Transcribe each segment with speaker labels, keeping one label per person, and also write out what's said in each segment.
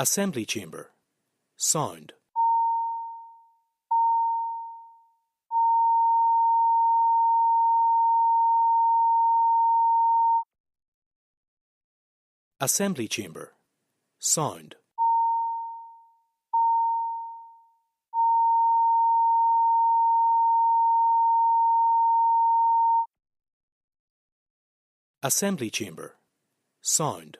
Speaker 1: Assembly chamber. Sound. Assembly chamber. Sound. Assembly chamber. Sound.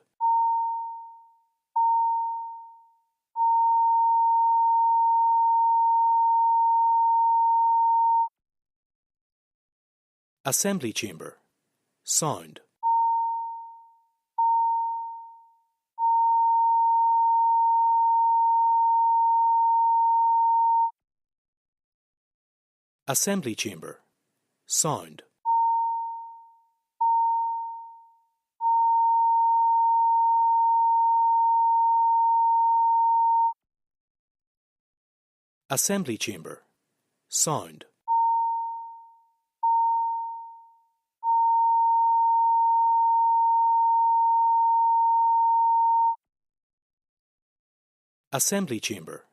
Speaker 1: Assembly chamber. Sound. Assembly chamber. Sound. Assembly chamber. Sound. Assembly chamber.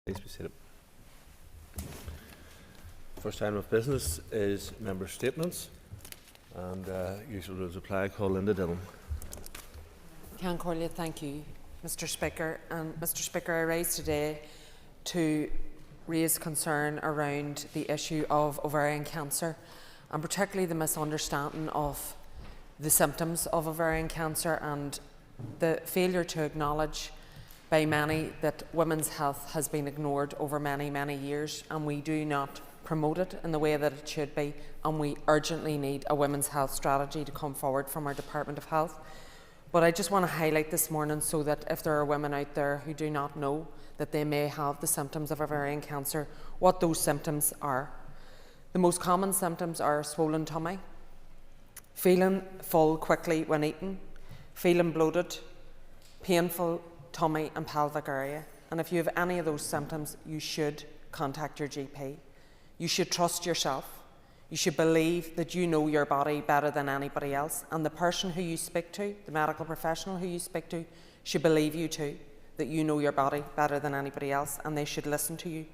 Speaker 2: Please be seated. First item of business is member statements, and usual rules apply. Call Linda Dillon.
Speaker 3: Can Corlia, thank you, Mr. Speaker. And Mr. Speaker, I rise today to raise concern around the issue of ovarian cancer, and particularly the misunderstanding of the symptoms of ovarian cancer and the failure to acknowledge by many that women's health has been ignored over many, many years, and we do not promote it in the way that it should be, and we urgently need a women's health strategy to come forward from our Department of Health. But I just want to highlight this morning, so that if there are women out there who do not know that they may have the symptoms of ovarian cancer, what those symptoms are. The most common symptoms are swollen tummy, feeling full quickly when eating, feeling bloated, painful tummy and pelvic area. And if you have any of those symptoms, you should contact your GP. You should trust yourself. You should believe that you know your body better than anybody else, and the person who you speak to, the medical professional who you speak to, should believe you too, that you know your body better than anybody else, and they should listen to you.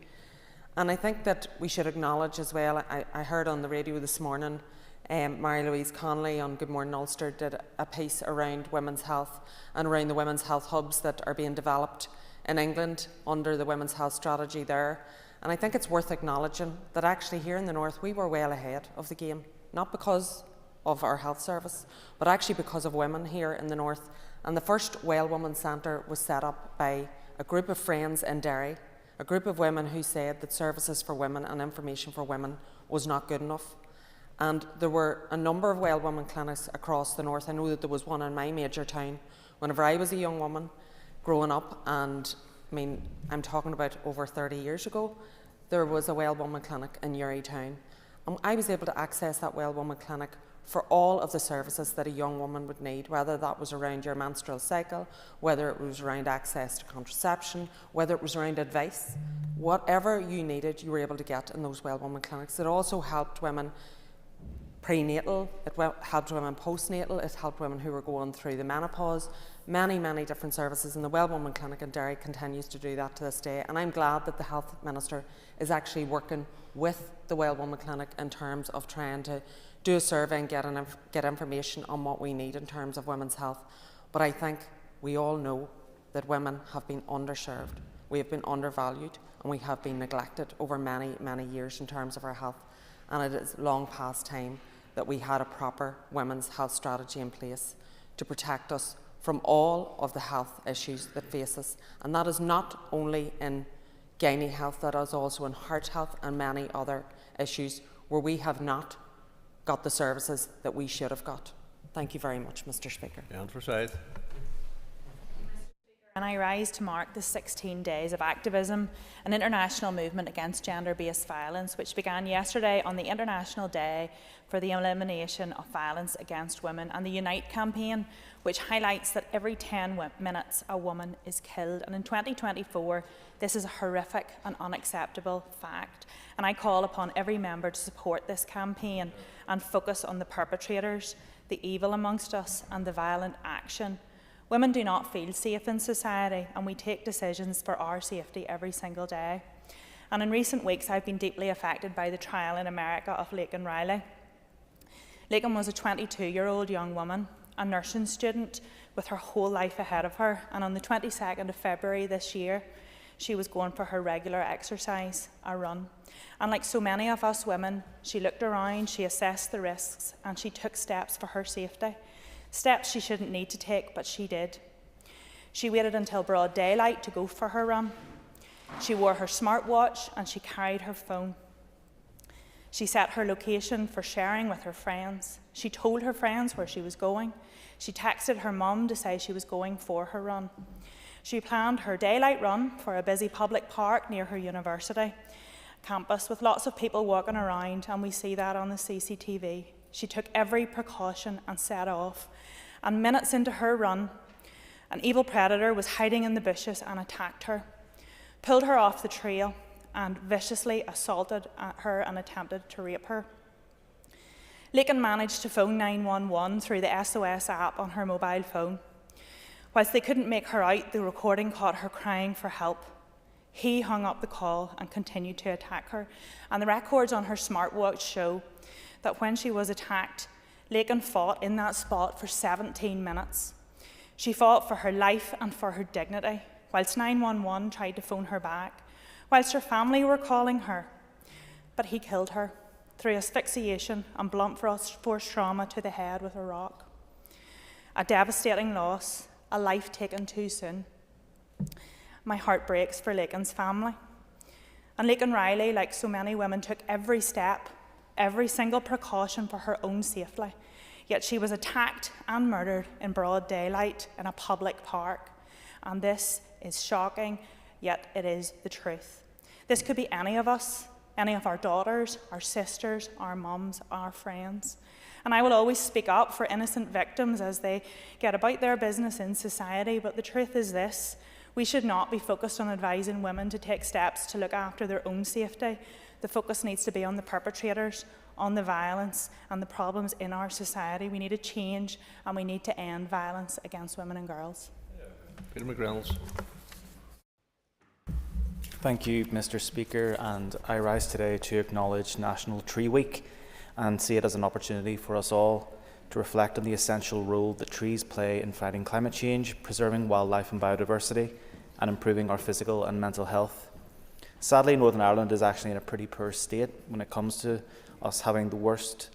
Speaker 3: And I think that we should acknowledge as well, I heard on the radio this morning, Mary-Louise Connolly on Good Morning Ulster did a piece around women's health and around the women's health hubs that are being developed in England under the women's health strategy there. And I think it's worth acknowledging that actually here in the north we were well ahead of the game, not because of our health service, but actually because of women here in the north. And the first Well Women's Centre was set up by a group of friends in Derry, a group of women who said that services for women and information for women was not good enough. And there were a number of well women clinics across the north. I know that there was one in my major town whenever I was a young woman growing up, and I mean, I'm talking about over 30 years ago, there was a well woman clinic in Uri town. And I was able to access that well woman clinic for all of the services that a young woman would need, whether that was around your menstrual cycle, whether it was around access to contraception, whether it was around advice. Whatever you needed, you were able to get in those well woman clinics. It also helped women prenatal, it helped women postnatal, it helped women who were going through the menopause. Many, many different services, and the Well Woman Clinic in Derry continues to do that to this day. And I'm glad that the Health Minister is actually working with the Well Woman Clinic in terms of trying to do a survey and get information on what we need in terms of women's health. But I think we all know that women have been underserved, we have been undervalued, and we have been neglected over many, many years in terms of our health. And it is long past time that we had a proper women's health strategy in place to protect us from all of the health issues that face us. And that is not only in gynae health, that is also in heart health and many other issues where we have not got the services that we should have got. Thank you very much, Mr. Speaker.
Speaker 2: And for side.
Speaker 4: And I rise to mark the 16 days of activism, an international movement against gender-based violence, which began yesterday on the International Day for the Elimination of Violence Against Women, and the Unite campaign, which highlights that every 10 minutes a woman is killed. And in 2024, this is a horrific and unacceptable fact. And I call upon every member to support this campaign and focus on the perpetrators, the evil amongst us, and the violent action. Women do not feel safe in society, and we take decisions for our safety every single day. And in recent weeks, I've been deeply affected by the trial in America of Laken Riley. Laken was a 22-year-old young woman, a nursing student with her whole life ahead of her, and on the 22nd of February this year, she was going for her regular exercise, a run. And like so many of us women, she looked around, she assessed the risks, and she took steps for her safety. Steps she shouldn't need to take, but she did. She waited until broad daylight to go for her run. She wore her smartwatch and she carried her phone. She set her location for sharing with her friends. She told her friends where she was going. She texted her mum to say she was going for her run. She planned her daylight run for a busy public park near her university campus with lots of people walking around, and we see that on the CCTV. She took every precaution and set off. And minutes into her run, an evil predator was hiding in the bushes and attacked her, pulled her off the trail, and viciously assaulted her and attempted to rape her. Laken managed to phone 911 through the SOS app on her mobile phone. Whilst they couldn't make her out, the recording caught her crying for help. He hung up the call and continued to attack her. And the records on her smartwatch show that when she was attacked, Laken fought in that spot for 17 minutes. She fought for her life and for her dignity, whilst 911 tried to phone her back, whilst her family were calling her. But he killed her through asphyxiation and blunt force trauma to the head with a rock. A devastating loss, a life taken too soon. My heart breaks for Laken's family. And Laken Riley, like so many women, took every step, every single precaution for her own safety. Yet she was attacked and murdered in broad daylight in a public park. And this is shocking, yet it is the truth. This could be any of us, any of our daughters, our sisters, our mums, our friends. And I will always speak up for innocent victims as they get about their business in society, but the truth is this: we should not be focused on advising women to take steps to look after their own safety. The focus needs to be on the perpetrators, on the violence and the problems in our society. We need a change, and we need to end violence against women and girls.
Speaker 2: Peter McReynolds.
Speaker 5: Thank you, Mr. Speaker, and I rise today to acknowledge National Tree Week and see it as an opportunity for us all to reflect on the essential role that trees play in fighting climate change, preserving wildlife and biodiversity, and improving our physical and mental health. Sadly, Northern Ireland is actually in a pretty poor state when it comes to us having the worst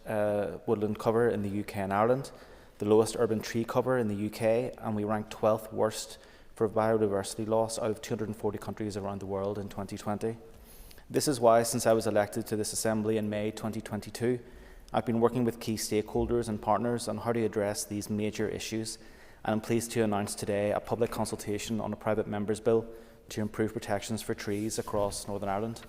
Speaker 5: woodland cover in the UK and Ireland, the lowest urban tree cover in the UK, and we rank 12th worst for biodiversity loss out of 240 countries around the world in 2020. This is why, since I was elected to this Assembly in May 2022, I've been working with key stakeholders and partners on how to address these major issues, and I'm pleased to announce today a public consultation on a private member's bill to improve protections for trees across Northern Ireland.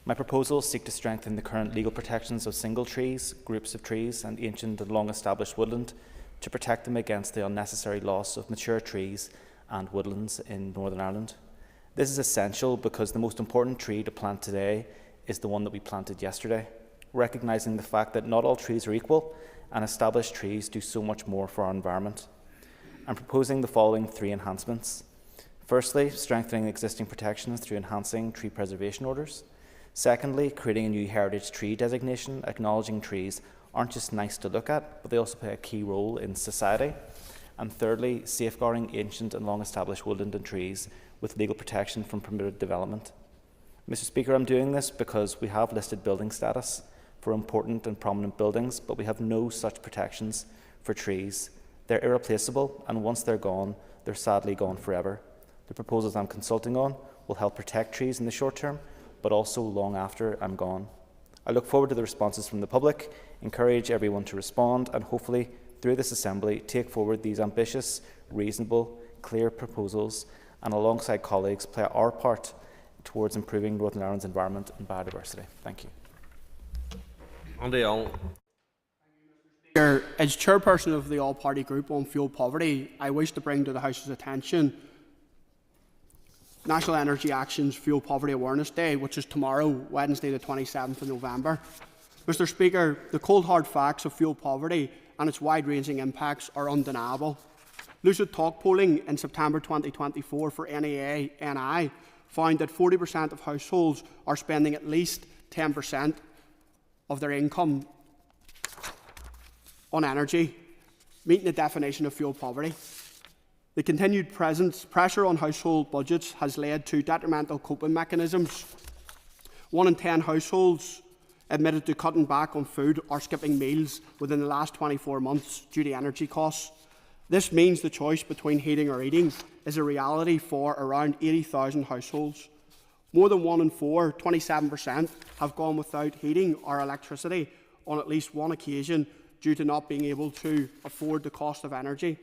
Speaker 5: My proposals seek to strengthen the current legal protections of single trees, groups of trees and ancient and long-established woodland to protect them against the unnecessary loss of mature trees and woodlands in Northern Ireland. This is essential because the most important tree to plant today is the one that we planted yesterday, recognising the fact that not all trees are equal and established trees do so much more for our environment. I'm proposing the following 3 enhancements. Firstly, strengthening existing protections through enhancing tree preservation orders. Secondly, creating a new heritage tree designation, acknowledging trees aren't just nice to look at, but they also play a key role in society. And thirdly, safeguarding ancient and long-established woodland and trees with legal protection from permitted development. Mr. Speaker, I'm doing this because we have listed building status for important and prominent buildings, but we have no such protections for trees. They're irreplaceable, and once they're gone, they're sadly gone forever. The proposals I'm consulting on will help protect trees in the short term, but also long after I'm gone. I look forward to the responses from the public, encourage everyone to respond, and hopefully, through this Assembly, take forward these ambitious, reasonable, clear proposals, and alongside colleagues, play our part towards improving Northern Ireland's environment and biodiversity. Thank you.
Speaker 2: Andy Allen.
Speaker 6: As chairperson of the all-party group on fuel poverty, I wish to bring to the House's attention National Energy Action's Fuel Poverty Awareness Day, which is tomorrow, Wednesday the 27th of November. Mr. Speaker, the cold hard facts of fuel poverty and its wide-ranging impacts are undeniable. Lucid Talk polling in September 2024 for NAA-NI found that 40% of households are spending at least 10% of their income on energy, meeting the definition of fuel poverty. The continued pressure on household budgets has led to detrimental coping mechanisms. 1 in 10 households admitted to cutting back on food or skipping meals within the last 24 months due to energy costs. This means the choice between heating or eating is a reality for around 80,000 households. More than 1 in 4, 27%, have gone without heating or electricity on at least one occasion due to not being able to afford the cost of energy.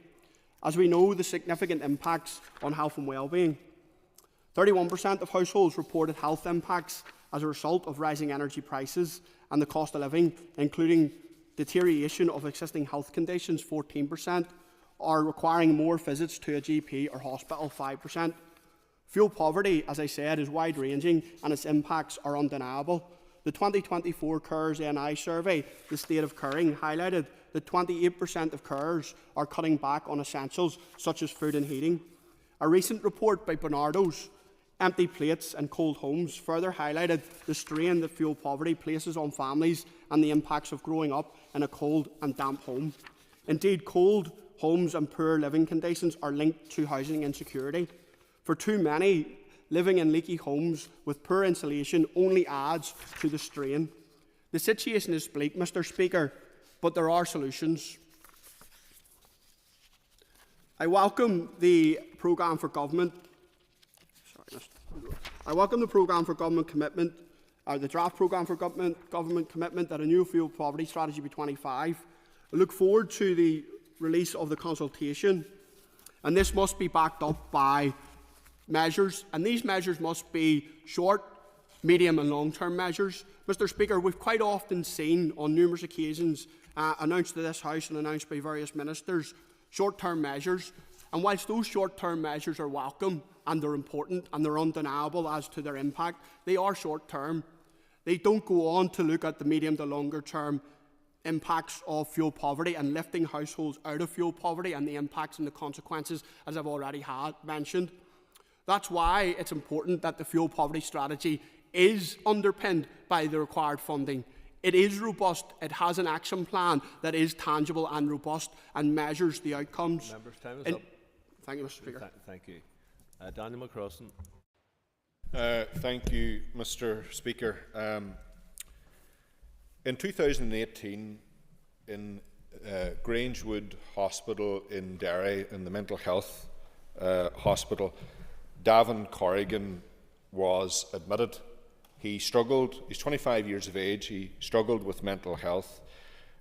Speaker 6: As we know, the significant impacts on health and well-being. 31% of households reported health impacts as a result of rising energy prices and the cost of living, including deterioration of existing health conditions, 14%, or requiring more visits to a GP or hospital, 5%. Fuel poverty, as I said, is wide-ranging and its impacts are undeniable. The 2024 CARES NI survey, The State of Caring, highlighted that 28% of carers are cutting back on essentials such as food and heating. A recent report by Bernardo's, Empty Plates and Cold Homes, further highlighted the strain that fuel poverty places on families and the impacts of growing up in a cold and damp home. Indeed, cold homes and poor living conditions are linked to housing insecurity. For too many, living in leaky homes with poor insulation only adds to the strain. The situation is bleak, Mr. Speaker, but there are solutions. I welcome the programme for government. I welcome the programme for government commitment, the draft programme for government commitment that a new fuel poverty strategy by 25. I look forward to the release of the consultation, and this must be backed up by measures, and these measures must be short, medium and long-term measures. Mr. Speaker, we've quite often seen on numerous occasions announced to this House and announced by various ministers short-term measures, and whilst those short-term measures are welcome and they're important and they're undeniable as to their impact, they are short-term. They don't go on to look at the medium to longer-term impacts of fuel poverty and lifting households out of fuel poverty and the impacts and the consequences, as I've already mentioned. That's why it's important that the fuel poverty strategy is underpinned by the required funding. It is robust, it has an action plan that is tangible and robust and measures the outcomes.
Speaker 2: Members, time is up.
Speaker 6: Thank you, Mr. Speaker.
Speaker 2: Thank you. Daniel McCrossan.
Speaker 7: Thank you, Mr. Speaker. In 2018, in Grangewood Hospital in Derry, in the mental health Hospital, Davin Corrigan was admitted. He struggled, he's 25 years of age, he struggled with mental health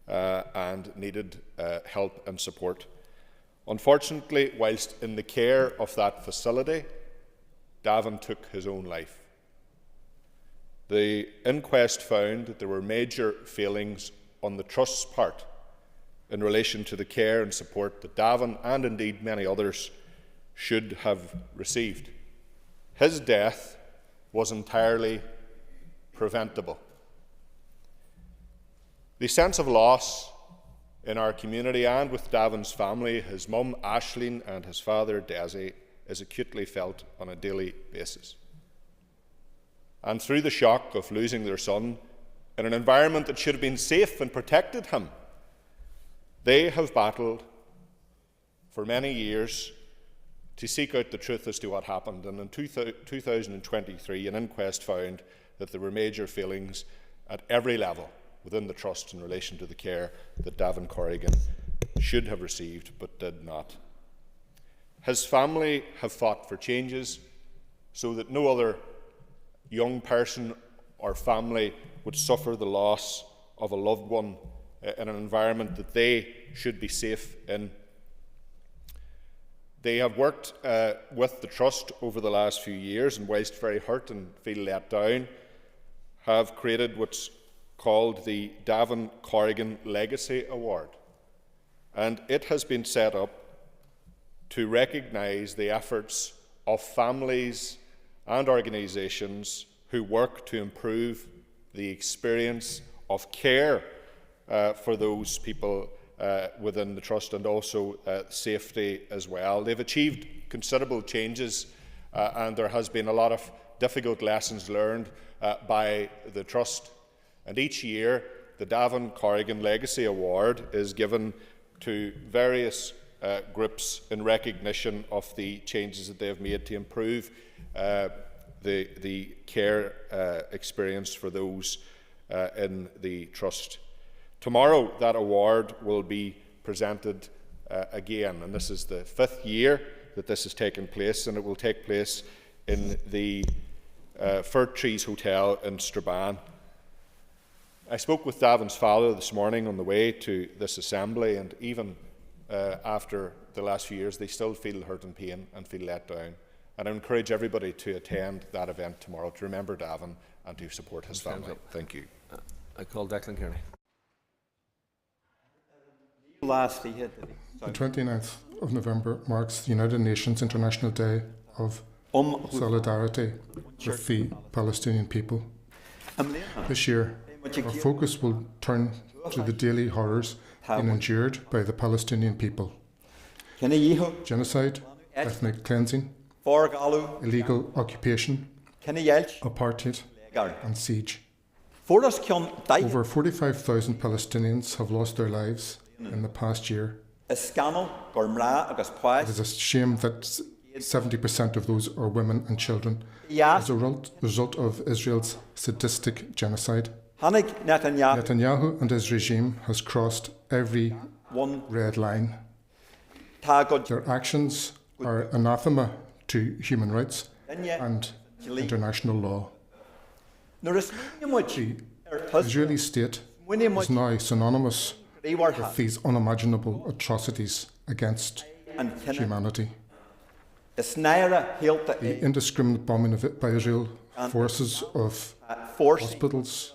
Speaker 7: and needed help and support. Unfortunately, whilst in the care of that facility, Davin took his own life. The inquest found that there were major failings on the Trust's part in relation to the care and support that Davin, and indeed many others, should have received. His death was entirely preventable. The sense of loss in our community and with Davin's family, his mum Aisling and his father Desi, is acutely felt on a daily basis. And through the shock of losing their son in an environment that should have been safe and protected him, they have battled for many years to seek out the truth as to what happened. And in 2023, an inquest found that there were major failings at every level within the Trust in relation to the care that Davin Corrigan should have received but did not. His family have fought for changes so that no other young person or family would suffer the loss of a loved one in an environment that they should be safe in. They have worked with the Trust over the last few years, and whilst very hurt and feel let down, have created what's called the Davin Corrigan Legacy Award. And it has been set up to recognise the efforts of families and organisations who work to improve the experience of care for those people within the Trust, and also safety as well. They've achieved considerable changes and there has been a lot of difficult lessons learned by the Trust. And each year the Davin Corrigan Legacy Award is given to various groups in recognition of the changes that they have made to improve the care experience for those in the Trust. Tomorrow that award will be presented again, and this is the 5th year that this has taken place, and it will take place in the Fir Trees Hotel in Strabane. I spoke with Davin's father this morning on the way to this assembly, and even after the last few years they still feel hurt and pain and feel let down. And I encourage everybody to attend that event tomorrow to remember Davin and to support his family. Thank you.
Speaker 2: I call Declan Kearney.
Speaker 8: The 29th of November marks the United Nations International Day of Solidarity with the Palestinian people. This year, our focus will turn to the daily horrors being endured by the Palestinian people. Genocide, ethnic cleansing, illegal occupation, apartheid and siege. Over 45,000 Palestinians have lost their lives in the past year. It is a shame that 70% of those are women and children as a result of Israel's sadistic genocide. Netanyahu and his regime has crossed every red line. Their actions are anathema to human rights and international law. The Israeli state is now synonymous with these unimaginable atrocities against humanity. The indiscriminate bombing by Israel forces of hospitals,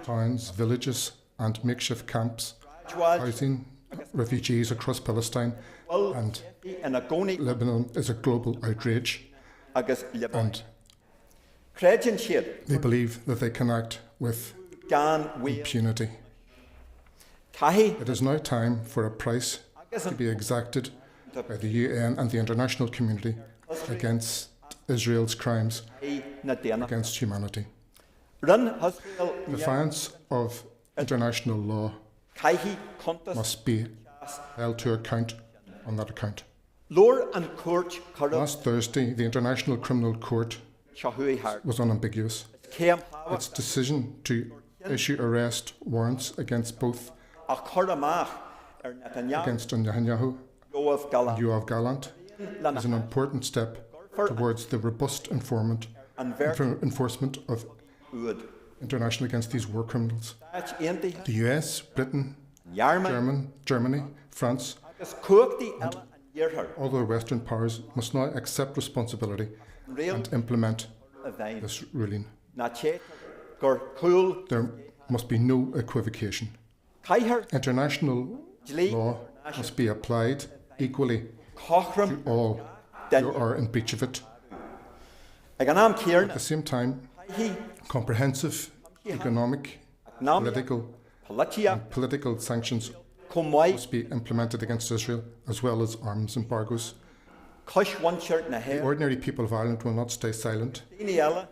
Speaker 8: towns, villages and makeshift camps housing refugees across Palestine and Lebanon is a global outrage, and they believe that they can act with impunity. It is now time for a price to be exacted by the UN and the international community against Israel's crimes against humanity. Defiance of international law must be held to account on that account. Last Thursday, the International Criminal Court was unambiguous. Its decision to issue arrest warrants against both against Netanyahu, Yoav Gallant, is an important step towards the robust enforcement of international against these war criminals. The US, Britain, Germany, France, and all the Western powers must now accept responsibility and implement this ruling. There must be no equivocation. International law must be applied equally to all who are in breach of it. At the same time, comprehensive economic, political sanctions must be implemented against Israel, as well as arms embargoes. The ordinary people of Ireland will not stay silent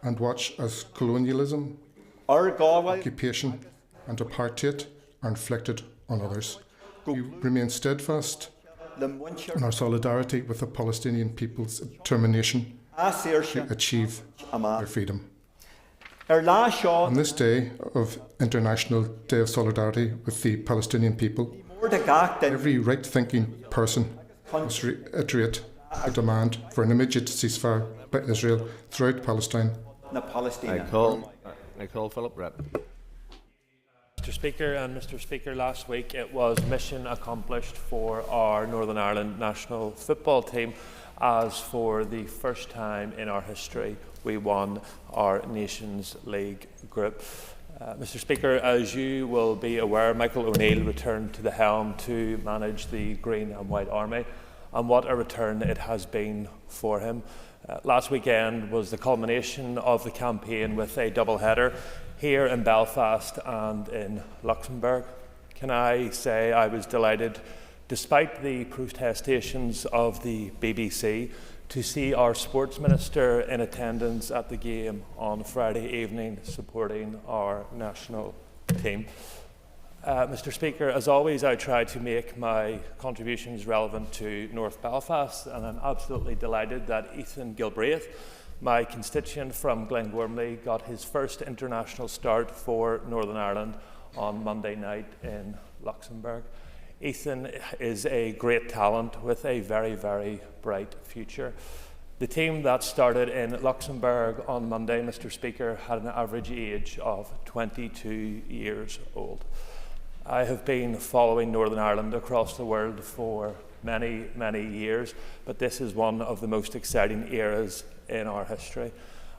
Speaker 8: and watch as colonialism, occupation and apartheid are inflicted on others. We remain steadfast in our solidarity with the Palestinian people's determination to achieve their freedom. On this day of International Day of Solidarity with the Palestinian people, every right-thinking person must reiterate a demand for an immediate ceasefire by Israel throughout Palestine.
Speaker 2: I call Philip Brett.
Speaker 9: Mr. Speaker and Mr. Speaker, last week it was mission accomplished for our Northern Ireland national football team, as for the first time in our history we won our Nations League group. Mr. Speaker, as you will be aware, Michael O'Neill returned to the helm to manage the Green and White Army, and what a return it has been for him. Last weekend was the culmination of the campaign with a double-header here in Belfast and in Luxembourg. Can I say I was delighted, despite the protestations of the BBC, to see our Sports Minister in attendance at the game on Friday evening supporting our national team. Mr. Speaker, as always, I try to make my contributions relevant to North Belfast, and I'm absolutely delighted that Ethan Gilbraith, my constituent from Glengormley, got his first international start for Northern Ireland on Monday night in Luxembourg. Ethan is a great talent with a very, very bright future. The team that started in Luxembourg on Monday, Mr. Speaker, had an average age of 22 years old. I have been following Northern Ireland across the world for many, many years, but this is one of the most exciting eras in our history.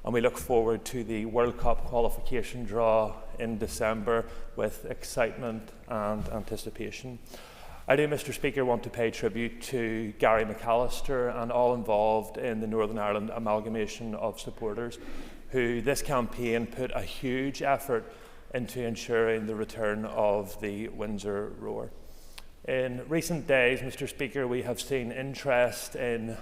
Speaker 9: And we look forward to the World Cup qualification draw in December with excitement and anticipation. I do, Mr. Speaker, want to pay tribute to Gary McAllister and all involved in the Northern Ireland amalgamation of supporters, who this campaign put a huge effort into ensuring the return of the Windsor Roar. In recent days, Mr. Speaker, we have seen interest in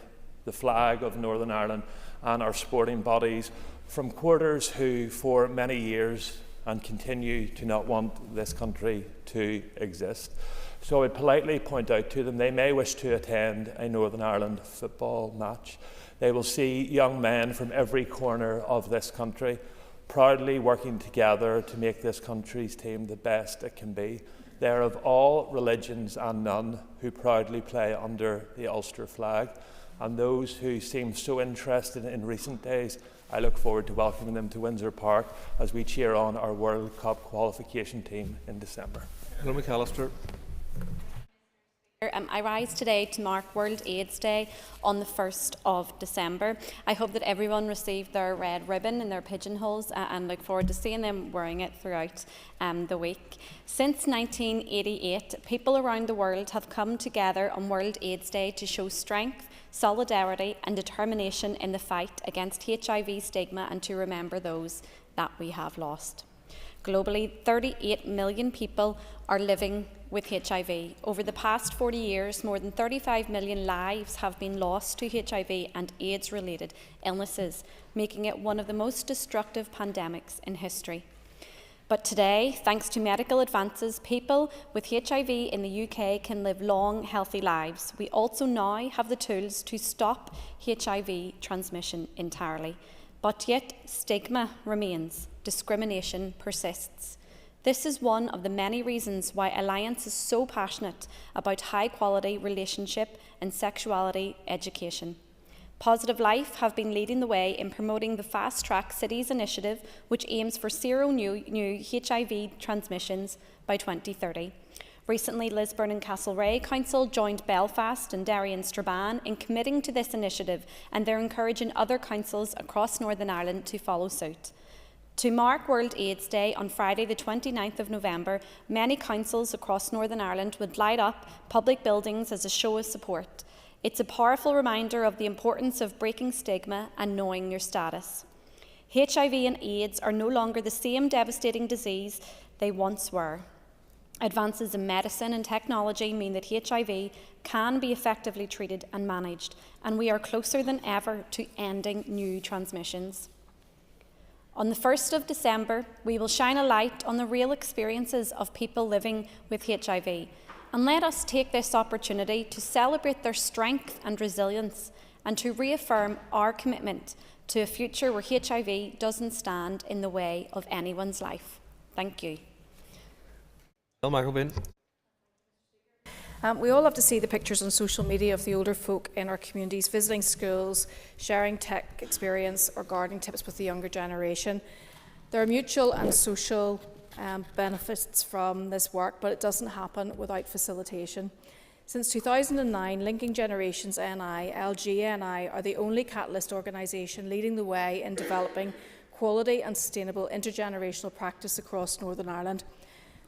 Speaker 9: the flag of Northern Ireland and our sporting bodies from quarters who for many years and continue to not want this country to exist. So I would politely point out to them they may wish to attend a Northern Ireland football match. They will see young men from every corner of this country proudly working together to make this country's team the best it can be. They are of all religions and none who proudly play under the Ulster flag. And those who seem so interested in recent days, I look forward to welcoming them to Windsor Park as we cheer on our World Cup qualification team in December.
Speaker 2: Hello, McAllister.
Speaker 10: I rise today to mark World AIDS Day on the 1st of December. I hope that everyone received their red ribbon in their pigeonholes and look forward to seeing them wearing it throughout the week. Since 1988, people around the world have come together on World AIDS Day to show strength, solidarity and determination in the fight against HIV stigma and to remember those that we have lost. Globally, 38 million people are living with HIV. Over the past 40 years, more than 35 million lives have been lost to HIV and AIDS-related illnesses, making it one of the most destructive pandemics in history. But today, thanks to medical advances, people with HIV in the UK can live long, healthy lives. We also now have the tools to stop HIV transmission entirely. But yet, stigma remains, discrimination persists. This is one of the many reasons why Alliance is so passionate about high-quality relationship and sexuality education. Positive Life have been leading the way in promoting the Fast Track Cities initiative, which aims for zero new HIV transmissions by 2030. Recently, Lisburn and Castlereagh Council joined Belfast and Derry and Strabane in committing to this initiative, and they're encouraging other councils across Northern Ireland to follow suit. To mark World AIDS Day on Friday the 29th of November, many councils across Northern Ireland would light up public buildings as a show of support. It's a powerful reminder of the importance of breaking stigma and knowing your status. HIV and AIDS are no longer the same devastating disease they once were. Advances in medicine and technology mean that HIV can be effectively treated and managed, and we are closer than ever to ending new transmissions. On the 1st of December, we will shine a light on the real experiences of people living with HIV, and let us take this opportunity to celebrate their strength and resilience, and to reaffirm our commitment to a future where HIV doesn't stand in the way of anyone's life. Thank you.
Speaker 2: Michael Bain.
Speaker 11: We all love to see the pictures on social media of the older folk in our communities visiting schools, sharing tech experience or gardening tips with the younger generation. There are mutual and social benefits from this work, but it doesn't happen without facilitation. Since 2009, Linking Generations NI, LGNI, are the only catalyst organisation leading the way in developing quality and sustainable intergenerational practice across Northern Ireland.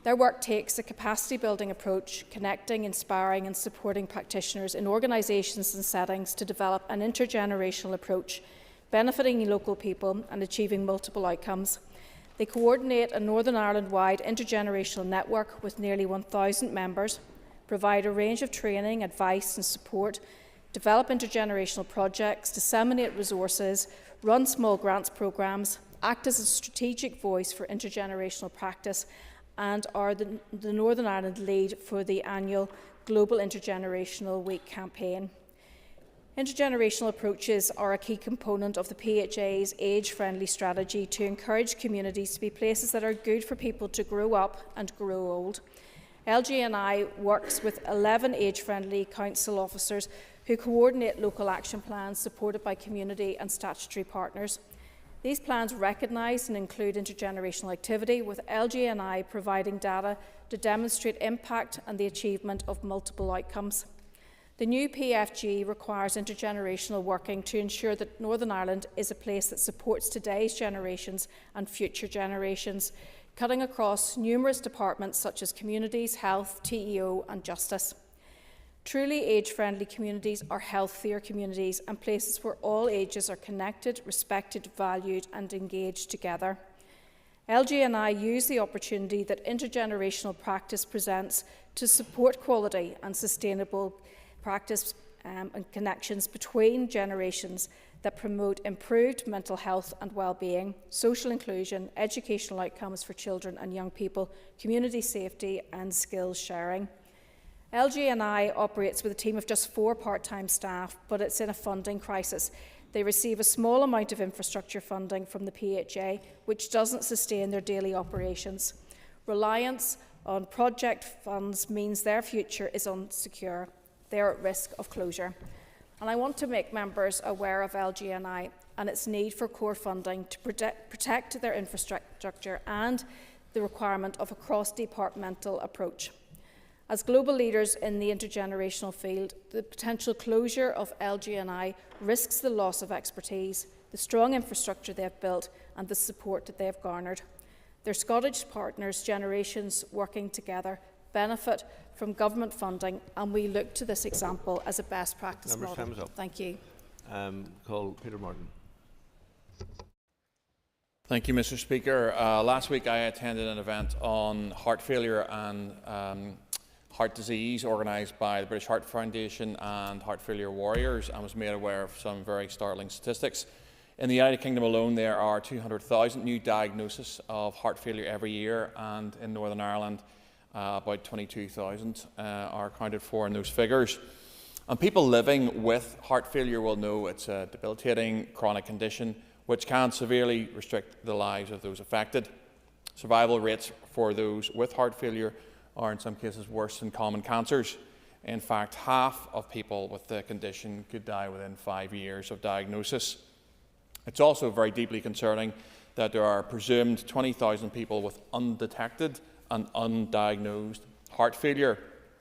Speaker 11: Their work takes a capacity-building approach, connecting, inspiring and supporting practitioners in organisations and settings to develop an intergenerational approach, benefiting local people and achieving multiple outcomes. They coordinate a Northern Ireland-wide intergenerational network with nearly 1,000 members, provide a range of training, advice and support, develop intergenerational projects, disseminate resources, run small grants programmes, act as a strategic voice for intergenerational practice, and are the Northern Ireland lead for the annual Global Intergenerational Week campaign. Intergenerational approaches are a key component of the PHA's age-friendly strategy to encourage communities to be places that are good for people to grow up and grow old. LGNI works with 11 age-friendly council officers who coordinate local action plans supported by community and statutory partners. These plans recognise and include intergenerational activity, with LGNI providing data to demonstrate impact and the achievement of multiple outcomes. The new PFG requires intergenerational working to ensure that Northern Ireland is a place that supports today's generations and future generations, cutting across numerous departments such as communities, health, TEO and justice. Truly age-friendly communities are healthier communities and places where all ages are connected, respected, valued and engaged together. LGNI use the opportunity that intergenerational practice presents to support quality and sustainable practice and connections between generations that promote improved mental health and well-being, social inclusion, educational outcomes for children and young people, community safety and skills sharing. LGNI operates with a team of just 4 part-time staff, but it's in a funding crisis. They receive a small amount of infrastructure funding from the PHA, which doesn't sustain their daily operations. Reliance on project funds means their future is unsecure. They are at risk of closure. And I want to make members aware of LGNI and its need for core funding to protect their infrastructure and the requirement of a cross-departmental approach. As global leaders in the intergenerational field, the potential closure of LGNI risks the loss of expertise, the strong infrastructure they have built and the support that they have garnered. Their Scottish partners, Generations Working Together, benefit from government funding, and we look to this example as a best practice model.
Speaker 2: Time's up.
Speaker 11: Thank you.
Speaker 2: Call Peter Martin.
Speaker 12: Thank you, Mr. Speaker. Last week I attended an event on heart failure and heart disease organised by the British Heart Foundation and Heart Failure Warriors, and was made aware of some very startling statistics. In the United Kingdom alone, there are 200,000 new diagnoses of heart failure every year, and in Northern Ireland, about 22,000 are accounted for in those figures. And people living with heart failure will know it's a debilitating chronic condition which can severely restrict the lives of those affected. Survival rates for those with heart failure are in some cases worse than common cancers. In fact, half of people with the condition could die within 5 years of diagnosis. It's also very deeply concerning that there are presumed 20,000 people with undetected and undiagnosed heart failure,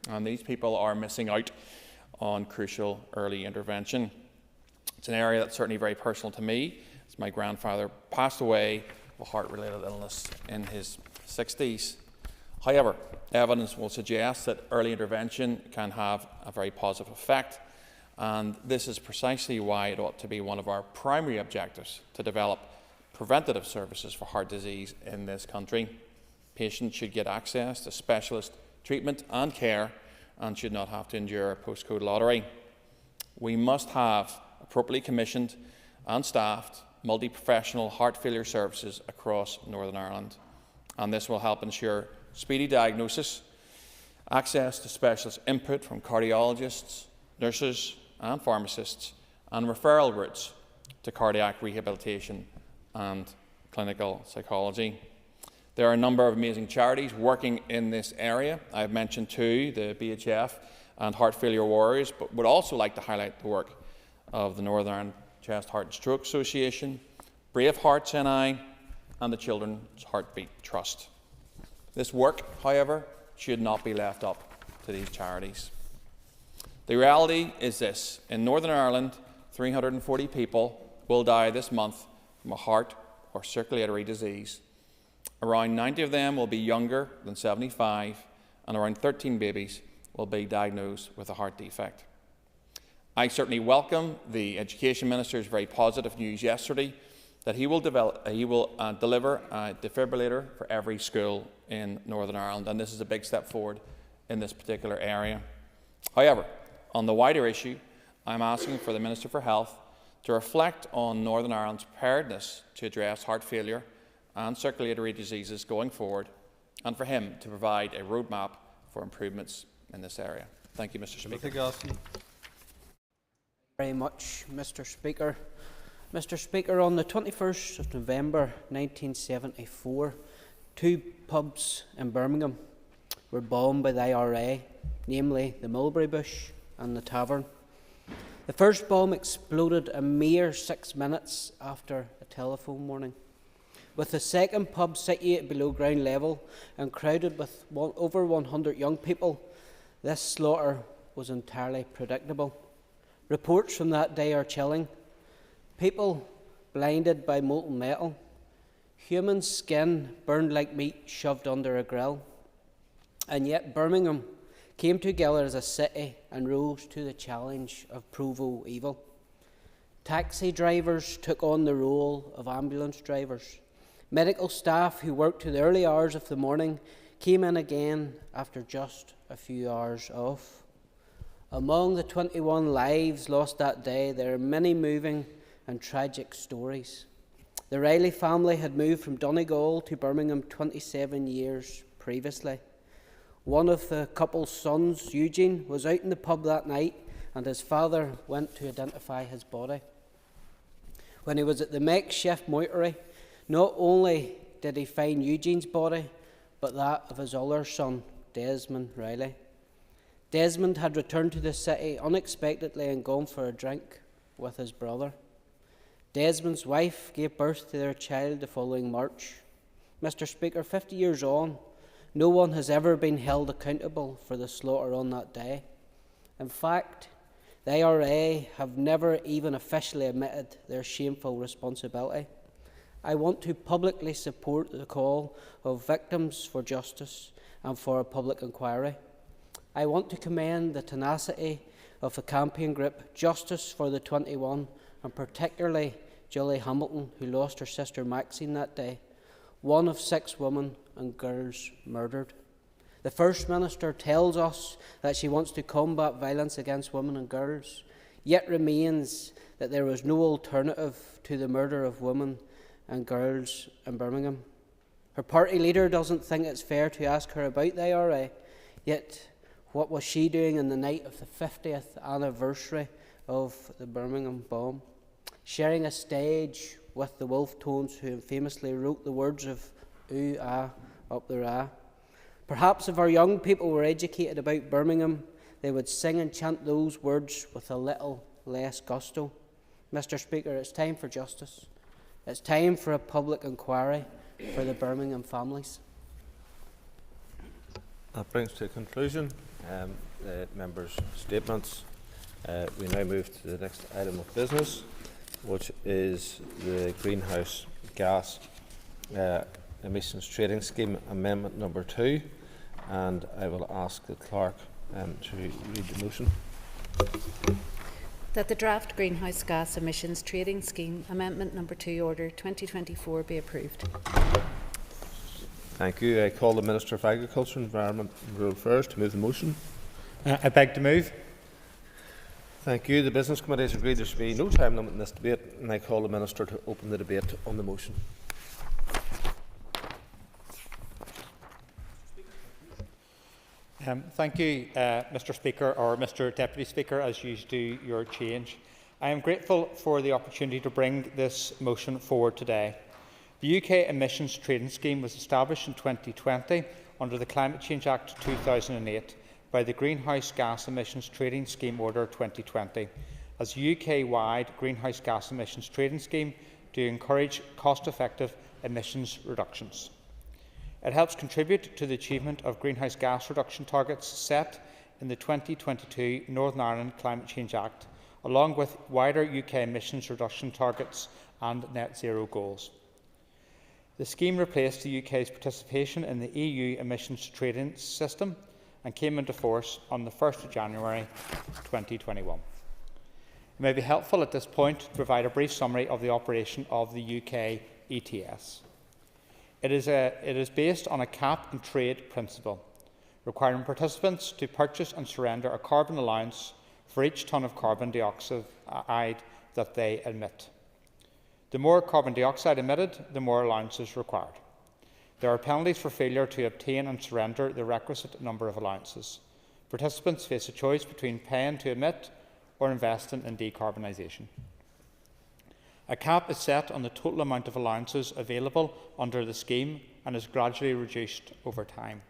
Speaker 12: and these people are missing out on crucial early intervention. It's an area that's certainly very personal to me, as my grandfather passed away of a heart-related illness in his 60s. However, evidence will suggest that early intervention can have a very positive effect, and this is precisely why it ought to be one of our primary objectives to develop preventative services for heart disease in this country. Patients should get access to specialist treatment and care and should not have to endure a postcode lottery. We must have appropriately commissioned and staffed multi-professional heart failure services across Northern Ireland, and this will help ensure speedy diagnosis, access to specialist input from cardiologists, nurses and pharmacists, and referral routes to cardiac rehabilitation and clinical psychology. There are a number of amazing charities working in this area. I've mentioned two, the BHF and Heart Failure Warriors, but would also like to highlight the work of the Northern Ireland Chest, Heart and Stroke Association, Brave Hearts NI, and the Children's Heartbeat Trust. This work, however, should not be left up to these charities. The reality is this: in Northern Ireland, 340 people will die this month from a heart or circulatory disease. Around 90 of them will be younger than 75, and around 13 babies will be diagnosed with a heart defect. I certainly welcome the Education Minister's very positive news yesterday that he will deliver a defibrillator for every school in Northern Ireland, and this is a big step forward in this particular area. However, on the wider issue, I'm asking for the Minister for Health to reflect on Northern Ireland's preparedness to address heart failure and circulatory diseases going forward, and for him to provide a roadmap for improvements in this area. Thank you, Mr. Speaker.
Speaker 13: Thank you very much, Mr. Speaker. Mr. Speaker, on the 21st of November 1974, two pubs in Birmingham were bombed by the IRA, namely the Mulberry Bush and the Tavern. The first bomb exploded a mere 6 minutes after a telephone warning. With the second pub situated below ground level and crowded with over 100 young people, this slaughter was entirely predictable. Reports from that day are chilling. People blinded by molten metal, human skin burned like meat shoved under a grill. And yet Birmingham came together as a city and rose to the challenge of provo evil. Taxi drivers took on the role of ambulance drivers. Medical staff who worked to the early hours of the morning came in again after just a few hours off. Among the 21 lives lost that day, there are many moving and tragic stories. The Riley family had moved from Donegal to Birmingham 27 years previously. One of the couple's sons, Eugene, was out in the pub that night, and his father went to identify his body. When he was at the makeshift mortuary, not only did he find Eugene's body, but that of his other son, Desmond Riley. Desmond had returned to the city unexpectedly and gone for a drink with his brother. Desmond's wife gave birth to their child the following March. Mr. Speaker, 50 years on, no one has ever been held accountable for the slaughter on that day. In fact, the IRA have never even officially admitted their shameful responsibility. I want to publicly support the call of victims for justice and for a public inquiry. I want to commend the tenacity of the campaign group Justice for the 21, and particularly Julie Hamilton, who lost her sister Maxine that day, one of 6 women and girls murdered. The First Minister tells us that she wants to combat violence against women and girls, yet remains that there was no alternative to the murder of women and girls in Birmingham. Her party leader doesn't think it's fair to ask her about the IRA, yet what was she doing on the night of the 50th anniversary of the Birmingham bomb? Sharing a stage with the Wolfe Tones, who famously wrote the words of ooh, ah, up there, ah. Perhaps if our young people were educated about Birmingham, they would sing and chant those words with a little less gusto. Mr. Speaker, it's time for justice. It's time for a public inquiry for the Birmingham families.
Speaker 2: That brings to a conclusion the members' statements. We now move to the next item of business, which is the Greenhouse Gas Emissions Trading Scheme Amendment number 2, and I will ask the clerk to read the motion.
Speaker 14: That the draft Greenhouse Gas Emissions Trading Scheme Amendment number 2 Order 2024 be approved.
Speaker 2: Thank you. I call the Minister of Agriculture, Environment and Rural Affairs to move the motion.
Speaker 15: I beg to move.
Speaker 2: Thank you. The Business Committee has agreed there should be no time limit in this debate, and I call the Minister to open the debate on the motion.
Speaker 15: Thank you, Mr. Speaker, or Mr. Deputy Speaker, as you do your change. I am grateful for the opportunity to bring this motion forward today. The UK Emissions Trading Scheme was established in 2020 under the Climate Change Act 2008 by the Greenhouse Gas Emissions Trading Scheme Order 2020 as a UK-wide greenhouse gas emissions trading scheme to encourage cost-effective emissions reductions. It helps contribute to the achievement of greenhouse gas reduction targets set in the 2022 Northern Ireland Climate Change Act, along with wider UK emissions reduction targets and net zero goals. The scheme replaced the UK's participation in the EU emissions trading system and came into force on the 1st of January 2021. It may be helpful at this point to provide a brief summary of the operation of the UK ETS. It is based on a cap and trade principle, requiring participants to purchase and surrender a carbon allowance for each tonne of carbon dioxide that they emit. The more carbon dioxide emitted, the more allowances required. There are penalties for failure to obtain and surrender the requisite number of allowances. Participants face a choice between paying to emit or investing in decarbonisation. A cap is set on the total amount of allowances available under the scheme and is gradually reduced over time.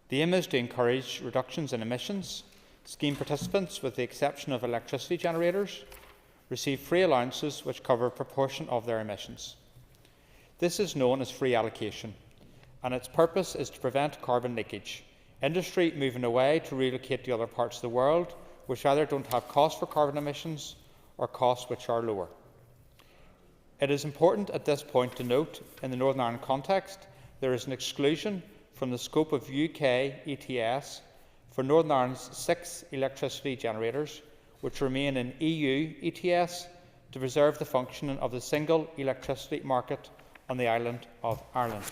Speaker 15: The aim is to encourage reductions in emissions. Scheme participants, with the exception of electricity generators, receive free allowances which cover a proportion of their emissions. This is known as free allocation, and its purpose is to prevent carbon leakage. Industry moving away to relocate to other parts of the world which either don't have costs for carbon emissions or costs which are lower. It is important at this point to note, in the Northern Ireland context, there is an exclusion from the scope of UK ETS for Northern Ireland's 6 electricity generators, which remain in EU ETS to preserve the functioning of the single electricity market on the island of Ireland.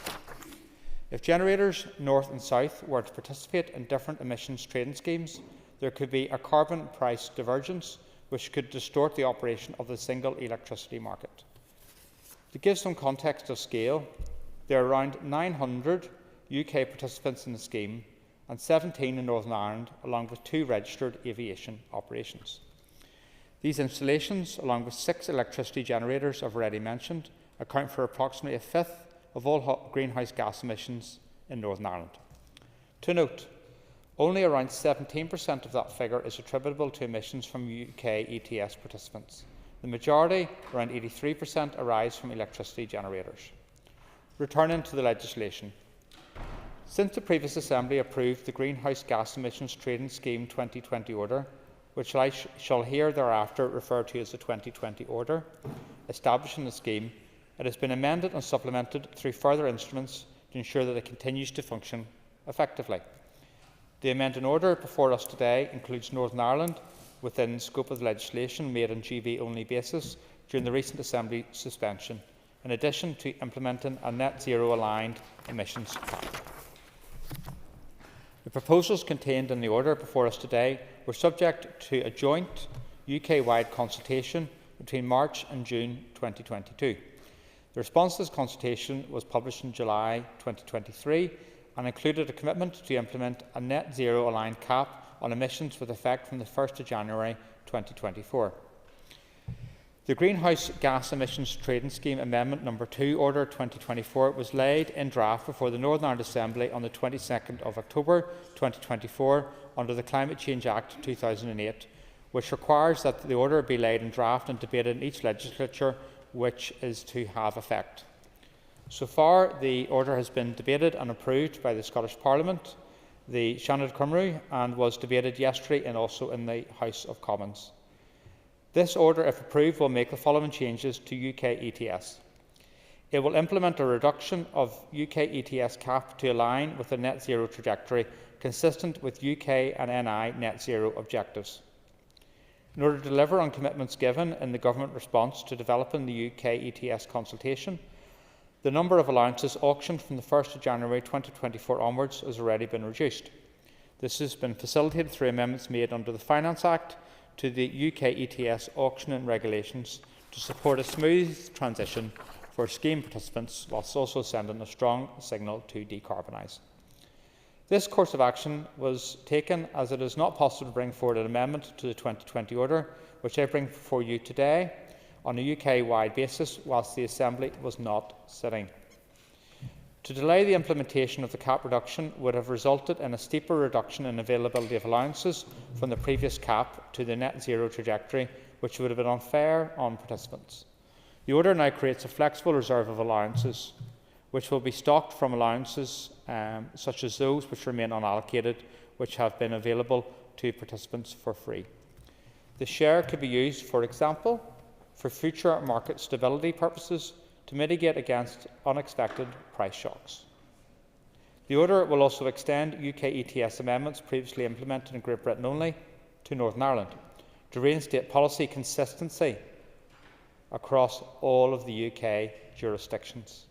Speaker 15: If generators north and south were to participate in different emissions trading schemes, there could be a carbon price divergence which could distort the operation of the single electricity market. To give some context of scale, there are around 900 UK participants in the scheme and 17 in Northern Ireland, along with 2 registered aviation operations. These installations, along with 6 electricity generators I've already mentioned, account for approximately a fifth of all greenhouse gas emissions in Northern Ireland. To note, only around 17% of that figure is attributable to emissions from UK ETS participants. The majority, around 83%, arise from electricity generators. Returning to the legislation. Since the previous Assembly approved the Greenhouse Gas Emissions Trading Scheme 2020 Order, which I shall here thereafter refer to as the 2020 Order, establishing the scheme, it has been amended and supplemented through further instruments to ensure that it continues to function effectively. The amended order before us today includes Northern Ireland within the scope of the legislation made on GB-only basis during the recent Assembly suspension, in addition to implementing a net zero aligned emissions cap. The proposals contained in the order before us today were subject to a joint UK-wide consultation between March and June 2022. The response to this consultation was published in July 2023 and included a commitment to implement a net zero aligned cap on emissions with effect from the 1st of January 2024. The Greenhouse Gas Emissions Trading Scheme Amendment No. 2 Order 2024 was laid in draft before the Northern Ireland Assembly on the 22nd of October 2024 under the Climate Change Act 2008, which requires that the order be laid in draft and debated in each legislature which is to have effect. So far, the order has been debated and approved by the Scottish Parliament, the Seanad Cymru, and was debated yesterday and also in the House of Commons. This order, if approved, will make the following changes to UK ETS. It will implement a reduction of UK ETS cap to align with the net zero trajectory consistent with UK and NI net zero objectives. In order to deliver on commitments given in the Government response to developing the UK ETS consultation, the number of allowances auctioned from the 1st of January 2024 onwards has already been reduced. This has been facilitated through amendments made under the Finance Act to the UK ETS auctioning regulations to support a smooth transition for scheme participants, whilst also sending a strong signal to decarbonise. This course of action was taken as it is not possible to bring forward an amendment to the 2020 order, which I bring before you today, on a UK-wide basis, whilst the Assembly was not sitting. To delay the implementation of the cap reduction would have resulted in a steeper reduction in availability of allowances from the previous cap to the net zero trajectory, which would have been unfair on participants. The order now creates a flexible reserve of allowances, which will be stocked from allowances such as those which remain unallocated, which have been available to participants for free. The share could be used, for example, for future market stability purposes to mitigate against unexpected price shocks. The order will also extend UK ETS amendments previously implemented in Great Britain only to Northern Ireland to reinstate policy consistency across all of the UK jurisdictions.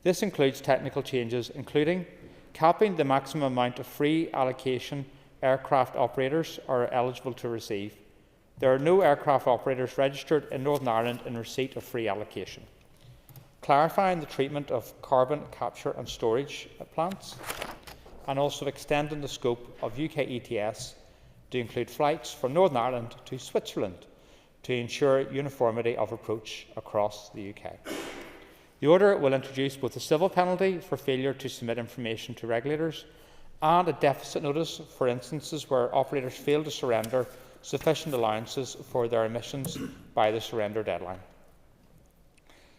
Speaker 15: This includes technical changes, including capping the maximum amount of free allocation aircraft operators are eligible to receive. There are no aircraft operators registered in Northern Ireland in receipt of free allocation. Clarifying the treatment of carbon capture and storage plants, and also extending the scope of UK ETS to include flights from Northern Ireland to Switzerland to ensure uniformity of approach across the UK. The order will introduce both a civil penalty for failure to submit information to regulators and a deficit notice for instances where operators fail to surrender sufficient allowances for their emissions by the surrender deadline.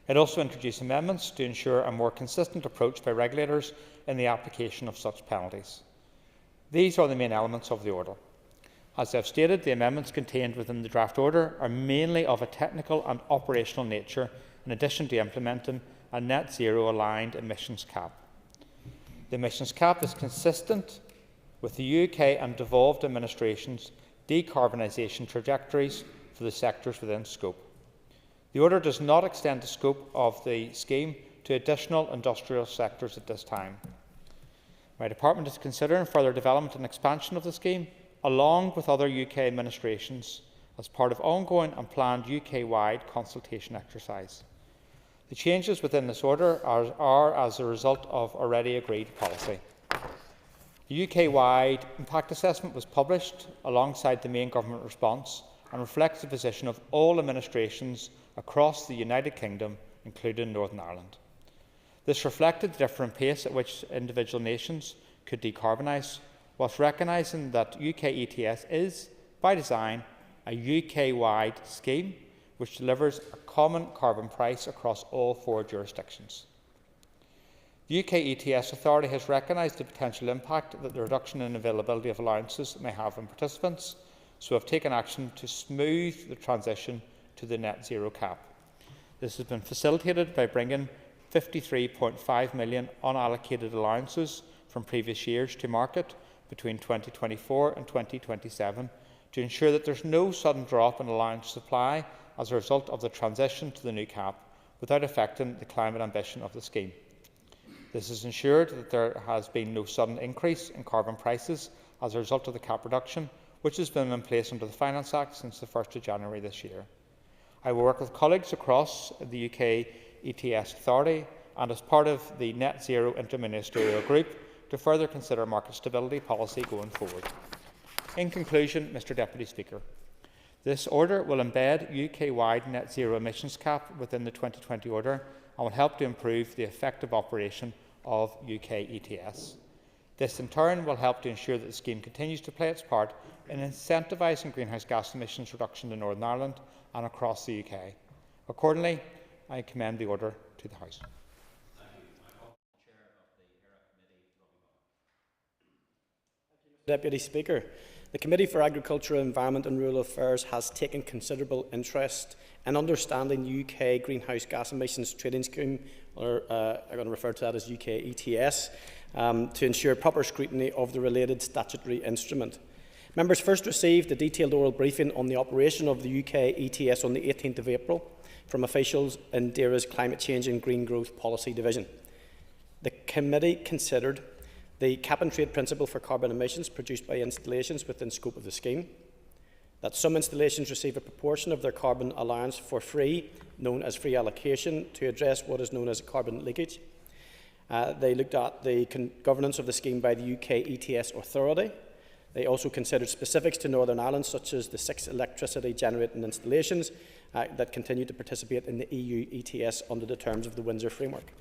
Speaker 15: It also introduced amendments to ensure a more consistent approach by regulators in the application of such penalties. These are the main elements of the order. As I have stated, the amendments contained within the draft order are mainly of a technical and operational nature, in addition to implementing a net zero aligned emissions cap. The emissions cap is consistent with the UK and devolved administrations' decarbonisation trajectories for the sectors within scope. The order does not extend the scope of the scheme to additional industrial sectors at this time. My department is considering further development and expansion of the scheme, along with other UK administrations, as part of ongoing and planned UK-wide consultation exercise. The changes within this order are as a result of already agreed policy. The UK-wide impact assessment was published alongside the main government response and reflects the position of all administrations across the United Kingdom, including Northern Ireland. This reflected the different pace at which individual nations could decarbonise, whilst recognising that UK ETS is, by design, a UK-wide scheme which delivers a common carbon price across all 4 jurisdictions. The UK ETS Authority has recognised the potential impact that the reduction in availability of allowances may have on participants, so have taken action to smooth the transition to the net zero cap. This has been facilitated by bringing 53.5 million unallocated allowances from previous years to market between 2024 and 2027 to ensure that there is no sudden drop in allowance supply as a result of the transition to the new cap without affecting the climate ambition of the scheme. This has ensured that there has been no sudden increase in carbon prices as a result of the cap reduction, which has been in place under the Finance Act since the 1st of January this year. I will work with colleagues across the UK ETS Authority and as part of the Net Zero Interministerial Group to further consider market stability policy going forward. In conclusion, Mr Deputy Speaker, This order will embed UK-wide net zero emissions cap within the 2020 order and will help to improve the effective operation of UK ETS. This in turn will help to ensure that the scheme continues to play its part in incentivising greenhouse gas emissions reduction in Northern Ireland and across the UK. Accordingly, I commend the order to the House.
Speaker 16: Deputy Speaker, the Committee for Agriculture, Environment and Rural Affairs has taken considerable interest in understanding the UK Greenhouse Gas Emissions Trading Scheme, or I'm going to refer to that as UK ETS, to ensure proper scrutiny of the related statutory instrument. Members first received a detailed oral briefing on the operation of the UK ETS on the 18th of April from officials in DAERA's Climate Change and Green Growth Policy Division. The Committee considered the cap-and-trade principle for carbon emissions produced by installations within scope of the scheme, that some installations receive a proportion of their carbon allowance for free, known as free allocation, to address what is known as carbon leakage. They looked at the governance of the scheme by the UK ETS Authority. They also considered specifics to Northern Ireland, such as the 6 electricity generating installations that continue to participate in the EU ETS under the terms of the Windsor Framework.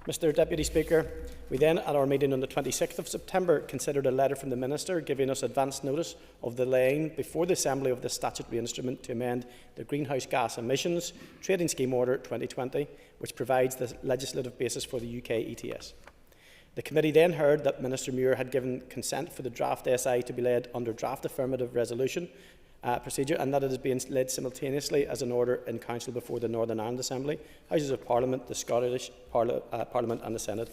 Speaker 16: Mr Deputy Speaker, we then, at our meeting on the 26th of September, considered a letter from the Minister giving us advance notice of the laying before the Assembly of the statutory instrument to amend the Greenhouse Gas Emissions Trading Scheme Order 2020, which provides the legislative basis for the UK ETS. The Committee then heard that Minister Muir had given consent for the draft SI to be led under draft affirmative resolution procedure, and that it is being led simultaneously as an order in Council before the Northern Ireland Assembly, Houses of Parliament, the Scottish Parliament and the Senate.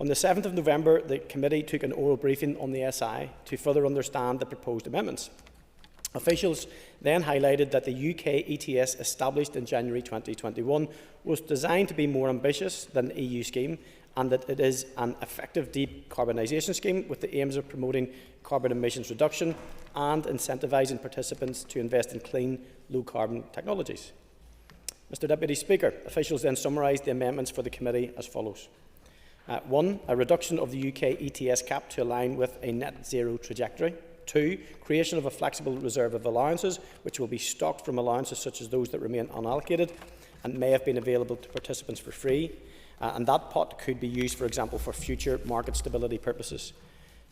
Speaker 16: On the 7th of November, the Committee took an oral briefing on the SI to further understand the proposed amendments. Officials then highlighted that the UK ETS established in January 2021 was designed to be more ambitious than the EU scheme, and that it is an effective decarbonisation scheme with the aims of promoting carbon emissions reduction and incentivising participants to invest in clean, low-carbon technologies. Mr Deputy Speaker, officials then summarised the amendments for the Committee as follows. 1. A reduction of the UK ETS cap to align with a net zero trajectory. 2. Creation of a flexible reserve of allowances, which will be stocked from allowances such as those that remain unallocated and may have been available to participants for free. And that pot could be used, for example, for future market stability purposes.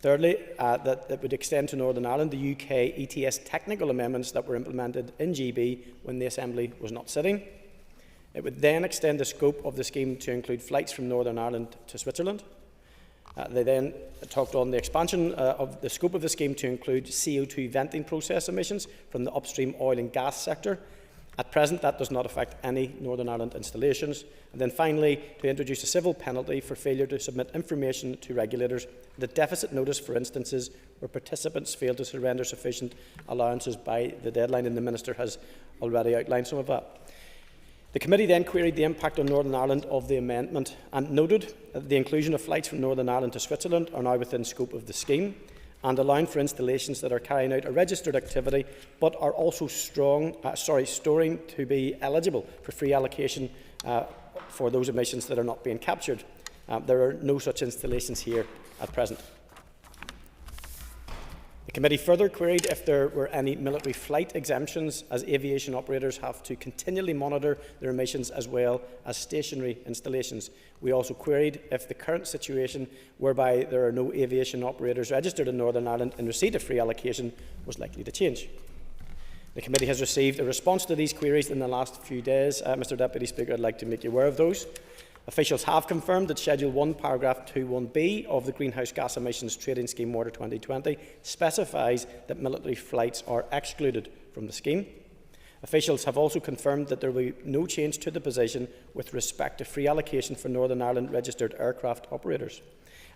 Speaker 16: Thirdly, that it would extend to Northern Ireland the UK ETS technical amendments that were implemented in GB when the Assembly was not sitting. It would then extend the scope of the scheme to include flights from Northern Ireland to Switzerland. They then talked on the expansion of the scope of the scheme to include CO2 venting process emissions from the upstream oil and gas sector. At present, that does not affect any Northern Ireland installations. And then finally, to introduce a civil penalty for failure to submit information to regulators, the deficit notice for instances where participants fail to surrender sufficient allowances by the deadline, and the Minister has already outlined some of that. The Committee then queried the impact on Northern Ireland of the amendment and noted that the inclusion of flights from Northern Ireland to Switzerland are now within scope of the scheme, and allowing for installations that are carrying out a registered activity but are also storing to be eligible for free allocation for those emissions that are not being captured. There are no such installations here at present. The Committee further queried if there were any military flight exemptions, as aviation operators have to continually monitor their emissions as well as stationary installations. We also queried if the current situation, whereby there are no aviation operators registered in Northern Ireland in receipt of free allocation, was likely to change. The Committee has received a response to these queries in the last few days. Mr Deputy Speaker, I'd like to make you aware of those. Officials have confirmed that Schedule 1, Paragraph 2.1b of the Greenhouse Gas Emissions Trading Scheme Order 2020 specifies that military flights are excluded from the scheme. Officials have also confirmed that there will be no change to the position with respect to free allocation for Northern Ireland registered aircraft operators,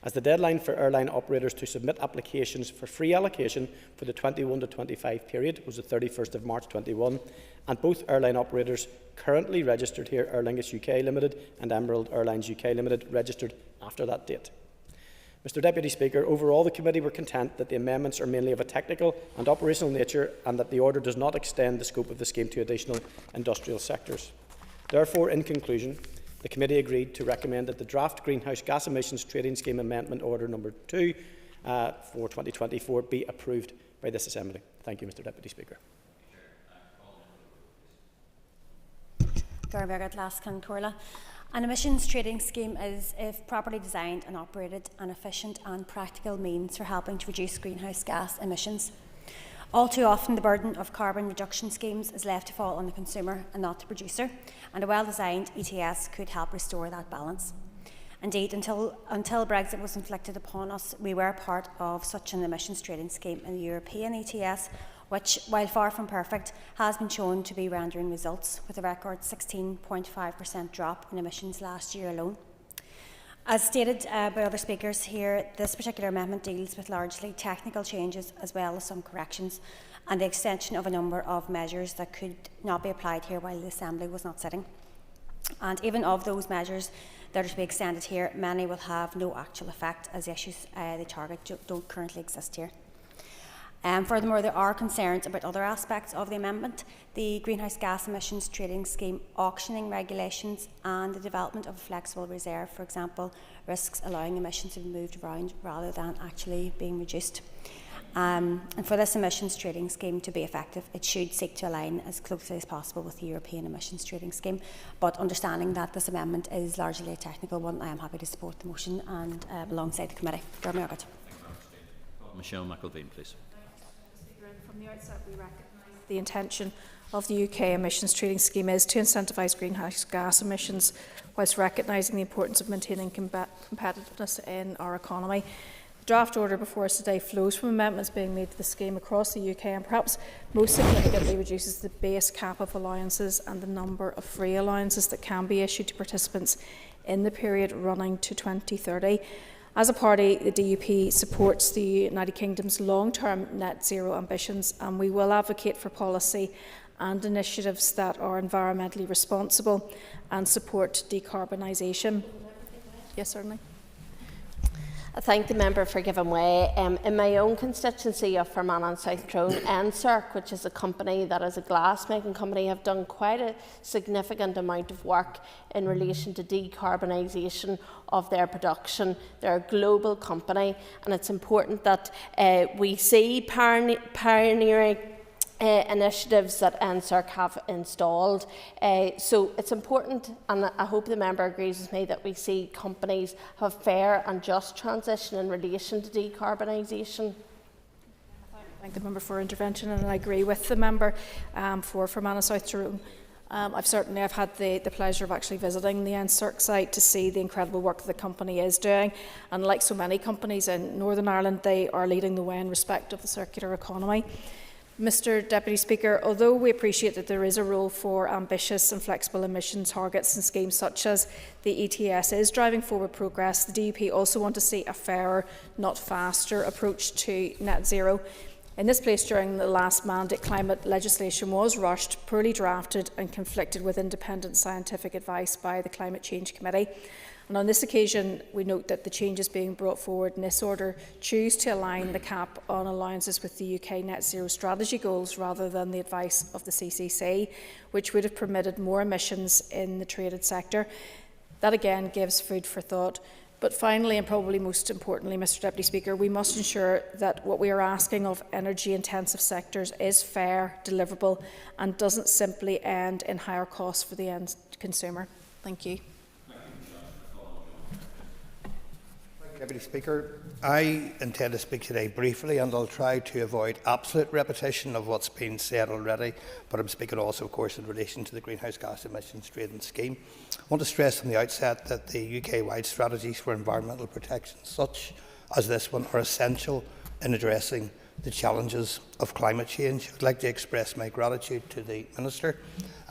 Speaker 16: as the deadline for airline operators to submit applications for free allocation for the 21 to 25 period was the 31st of March 21, and both airline operators currently registered here, Aer Lingus UK Limited and Emerald Airlines UK Limited, registered after that date. Mr Deputy Speaker, overall the Committee were content that the amendments are mainly of a technical and operational nature, and that the order does not extend the scope of the scheme to additional industrial sectors. Therefore, in conclusion, the Committee agreed to recommend that the draft Greenhouse Gas Emissions Trading Scheme Amendment Order No. 2 for 2024 be approved by this Assembly. Thank you, Mr Deputy Speaker.
Speaker 17: Ardglass An emissions trading scheme is, if properly designed and operated, an efficient and practical means for helping to reduce greenhouse gas emissions. All too often, the burden of carbon reduction schemes is left to fall on the consumer and not the producer, and a well-designed ETS could help restore that balance. Indeed, until Brexit was inflicted upon us, we were part of such an emissions trading scheme in the European ETS, which, while far from perfect, has been shown to be rendering results, with a record 16.5% drop in emissions last year alone. As stated by other speakers here, this particular amendment deals with largely technical changes as well as some corrections and the extension of a number of measures that could not be applied here while the Assembly was not sitting. And even of those measures that are to be extended here, many will have no actual effect, as the issues they target don't currently exist here. Furthermore, there are concerns about other aspects of the amendment: the greenhouse gas emissions trading scheme auctioning regulations and the development of a flexible reserve, for example, risks allowing emissions to be moved around rather than actually being reduced. And for this emissions trading scheme to be effective, it should seek to align as closely as possible with the European emissions trading scheme. But understanding that this amendment is largely a technical one, I am happy to support the motion and alongside the committee.
Speaker 18: Michelle McElveen, please.
Speaker 11: From the outset, we recognise the intention of the UK emissions trading scheme is to incentivise greenhouse gas emissions, whilst recognising the importance of maintaining competitiveness in our economy. The draft order before us today flows from amendments being made to the scheme across the UK, and perhaps most significantly reduces the base cap of allowances and the number of free allowances that can be issued to participants in the period running to 2030. As a party, the DUP supports the United Kingdom's long-term net zero ambitions, and we will advocate for policy and initiatives that are environmentally responsible and support decarbonisation. Yes, certainly.
Speaker 19: I thank the member for giving way. In my own constituency of Fermanagh and South Tyrone, NSERC, which is a company that is a glass-making company, have done quite a significant amount of work in relation to decarbonisation of their production. They're a global company, and it's important that we see pioneering initiatives that NSERC have installed. So it's important, and I hope the member agrees with me, that we see companies have fair and just transition in relation to decarbonisation.
Speaker 11: I thank the member for intervention, and I agree with the member for Fermanagh South Tyrone. I've had the pleasure of actually visiting the NSERC site to see the incredible work that the company is doing, and like so many companies in Northern Ireland, they are leading the way in respect of the circular economy. Mr Deputy Speaker, although we appreciate that there is a role for ambitious and flexible emission targets and schemes such as the ETS is driving forward progress, the DUP also want to see a fairer, not faster approach to net zero. In this place, during the last mandate, climate legislation was rushed, poorly drafted and conflicted with independent scientific advice by the Climate Change Committee. And on this occasion, we note that the changes being brought forward in this order choose to align the cap on allowances with the UK net zero strategy goals rather than the advice of the CCC, which would have permitted more emissions in the traded sector. That again gives food for thought. But finally, and probably most importantly, Mr Deputy Speaker, we must ensure that what we are asking of energy-intensive sectors is fair, deliverable, and doesn't simply end in higher costs for the end consumer. Thank you.
Speaker 20: Deputy Speaker, I intend to speak today briefly, and I'll try to avoid absolute repetition of what's been said already, but I'm speaking also, of course, in relation to the greenhouse gas emissions trading scheme. I want to stress from the outset that the UK-wide strategies for environmental protection, such as this one, are essential in addressing the challenges of climate change. I'd like to express my gratitude to the Minister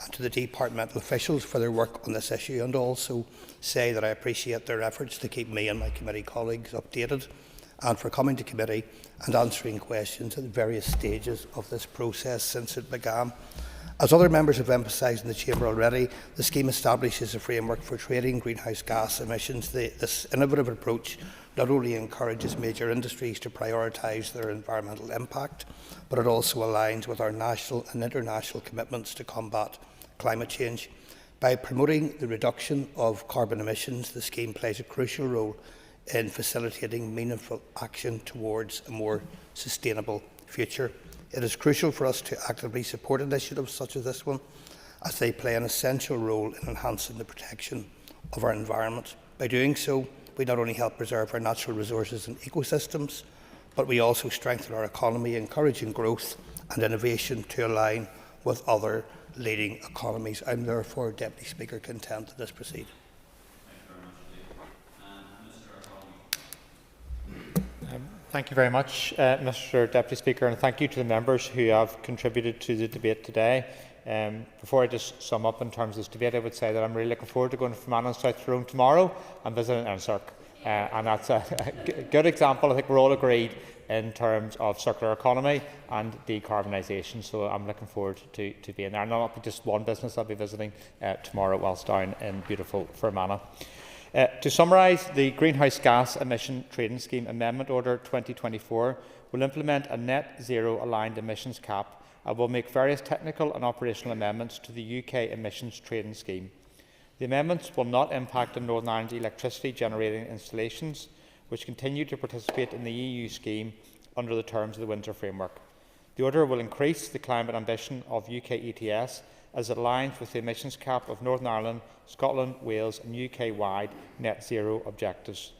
Speaker 20: and to the departmental officials for their work on this issue, and also say that I appreciate their efforts to keep me and my committee colleagues updated, and for coming to committee and answering questions at various stages of this process since it began. As other members have emphasised in the Chamber already, the scheme establishes a framework for trading greenhouse gas emissions. This innovative approach not only encourages major industries to prioritise their environmental impact, but it also aligns with our national and international commitments to combat climate change. By promoting the reduction of carbon emissions, the scheme plays a crucial role in facilitating meaningful action towards a more sustainable future. It is crucial for us to actively support initiatives such as this one, as they play an essential role in enhancing the protection of our environment. By doing so, we not only help preserve our natural resources and ecosystems, but we also strengthen our economy, encouraging growth and innovation to align with other leading economies. I am therefore, Deputy Speaker, content that this proceed.
Speaker 15: Thank you very much, Mr. Deputy Speaker, and thank you to the members who have contributed to the debate today. Before I just sum up in terms of this debate, I would say that I'm really looking forward to going to Fermanagh and South Tyrone tomorrow and visiting Ensark. And that's a good example. I think we're all agreed in terms of circular economy and decarbonisation. So I'm looking forward to being there. And not be just one business I'll be visiting tomorrow whilst down in beautiful Fermanagh. To summarise, the Greenhouse Gas Emission Trading Scheme Amendment Order 2024 will implement a net zero aligned emissions cap and will make various technical and operational amendments to the UK emissions trading scheme. The amendments will not impact on Northern Ireland electricity generating installations, which continue to participate in the EU scheme under the terms of the Windsor Framework. The order will increase the climate ambition of UK ETS as it aligns with the emissions cap of Northern Ireland, Scotland, Wales and UK-wide net zero objectives.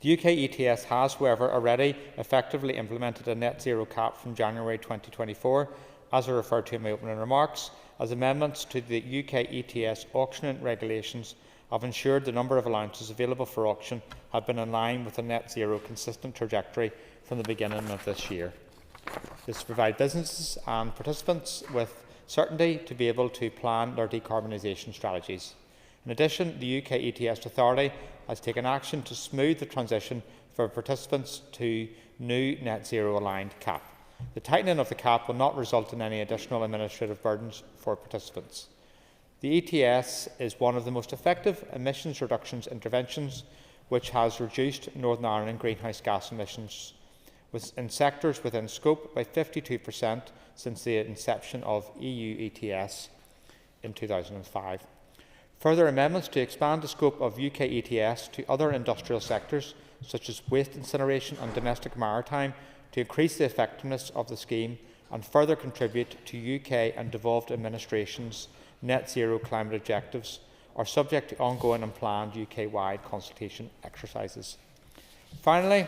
Speaker 15: The UK ETS has, however, already effectively implemented a net zero cap from January 2024, as I referred to in my opening remarks, as amendments to the UK ETS auctioning regulations have ensured the number of allowances available for auction have been in line with a net zero consistent trajectory from the beginning of this year. This will provide businesses and participants with certainty to be able to plan their decarbonisation strategies. In addition, the UK ETS Authority has taken action to smooth the transition for participants to new net zero aligned cap. The tightening of the cap will not result in any additional administrative burdens for participants. The ETS is one of the most effective emissions reductions interventions which has reduced Northern Ireland greenhouse gas emissions in sectors within scope by 52% since the inception of EU ETS in 2005. Further amendments to expand the scope of UK ETS to other industrial sectors such as waste incineration and domestic maritime to increase the effectiveness of the scheme and further contribute to UK and devolved administrations' net zero climate objectives are subject to ongoing and planned UK-wide consultation exercises. Finally,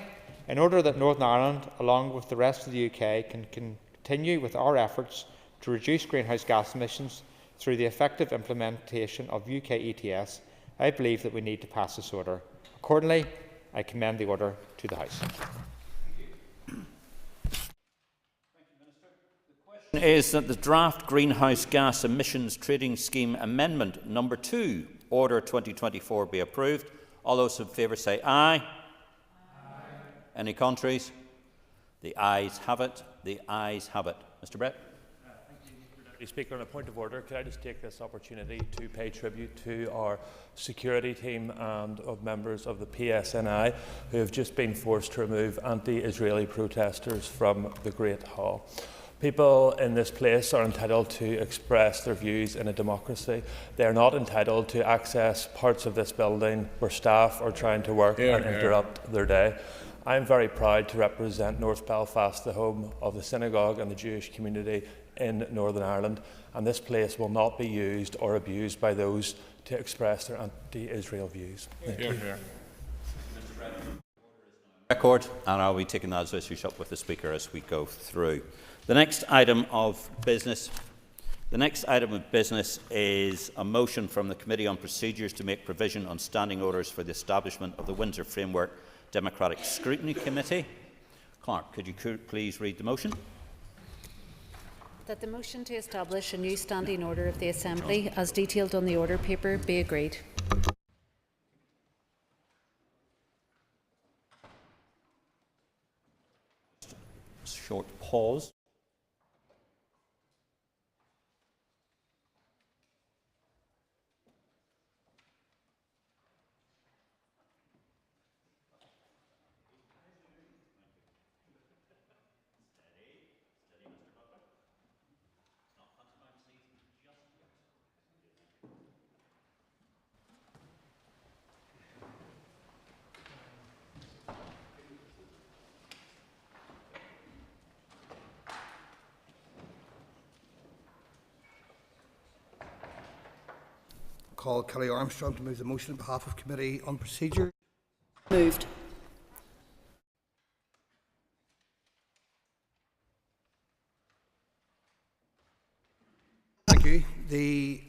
Speaker 15: in order that Northern Ireland, along with the rest of the UK, can continue with our efforts to reduce greenhouse gas emissions through the effective implementation of UK ETS, I believe that we need to pass this order. Accordingly, I commend the order to the House.
Speaker 18: Is that the draft Greenhouse Gas Emissions Trading Scheme Amendment number 2, Order 2024, be approved. All those in favour say aye. Aye. Any contraries? The ayes have it. The ayes have it. Mr. Brett.
Speaker 9: Thank you, Mr. Deputy Speaker. On a point of order, could I just take this opportunity to pay tribute to our security team and of members of the PSNI who have just been forced to remove anti-Israeli protesters from the Great Hall. People in this place are entitled to express their views in a democracy. They are not entitled to access parts of this building where staff are trying to work and interrupt their day. I am very proud to represent North Belfast, the home of the synagogue and the Jewish community in Northern Ireland, and this place will not be used or abused by those to express their anti-Israel views. Thank you.
Speaker 18: Record, and I'll be taking those issues up with the Speaker as we go through. The next item of business is a motion from the Committee on Procedures to make provision on standing orders for the establishment of the Windsor Framework Democratic Scrutiny Committee. Clerk, could you please read the motion?
Speaker 14: That the motion to establish a new standing order of the Assembly, as detailed on the order paper, be agreed.
Speaker 18: Short pause.
Speaker 20: call Kelly Armstrong to move the motion on behalf of Committee on Procedure.
Speaker 21: Moved.
Speaker 20: Thank you. The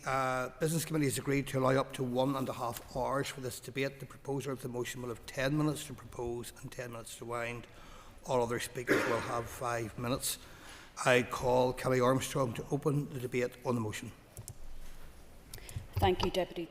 Speaker 20: Business Committee has agreed to allow up to 1.5 hours for this debate. The proposer of the motion will have 10 minutes to propose and 10 minutes to wind. All other speakers will have 5 minutes. I call Kelly Armstrong to open the debate on the motion.
Speaker 21: Thank you, Deputy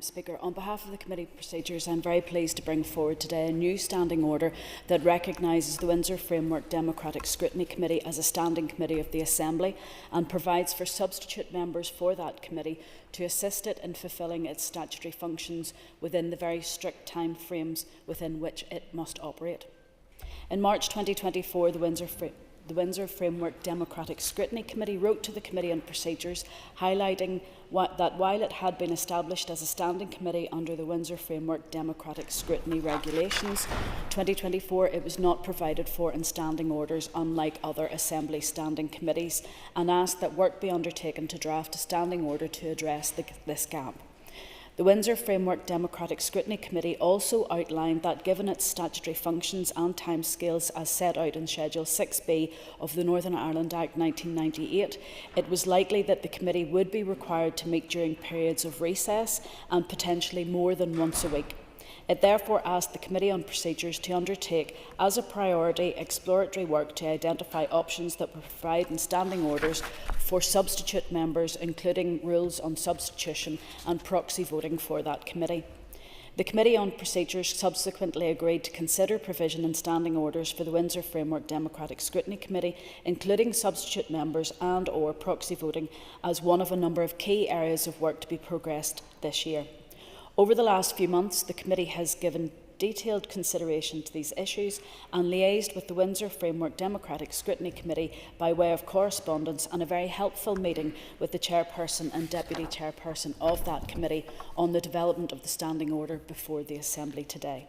Speaker 21: Speaker. On behalf of the Committee on Procedures, I am very pleased to bring forward today a new standing order that recognises the Windsor Framework Democratic Scrutiny Committee as a standing committee of the Assembly and provides for substitute members for that committee to assist it in fulfilling its statutory functions within the very strict time frames within which it must operate. In March 2024, the Windsor Framework Democratic Scrutiny Committee wrote to the Committee on Procedures highlighting that while it had been established as a standing committee under the Windsor Framework Democratic Scrutiny Regulations 2024, it was not provided for in standing orders unlike other Assembly standing committees, and asked that work be undertaken to draft a standing order to address this gap. The Windsor Framework Democratic Scrutiny Committee also outlined that given its statutory functions and timescales as set out in Schedule 6B of the Northern Ireland Act 1998, it was likely that the committee would be required to meet during periods of recess and potentially more than once a week. It therefore asked the Committee on Procedures to undertake, as a priority, exploratory work to identify options that would provide in standing orders for substitute members, including rules on substitution and proxy voting for that committee. The Committee on Procedures subsequently agreed to consider provision in standing orders for the Windsor Framework Democratic Scrutiny Committee, including substitute members and/or proxy voting, as one of a number of key areas of work to be progressed this year. Over the last few months, the Committee has given detailed consideration to these issues and liaised with the Windsor Framework Democratic Scrutiny Committee by way of correspondence and a very helpful meeting with the Chairperson and Deputy Chairperson of that committee on the development of the standing order before the Assembly today.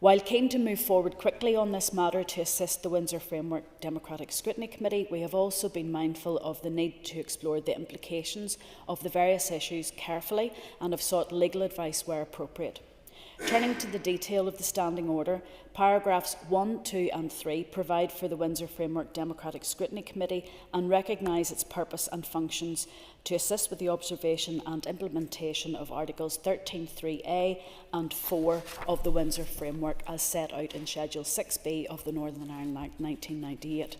Speaker 21: While keen to move forward quickly on this matter to assist the Windsor Framework Democratic Scrutiny Committee, we have also been mindful of the need to explore the implications of the various issues carefully and have sought legal advice where appropriate. Turning to the detail of the standing order, paragraphs 1, 2 and 3 provide for the Windsor Framework Democratic Scrutiny Committee and recognise its purpose and functions to assist with the observation and implementation of Articles 13.3a and 4 of the Windsor Framework as set out in Schedule 6B of the Northern Ireland Act 1998.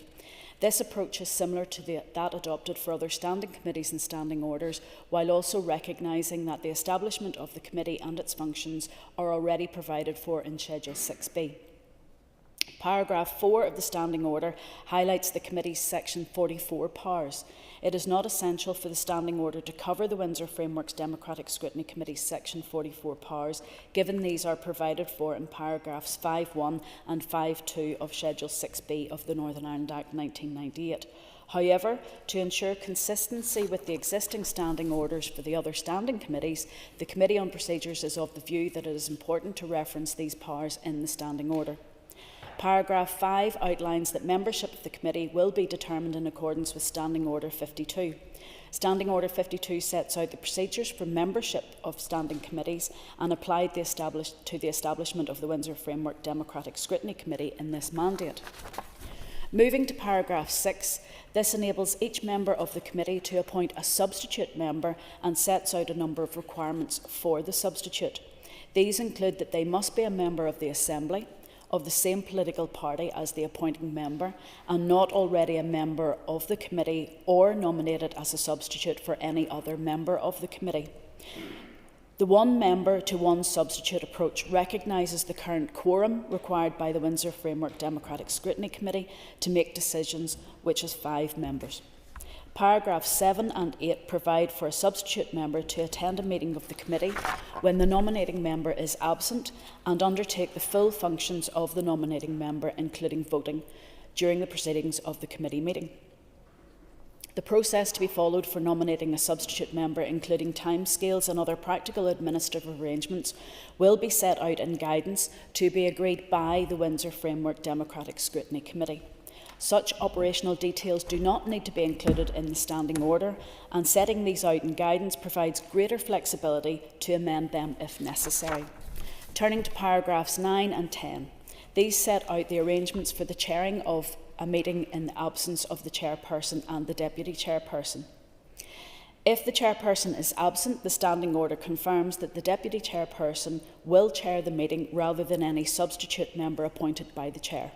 Speaker 21: This approach is similar to that adopted for other standing committees and standing orders, while also recognising that the establishment of the committee and its functions are already provided for in Schedule 6B. Paragraph 4 of the standing order highlights the committee's Section 44 powers. It is not essential for the standing order to cover the Windsor Framework's Democratic Scrutiny Committee's Section 44 powers, given these are provided for in paragraphs 5.1 and 5.2 of Schedule 6B of the Northern Ireland Act 1998. However, to ensure consistency with the existing standing orders for the other standing committees, the Committee on Procedures is of the view that it is important to reference these powers in the standing order. Paragraph 5 outlines that membership of the committee will be determined in accordance with Standing Order 52. Standing Order 52 sets out the procedures for membership of standing committees and applied to the establishment of the Windsor Framework Democratic Scrutiny Committee in this mandate. Moving to paragraph 6, this enables each member of the committee to appoint a substitute member and sets out a number of requirements for the substitute. These include that they must be a member of the Assembly, of the same political party as the appointing member, and not already a member of the committee or nominated as a substitute for any other member of the committee. The one member to one substitute approach recognises the current quorum required by the Windsor Framework Democratic Scrutiny Committee to make decisions, which is 5 members. Paragraphs 7 and 8 provide for a substitute member to attend a meeting of the committee when the nominating member is absent and undertake the full functions of the nominating member, including voting, during the proceedings of the committee meeting. The process to be followed for nominating a substitute member, including timescales and other practical administrative arrangements, will be set out in guidance to be agreed by the Windsor Framework Democratic Scrutiny Committee. Such operational details do not need to be included in the standing order, and setting these out in guidance provides greater flexibility to amend them if necessary. Turning to paragraphs 9 and 10, these set out the arrangements for the chairing of a meeting in the absence of the chairperson and the deputy chairperson. If the chairperson is absent, the standing order confirms that the deputy chairperson will chair the meeting rather than any substitute member appointed by the chair.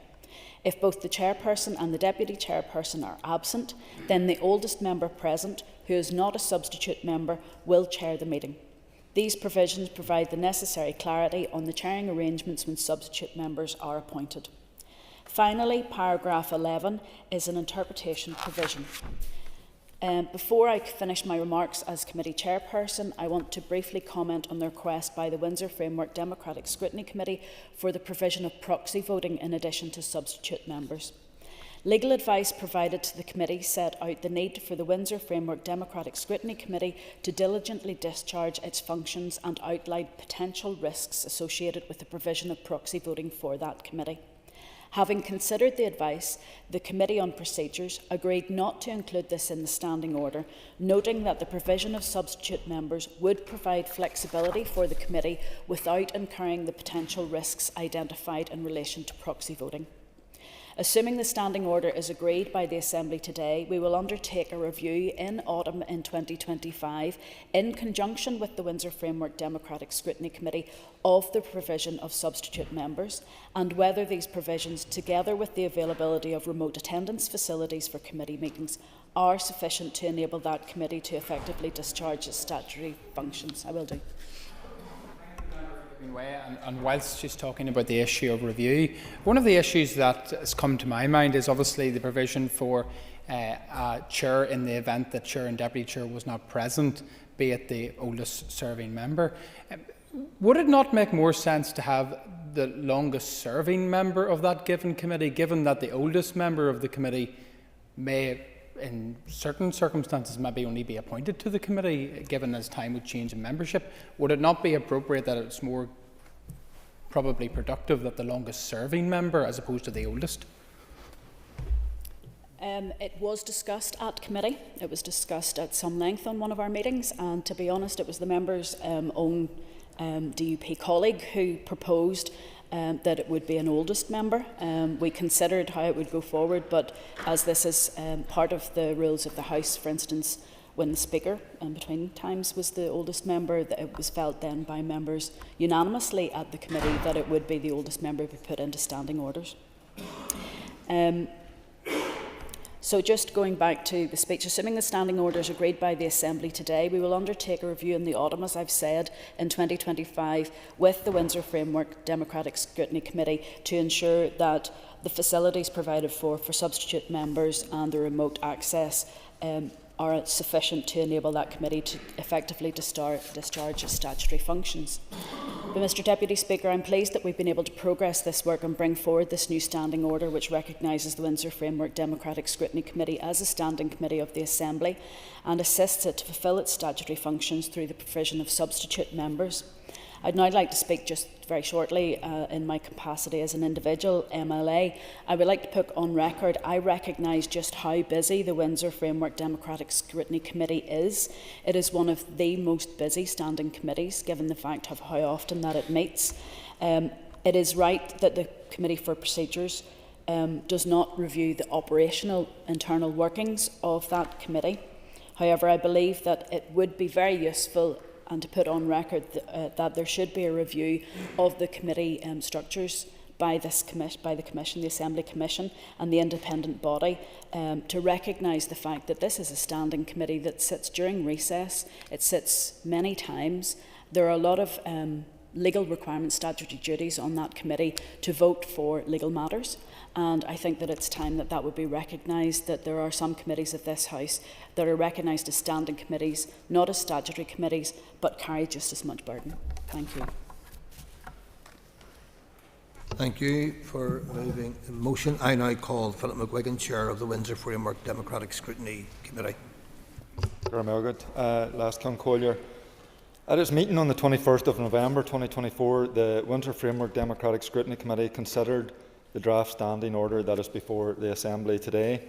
Speaker 21: If both the chairperson and the deputy chairperson are absent, then the oldest member present, who is not a substitute member, will chair the meeting. These provisions provide the necessary clarity on the chairing arrangements when substitute members are appointed. Finally, paragraph 11 is an interpretation provision. Before I finish my remarks as committee chairperson, I want to briefly comment on the request by the Windsor Framework Democratic Scrutiny Committee for the provision of proxy voting in addition to substitute members. Legal advice provided to the committee set out the need for the Windsor Framework Democratic Scrutiny Committee to diligently discharge its functions and outlined potential risks associated with the provision of proxy voting for that committee. Having considered the advice, the Committee on Procedures agreed not to include this in the standing order, noting that the provision of substitute members would provide flexibility for the committee without incurring the potential risks identified in relation to proxy voting. Assuming the standing order is agreed by the Assembly today, we will undertake a review in autumn in 2025 in conjunction with the Windsor Framework Democratic Scrutiny Committee of the provision of substitute members and whether these provisions, together with the availability of remote attendance facilities for committee meetings, are sufficient to enable that committee to effectively discharge its statutory functions. I will do.
Speaker 1: And whilst she's talking about the issue of review, one of the issues that has come to my mind is obviously the provision for a chair in the event that chair and deputy chair was not present, be it the oldest serving member. Would it not make more sense to have the longest serving member of that given committee, given that the oldest member of the committee may, in certain circumstances, maybe only be appointed to the committee, given as time would change in membership? Would it not be appropriate that it's more probably productive that the longest serving member as opposed to the oldest?
Speaker 21: It was discussed at committee. It was discussed at some length on one of our meetings, and to be honest, it was the member's own DUP colleague who proposed that it would be an oldest member. We considered how it would go forward, but as this is part of the rules of the House, for instance, when the Speaker, between times, was the oldest member, that it was felt then by members unanimously at the committee that it would be the oldest member to be put into standing orders. So just going back to the speech, assuming the standing order is agreed by the Assembly today, we will undertake a review in the autumn, as I've said, in 2025 with the Windsor Framework Democratic Scrutiny Committee to ensure that the facilities provided for substitute members and the remote access are sufficient to enable that committee to effectively discharge its statutory functions. But Mr Deputy Speaker, I'm pleased that we've been able to progress this work and bring forward this new standing order which recognises the Windsor Framework Democratic Scrutiny Committee as a standing committee of the Assembly and assists it to fulfil its statutory functions through the provision of substitute members. I'd now like to speak just very shortly in my capacity as an individual MLA. I would like to put on record I recognise just how busy the Windsor Framework Democratic Scrutiny Committee is. It is one of the most busy standing committees, given the fact of how often that it meets. It is right that the Committee for Procedures does not review the operational internal workings of that committee. However, I believe that it would be very useful and to put on record that there should be a review of the committee structures by the Commission, the Assembly Commission and the independent body to recognise the fact that this is a standing committee that sits during recess. It sits many times. There are a lot of legal requirements, statutory duties on that committee to vote for legal matters. And I think that it's time that that would be recognised, that there are some committees of this House that are recognised as standing committees, not as statutory committees, but carry just as much burden. Thank you.
Speaker 20: Thank you for moving the motion. I now call Philip McGuigan, Chair of the Windsor Framework Democratic Scrutiny Committee.
Speaker 22: Last Collier. At its meeting on the 21st of November 2024, the Windsor Framework Democratic Scrutiny Committee considered the draft standing order that is before the Assembly today.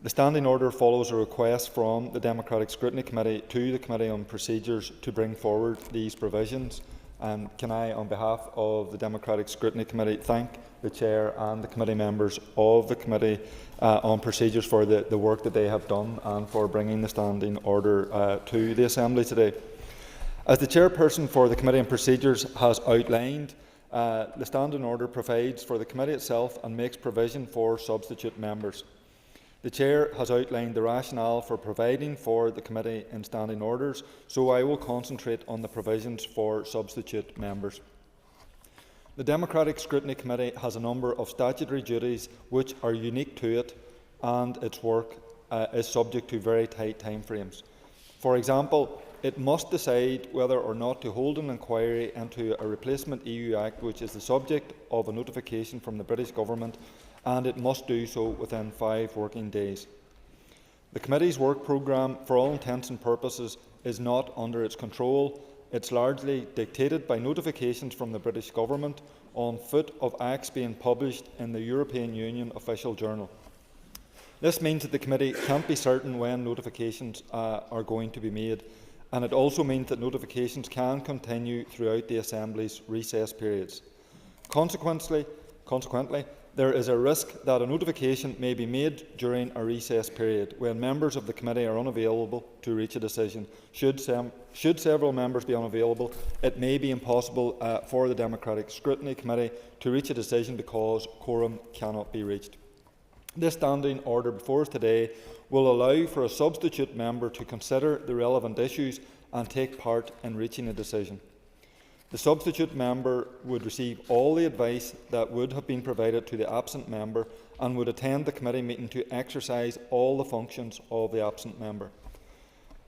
Speaker 22: The standing order follows a request from the Democratic Scrutiny Committee to the Committee on Procedures to bring forward these provisions. And can I, on behalf of the Democratic Scrutiny Committee, thank the Chair and the committee members of the Committee on Procedures for the work that they have done and for bringing the standing order to the Assembly today. As the Chairperson for the Committee on Procedures has outlined, the standing order provides for the Committee itself and makes provision for substitute members. The Chair has outlined the rationale for providing for the Committee in standing orders, so I will concentrate on the provisions for substitute members. The Democratic Scrutiny Committee has a number of statutory duties which are unique to it, and its work is subject to very tight timeframes. For example, it must decide whether or not to hold an inquiry into a replacement EU Act which is the subject of a notification from the British Government, and it must do so within 5 working days. The Committee's work programme, for all intents and purposes, is not under its control. It's largely dictated by notifications from the British Government on foot of acts being published in the European Union Official Journal. This means that the Committee can't be certain when notifications are going to be made, and it also means that notifications can continue throughout the Assembly's recess periods. Consequently, there is a risk that a notification may be made during a recess period when members of the Committee are unavailable to reach a decision. Should several members be unavailable, it may be impossible for the Democratic Scrutiny Committee to reach a decision because quorum cannot be reached. This standing order before us today will allow for a substitute member to consider the relevant issues and take part in reaching a decision. The substitute member would receive all the advice that would have been provided to the absent member and would attend the committee meeting to exercise all the functions of the absent member.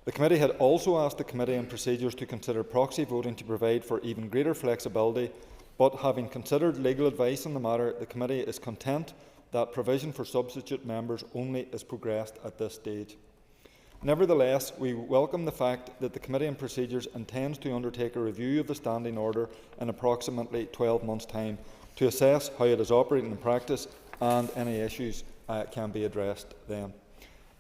Speaker 22: The committee had also asked the Committee on Procedures to consider proxy voting to provide for even greater flexibility, but having considered legal advice on the matter, the committee is content that provision for substitute members only is progressed at this stage. Nevertheless, we welcome the fact that the Committee on Procedures intends to undertake a review of the standing order in approximately 12 months' time to assess how it is operating in practice and any issues can be addressed then.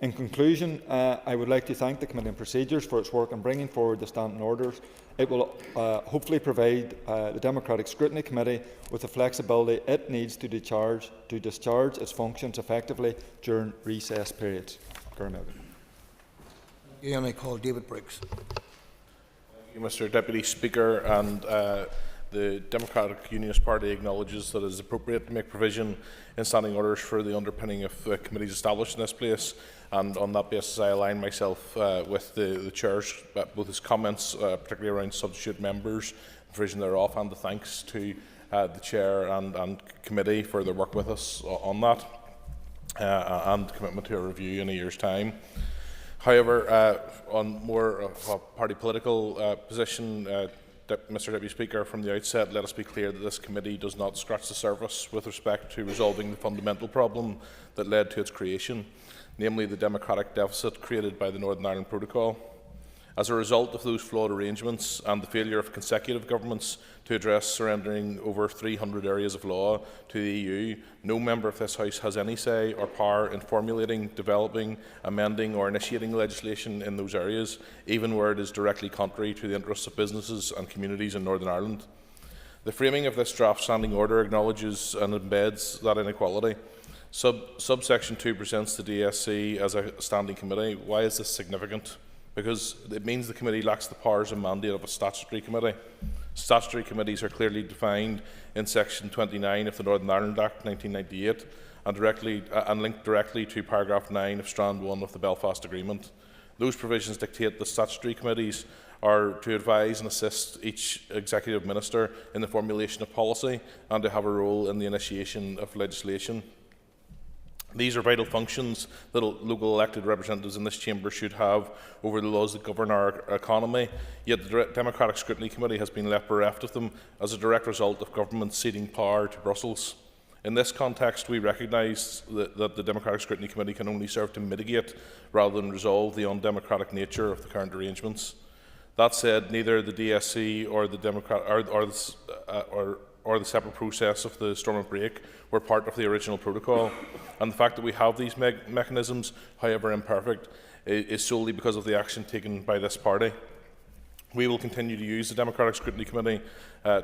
Speaker 22: In conclusion, I would like to thank the Committee on Procedures for its work in bringing forward the standing orders. It will hopefully provide the Democratic Scrutiny Committee with the flexibility it needs to discharge its functions effectively during recess periods.
Speaker 20: I call David Briggs.
Speaker 3: Thank you, Mr. Deputy Speaker, and the Democratic Unionist Party acknowledges that it is appropriate to make provision in standing orders for the underpinning of the committees established in this place, and on that basis I align myself with the Chair's both his comments, particularly around substitute members, provision thereof, and the thanks to the Chair and Committee for their work with us on that, and commitment to a review in a year's time. However, on more of a party political position, Mr. Deputy Speaker, from the outset, let us be clear that this committee does not scratch the surface with respect to resolving the fundamental problem that led to its creation, namely the democratic deficit created by the Northern Ireland Protocol. As a result of those flawed arrangements and the failure of consecutive governments to address surrendering over 300 areas of law to the EU, no member of this House has any say or power in formulating, developing, amending or initiating legislation in those areas, even where it is directly contrary to the interests of businesses and communities in Northern Ireland. The framing of this draft standing order acknowledges and embeds that inequality. Subsection 2 presents the DSC as a standing committee. Why is this significant? Because it means the committee lacks the powers and mandate of a statutory committee. Statutory committees are clearly defined in Section 29 of the Northern Ireland Act 1998 and linked directly to paragraph 9 of Strand 1 of the Belfast Agreement. Those provisions dictate that statutory committees are to advise and assist each executive minister in the formulation of policy and to have a role in the initiation of legislation. These are vital functions that local elected representatives in this chamber should have over the laws that govern our economy, yet the Democratic Scrutiny Committee has been left bereft of them as a direct result of government ceding power to Brussels. In this context, we recognise that the Democratic Scrutiny Committee can only serve to mitigate rather than resolve the undemocratic nature of the current arrangements. That said, neither the DSC or the or the separate process of the Stormont break were part of the original protocol, and the fact that we have these mechanisms, however imperfect, is solely because of the action taken by this party. We will continue to use the Democratic Scrutiny Committee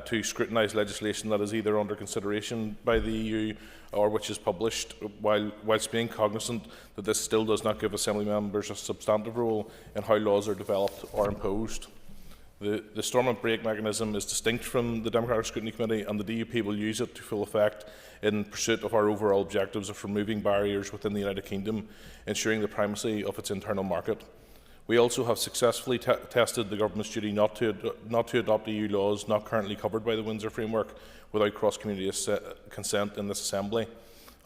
Speaker 3: to scrutinise legislation that is either under consideration by the EU or which is published, whilst being cognisant that this still does not give Assembly members a substantive role in how laws are developed or imposed. The Stormont break mechanism is distinct from the Democratic Scrutiny Committee, and the DUP will use it to full effect in pursuit of our overall objectives of removing barriers within the United Kingdom, ensuring the primacy of its internal market. We also have successfully tested the government's duty not to adopt EU laws not currently covered by the Windsor Framework without cross-community consent in this Assembly.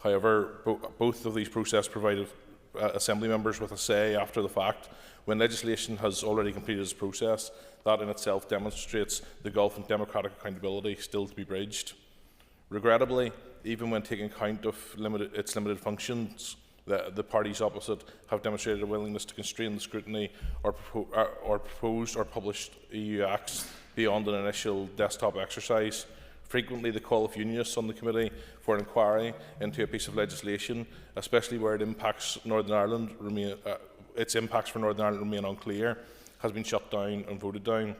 Speaker 3: However, both of these processes provided Assembly members with a say after the fact. When legislation has already completed its process, that in itself demonstrates the gulf in democratic accountability still to be bridged. Regrettably, even when taking account of its limited functions, the parties opposite have demonstrated a willingness to constrain the scrutiny or proposed or published EU acts beyond an initial desktop exercise. Frequently, the call of unionists on the committee for an inquiry into a piece of legislation, especially where its impacts for Northern Ireland remain unclear, has been shut down and voted down.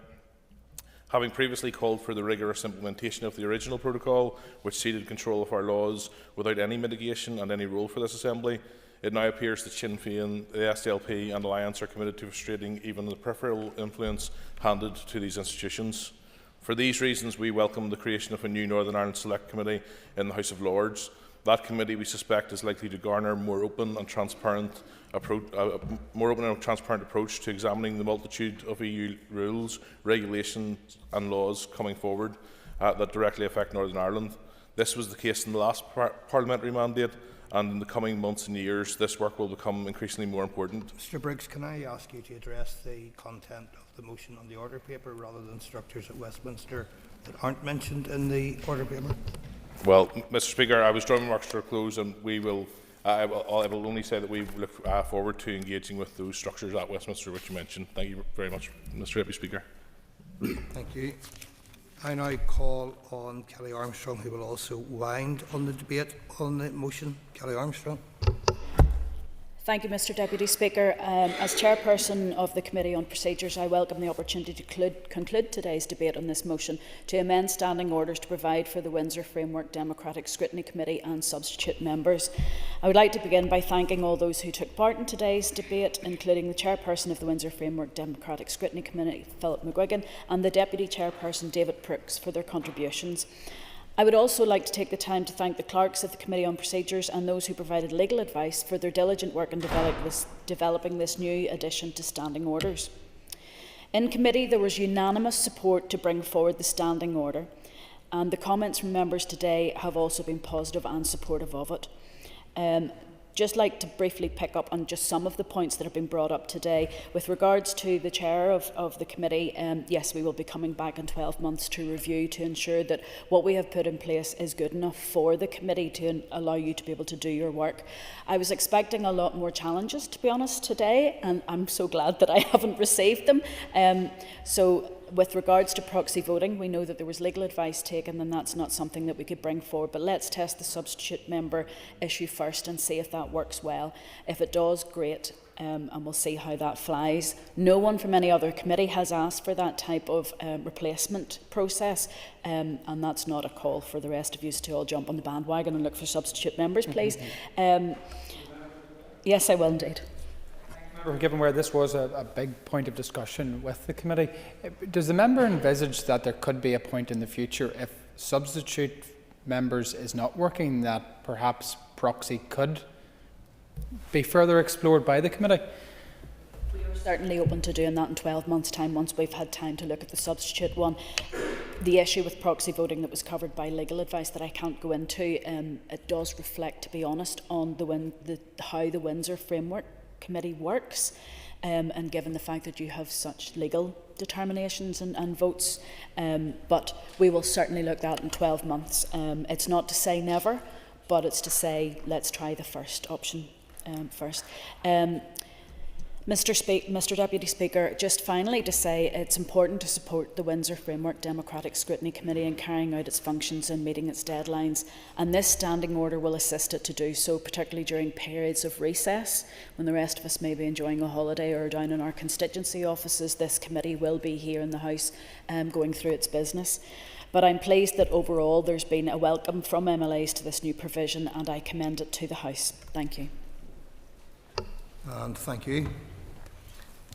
Speaker 3: Having previously called for the rigorous implementation of the original protocol, which ceded control of our laws without any mitigation and any role for this Assembly, it now appears that Sinn Féin, the SDLP and Alliance are committed to frustrating even the peripheral influence handed to these institutions. For these reasons, we welcome the creation of a new Northern Ireland Select Committee in the House of Lords. That committee, we suspect, is likely to garner a more open and transparent approach to examining the multitude of EU rules, regulations and laws coming forward that directly affect Northern Ireland. This was the case in the last parliamentary mandate, and in the coming months and years, this work will become increasingly more important.
Speaker 20: Mr Briggs, can I ask you to address the content of the motion on the order paper rather than structures at Westminster that aren't mentioned in the order paper?
Speaker 3: Well, Mr Speaker, I was drawing remarks to a close, and I will only say that we look forward to engaging with those structures at Westminster which you mentioned. Thank you very much, Mr Deputy Speaker.
Speaker 20: Thank you. I now call on Kelly Armstrong, who will also wind on the debate on the motion. Kelly Armstrong.
Speaker 21: Thank you, Mr Deputy Speaker. As Chairperson of the Committee on Procedures, I welcome the opportunity to conclude today's debate on this motion to amend standing orders to provide for the Windsor Framework Democratic Scrutiny Committee and substitute members. I would like to begin by thanking all those who took part in today's debate, including the Chairperson of the Windsor Framework Democratic Scrutiny Committee, Philip McGuigan, and the Deputy Chairperson, David Brooks, for their contributions. I would also like to take the time to thank the clerks of the Committee on Procedures and those who provided legal advice for their diligent work in developing this new addition to standing orders. In committee, there was unanimous support to bring forward the standing order, and the comments from members today have also been positive and supportive of it. Just like to briefly pick up on just some of the points that have been brought up today. With regards to the chair of the committee, yes, we will be coming back in 12 months to review to ensure that what we have put in place is good enough for the committee to allow you to be able to do your work. I was expecting a lot more challenges, to be honest, today, and I'm so glad that I haven't received them. So with regards to proxy voting, we know that there was legal advice taken, and that's not something that we could bring forward. But let's test the substitute member issue first and see if that works well. If it does, great, and we'll see how that flies. No one from any other committee has asked for that type of replacement process, and that's not a call for the rest of you to all jump on the bandwagon and look for substitute members, please. Yes, I will indeed.
Speaker 1: Given where this was a big point of discussion with the committee, does the member envisage that there could be a point in the future, if substitute members is not working, that perhaps proxy could be further explored by the committee?
Speaker 21: We are certainly open to doing that in 12 months' time, once we've had time to look at the substitute one. The issue with proxy voting that was covered by legal advice that I can't go into, it does reflect, to be honest, on how the Windsor Framework Committee works, and given the fact that you have such legal determinations and votes, but we will certainly look at that in 12 months. It's not to say never, but it's to say let's try the first option first. Mr Deputy Speaker, just finally to say it's important to support the Windsor Framework Democratic Scrutiny Committee in carrying out its functions and meeting its deadlines, and this standing order will assist it to do so, particularly during periods of recess when the rest of us may be enjoying a holiday or down in our constituency offices. This committee will be here in the House going through its business. But I'm pleased that overall there's been a welcome from MLAs to this new provision, and I commend it to the House. Thank you.
Speaker 20: And thank you.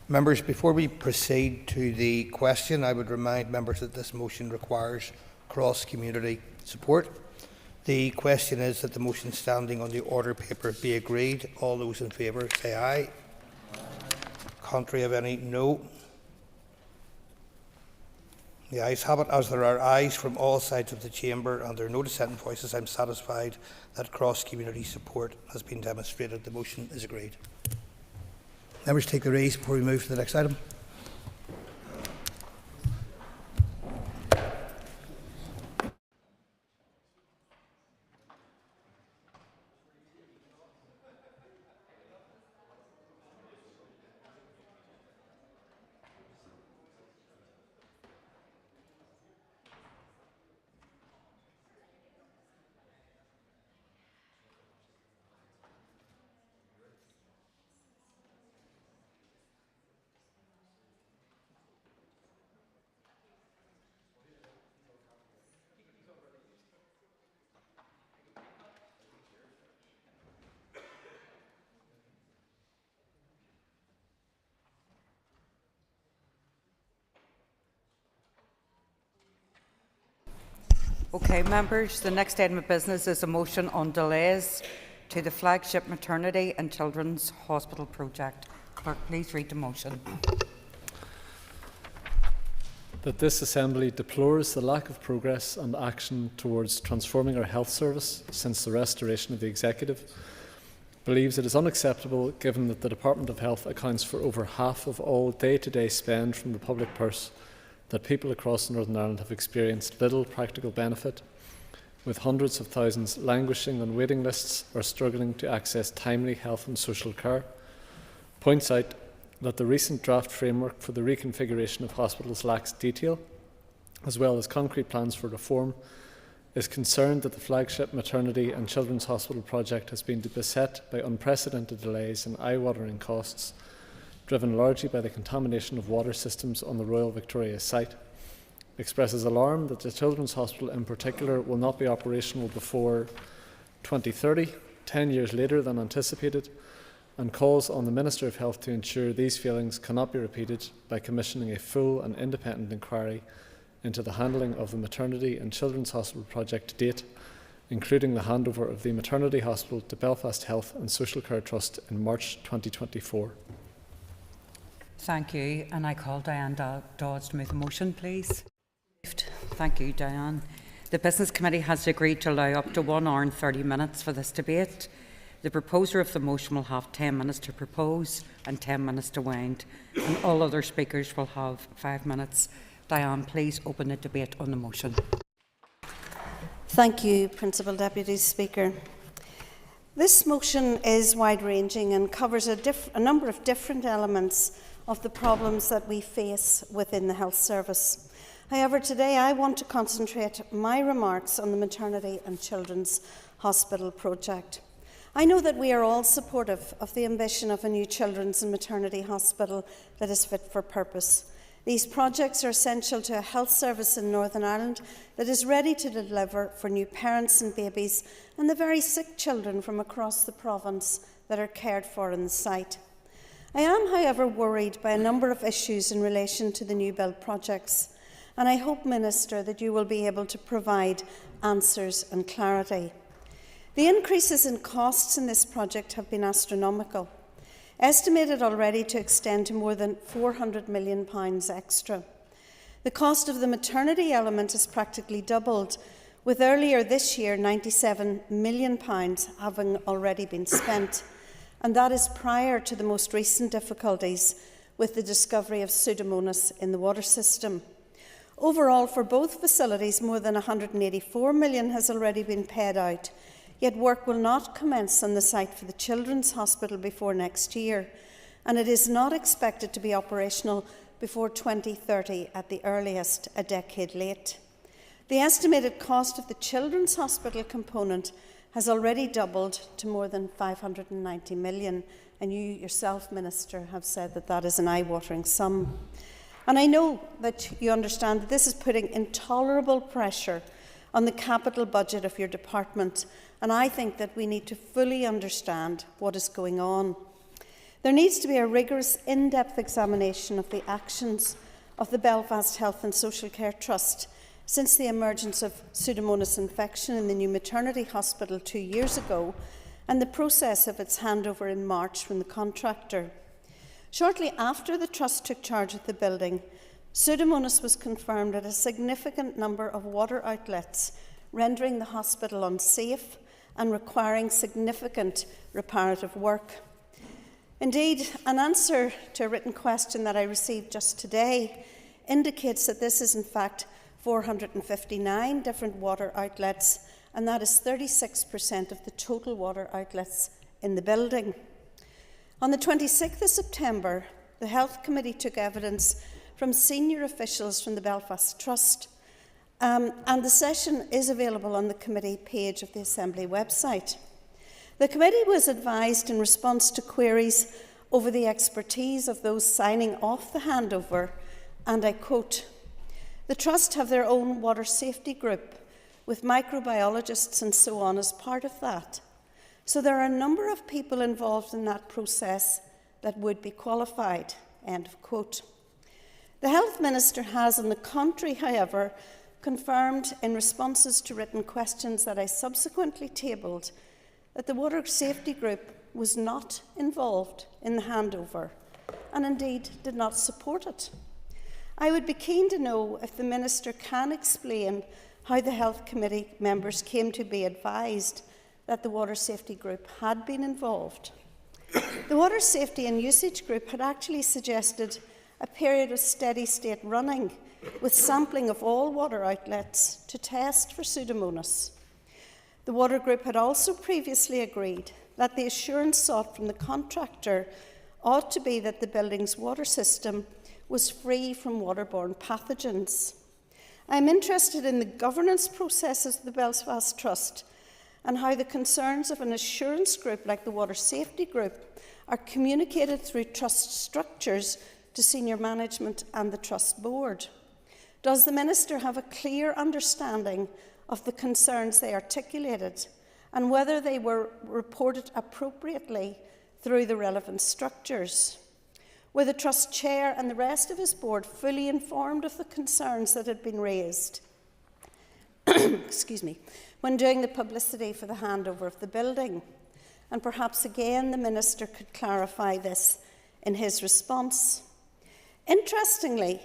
Speaker 20: Members, before we proceed to the question, I would remind members that this motion requires cross-community support. The question is that the motion standing on the order paper be agreed. All those in favour say aye. Contrary of any, no. The ayes have it. As there are ayes from all sides of the chamber and there are no dissenting voices, I am satisfied that cross-community support has been demonstrated. The motion is agreed. Members, take their ease before we move to the next item.
Speaker 4: Okay, members, the next item of business is a motion on delays to the Flagship Maternity and Children's Hospital project. Clerk, please read the motion.
Speaker 5: That this Assembly deplores the lack of progress and action towards transforming our health service since the restoration of the Executive, believes it is unacceptable given that the Department of Health accounts for over half of all day-to-day spend from the public purse, that people across Northern Ireland have experienced little practical benefit, with hundreds of thousands languishing on waiting lists or struggling to access timely health and social care, points out that the recent draft framework for the reconfiguration of hospitals lacks detail, as well as concrete plans for reform, is concerned that the Flagship Maternity and Children's Hospital project has been beset by unprecedented delays and eye-watering costs, driven largely by the contamination of water systems on the Royal Victoria site, expresses alarm that the Children's Hospital in particular will not be operational before 2030, 10 years later than anticipated, and calls on the Minister of Health to ensure these failings cannot be repeated by commissioning a full and independent inquiry into the handling of the Maternity and Children's Hospital project to date, including the handover of the Maternity Hospital to Belfast Health and Social Care Trust in March 2024.
Speaker 4: Thank you, and I call Diane Dodds to move the motion, please. Thank you, Diane. The Business Committee has agreed to allow up to 1 hour and 30 minutes for this debate. The proposer of the motion will have 10 minutes to propose and 10 minutes to wind, and all other speakers will have 5 minutes. Diane, please open the debate on the motion.
Speaker 23: Thank you, Principal Deputy Speaker. This motion is wide-ranging and covers a number of different elements of the problems that we face within the health service. However, today I want to concentrate my remarks on the Maternity and Children's Hospital project. I know that we are all supportive of the ambition of a new children's and maternity hospital that is fit for purpose. These projects are essential to a health service in Northern Ireland that is ready to deliver for new parents and babies and the very sick children from across the province that are cared for in the site. I am, however, worried by a number of issues in relation to the new build projects, and I hope, Minister, that you will be able to provide answers and clarity. The increases in costs in this project have been astronomical, estimated already to extend to more than £400 million extra. The cost of the maternity element has practically doubled, with earlier this year £97 million having already been spent, and that is prior to the most recent difficulties with the discovery of Pseudomonas in the water system. Overall, for both facilities, more than £184 million has already been paid out, yet work will not commence on the site for the Children's Hospital before next year, and it is not expected to be operational before 2030 at the earliest, a decade late. The estimated cost of the Children's Hospital component has already doubled to more than 590 million, and you yourself, Minister, have said that that is an eye-watering sum. And I know that you understand that this is putting intolerable pressure on the capital budget of your department, and I think that we need to fully understand what is going on. There needs to be a rigorous, in-depth examination of the actions of the Belfast Health and Social Care Trust since the emergence of Pseudomonas infection in the new maternity hospital 2 years ago, and the process of its handover in March from the contractor. Shortly after the Trust took charge of the building, Pseudomonas was confirmed at a significant number of water outlets, rendering the hospital unsafe and requiring significant reparative work. Indeed, an answer to a written question that I received just today indicates that this is in fact 459 different water outlets, and that is 36% of the total water outlets in the building. On the 26th of September, the Health Committee took evidence from senior officials from the Belfast Trust, and the session is available on the committee page of the Assembly website. The committee was advised in response to queries over the expertise of those signing off the handover, and I quote, "The Trust have their own water safety group with microbiologists and so on as part of that. So there are a number of people involved in that process that would be qualified." End of quote. The Health Minister has, on the contrary, however, confirmed in responses to written questions that I subsequently tabled that the Water Safety Group was not involved in the handover and indeed did not support it. I would be keen to know if the Minister can explain how the Health Committee members came to be advised that the Water Safety Group had been involved. The Water Safety and Usage Group had actually suggested a period of steady state running with sampling of all water outlets to test for Pseudomonas. The Water Group had also previously agreed that the assurance sought from the contractor ought to be that the building's water system was free from waterborne pathogens. I am interested in the governance processes of the Belfast Trust and how the concerns of an assurance group like the Water Safety Group are communicated through Trust structures to senior management and the Trust Board. Does the Minister have a clear understanding of the concerns they articulated and whether they were reported appropriately through the relevant structures? Were the Trust Chair and the rest of his board fully informed of the concerns that had been raised excuse me, when doing the publicity for the handover of the building? And perhaps again the Minister could clarify this in his response. Interestingly,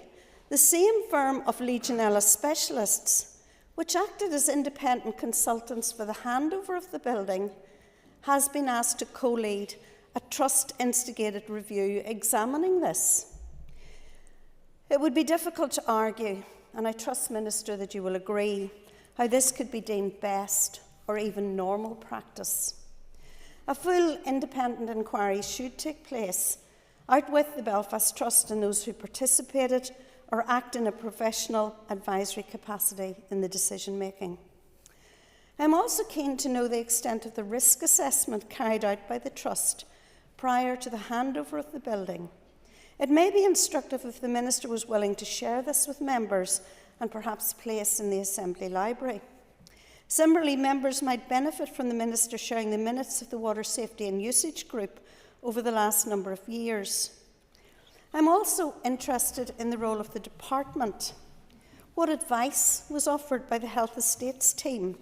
Speaker 23: the same firm of Legionella specialists, which acted as independent consultants for the handover of the building, has been asked to co-lead a Trust-instigated review examining this. It would be difficult to argue, and I trust, Minister, that you will agree, how this could be deemed best or even normal practice. A full independent inquiry should take place out with the Belfast Trust and those who participated or act in a professional advisory capacity in the decision-making. I am also keen to know the extent of the risk assessment carried out by the Trust prior to the handover of the building. It may be instructive if the Minister was willing to share this with members and perhaps place in the Assembly Library. Similarly, members might benefit from the Minister sharing the minutes of the Water Safety and Usage Group over the last number of years. I'm also interested in the role of the department. What advice was offered by the Health Estates team?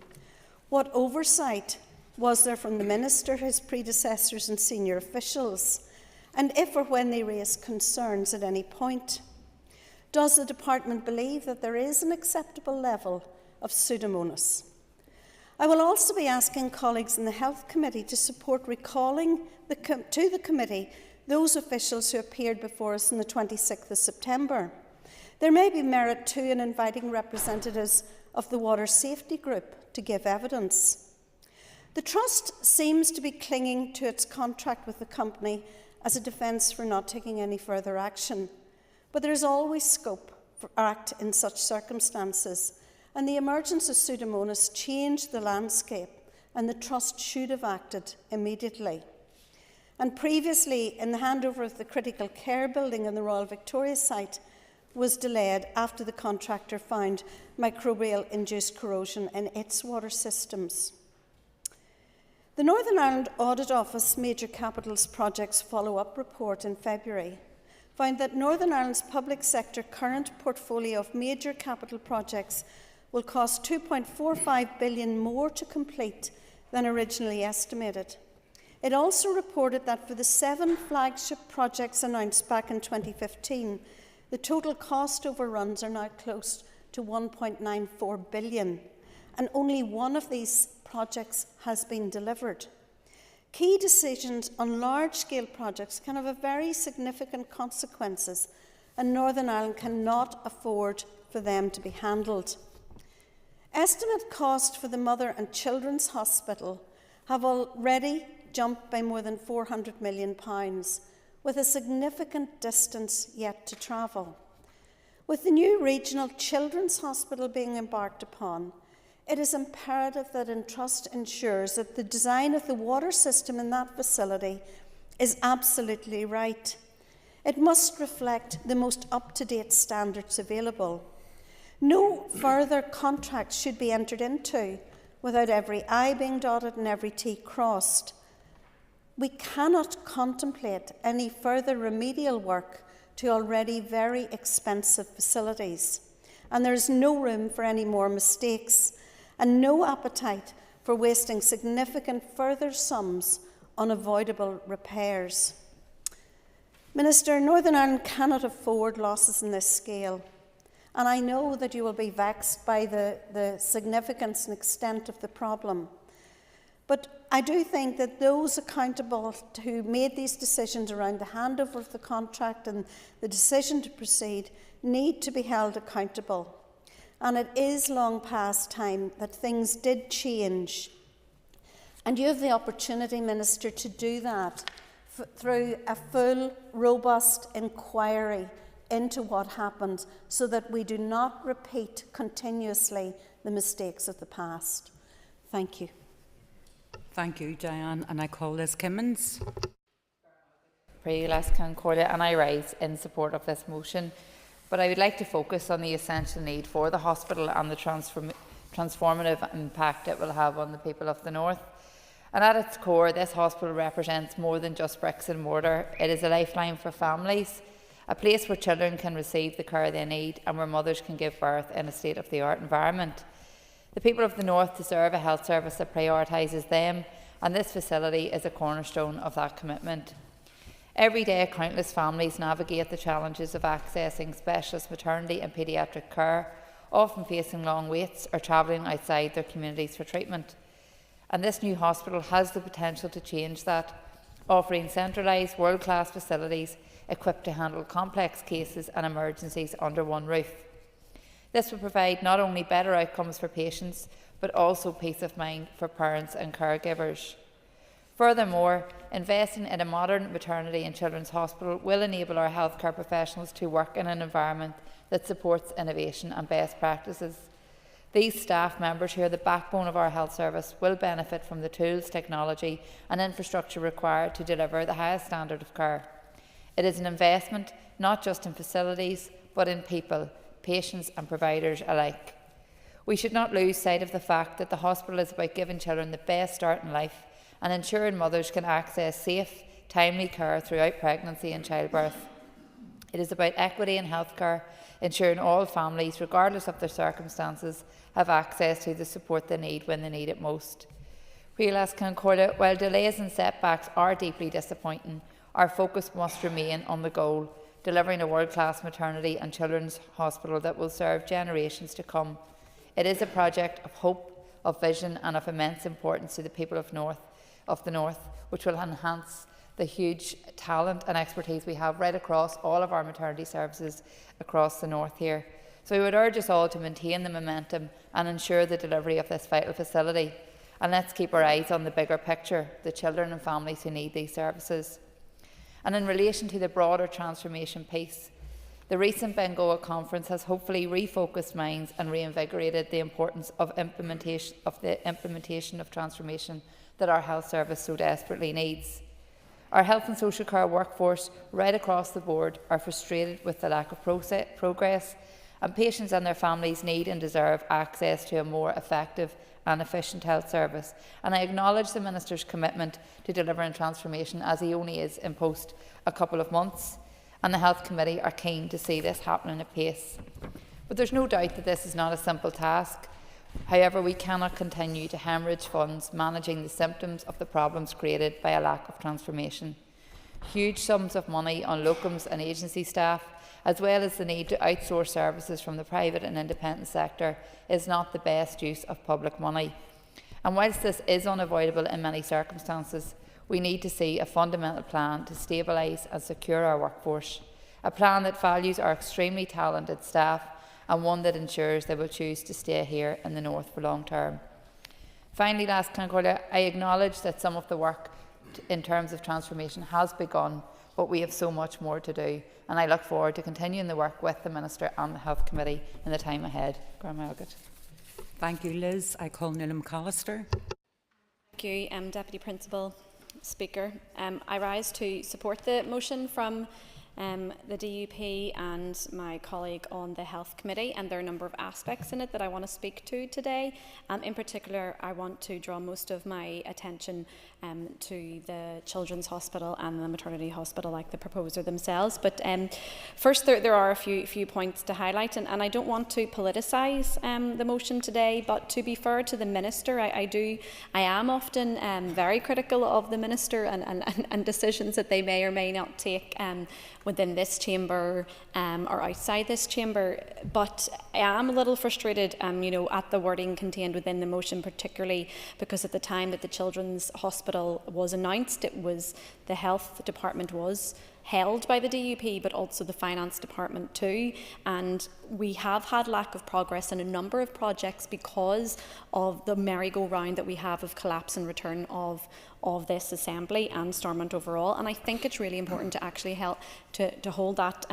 Speaker 23: What oversight was there from the Minister, his predecessors and senior officials? And if or when they raised concerns at any point? Does the department believe that there is an acceptable level of Pseudomonas? I will also be asking colleagues in the Health Committee to support recalling to the committee those officials who appeared before us on the 26th of September. There may be merit too in inviting representatives of the Water Safety Group to give evidence. The Trust seems to be clinging to its contract with the company as a defence for not taking any further action. But there is always scope for act in such circumstances, and the emergence of Pseudomonas changed the landscape, and the Trust should have acted immediately. And previously, in the handover of the critical care building in the Royal Victoria site was delayed after the contractor found microbial-induced corrosion in its water systems. The Northern Ireland Audit Office Major Capitals Projects follow-up report in February found that Northern Ireland's public sector current portfolio of major capital projects will cost £2.45 billion more to complete than originally estimated. It also reported that for the 7 flagship projects announced back in 2015, the total cost overruns are now close to £1.94 billion, and only one of these projects has been delivered. Key decisions on large-scale projects can have very significant consequences, and Northern Ireland cannot afford for them to be handled. Estimate costs for the Mother and Children's Hospital have already jumped by more than £400 million, with a significant distance yet to travel. With the new regional children's hospital being embarked upon, it is imperative that Trust ensures that the design of the water system in that facility is absolutely right. It must reflect the most up-to-date standards available. No further contracts should be entered into without every I being dotted and every T crossed. We cannot contemplate any further remedial work to already very expensive facilities, and there is no room for any more mistakes and no appetite for wasting significant further sums on avoidable repairs. Minister, Northern Ireland cannot afford losses in this scale, and I know that you will be vexed by the significance and extent of the problem. But I do think that those accountable who made these decisions around the handover of the contract and the decision to proceed need to be held accountable. And it is long past time that things did change. And you have the opportunity, Minister, to do that through a full, robust inquiry into what happened, so that we do not repeat continuously the mistakes of the past. Thank you.
Speaker 4: Thank you, Diane. And I call Liz Kimmins.
Speaker 6: And I rise in support of this motion. But I would like to focus on the essential need for the hospital and the transformative impact it will have on the people of the North. And at its core, this hospital represents more than just bricks and mortar. It is a lifeline for families, a place where children can receive the care they need and where mothers can give birth in a state-of-the-art environment. The people of the North deserve a health service that prioritises them, and this facility is a cornerstone of that commitment. Every day, countless families navigate the challenges of accessing specialist maternity and paediatric care, often facing long waits or travelling outside their communities for treatment. And this new hospital has the potential to change that, offering centralised, world-class facilities equipped to handle complex cases and emergencies under one roof. This will provide not only better outcomes for patients, but also peace of mind for parents and caregivers. Furthermore, investing in a modern maternity and children's hospital will enable our healthcare professionals to work in an environment that supports innovation and best practices. These staff members, who are the backbone of our health service, will benefit from the tools, technology and infrastructure required to deliver the highest standard of care. It is an investment not just in facilities, but in people, patients and providers alike. We should not lose sight of the fact that the hospital is about giving children the best start in life and ensuring mothers can access safe, timely care throughout pregnancy and childbirth. It is about equity in healthcare, ensuring all families, regardless of their circumstances, have access to the support they need when they need it most. While delays and setbacks are deeply disappointing, our focus must remain on the goal, delivering a world-class maternity and children's hospital that will serve generations to come. It is a project of hope, of vision and of immense importance to the people of the North, which will enhance the huge talent and expertise we have right across all of our maternity services across the North here. So we would urge us all to maintain the momentum and ensure the delivery of this vital facility. And let's keep our eyes on the bigger picture, the children and families who need these services. And in relation to the broader transformation piece, the recent Bengoa conference has hopefully refocused minds and reinvigorated the importance of the implementation of transformation that our health service so desperately needs. Our health and social care workforce right across the board are frustrated with the lack of progress, and patients and their families need and deserve access to a more effective and efficient health service. And I acknowledge the Minister's commitment to delivering transformation, as he only is in post a couple of months, and the Health Committee are keen to see this happening at pace. But there's no doubt that this is not a simple task. However, we cannot continue to hemorrhage funds managing the symptoms of the problems created by a lack of transformation. Huge sums of money on locums and agency staff, as well as the need to outsource services from the private and independent sector, is not the best use of public money. And whilst this is unavoidable in many circumstances, we need to see a fundamental plan to stabilise and secure our workforce, a plan that values our extremely talented staff and one that ensures they will choose to stay here in the North for long term. Finally, last Cloncola, I acknowledge that some of the work in terms of transformation has begun, but we have so much more to do, and I look forward to continuing the work with the Minister and the Health Committee in the time ahead.
Speaker 4: Thank you, Liz. I call Neil McAllister.
Speaker 11: Thank you, Deputy Principal Speaker. I rise to support the motion from the DUP and my colleague on the Health Committee, and there are a number of aspects in it that I want to speak to today. In particular, I want to draw most of my attention to the Children's Hospital and the Maternity Hospital, like the proposer themselves. But first, there are a few points to highlight, and I don't want to politicise the motion today, but to be fair to the Minister, I am often very critical of the Minister and decisions that they may or may not take within this chamber or outside this chamber. But I am a little frustrated at the wording contained within the motion, particularly because at the time that the Children's Hospital was announced, it was the Health Department was held by the DUP, but also the Finance Department too. And we have had lack of progress in a number of projects because of the merry-go-round that we have of collapse and return of this Assembly and Stormont overall. And I think it's really important to actually help to hold that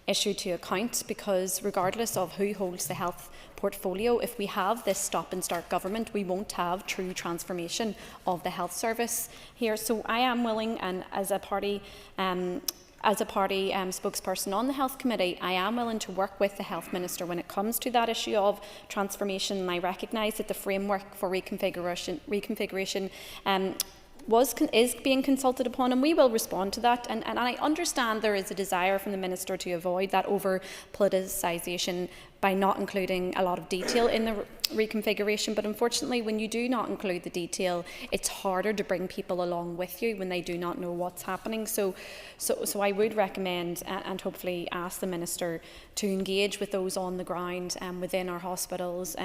Speaker 11: issue to account, because regardless of who holds the health portfolio, if we have this stop-and-start government, we won't have true transformation of the health service here. So I am willing, and as a party spokesperson on the Health Committee, I am willing to work with the Health Minister when it comes to that issue of transformation. And I recognise that the framework for reconfiguration is being consulted upon, and we will respond to that. And I understand there is a desire from the Minister to avoid that over-politicisation by not including a lot of detail in the reconfiguration. But unfortunately, when you do not include the detail, it's harder to bring people along with you when they do not know what's happening. So I would recommend and hopefully ask the Minister to engage with those on the ground within our hospitals,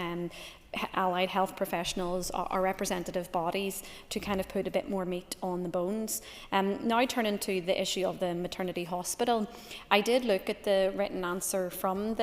Speaker 11: allied health professionals, our representative bodies, to kind of put a bit more meat on the bones. Now turning to the issue of the maternity hospital, I did look at the written answer from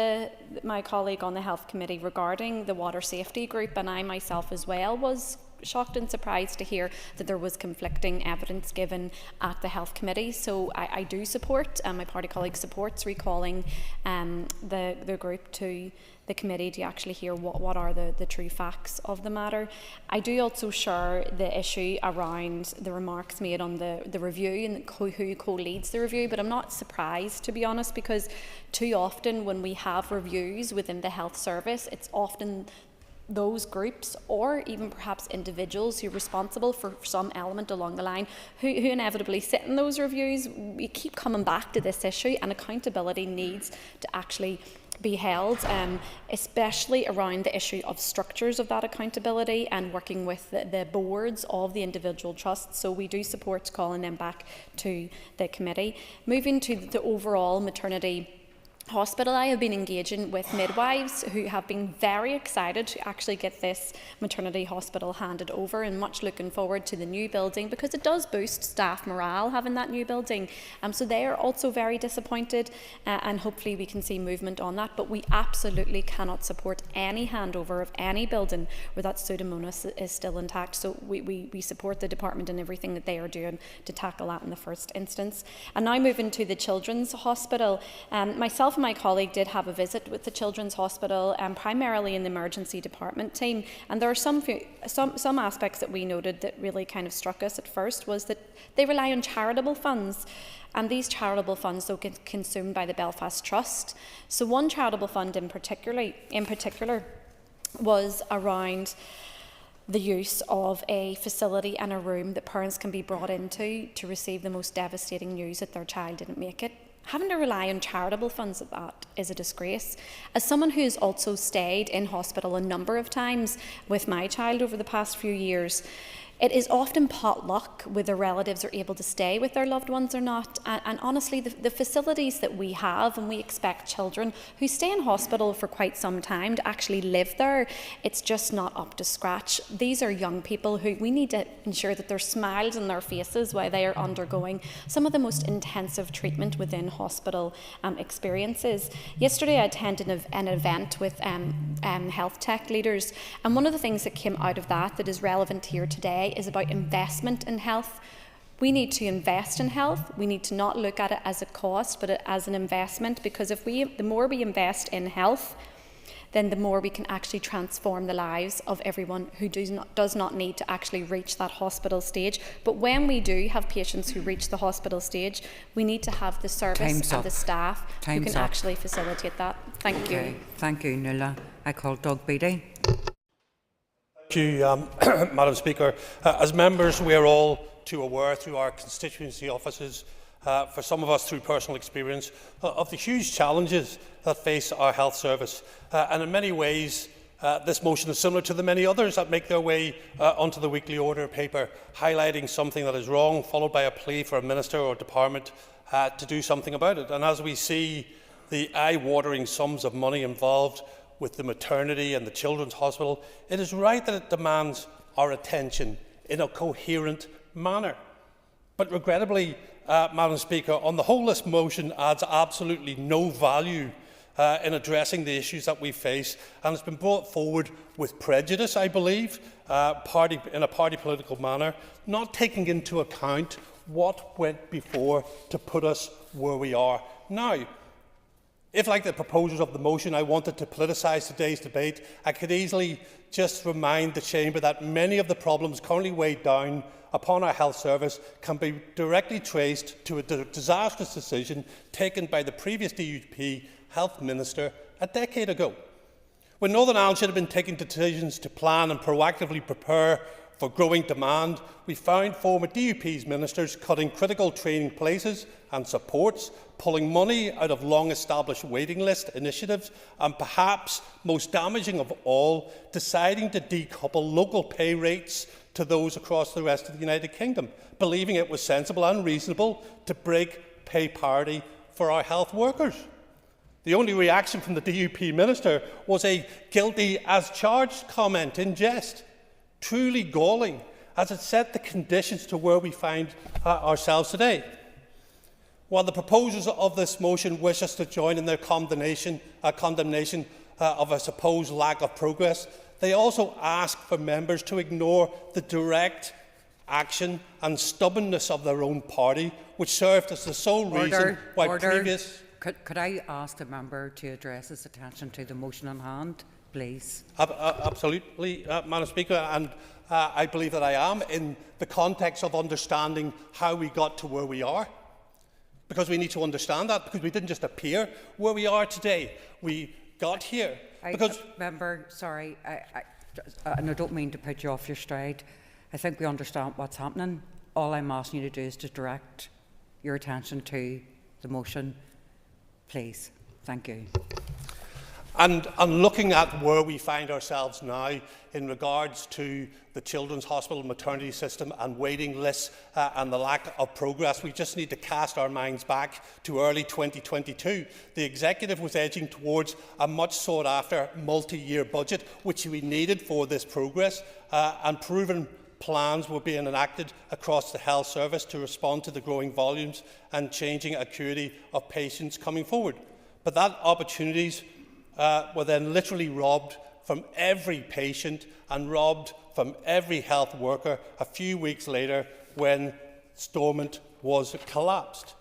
Speaker 11: my colleague on the Health Committee regarding the water safety group, and I myself as well was shocked and surprised to hear that there was conflicting evidence given at the Health Committee. So I do support, my party colleague supports recalling the group to the committee to actually hear what are the true facts of the matter. I do also share the issue around the remarks made on the review and who co-leads the review, but I'm not surprised, to be honest, because too often when we have reviews within the health service, it's often those groups or even perhaps individuals who are responsible for some element along the line who inevitably sit in those reviews. We keep coming back to this issue, and accountability needs to actually be held, especially around the issue of structures of that accountability and working with the boards of the individual trusts. So we do support calling them back to the committee. Moving to the overall maternity Hospital, I have been engaging with midwives who have been very excited to actually get this maternity hospital handed over, and much looking forward to the new building, because it does boost staff morale having that new building. So they are also very disappointed, and hopefully we can see movement on that. But we absolutely cannot support any handover of any building where that pseudomonas is still intact. So we support the department and everything that they are doing to tackle that in the first instance. And now moving to the Children's Hospital, myself and my colleague did have a visit with the Children's Hospital, primarily in the emergency department team, and there are some aspects that we noted that really kind of struck us at first, was that they rely on charitable funds, and these charitable funds though get consumed by the Belfast Trust. So one charitable fund in particular was around the use of a facility and a room that parents can be brought into to receive the most devastating news that their child didn't make it. Having to rely on charitable funds at that is a disgrace. As someone who has also stayed in hospital a number of times with my child over the past few years, it is often potluck whether relatives are able to stay with their loved ones or not. And honestly, the facilities that we have, and we expect children who stay in hospital for quite some time to actually live there, it's just not up to scratch. These are young people who we need to ensure that there's smiles on their faces while they are undergoing some of the most intensive treatment within hospital experiences. Yesterday I attended an event with health tech leaders, and one of the things that came out of that is relevant here today is about investment in health. We need to invest in health. We need to not look at it as a cost, but as an investment, because the more we invest in health, then the more we can actually transform the lives of everyone who does not need to actually reach that hospital stage. But when we do have patients who reach the hospital stage, we need to have the service and the staff who can actually facilitate that. Thank you.
Speaker 4: Thank you, Nuala. I call Doug Beattie.
Speaker 7: Thank you, Madam Speaker. As members, we are all too aware through our constituency offices, for some of us through personal experience, of the huge challenges that face our health service. And in many ways, this motion is similar to the many others that make their way onto the weekly order paper, highlighting something that is wrong, followed by a plea for a minister or department to do something about it. And as we see the eye-watering sums of money involved with the maternity and the children's hospital, it is right that it demands our attention in a coherent manner. But regrettably, Madam Speaker, on the whole, this motion adds absolutely no value in addressing the issues that we face, and it's been brought forward with prejudice, I believe, in a party political manner, not taking into account what went before to put us where we are now. If, like the proposers of the motion, I wanted to politicise today's debate, I could easily just remind the Chamber that many of the problems currently weighed down upon our health service can be directly traced to a disastrous decision taken by the previous DUP Health Minister a decade ago. When Northern Ireland should have been taking decisions to plan and proactively prepare for growing demand, we found former DUP's ministers cutting critical training places and supports, pulling money out of long-established waiting list initiatives, and perhaps most damaging of all, deciding to decouple local pay rates to those across the rest of the United Kingdom, believing it was sensible and reasonable to break pay parity for our health workers. The only reaction from the DUP minister was a guilty as charged comment in jest. Truly galling, as it set the conditions to where we find ourselves today. While the proposers of this motion wish us to join in their condemnation of a supposed lack of progress, they also ask for members to ignore the direct action and stubbornness of their own party, which served as the sole reason why previous...
Speaker 4: Could I ask the member to address his attention to the motion on hand, please?
Speaker 7: Absolutely, Madam Speaker, and I believe that I am in the context of understanding how we got to where we are. Because we need to understand that, because we didn't just appear where we are today. We got here.
Speaker 4: Member, sorry, and I don't mean to put you off your stride. I think we understand what's happening. All I'm asking you to do is to direct your attention to the motion, please. Thank you.
Speaker 7: And looking at where we find ourselves now in regards to the Children's Hospital maternity system and waiting lists and the lack of progress, we just need to cast our minds back to early 2022. The Executive was edging towards a much sought-after multi-year budget, which we needed for this progress, and proven plans were being enacted across the health service to respond to the growing volumes and changing acuity of patients coming forward. But that opportunities were then literally robbed from every patient and robbed from every health worker a few weeks later when Stormont was collapsed.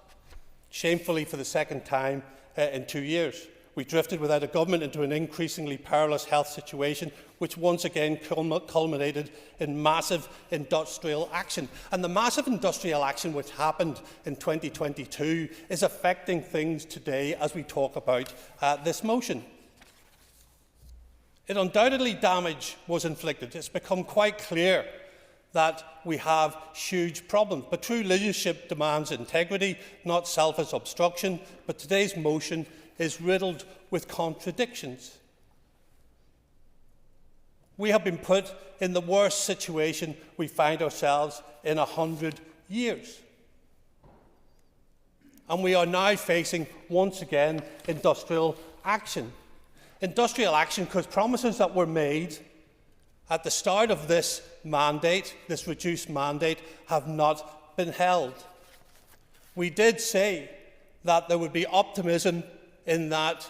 Speaker 7: Shamefully, for the second time in 2 years. We drifted without a government into an increasingly perilous health situation, which once again culminated in massive industrial action. And the massive industrial action which happened in 2022 is affecting things today as we talk about this motion. It undoubtedly damage was inflicted. It's become quite clear that we have huge problems. But true leadership demands integrity, not selfish obstruction. But today's motion is riddled with contradictions. We have been put in the worst situation we find ourselves in 100 years. And we are now facing, once again, industrial action. Industrial action because promises that were made at the start of this mandate, this reduced mandate, have not been held. We did say that there would be optimism in that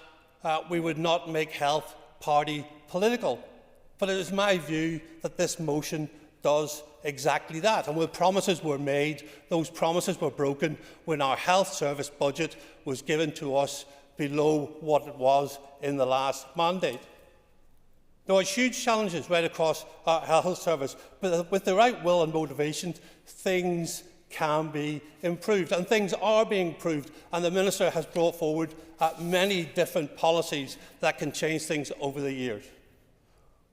Speaker 7: we would not make health party political. But it is my view that this motion does exactly that. And when promises were made, those promises were broken when our health service budget was given to us below what it was in the last mandate. There are huge challenges right across our health service, but with the right will and motivation, things can be improved, and things are being improved, and the Minister has brought forward many different policies that can change things over the years.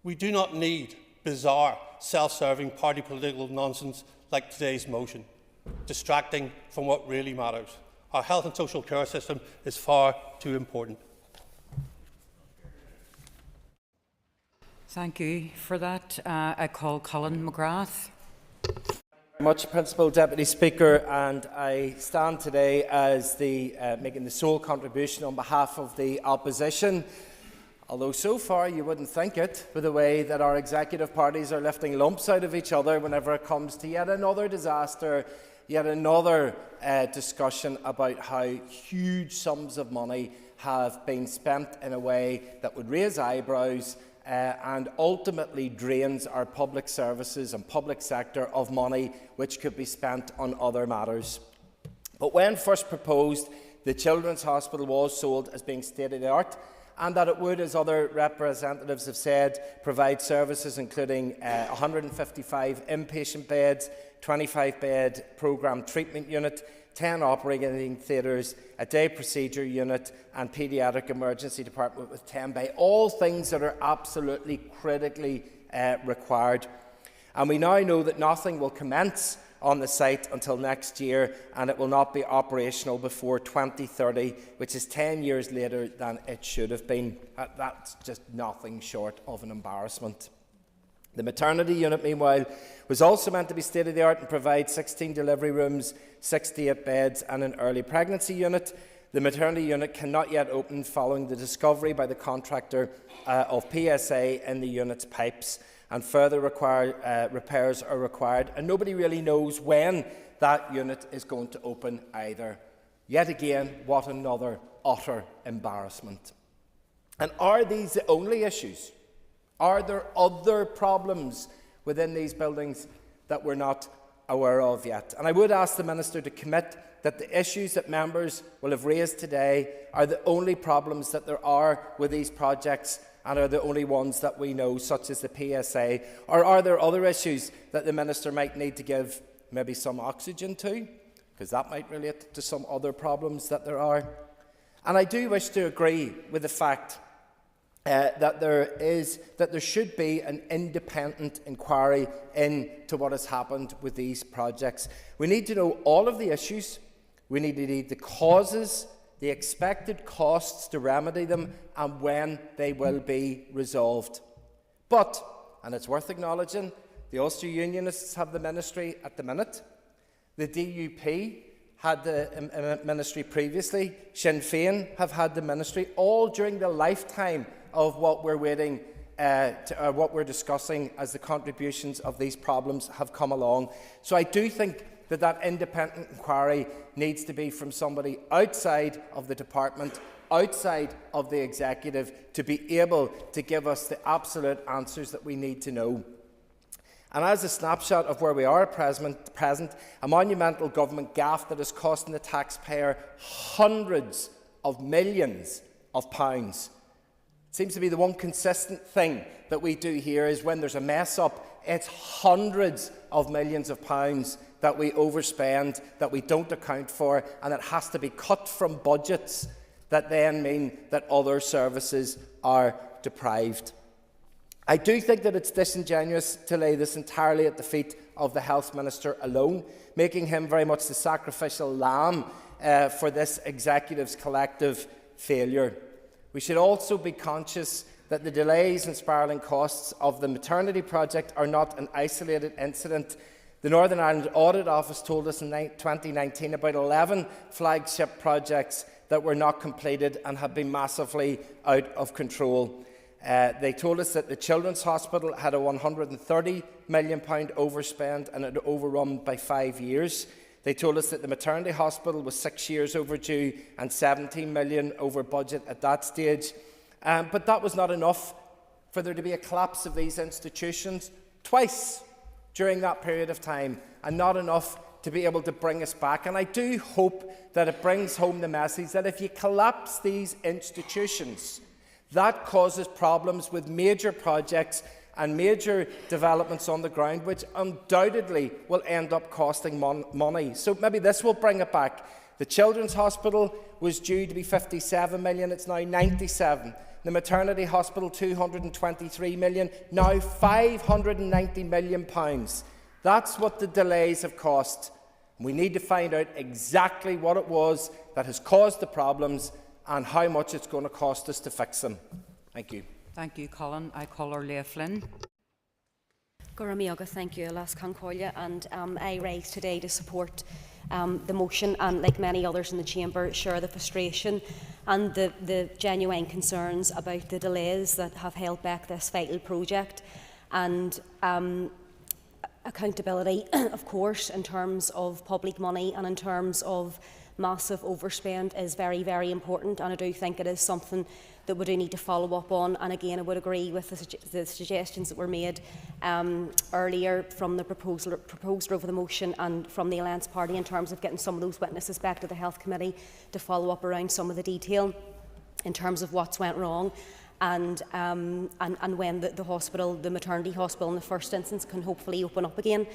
Speaker 7: We do not need bizarre, self-serving party political nonsense like today's motion, distracting from what really matters. Our health and social care system is far too important.
Speaker 4: Thank you for that. I call Colin McGrath.
Speaker 8: Much, Principal Deputy Speaker, and I stand today as making the sole contribution on behalf of the opposition. Although so far you wouldn't think it, with the way that our executive parties are lifting lumps out of each other whenever it comes to yet another disaster, yet another discussion about how huge sums of money have been spent in a way that would raise eyebrows and ultimately drains our public services and public sector of money which could be spent on other matters. But when first proposed, the Children's Hospital was sold as being state-of-the-art, and that it would, as other representatives have said, provide services including 155 inpatient beds, 25-bed programme treatment unit, 10 operating theatres, a day procedure unit and paediatric emergency department with 10 beds, all things that are absolutely critically required. And we now know that nothing will commence on the site until next year, and it will not be operational before 2030, which is 10 years later than it should have been. That's just nothing short of an embarrassment. The maternity unit, meanwhile, was also meant to be state-of-the-art and provide 16 delivery rooms, 68 beds and an early pregnancy unit. The maternity unit cannot yet open following the discovery by the contractor of PSA in the unit's pipes, and further repairs are required, and nobody really knows when that unit is going to open either. Yet again, what another utter embarrassment. And are these the only issues? Are there other problems within these buildings that we're not aware of yet? And I would ask the Minister to commit that the issues that members will have raised today are the only problems that there are with these projects and are the only ones that we know, such as the PSA, or are there other issues that the Minister might need to give maybe some oxygen to, because that might relate to some other problems that there are. And I do wish to agree with the fact that there should be an independent inquiry into what has happened with these projects. We need to know all of the issues. We need to know the causes, the expected costs to remedy them, and when they will be resolved. But, and it's worth acknowledging, the Ulster Unionists have the ministry at the minute. The DUP had the ministry previously. Sinn Féin have had the ministry, all during the lifetime of what we're waiting what we're discussing as the contributions of these problems have come along. So I do think that independent inquiry needs to be from somebody outside of the department, outside of the executive, to be able to give us the absolute answers that we need to know. And as a snapshot of where we are at present, a monumental government gaffe that is costing the taxpayer hundreds of millions of pounds. It seems to be the one consistent thing that we do here is when there's a mess up, it's hundreds of millions of pounds that we overspend, that we don't account for, and it has to be cut from budgets that then mean that other services are deprived. I do think that it's disingenuous to lay this entirely at the feet of the Health Minister alone, making him very much the sacrificial lamb for this executive's collective failure. We should also be conscious that the delays and spiralling costs of the maternity project are not an isolated incident. The Northern Ireland Audit Office told us in 2019 about 11 flagship projects that were not completed and have been massively out of control. They told us that the Children's Hospital had a £130 million overspend and had overrun by 5 years. They told us that the maternity hospital was 6 years overdue and 17 million over budget at that stage. But that was not enough for there to be a collapse of these institutions twice during that period of time, and not enough to be able to bring us back. And I do hope that it brings home the message that if you collapse these institutions, that causes problems with major projects and major developments on the ground, which undoubtedly will end up costing money. So maybe this will bring it back. The Children's Hospital was due to be 57 million, it's now 97. The maternity hospital, 223 million, now 590 million pounds. That's what the delays have cost. We need to find out exactly what it was that has caused the problems and how much it's going to cost us to fix them. Thank you.
Speaker 4: Thank you, Colin. I call her Leah Flynn.
Speaker 17: Goramiaga, thank you, Alas Concolia, and I rise today to support the motion, and like many others in the Chamber, share the frustration and the genuine concerns about the delays that have held back this vital project, and accountability, of course, in terms of public money and in terms of massive overspend is very, very important, and I do think it is something that we do need to follow up on. And again, I would agree with the suggestions that were made earlier from the proposer of the motion and from the Alliance Party in terms of getting some of those witnesses back to the Health Committee to follow up around some of the detail in terms of what's went wrong, and when the hospital, the maternity hospital in the first instance, can hopefully open up again.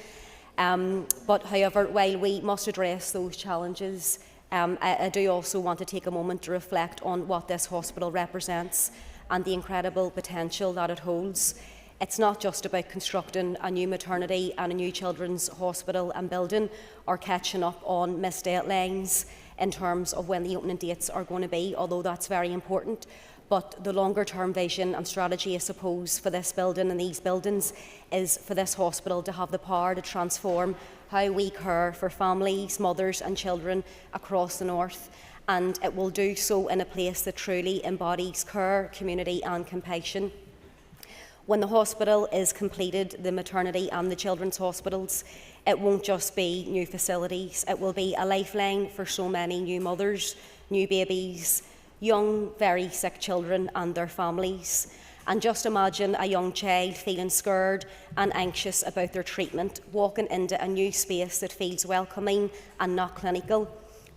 Speaker 17: But however, while we must address those challenges, I do also want to take a moment to reflect on what this hospital represents and the incredible potential that it holds. It's not just about constructing a new maternity and a new children's hospital and building, or catching up on missed deadlines in terms of when the opening dates are going to be, although that's very important. But the longer-term vision and strategy, I suppose, for this building and these buildings is for this hospital to have the power to transform how we care for families, mothers and children across the north. And it will do so in a place that truly embodies care, community and compassion. When the hospital is completed, the maternity and the children's hospitals, it won't just be new facilities. It will be a lifeline for so many new mothers, new babies, young, very sick children and their families. And just imagine a young child feeling scared and anxious about their treatment, walking into a new space that feels welcoming and not clinical.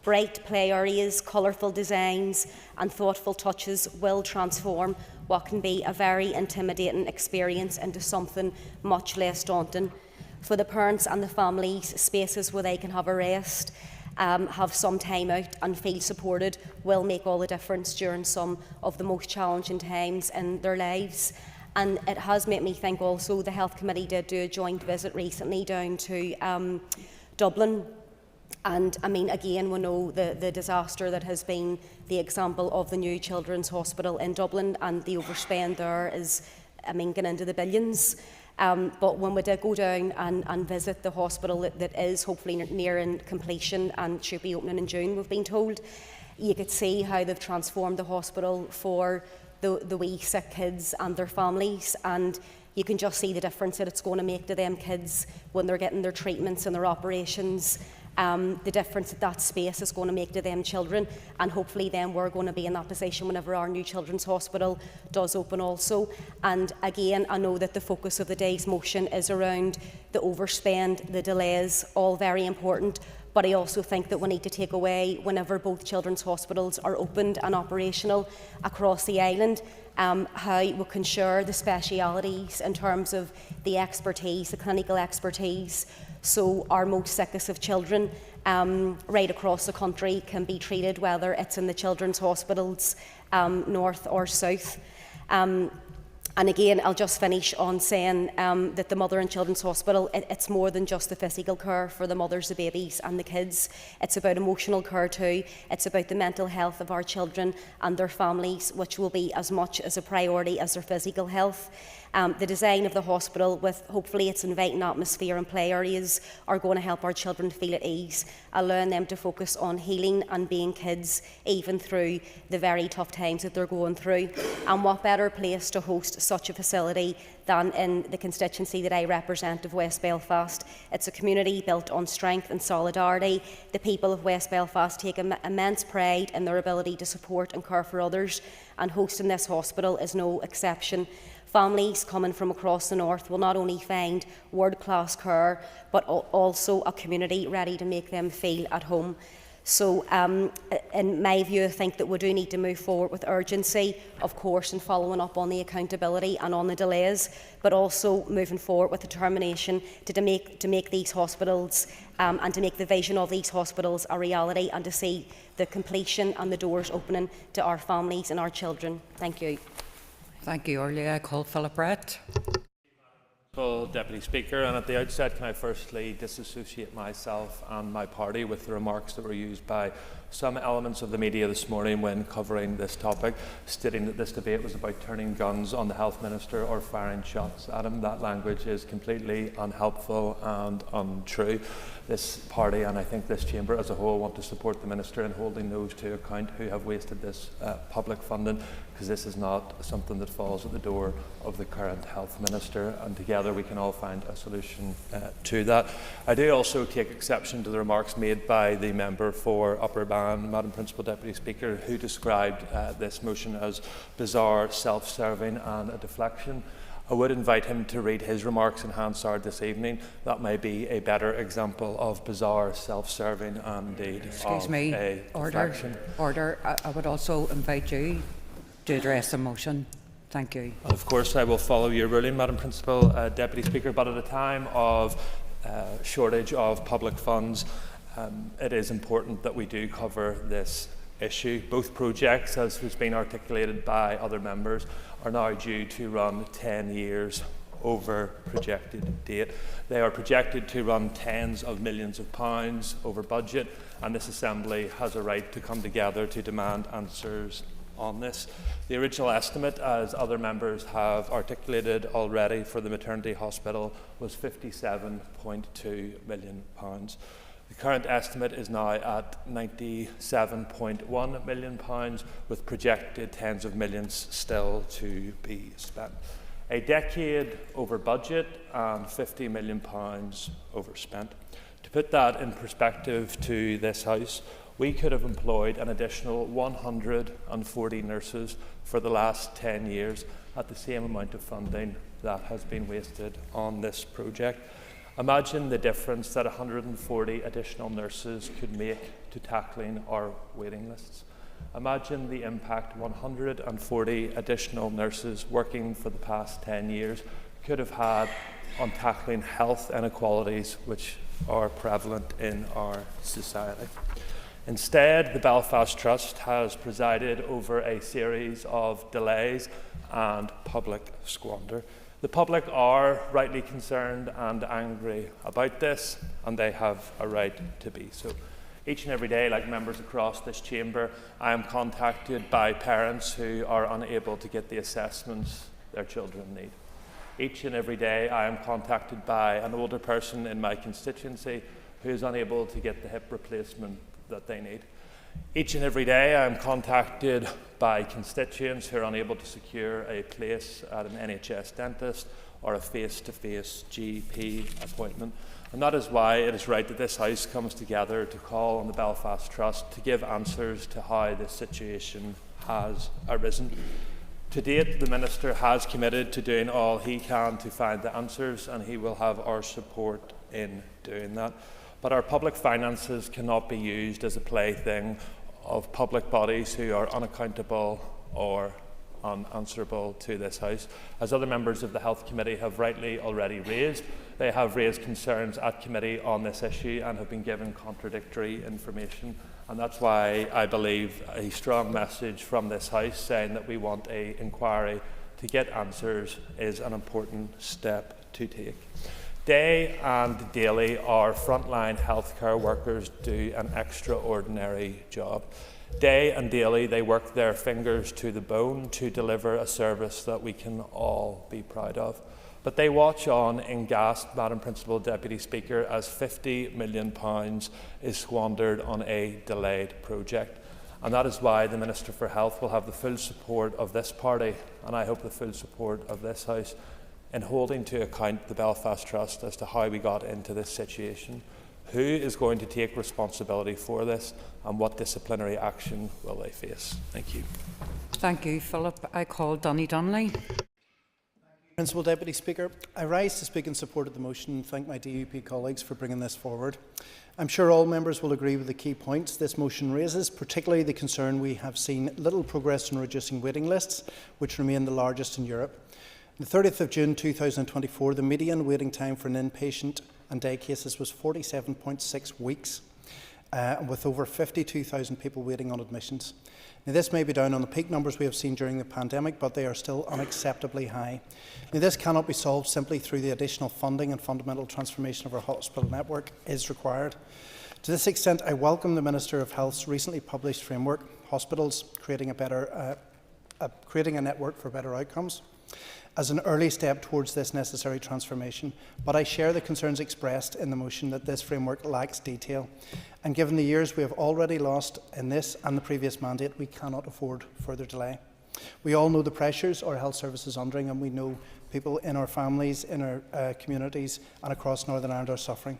Speaker 17: Bright play areas, colourful designs and thoughtful touches will transform what can be a very intimidating experience into something much less daunting. For the parents and the families, spaces where they can have a rest, have some time out and feel supported will make all the difference during some of the most challenging times in their lives. And it has made me think also, the Health Committee did do a joint visit recently down to Dublin,
Speaker 10: And I mean, again, we know the disaster that has been the example of the new Children's Hospital in Dublin, and the overspend there is, I mean, going into the billions. But when we did go down and visit the hospital that is hopefully nearing completion and should be opening in June, we've been told, you could see how they've transformed the hospital for the wee sick kids and their families, and you can just see the difference that it's going to make to them kids when they're getting their treatments and their operations. The difference that space is going to make to them children, and hopefully then we're going to be in that position whenever our new Children's Hospital does open also. And again, I know that the focus of the day's motion is around the overspend, the delays, all very important, but I also think that we need to take away, whenever both children's hospitals are opened and operational across the island, how we can share the specialities in terms of the expertise, the clinical expertise, so our most sickest of children right across the country can be treated, whether it's in the children's hospitals, north or south. And again, I'll just finish on saying that the Mother and Children's Hospital, it's more than just the physical care for the mothers, the babies and the kids. It's about emotional care too. It's about the mental health of our children and their families, which will be as much as a priority as their physical health. The design of the hospital, with hopefully its inviting atmosphere and play areas, are going to help our children feel at ease, allowing them to focus on healing and being kids, even through the very tough times that they're going through. And what better place to host such a facility than in the constituency that I represent of West Belfast. It's a community built on strength and solidarity. The people of West Belfast take immense pride in their ability to support and care for others, and hosting this hospital is no exception. Families coming from across the north will not only find world-class care, but also a community ready to make them feel at home. So, in my view, I think that we do need to move forward with urgency, of course, in following up on the accountability and on the delays, but also moving forward with determination to make these hospitals and to make the vision of these hospitals a reality, and to see the completion and the doors opening to our families and our children. Thank you.
Speaker 4: Thank you, Orly. I call Philip Brett.
Speaker 9: Deputy Speaker, and at the outset can I firstly disassociate myself and my party with the remarks that were used by some elements of the media this morning when covering this topic, stating that this debate was about turning guns on the Health Minister or firing shots at him. That language is completely unhelpful and untrue. This party, and I think this chamber as a whole, want to support the Minister in holding those to account who have wasted this public funding, because this is not something that falls at the door of the current Health Minister, and together we can all find a solution to that. I do also take exception to the remarks made by the member for Upper Bann, Madam Principal Deputy Speaker, who described this motion as bizarre, self-serving and a deflection. I would invite him to read his remarks in Hansard this evening. That may be a better example of bizarre, self-serving and indeed
Speaker 4: Excuse
Speaker 9: of
Speaker 4: me.
Speaker 9: a deflection.
Speaker 4: Order. I would also invite you to address the motion. Thank you.
Speaker 9: Of course, I will follow your ruling, Madam Principal Deputy Speaker, but at a time of shortage of public funds, it is important that we do cover this issue. Both projects, as has been articulated by other members, are now due to run 10 years over projected date. They are projected to run tens of millions of pounds over budget, and this Assembly has a right to come together to demand answers on this. The original estimate, as other members have articulated already, for the maternity hospital was £57.2 million. The current estimate is now at £97.1 million, with projected tens of millions still to be spent. A decade over budget and £50 million overspent. To put that in perspective to this House, we could have employed an additional 140 nurses for the last 10 years at the same amount of funding that has been wasted on this project. Imagine the difference that 140 additional nurses could make to tackling our waiting lists. Imagine the impact 140 additional nurses working for the past 10 years could have had on tackling health inequalities which are prevalent in our society. Instead, the Belfast Trust has presided over a series of delays and public squander. The public are rightly concerned and angry about this, and they have a right to be so. Each and every day, like members across this chamber, I am contacted by parents who are unable to get the assessments their children need. Each and every day, I am contacted by an older person in my constituency who is unable to get the hip replacement that they need. Each and every day, I am contacted by constituents who are unable to secure a place at an NHS dentist or a face-to-face GP appointment. And that is why it is right that this House comes together to call on the Belfast Trust to give answers to how this situation has arisen. To date, the Minister has committed to doing all he can to find the answers, and he will have our support in doing that. But our public finances cannot be used as a plaything of public bodies who are unaccountable or unanswerable to this House. As other members of the Health Committee have rightly already raised, they have raised concerns at committee on this issue and have been given contradictory information. And that's why I believe a strong message from this House saying that we want an inquiry to get answers is an important step to take. Day and daily, our frontline healthcare workers do an extraordinary job. Day and daily, they work their fingers to the bone to deliver a service that we can all be proud of. But they watch on in gasp, Madam Principal Deputy Speaker, as £50 million is squandered on a delayed project. And that is why the Minister for Health will have the full support of this party, and I hope the full support of this House, in holding to account the Belfast Trust as to how we got into this situation. Who is going to take responsibility for this, and what disciplinary action will they face? Thank you.
Speaker 4: Thank you, Philip. I call Donny Donnelly.
Speaker 2: Principal Deputy Speaker, I rise to speak in support of the motion and thank my DUP colleagues for bringing this forward. I'm sure all members will agree with the key points this motion raises, particularly the concern we have seen little progress in reducing waiting lists, which remain the largest in Europe. On the 30th of June 2024, the median waiting time for an inpatient and day cases was 47.6 weeks, with over 52,000 people waiting on admissions. Now, this may be down on the peak numbers we have seen during the pandemic, but they are still unacceptably high. Now, this cannot be solved simply through the additional funding, and fundamental transformation of our hospital network is required. To this extent, I welcome the Minister of Health's recently published framework, Hospitals Creating a Network for Better Outcomes, as an early step towards this necessary transformation, but I share the concerns expressed in the motion that this framework lacks detail. And given the years we have already lost in this and the previous mandate, we cannot afford further delay. We all know the pressures our health service is under, and we know people in our families, in our communities and across Northern Ireland are suffering.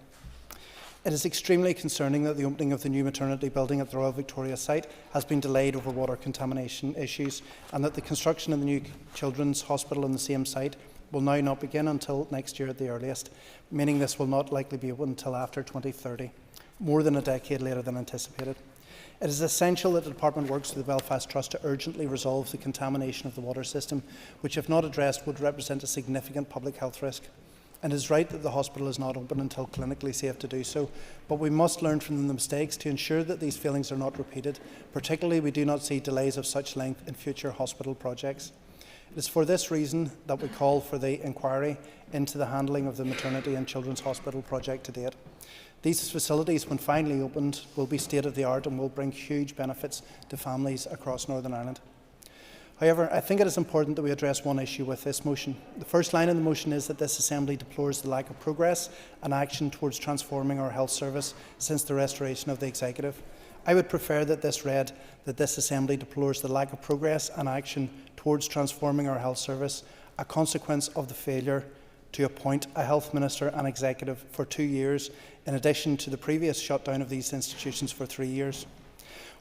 Speaker 2: It is extremely concerning that the opening of the new maternity building at the Royal Victoria site has been delayed over water contamination issues, and that the construction of the new children's hospital on the same site will now not begin until next year at the earliest, meaning this will not likely be open until after 2030, more than a decade later than anticipated. It is essential that the Department works with the Belfast Trust to urgently resolve the contamination of the water system, which, if not addressed, would represent a significant public health risk. And it is right that the hospital is not open until clinically safe to do so, but we must learn from the mistakes to ensure that these failings are not repeated. Particularly, we do not see delays of such length in future hospital projects. It is for this reason that we call for the inquiry into the handling of the maternity and children's hospital project to date. These facilities, when finally opened, will be state-of-the-art and will bring huge benefits to families across Northern Ireland. However, I think it is important that we address one issue with this motion. The first line in the motion is that this Assembly deplores the lack of progress and action towards transforming our health service since the restoration of the Executive. I would prefer that this read that this Assembly deplores the lack of progress and action towards transforming our health service, a consequence of the failure to appoint a Health Minister and Executive for 2 years, in addition to the previous shutdown of these institutions for 3 years.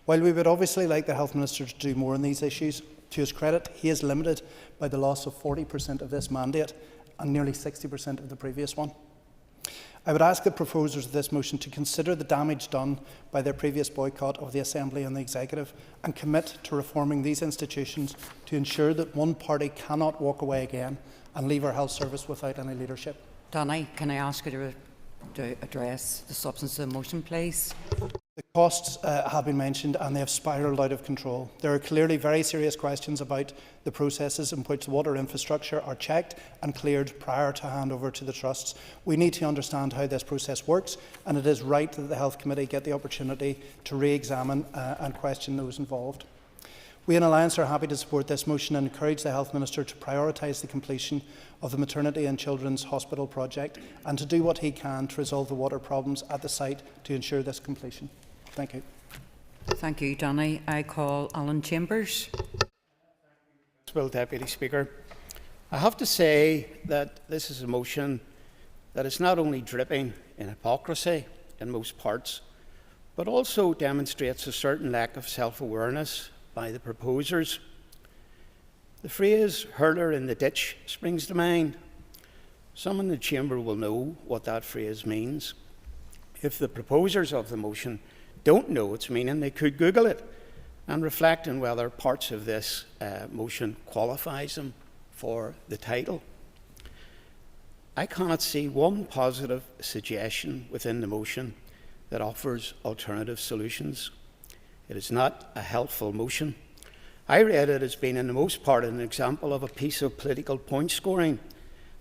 Speaker 2: While we would obviously like the Health Minister to do more on these issues, to his credit, he is limited by the loss of 40% of this mandate and nearly 60% of the previous one. I would ask the proposers of this motion to consider the damage done by their previous boycott of the Assembly and the Executive and commit to reforming these institutions to ensure that one party cannot walk away again and leave our health service without any leadership.
Speaker 4: Donny, can I ask you to address the substance of the motion, please?
Speaker 2: The costs have been mentioned and they have spiralled out of control. There are clearly very serious questions about the processes in which water infrastructure are checked and cleared prior to handover to the trusts. We need to understand how this process works, and it is right that the Health Committee get the opportunity to re-examine and question those involved. We in Alliance are happy to support this motion and encourage the Health Minister to prioritise the completion of the Maternity and Children's Hospital project and to do what he can to resolve the water problems at the site to ensure this completion. Thank you.
Speaker 4: Thank you, Danny. I call Alan Chambers.
Speaker 12: Deputy Speaker, I have to say that this is a motion that is not only dripping in hypocrisy in most parts, but also demonstrates a certain lack of self-awareness by the proposers. The phrase hurler in the ditch springs to mind. Some in the chamber will know what that phrase means. If the proposers of the motion don't know its meaning, they could Google it and reflect on whether parts of this motion qualifies them for the title. I cannot see one positive suggestion within the motion that offers alternative solutions. It is not a helpful motion. I read it as being in the most part an example of a piece of political point scoring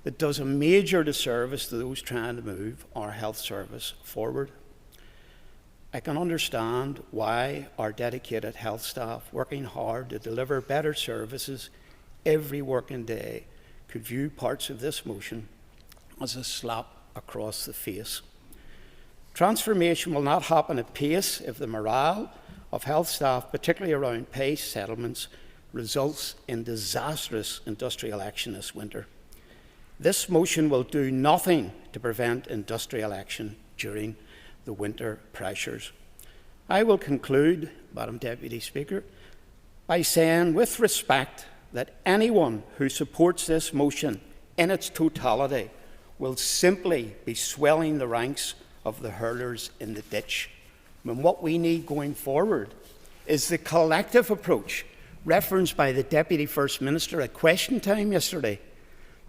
Speaker 12: that does a major disservice to those trying to move our health service forward. I can understand why our dedicated health staff, working hard to deliver better services every working day, could view parts of this motion as a slap across the face. Transformation will not happen at pace if the morale of health staff, particularly around pay settlements, results in disastrous industrial action this winter. This motion will do nothing to prevent industrial action during the winter pressures. I will conclude, Madam Deputy Speaker, by saying with respect that anyone who supports this motion in its totality will simply be swelling the ranks of the hurlers in the ditch. And what we need going forward is the collective approach referenced by the Deputy First Minister at question time yesterday.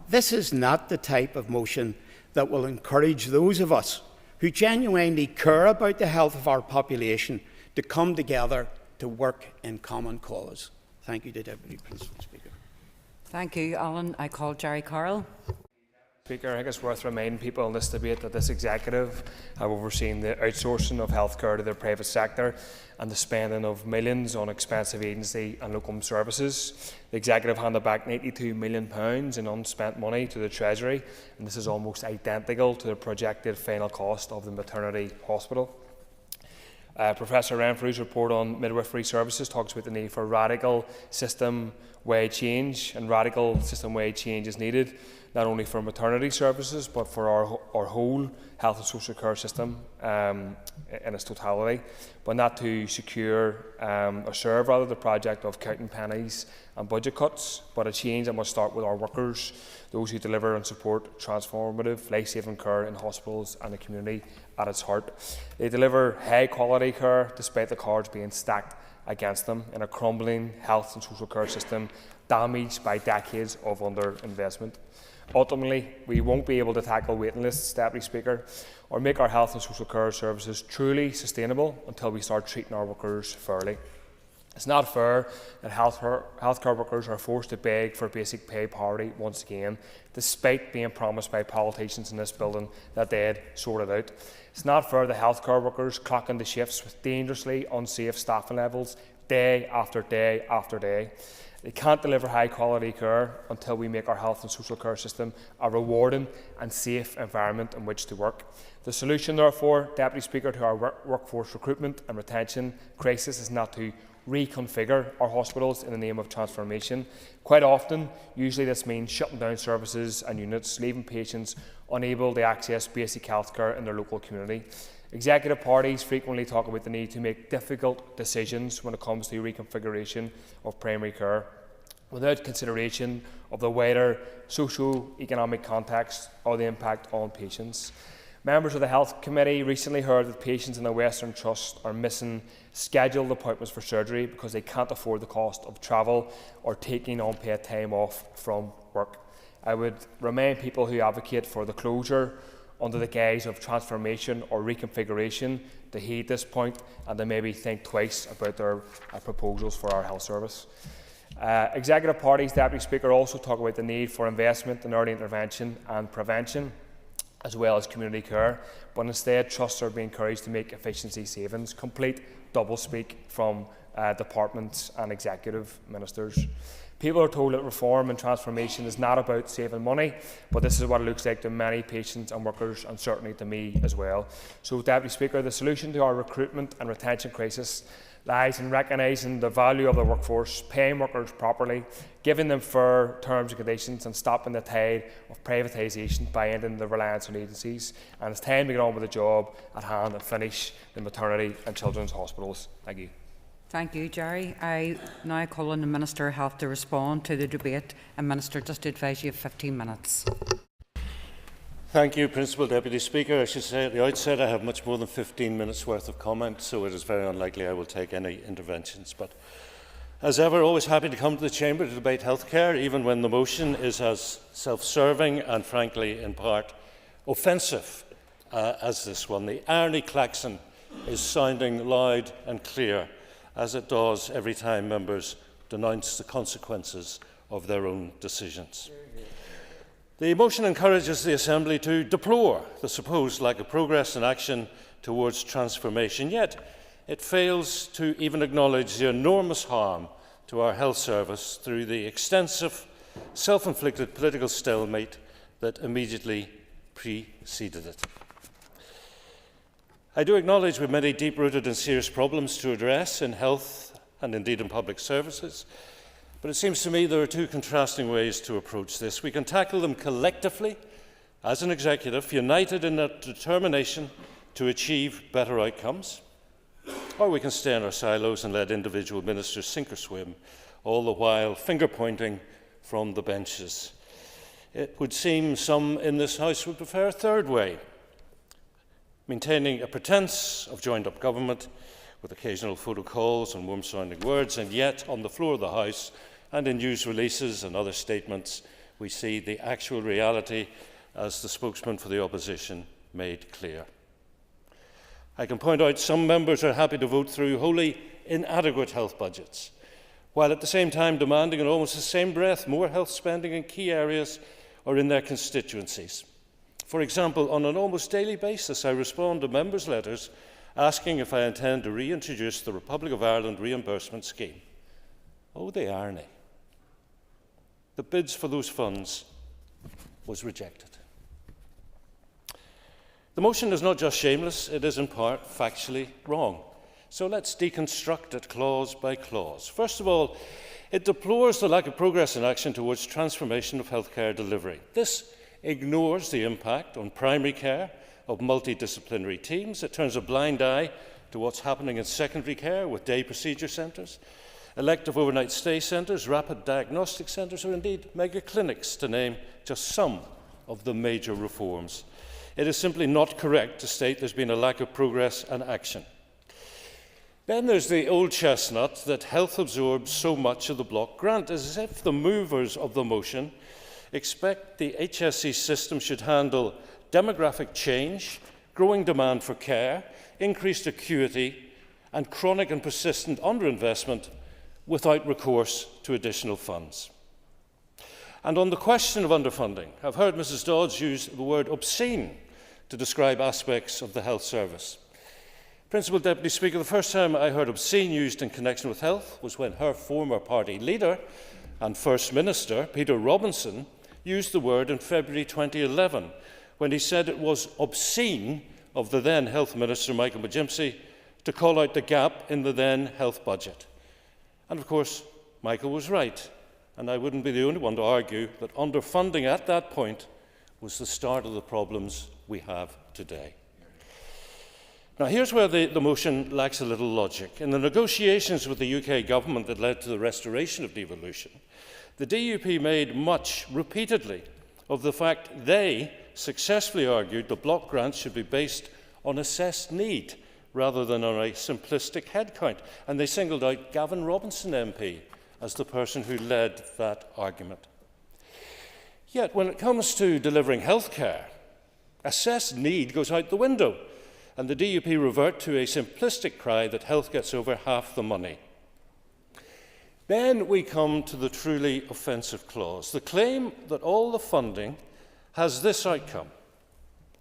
Speaker 12: This is not the type of motion that will encourage those of us who genuinely care about the health of our population to come together to work in common cause. Thank you to Deputy Principal Speaker.
Speaker 4: Thank you, Alan. I call Jerry Carroll.
Speaker 9: Speaker, I think it's worth reminding people in this debate that this executive have overseen the outsourcing of healthcare to the private sector and the spending of millions on expensive agency and locum services. The executive handed back £92 million in unspent money to the Treasury, and this is almost identical to the projected final cost of the maternity hospital. Professor Renfrew's report on midwifery services talks about the need for radical system-wide change, and radical system-wide change is needed not only for maternity services but for our whole health and social care system in its totality, but not to secure or serve rather the project of counting pennies and budget cuts, but a change that must start with our workers, those who deliver and support transformative, life-saving care in hospitals and the community at its heart. They deliver high-quality care despite the cards being stacked against them in a crumbling health and social care system damaged by decades of underinvestment. Ultimately, we won't be able to tackle waiting lists, Deputy Speaker, or make our health and social care services truly sustainable until we start treating our workers fairly. It's not fair that healthcare workers are forced to beg for basic pay parity once again, despite being promised by politicians in this building that they'd sort it out. It's not fair that healthcare workers clock into shifts with dangerously unsafe staffing levels day after day after day. They can't deliver high-quality care until we make our health and social care system a rewarding and safe environment in which to work. The solution, therefore, Deputy Speaker, to our workforce recruitment and retention crisis is not to reconfigure our hospitals in the name of transformation. Quite often, usually this means shutting down services and units, leaving patients unable to access basic health care in their local community. Executive parties frequently talk about the need to make difficult decisions when it comes to reconfiguration of primary care, without consideration of the wider socio-economic context or the impact on patients. Members of the Health Committee recently heard that patients in the Western Trust are missing scheduled appointments for surgery because they can't afford the cost of travel or taking unpaid time off from work. I would remind people who advocate for the closure under the guise of transformation or reconfiguration to heed this point and to maybe think twice about their proposals for our health service. Executive parties, Deputy Speaker, also talk about the need for investment in early intervention and prevention, as well as community care, but instead trusts are being encouraged to make efficiency savings, complete doublespeak from departments and executive ministers. People are told that reform and transformation is not about saving money, but this is what it looks like to many patients and workers, and certainly to me as well. So, Deputy Speaker, the solution to our recruitment and retention crisis lies in recognising the value of the workforce, paying workers properly, giving them fair terms and conditions, and stopping the tide of privatisation by ending the reliance on agencies. And it's time to get on with the job at hand and finish the maternity and children's hospitals. Thank you.
Speaker 4: Thank you, Jerry. I now call on the Minister of Health to respond to the debate. And Minister, just to advise you have 15 minutes.
Speaker 13: Thank you, Principal Deputy Speaker. I should say at the outset I have much more than 15 minutes worth of comment, so it is very unlikely I will take any interventions. But as ever, always happy to come to the Chamber to debate healthcare, even when the motion is as self-serving and, frankly, in part offensive as this one. The irony klaxon is sounding loud and clear, as it does every time members denounce the consequences of their own decisions. The motion encourages the Assembly to deplore the supposed lack of progress and action towards transformation, yet it fails to even acknowledge the enormous harm to our health service through the extensive, self-inflicted political stalemate that immediately preceded it. I do acknowledge we have many deep-rooted and serious problems to address in health and indeed in public services, but it seems to me there are two contrasting ways to approach this. We can tackle them collectively as an executive, united in a determination to achieve better outcomes, or we can stay in our silos and let individual ministers sink or swim, all the while finger-pointing from the benches. It would seem some in this House would prefer a third way, maintaining a pretence of joined-up government with occasional photo calls and warm-sounding words, and yet on the floor of the House and in news releases and other statements we see the actual reality, as the spokesman for the opposition made clear. I can point out some members are happy to vote through wholly inadequate health budgets, while at the same time demanding in almost the same breath more health spending in key areas or in their constituencies. For example, on an almost daily basis, I respond to members' letters asking if I intend to reintroduce the Republic of Ireland reimbursement scheme. Oh, the irony. The bids for those funds was rejected. The motion is not just shameless, it is in part factually wrong. So let's deconstruct it clause by clause. First of all, it deplores the lack of progress in action towards transformation of healthcare delivery. This ignores the impact on primary care of multidisciplinary teams. It turns a blind eye to what's happening in secondary care with day procedure centres, elective overnight stay centres, rapid diagnostic centres, or indeed mega clinics, to name just some of the major reforms. It is simply not correct to state there's been a lack of progress and action. Then there's the old chestnut that health absorbs so much of the block grant, as if the movers of the motion expect the HSE system should handle demographic change, growing demand for care, increased acuity, and chronic and persistent underinvestment without recourse to additional funds. And on the question of underfunding, I've heard Mrs Dodds use the word obscene to describe aspects of the health service. Principal Deputy Speaker, the first time I heard obscene used in connection with health was when her former party leader and First Minister, Peter Robinson, used the word in February 2011 when he said it was obscene of the then Health Minister, Michael McGimpsey, to call out the gap in the then health budget. And of course, Michael was right, and I wouldn't be the only one to argue that underfunding at that point was the start of the problems we have today. Now, here's where the motion lacks a little logic. In the negotiations with the UK government that led to the restoration of devolution, the DUP made much, repeatedly, of the fact they successfully argued the block grants should be based on assessed need rather than on a simplistic headcount. And they singled out Gavin Robinson MP as the person who led that argument. Yet when it comes to delivering health care, Assessed need goes out the window, and the DUP revert to a simplistic cry that health gets over half the money. Then we come to the truly offensive clause, the claim that all the funding has this outcome,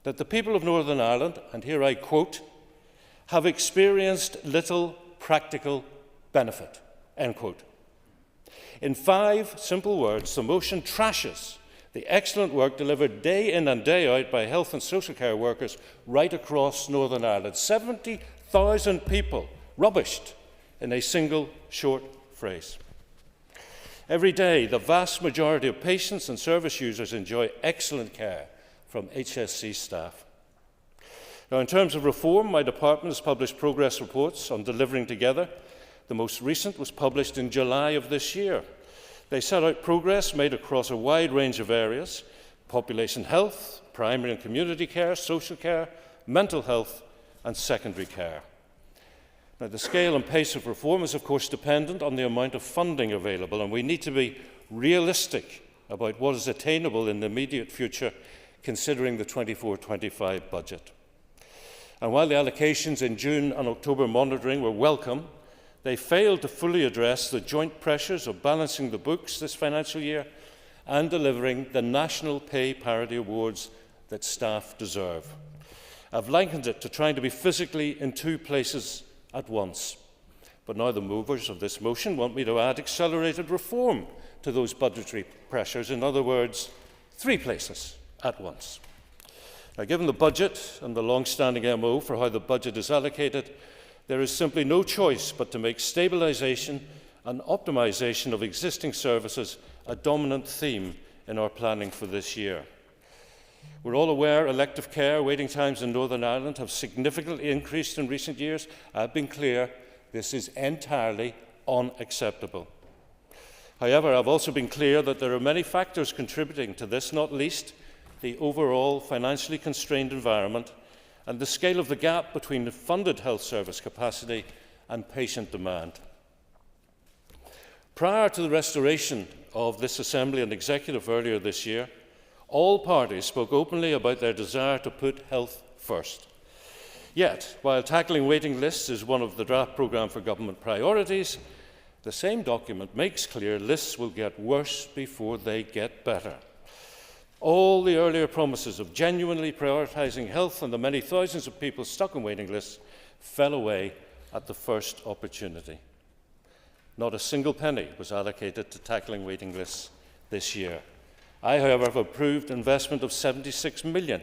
Speaker 13: that the people of Northern Ireland, and here I quote, have experienced little practical benefit, end quote. In 5 simple words, the motion trashes the excellent work delivered day in and day out by health and social care workers right across Northern Ireland. 70,000 people rubbished in a single short phrase. Every day, the vast majority of patients and service users enjoy excellent care from HSC staff. Now, in terms of reform, my department has published progress reports on delivering together. The most recent was published in July of this year. They set out progress made across a wide range of areas: population health, primary and community care, social care, mental health, and secondary care. Now, the scale and pace of reform is, of course, dependent on the amount of funding available, and we need to be realistic about what is attainable in the immediate future, considering the 24-25 budget. And while the allocations in June and October monitoring were welcome, they failed to fully address the joint pressures of balancing the books this financial year and delivering the national pay parity awards that staff deserve. I've likened it to trying to be physically in 2 places at once. But now the movers of this motion want me to add accelerated reform to those budgetary pressures. In other words, 3 places at once. Now, given the budget and the long-standing MO for how the budget is allocated, there is simply no choice but to make stabilisation and optimisation of existing services a dominant theme in our planning for this year. We're all aware elective care waiting times in Northern Ireland have significantly increased in recent years. I've been clear, this is entirely unacceptable. However, I've also been clear that there are many factors contributing to this, not least the overall financially constrained environment and the scale of the gap between the funded health service capacity and patient demand. Prior to the restoration of this Assembly and Executive earlier this year, all parties spoke openly about their desire to put health first. Yet, while tackling waiting lists is one of the draft programme for government priorities, the same document makes clear lists will get worse before they get better. All the earlier promises of genuinely prioritising health and the many thousands of people stuck on waiting lists fell away at the first opportunity. Not a single penny was allocated to tackling waiting lists this year. I, however, have approved investment of £76 million,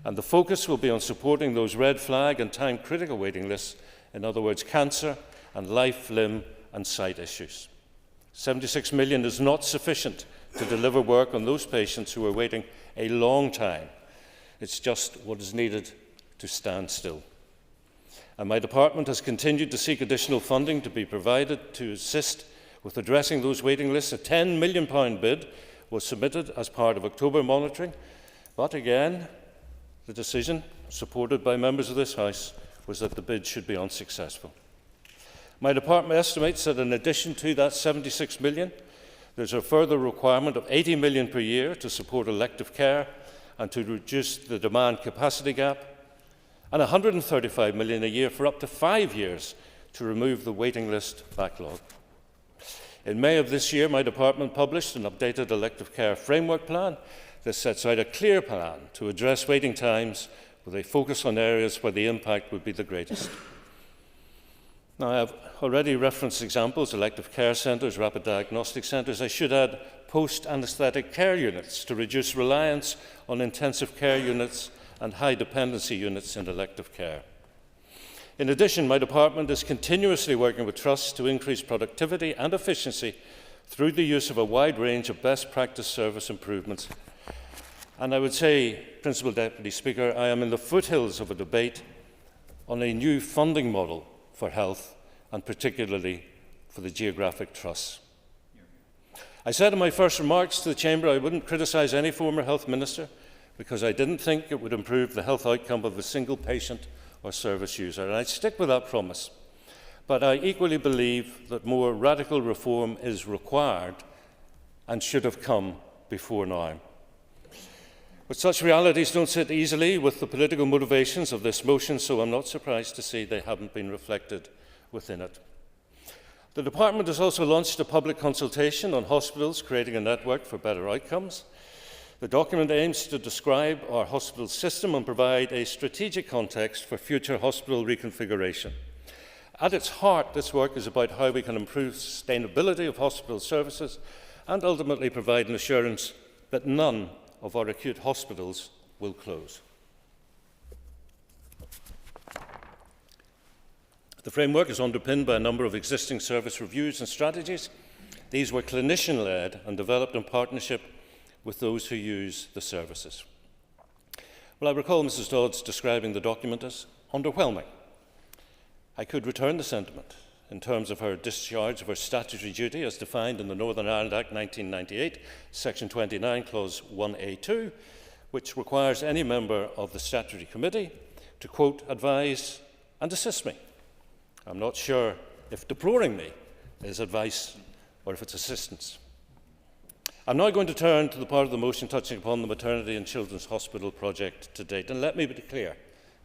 Speaker 13: and the focus will be on supporting those red flag and time-critical waiting lists, in other words, cancer and life, limb and sight issues. £76 million is not sufficient to deliver work on those patients who are waiting a long time. It's just what is needed to stand still. And my department has continued to seek additional funding to be provided to assist with addressing those waiting lists. A £10 million bid was submitted as part of October monitoring, but again, the decision, supported by members of this House, was that the bid should be unsuccessful. My department estimates that in addition to that £76 million, there's a further requirement of £80 million per year to support elective care and to reduce the demand capacity gap, and £135 million a year for up to 5 years to remove the waiting list backlog. In May of this year, my department published an updated elective care framework plan that sets out a clear plan to address waiting times with a focus on areas where the impact would be the greatest. Now, I have already referenced examples: elective care centres, rapid diagnostic centres. I should add post-anaesthetic care units to reduce reliance on intensive care units and high dependency units in elective care. In addition, my department is continuously working with trusts to increase productivity and efficiency through the use of a wide range of best practice service improvements. And I would say, Principal Deputy Speaker, I am in the foothills of a debate on a new funding model for health, and particularly for the geographic trusts. I said in my first remarks to the Chamber I wouldn't criticise any former health minister because I didn't think it would improve the health outcome of a single patient or service user, and I stick with that promise. But I equally believe that more radical reform is required and should have come before now. But such realities don't sit easily with the political motivations of this motion, so I'm not surprised to see they haven't been reflected within it. The Department has also launched a public consultation on hospitals creating a network for better outcomes. The document aims to describe our hospital system and provide a strategic context for future hospital reconfiguration. At its heart, this work is about how we can improve sustainability of hospital services and ultimately provide an assurance that none of our acute hospitals will close. The framework is underpinned by a number of existing service reviews and strategies. These were clinician-led and developed in partnership with those who use the services. Well, I recall Mrs. Dodds describing the document as underwhelming. I could return the sentiment in terms of her discharge of her statutory duty as defined in the Northern Ireland Act 1998, Section 29, Clause 1A2, which requires any member of the statutory committee to, quote, advise and assist me. I'm not sure if deploring me is advice or if it's assistance. I'm now going to turn to the part of the motion touching upon the Maternity and Children's Hospital project to date. And let me be clear.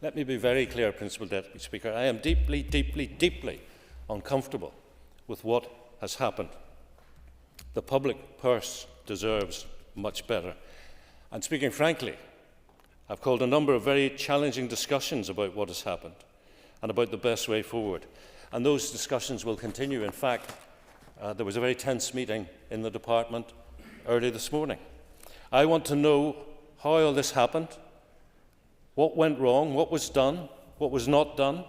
Speaker 13: Let me be very clear, Principal Deputy Speaker. I am deeply, deeply, deeply uncomfortable with what has happened. The public purse deserves much better. And speaking frankly, I've called a number of very challenging discussions about what has happened and about the best way forward. And those discussions will continue. In fact, there was a very tense meeting in the department early this morning. I want to know how all this happened, what went wrong, what was done, what was not done,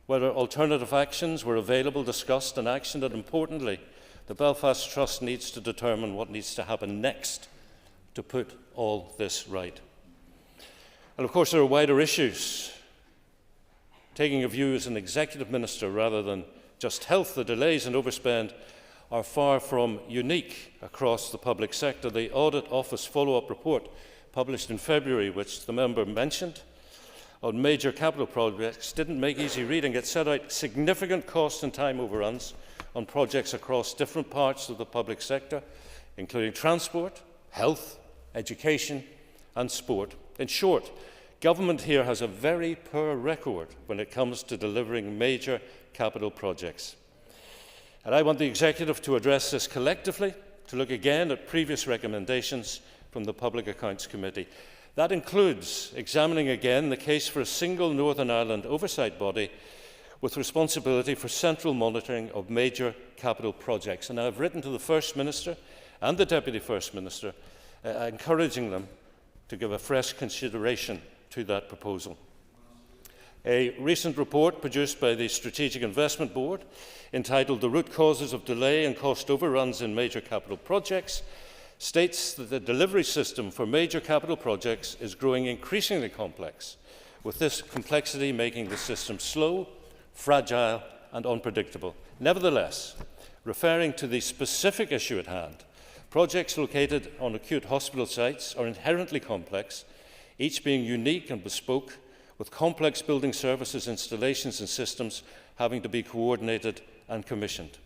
Speaker 13: whether alternative actions were available, discussed and actioned, and importantly, the Belfast Trust needs to determine what needs to happen next to put all this right. And of course, there are wider issues. Taking a view as an executive minister rather than just health, the delays and overspend are far from unique across the public sector. The Audit Office follow-up report published in February, which the member mentioned, on major capital projects didn't make easy reading. It set out significant cost and time overruns on projects across different parts of the public sector, including transport, health, education and sport. In short, government here has a very poor record when it comes to delivering major capital projects. And I want the Executive to address this collectively, to look again at previous recommendations from the Public Accounts Committee. That includes examining again the case for a single Northern Ireland oversight body with responsibility for central monitoring of major capital projects. And I've written to the First Minister and the Deputy First Minister, encouraging them to give a fresh consideration to that proposal. A recent report produced by the Strategic Investment Board, entitled The Root Causes of Delay and Cost Overruns in Major Capital Projects, states that the delivery system for major capital projects is growing increasingly complex, with this complexity making the system slow, fragile and unpredictable. Nevertheless, referring to the specific issue at hand, projects located on acute hospital sites are inherently complex, each being unique and bespoke, with complex building services, installations and systems having to be coordinated and commissioned.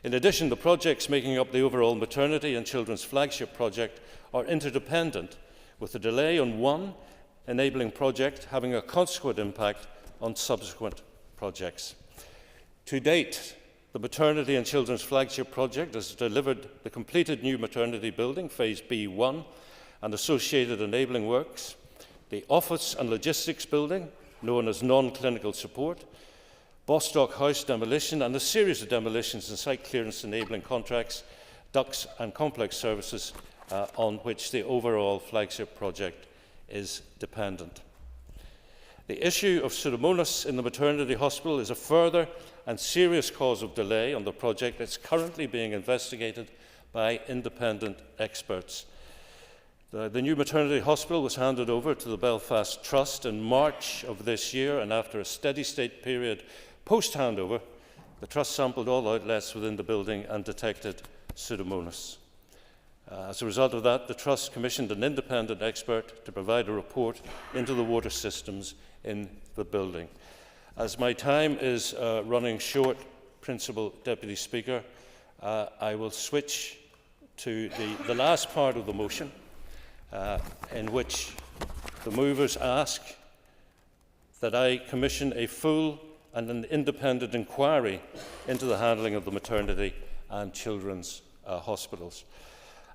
Speaker 13: In addition, the projects making up the overall Maternity and Children's Flagship project are interdependent, with the delay on one enabling project having a consequent impact on subsequent projects. To date, the Maternity and Children's Flagship project has delivered the completed new maternity building, Phase B1, and associated enabling works, the office and logistics building, known as non-clinical support, Bostock House demolition, and a series of demolitions and site clearance enabling contracts, ducts and complex services on which the overall flagship project is dependent. The issue of Pseudomonas in the maternity hospital is a further and serious cause of delay on the project. It's currently being investigated by independent experts. The new maternity hospital was handed over to the Belfast Trust in March of this year, and after a steady-state period post-handover, the Trust sampled all outlets within the building and detected Pseudomonas. As a result of that, the Trust commissioned an independent expert to provide a report into the water systems in the building. As my time is running short, Principal Deputy Speaker, I will switch to the last part of the motion, in which the movers ask that I commission a full and an independent inquiry into the handling of the maternity and children's hospitals.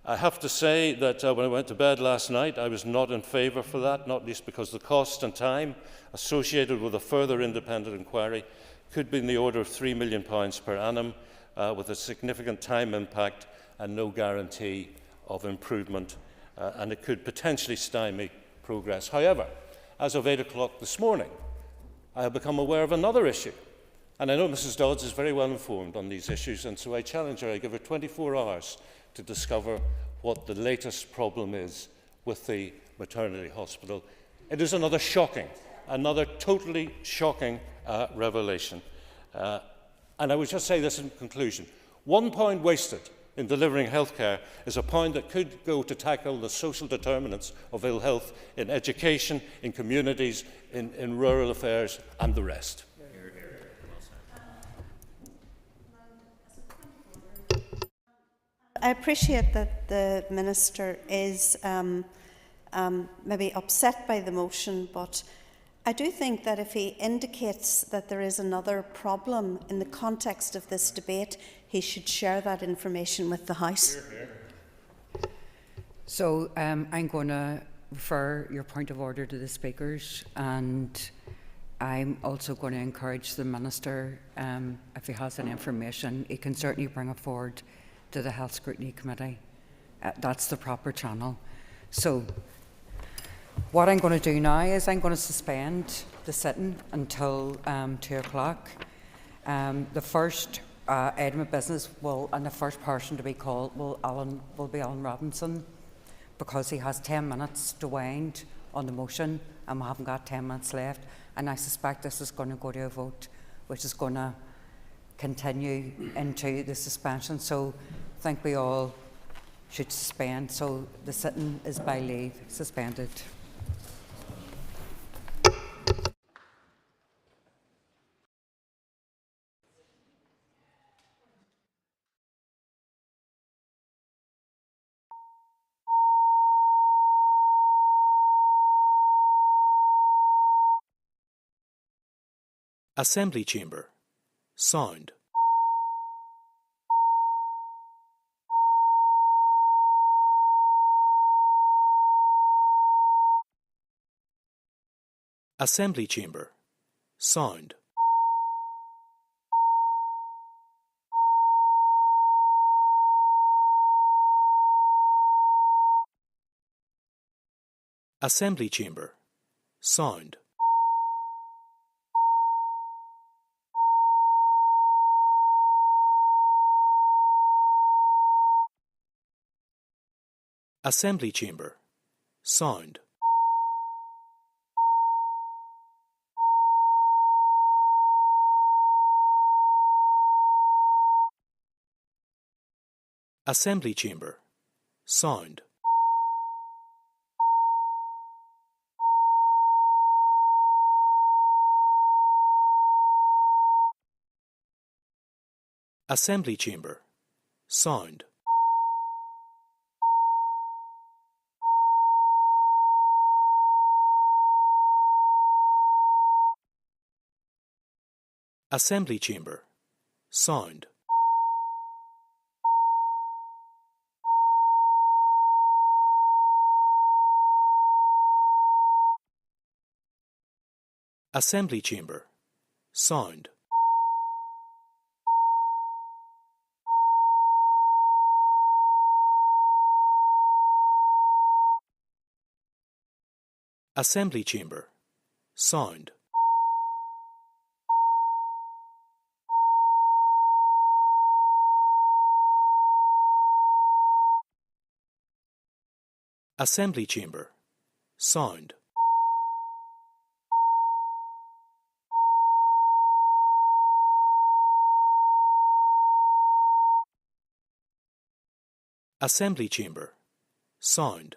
Speaker 13: I have to say that when I went to bed last night, I was not in favour for that, not least because the cost and time associated with a further independent inquiry could be in the order of £3 million per annum, with a significant time impact and no guarantee of improvement, and it could potentially stymie progress. However, as of 8 o'clock this morning, I have become aware of another issue. And I know Mrs Dodds is very well informed on these issues, and so I challenge her, I give her 24 hours to discover what the latest problem is with the maternity hospital. It is another totally shocking revelation. And I would just say this in conclusion. £1 wasted in delivering healthcare is a pound that could go to tackle the social determinants of ill health in education, in communities, in rural affairs and the rest.
Speaker 23: I appreciate that the Minister is maybe upset by the motion, but I do think that if he indicates that there is another problem in the context of this debate, he should share that information with the House.
Speaker 4: So I'm going to refer your point of order to the speakers, and I'm also going to encourage the Minister, if he has any information, he can certainly bring it forward to the Health Scrutiny Committee. That's the proper channel. So what I'm going to do now is I'm going to suspend the sitting until 2 o'clock. The first item of business and the first person to be called will be Alan Robinson, because he has 10 minutes to wind on the motion and we haven't got 10 minutes left. And I suspect this is going to go to a vote, which is going to continue into the suspension. So I think we all should suspend. So the sitting is by leave suspended.
Speaker 15: Assembly Chamber. Sound. Assembly Chamber. Sound. Assembly Chamber. Sound. Assembly Chamber. Sound. Assembly Chamber. Sound. Assembly Chamber. Sound. Assembly Chamber. Sound. Assembly Chamber. Sound. Assembly Chamber. Sound. Assembly Chamber. Sound. Assembly Chamber. Sound.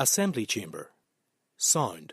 Speaker 15: Assembly Chamber. Sound.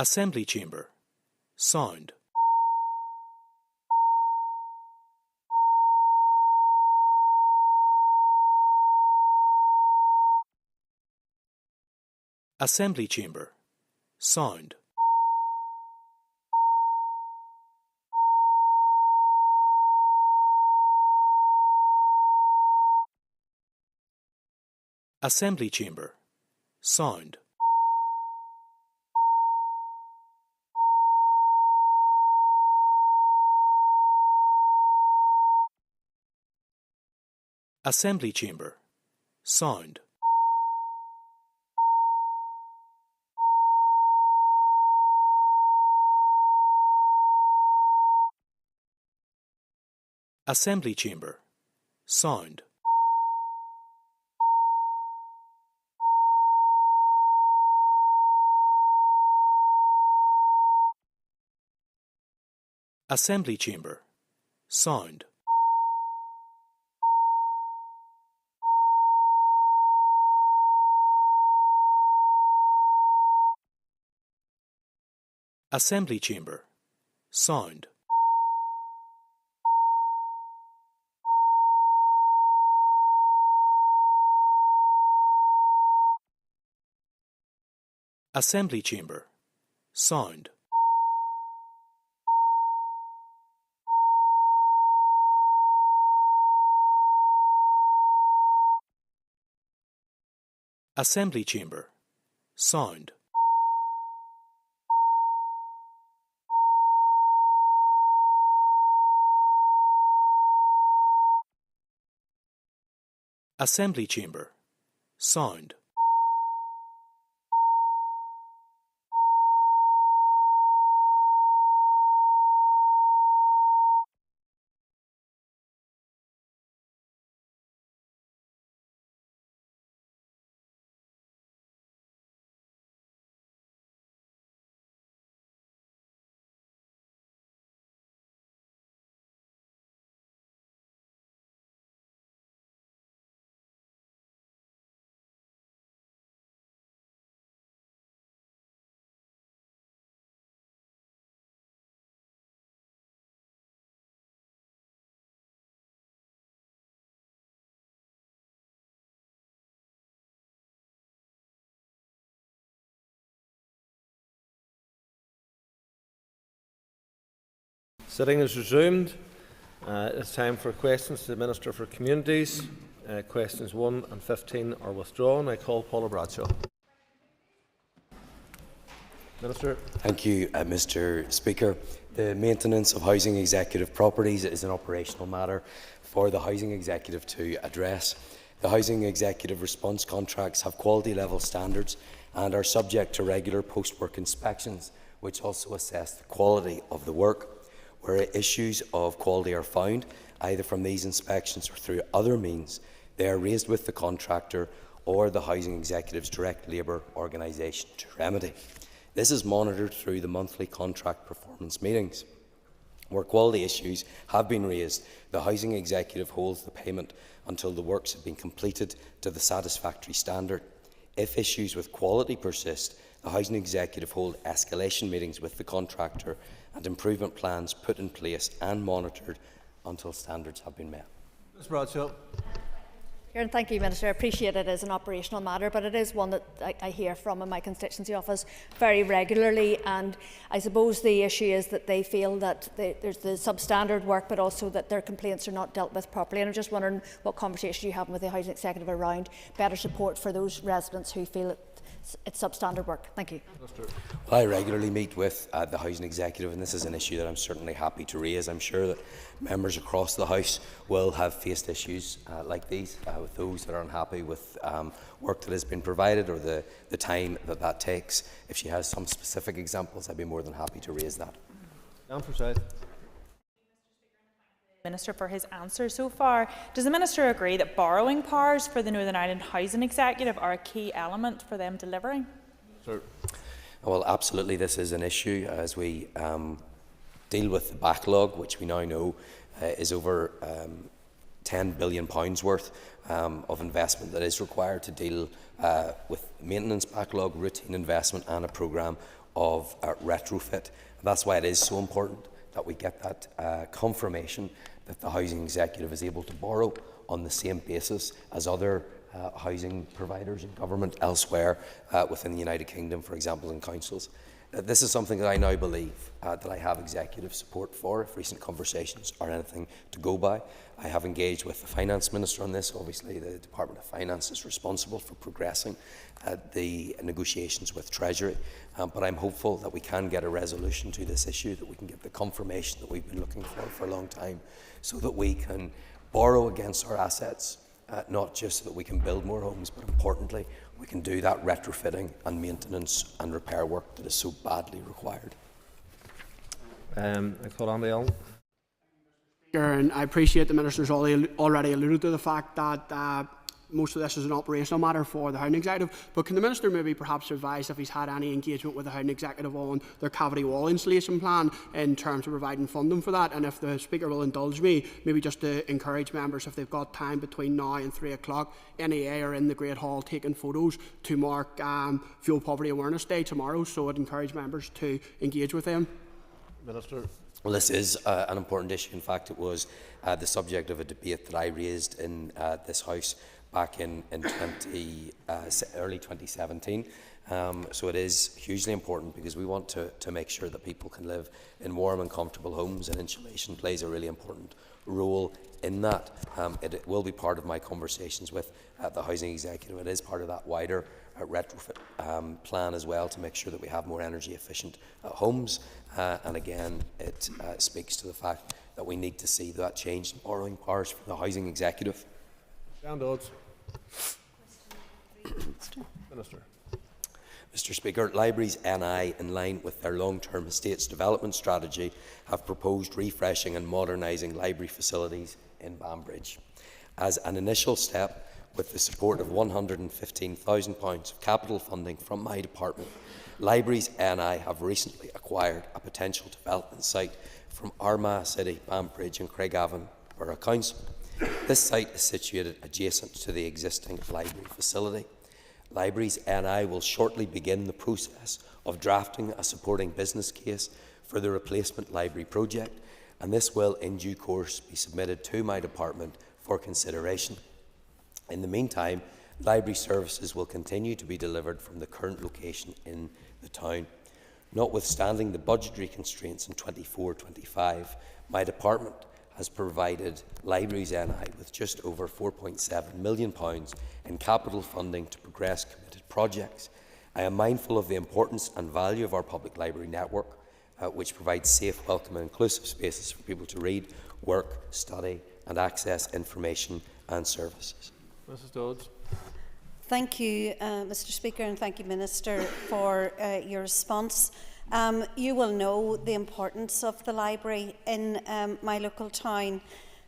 Speaker 15: Assembly Chamber. Sound. Assembly Chamber. Sound. Assembly Chamber. Sound. Assembly Chamber. Sound. Assembly Chamber. Sound. Assembly Chamber. Sound. Assembly Chamber. Sound. Assembly Chamber. Sound. Assembly Chamber. Sound. Assembly Chamber. Sound.
Speaker 14: Sitting is resumed. It's time for questions to the Minister for Communities. Questions 1 and 15 are withdrawn. I call Paula Bradshaw. Minister.
Speaker 16: Thank you, Mr. Speaker. The maintenance of housing executive properties is an operational matter for the Housing Executive to address. The Housing Executive response contracts have quality level standards and are subject to regular post-work inspections, which also assess the quality of the work. Where issues of quality are found, either from these inspections or through other means, they are raised with the contractor or the Housing Executive's direct labour organisation to remedy. This is monitored through the monthly contract performance meetings. Where quality issues have been raised, the Housing Executive holds the payment until the works have been completed to the satisfactory standard. If issues with quality persist, the Housing Executive holds escalation meetings with the contractor and improvement plans put in place and monitored until standards have been met.
Speaker 14: Ms Bradshaw.
Speaker 19: Thank you, Minister. I appreciate it is an operational matter, but it is one that I hear from in my constituency office very regularly, and I suppose the issue is that they feel that there's the substandard work, but also that their complaints are not dealt with properly. And I'm just wondering what conversation you have with the Housing Executive around better support for those residents who feel it's substandard work. Thank you.
Speaker 16: Well, I regularly meet with the Housing Executive, and this is an issue that I'm certainly happy to raise. I'm sure that members across the House will have faced issues like these with those that are unhappy with work that has been provided or the time that takes. If she has some specific examples, I'd be more than happy to raise that.
Speaker 14: Dan Forsyth.
Speaker 24: Minister for his answer so far. Does the Minister agree that borrowing powers for the Northern Ireland Housing Executive are a key element for them delivering?
Speaker 14: Sir.
Speaker 16: Well, absolutely, this is an issue as we deal with the backlog, which we now know is over £10 billion worth of investment that is required to deal with maintenance backlog, routine investment and a programme of retrofit. And that's why it is so important that we get that confirmation that the housing executive is able to borrow on the same basis as other housing providers in government elsewhere within the United Kingdom, for example, in councils. This is something that I now believe that I have executive support for, if recent conversations are anything to go by. I have engaged with the Finance Minister on this. Obviously, the Department of Finance is responsible for progressing the negotiations with Treasury, but I'm hopeful that we can get a resolution to this issue, that we can get the confirmation that we've been looking for a long time, so that we can borrow against our assets, not just so that we can build more homes, but importantly, we can do that retrofitting and maintenance and repair work that is so badly required.
Speaker 14: I call Andy Allen.
Speaker 1: And I appreciate the Minister's already alluded to the fact that most of this is an operational matter for the Housing Executive, but can the Minister maybe perhaps advise if he's had any engagement with the Housing Executive on their cavity wall installation plan in terms of providing funding for that? And if the Speaker will indulge me, maybe just to encourage members, if they've got time between now and 3 o'clock, NEA are in the Great Hall taking photos to mark Fuel Poverty Awareness Day tomorrow, so I'd encourage members to engage with them.
Speaker 14: Minister.
Speaker 16: Well, this is an important issue. In fact, it was the subject of a debate that I raised in this House back in early 2017. So it is hugely important, because we want to make sure that people can live in warm and comfortable homes, and insulation plays a really important role in that. It will be part of my conversations with the Housing Executive. It is part of that wider retrofit plan as well, to make sure that we have more energy efficient homes. And again, it speaks to the fact that we need to see that change in borrowing powers for the Housing Executive.
Speaker 14: Dodds. Minister.
Speaker 16: Mr. Speaker, Libraries NI, in line with their long-term estates development strategy, have proposed refreshing and modernising library facilities in Banbridge. As an initial step, with the support of £115,000 of capital funding from my department, Libraries NI have recently acquired a potential development site from Armagh City, Banbridge and Craigavon Borough Council. This site is situated adjacent to the existing library facility. Libraries NI will shortly begin the process of drafting a supporting business case for the replacement library project, and this will in due course be submitted to my department for consideration. In the meantime, library services will continue to be delivered from the current location in the town. Notwithstanding the budgetary constraints in 24-25, my department has provided Libraries NI with just over £4.7 million in capital funding to progress committed projects. I am mindful of the importance and value of our public library network, which provides safe, welcome and inclusive spaces for people to read, work, study and access information and services.
Speaker 14: Mrs. Dodds.
Speaker 23: Thank you, Mr. Speaker, and thank you, Minister, for your response. You will know the importance of the library in my local town,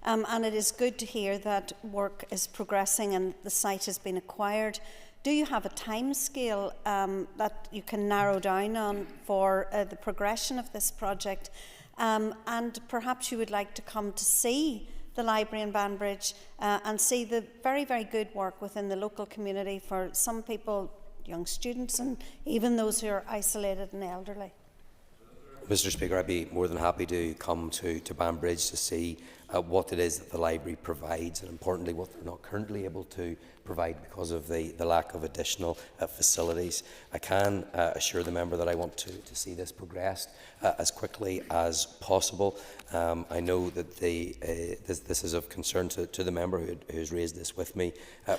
Speaker 23: and it is good to hear that work is progressing and the site has been acquired. Do you have a timescale that you can narrow down on for the progression of this project? And perhaps you would like to come to see the library in Banbridge and see the very, very good work within the local community for some people, young students and even those who are isolated and elderly.
Speaker 16: Mr. Speaker, I'd be more than happy to come to Banbridge to see what it is that the library provides, and importantly what they're not currently able to provide because of the lack of additional facilities. I can assure the member that I want to see this progressed as quickly as possible. I know that this is of concern to the member who has raised this with me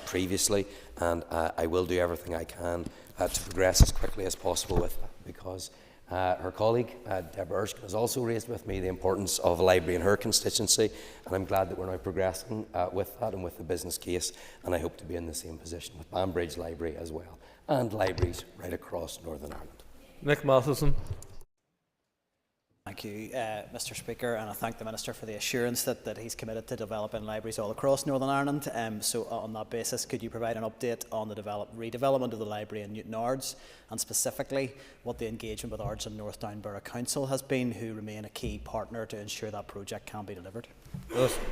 Speaker 16: previously, and I will do everything I can to progress as quickly as possible with that, because her colleague, Deborah Erskine, has also raised with me the importance of a library in her constituency, and I'm glad that we're now progressing with that and with the business case, and I hope to be in the same position with Banbridge Library as well, and libraries right across Northern Ireland.
Speaker 14: Nick Matheson.
Speaker 3: Thank you, Mr Speaker, and I thank the Minister for the assurance that he's committed to developing libraries all across Northern Ireland. So on that basis, could you provide an update on the redevelopment of the library in Newton Ards, and specifically what the engagement with Ards and North Down Borough Council has been, who remain a key partner to ensure that project can be delivered?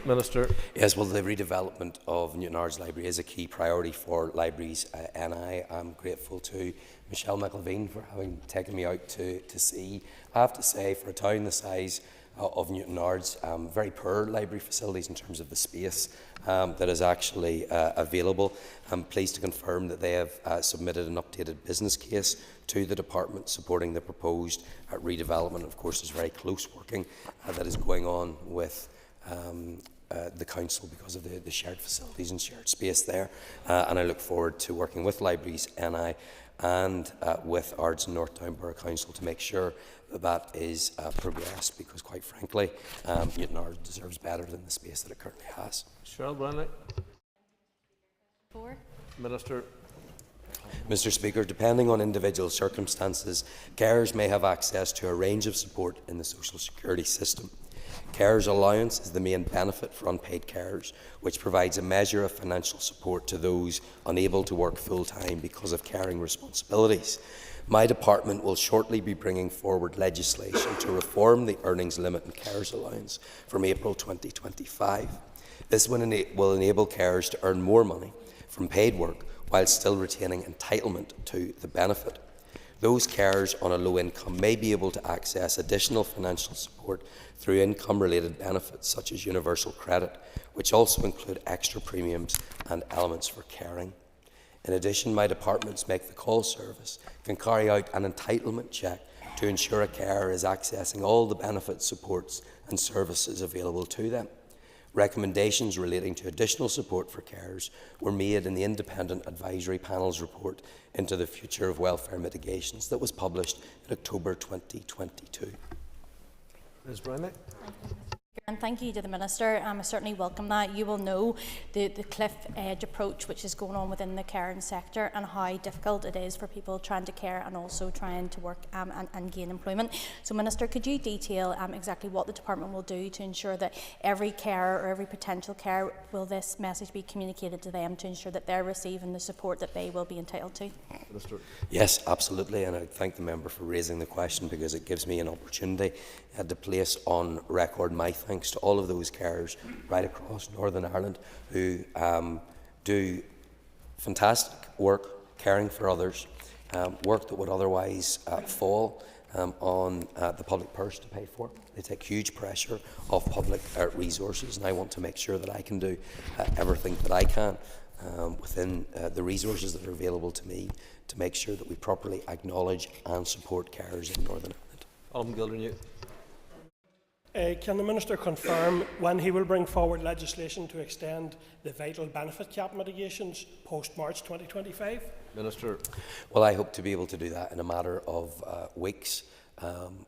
Speaker 14: Minister.
Speaker 16: Yes, well, the redevelopment of Newton Ards Library is a key priority for libraries, and I am grateful to Michelle McIlveen for having taken me out to see. I have to say, for a town the size of Newton Ards, very poor library facilities in terms of the space that is actually available. I'm pleased to confirm that they have submitted an updated business case to the department supporting the proposed redevelopment. Of course, there's very close working that is going on with the council because of the shared facilities and shared space there, and I look forward to working with Libraries NI and with Ards and North Down Borough Council to make sure that is progressed, because quite frankly Newton Ards deserves better than the space that it currently has.
Speaker 14: Cheryl Brownlee. Minister.
Speaker 16: Mr Speaker, depending on individual circumstances, carers may have access to a range of support in the social security system. Carers allowance is the main benefit for unpaid carers, which provides a measure of financial support to those unable to work full-time because of caring responsibilities. My department will shortly be bringing forward legislation to reform the earnings limit in carers allowance from April 2025. This will enable carers to earn more money from paid work while still retaining entitlement to the benefit. Those carers on a low income may be able to access additional financial support through income-related benefits such as universal credit, which also include extra premiums and elements for caring. In addition, my departments Make the Call service can carry out an entitlement check to ensure a carer is accessing all the benefits, supports and services available to them. Recommendations relating to additional support for carers were made in the Independent Advisory Panel's report into the future of welfare mitigations that was published in October 2022.
Speaker 14: Ms. Brownlee.
Speaker 17: And thank you to the Minister. I certainly welcome that. You will know the cliff edge approach which is going on within the caring sector, and how difficult it is for people trying to care and also trying to work and gain employment. So, Minister, could you detail exactly what the department will do to ensure that every carer or every potential carer, will this message be communicated to them to ensure that they're receiving the support that they will be entitled to?
Speaker 14: Minister.
Speaker 16: Yes, absolutely, and I thank the member for raising the question, because it gives me an opportunity to place on record my thanks to all of those carers right across Northern Ireland who do fantastic work caring for others, work that would otherwise fall on the public purse to pay for. They take huge pressure off public resources, and I want to make sure that I can do everything that I can within the resources that are available to me to make sure that we properly acknowledge and support carers in Northern Ireland.
Speaker 18: Can the Minister confirm when he will bring forward legislation to extend the vital benefit cap mitigations post-March 2025?
Speaker 14: Minister.
Speaker 16: Well, I hope to be able to do that in a matter of weeks.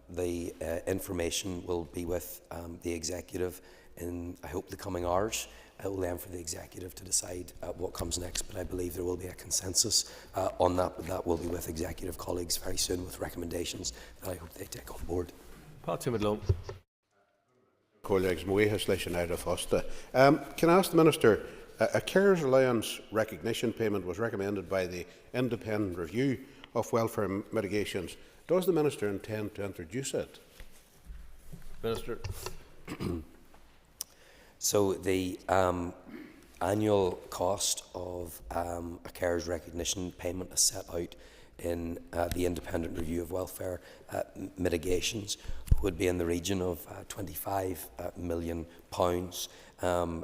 Speaker 16: The information will be with the Executive in, I hope, the coming hours. It will then for the Executive to decide what comes next, but I believe there will be a consensus on that, but that will be with Executive colleagues very soon with recommendations that I hope they take on board.
Speaker 21: Colleagues, Moeha Slishan out of Osta. Can I ask the Minister, a carers allowance recognition payment was recommended by the independent review of welfare mitigations. Does the Minister intend to introduce it?
Speaker 14: Minister.
Speaker 16: So the annual cost of a carers recognition payment is set out in the independent review of welfare mitigations would be in the region of £25 million.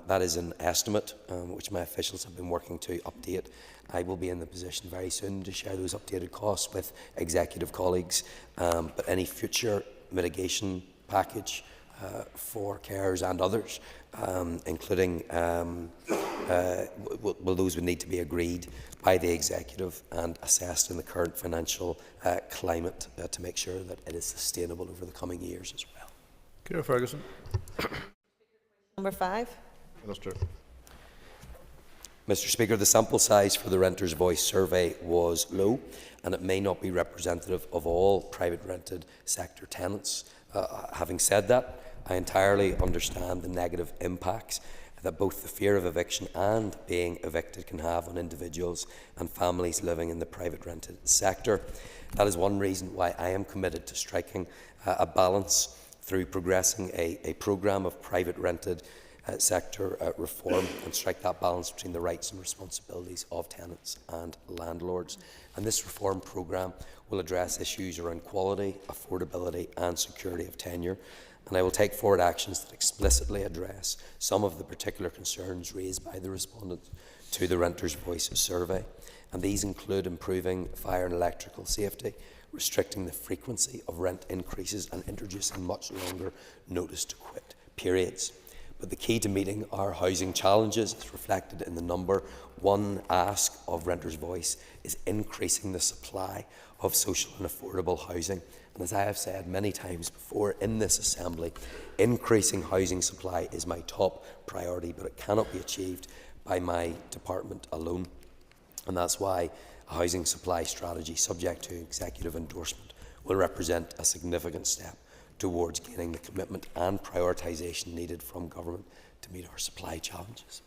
Speaker 16: That is an estimate which my officials have been working to update. I will be in the position very soon to share those updated costs with Executive colleagues, but any future mitigation package for carers and others, including those would need to be agreed by the Executive and assessed in the current financial climate to make sure that it is sustainable over the coming years as well.
Speaker 14: Ciara Ferguson.
Speaker 22: Number 5.
Speaker 14: Minister.
Speaker 16: Mr. Speaker, the sample size for the Renters' Voice survey was low, and it may not be representative of all private rented sector tenants. Having said that, I entirely understand the negative impacts that both the fear of eviction and being evicted can have on individuals and families living in the private rented sector. That is one reason why I am committed to striking a balance through progressing a programme of private rented sector reform and strike that balance between the rights and responsibilities of tenants and landlords. And this reform programme will address issues around quality, affordability and security of tenure, and I will take forward actions that explicitly address some of the particular concerns raised by the respondents to the Renters' Voice survey, and these include improving fire and electrical safety, restricting the frequency of rent increases and introducing much longer notice to quit periods. But the key to meeting our housing challenges is reflected in the number one ask of Renters' Voice is increasing the supply of social and affordable housing. And as I have said many times before in this Assembly, increasing housing supply is my top priority, but it cannot be achieved by my department alone. And that's why a housing supply strategy subject to executive endorsement will represent a significant step towards gaining the commitment and prioritisation needed from government to meet our supply challenges.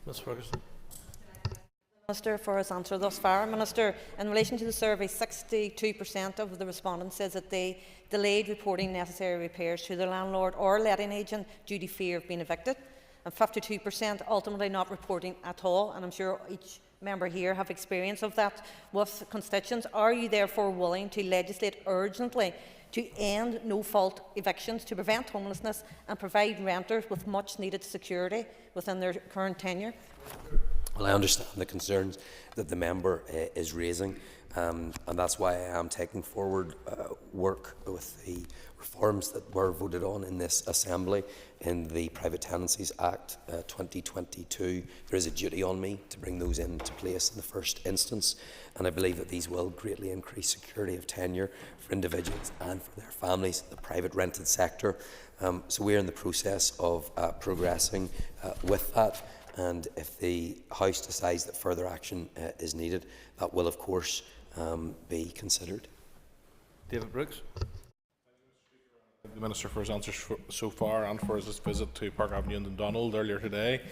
Speaker 14: Ms Ferguson.
Speaker 22: Minister for his answer thus far. Minister, in relation to the survey, 62% of the respondents says that they delayed reporting necessary repairs to their landlord or letting agent due to fear of being evicted, and 52% ultimately not reporting at all. And I'm sure each member here have experience of that with constituents. Are you therefore willing to legislate urgently to end no-fault evictions, to prevent homelessness and provide renters with much-needed security within their current tenure?
Speaker 16: Well, I understand the concerns that the member is raising, and that's why I am taking forward work with the reforms that were voted on in this Assembly in the Private Tenancies Act 2022. There is a duty on me to bring those into place in the first instance, and I believe that these will greatly increase security of tenure for individuals and for their families in the private rented sector. So we're in the process of progressing with that. And if the House decides that further action is needed, that will, of course, be considered.
Speaker 14: David Brooks.
Speaker 5: Thank the Minister for his answers so far and for his visit to Park Avenue and Dundonald earlier today.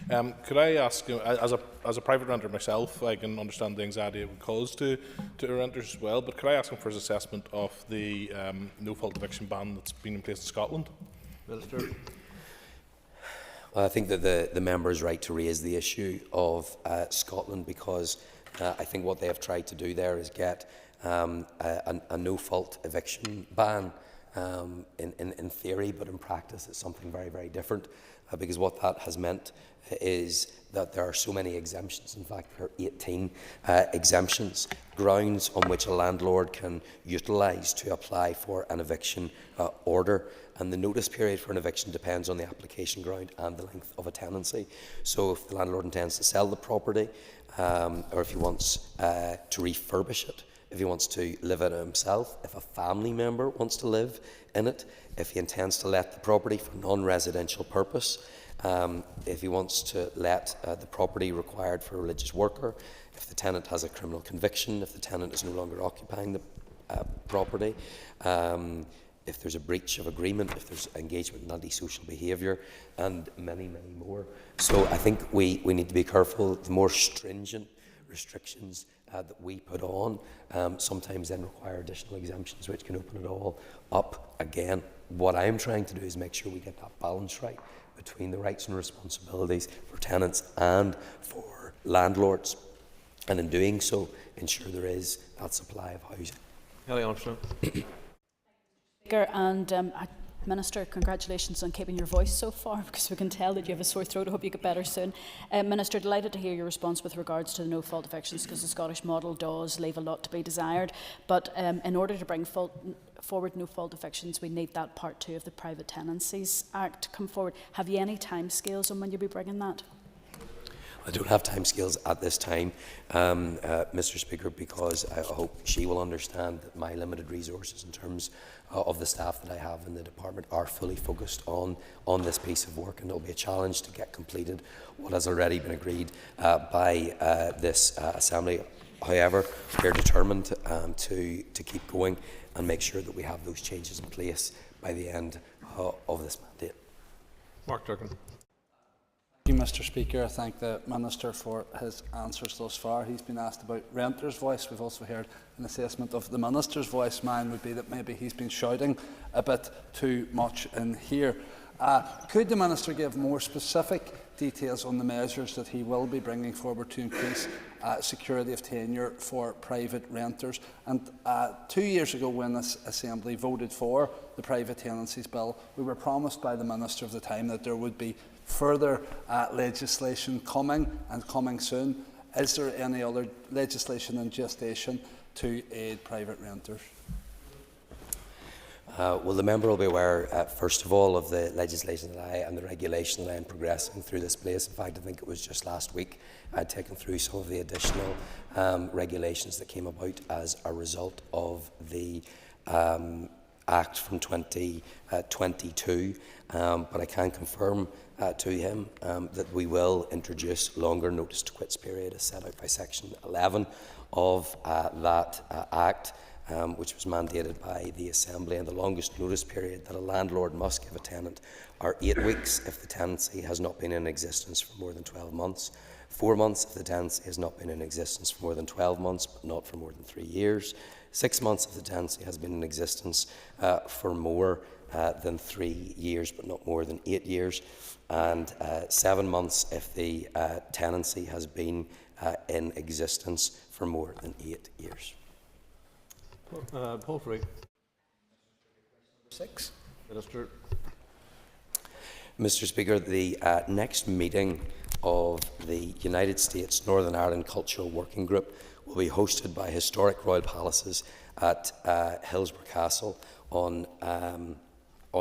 Speaker 5: Could I ask, as a private renter myself, I can understand the anxiety it would cause to renters as well, but could I ask him for his assessment of the no-fault eviction ban that's been in place in Scotland?
Speaker 14: Minister.
Speaker 16: Well, I think that the member is right to raise the issue of Scotland, because I think what they have tried to do there is get a no-fault eviction ban in theory, but in practice it's something very, very different, because what that has meant is that there are so many exemptions. In fact, there are 18 exemptions, grounds on which a landlord can utilise to apply for an eviction order. And the notice period for an eviction depends on the application ground and the length of a tenancy. So if the landlord intends to sell the property, or if he wants to refurbish it, if he wants to live in it himself, if a family member wants to live in it, if he intends to let the property for non-residential purpose, if he wants to let the property required for a religious worker, if the tenant has a criminal conviction, if the tenant is no longer occupying the property, if there's a breach of agreement, if there's engagement in antisocial behaviour, and many, many more. So I think we need to be careful. The more stringent restrictions that we put on sometimes then require additional exemptions, which can open it all up again. What I'm trying to do is make sure we get that balance right between the rights and responsibilities for tenants and for landlords, and in doing so ensure there is that supply of housing.
Speaker 14: Kelly Armstrong.
Speaker 6: Speaker, and Minister, congratulations on keeping your voice so far, because we can tell that you have a sore throat. I hope you get better soon. Minister, delighted to hear your response with regards to the no-fault evictions, because the Scottish model does leave a lot to be desired. But in order to bring forward no-fault evictions, we need that Part 2 of the Private Tenancies Act come forward. Have you any timescales on when you'll be bringing that?
Speaker 16: I don't have timescales at this time, Mr. Speaker, because I hope she will understand that my limited resources in terms of the staff that I have in the department are fully focused on this piece of work, and it will be a challenge to get completed what has already been agreed by this Assembly. However, we are determined to keep going and make sure that we have those changes in place by the end of this mandate.
Speaker 5: Mark Durkin.
Speaker 7: Thank you, Mr. Speaker. I thank the Minister for his answers thus far. He's been asked about renters' voice. We've also heard an assessment of the Minister's voice. Mine would be that maybe he's been shouting a bit too much in here. Could the Minister give more specific details on the measures that he will be bringing forward to increase security of tenure for private renters? And 2 years ago, when this Assembly voted for the Private Tenancies Bill, we were promised by the Minister of the time that there would be further legislation coming and coming soon. Is there any other legislation in gestation to aid private renters?
Speaker 16: Well, the member will be aware, first of all, of the legislation and the regulation that I am progressing through this place. In fact, I think it was just last week I had taken through some of the additional regulations that came about as a result of the Act from 2022. But I can confirm to him that we will introduce longer notice to quits period as set out by Section 11 of that Act, which was mandated by the Assembly, and the longest notice period that a landlord must give a tenant are 8 weeks if the tenancy has not been in existence for more than 12 months, 4 months if the tenancy has not been in existence for more than 12 months but not for more than 3 years, 6 months if the tenancy has been in existence for more than 3 years but not more than 8 years, and 7 months if the tenancy has been in existence for more than 8 years.
Speaker 14: Paul Free.
Speaker 2: 6.
Speaker 14: Minister.
Speaker 16: Mr. Speaker, the next meeting of the United States Northern Ireland Cultural Working Group will be hosted by Historic Royal Palaces at Hillsborough Castle on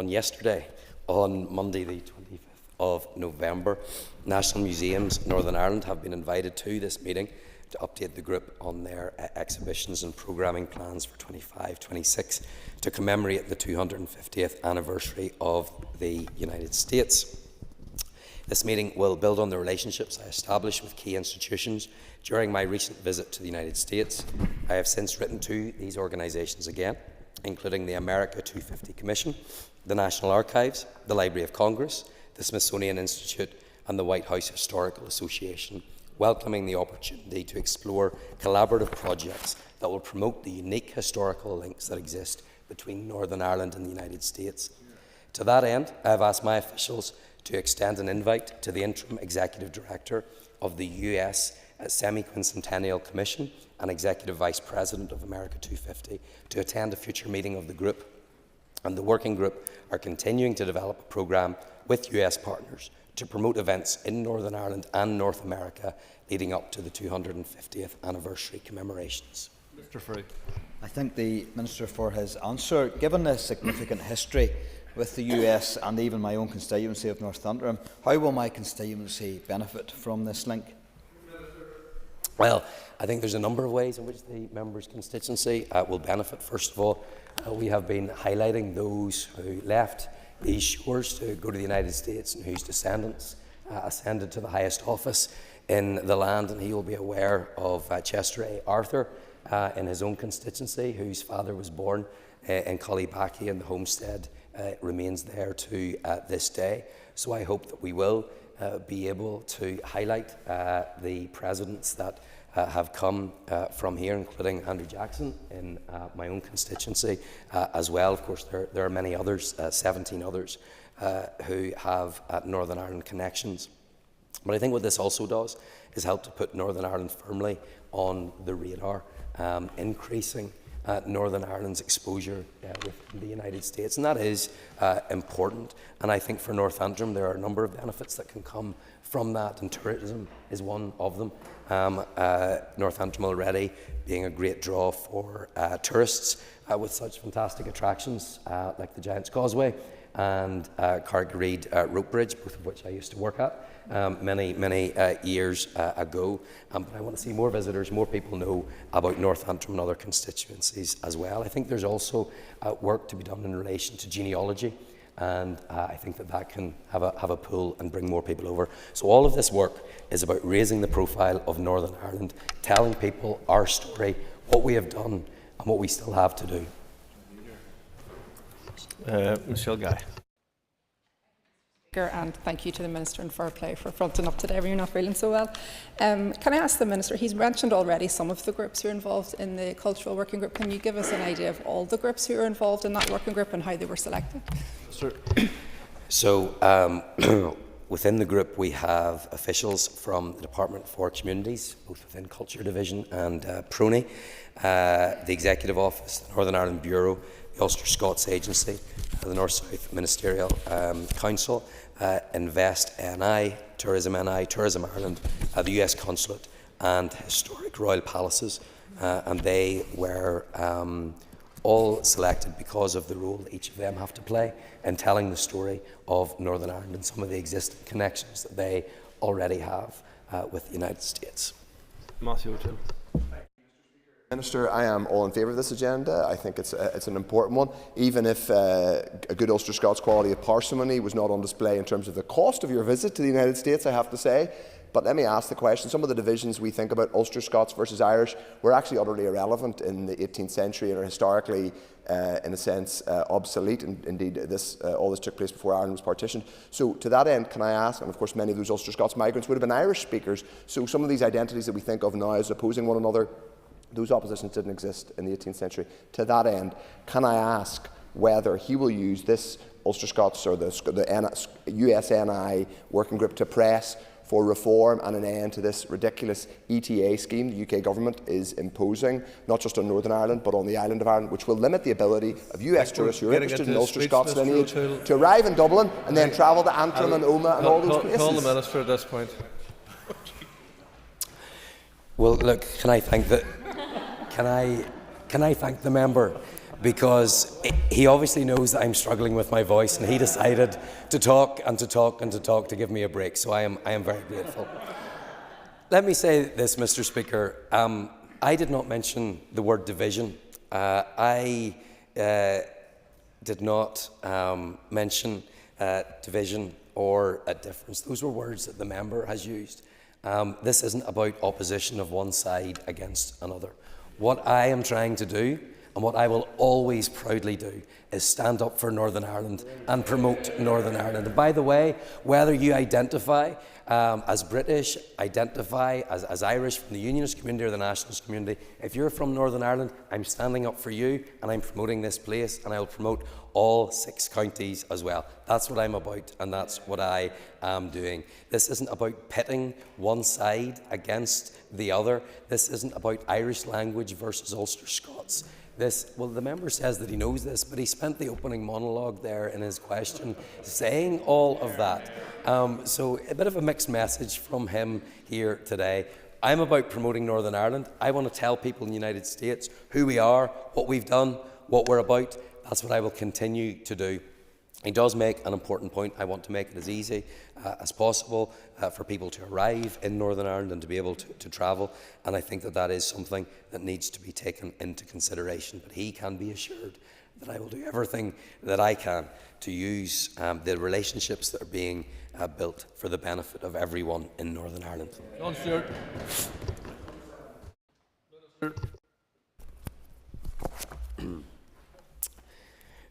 Speaker 16: yesterday, on Monday the 25th of November. National Museums Northern Ireland have been invited to this meeting to update the group on their exhibitions and programming plans for 25-26 to commemorate the 250th anniversary of the United States. This meeting will build on the relationships I established with key institutions during my recent visit to the United States. I have since written to these organisations again, including the America 250 Commission, the National Archives, the Library of Congress, the Smithsonian Institute and the White House Historical Association, welcoming the opportunity to explore collaborative projects that will promote the unique historical links that exist between Northern Ireland and the United States. To that end, I have asked my officials to extend an invite to the Interim Executive Director of the US Semi-Quincentennial Commission and Executive Vice President of America 250 to attend a future meeting of the group. And the working group are continuing to develop a programme with US partners to promote events in Northern Ireland and North America leading up to the 250th anniversary commemorations.
Speaker 14: Mr. Free.
Speaker 8: I thank the Minister for his answer. Given the significant history with the US and even my own constituency of North Antrim, how will my constituency benefit from this link?
Speaker 16: Well, I think there's a number of ways in which the member's constituency will benefit. First of all, we have been highlighting those who left these shores to go to the United States and whose descendants ascended to the highest office in the land, and he will be aware of Chester A. Arthur in his own constituency, whose father was born in Collybackie, and the homestead remains there to this day. So I hope that we will be able to highlight the presidents that have come from here, including Andrew Jackson in my own constituency as well. Of course, there are many others, 17 others, who have Northern Ireland connections. But I think what this also does is help to put Northern Ireland firmly on the radar, increasing Northern Ireland's exposure with the United States, and that is important. And I think for North Antrim there are a number of benefits that can come from that, and tourism is one of them. North Antrim already being a great draw for tourists with such fantastic attractions like the Giant's Causeway and Carrick-Reid Rope Bridge, both of which I used to work at many years ago. But I want to see more visitors, more people know about North Antrim and other constituencies as well. I think there's also work to be done in relation to genealogy, and I think that can have a pull and bring more people over. So all of this work is about raising the profile of Northern Ireland, telling people our story, what we have done and what we still have to do.
Speaker 14: Michelle Guy.
Speaker 10: And thank you to the Minister and Fair Play for fronting up today when you're not feeling so well. Can I ask the Minister, he's mentioned already some of the groups who are involved in the cultural working group. Can you give us an idea of all the groups who are involved in that working group and how they were selected?
Speaker 14: Sir.
Speaker 16: So, within the group we have officials from the Department for Communities, both within Culture Division and Plenary, the Executive Office, the Northern Ireland Bureau, the Ulster Scots Agency, the North South Ministerial Council, Invest NI, Tourism Ireland, the US Consulate and Historic Royal Palaces, and they were all selected because of the role that each of them have to play in telling the story of Northern Ireland and some of the existing connections that they already have with the United States.
Speaker 14: Matthew O'Toole.
Speaker 11: Minister, I am all in favour of this agenda. I think it's an important one, even if a good Ulster Scots quality of parsimony was not on display in terms of the cost of your visit to the United States, I have to say. But let me ask the question, some of the divisions we think about, Ulster Scots versus Irish, were actually utterly irrelevant in the 18th century and are historically, in a sense, obsolete. And indeed, all this took place before Ireland was partitioned. So to that end, can I ask, and of course many of those Ulster Scots migrants would have been Irish speakers, so some of these identities that we think of now as opposing one another, those oppositions didn't exist in the 18th century. To that end, can I ask whether he will use this Ulster Scots or the USNI working group to press for reform and an end to this ridiculous ETA scheme the UK government is imposing, not just on Northern Ireland but on the island of Ireland, which will limit the ability of US tourists who are interested in Ulster Scots lineage to arrive in Dublin and then travel to Antrim and Omagh and all those places.
Speaker 14: Call the Minister at this point.
Speaker 16: Well, look, can I thank the member, because he obviously knows that I'm struggling with my voice and he decided to talk and to talk and to talk to give me a break, so I am very grateful. Let me say this, Mr. Speaker. I did not mention the word division. I did not mention division or a difference. Those were words that the member has used. This isn't about opposition of one side against another. What I am trying to do, and what I will always proudly do, is stand up for Northern Ireland and promote Northern Ireland. And by the way, whether you identify as British, identify as Irish from the Unionist community or the Nationalist community, if you're from Northern Ireland, I'm standing up for you and I'm promoting this place, and I will promote all 6 counties as well. That's what I'm about, and that's what I am doing. This isn't about pitting one side against the other. This isn't about Irish language versus Ulster Scots. Well, the member says that he knows this, but he spent the opening monologue there in his question saying all of that. So a bit of a mixed message from him here today. I'm about promoting Northern Ireland. I want to tell people in the United States who we are, what we've done, what we're about. That's what I will continue to do. He does make an important point. I want to make it as easy as possible for people to arrive in Northern Ireland and to be able to travel, and I think that that is something that needs to be taken into consideration. But he can be assured that I will do everything that I can to use the relationships that are being built for the benefit of everyone in Northern Ireland.
Speaker 14: John Stewart.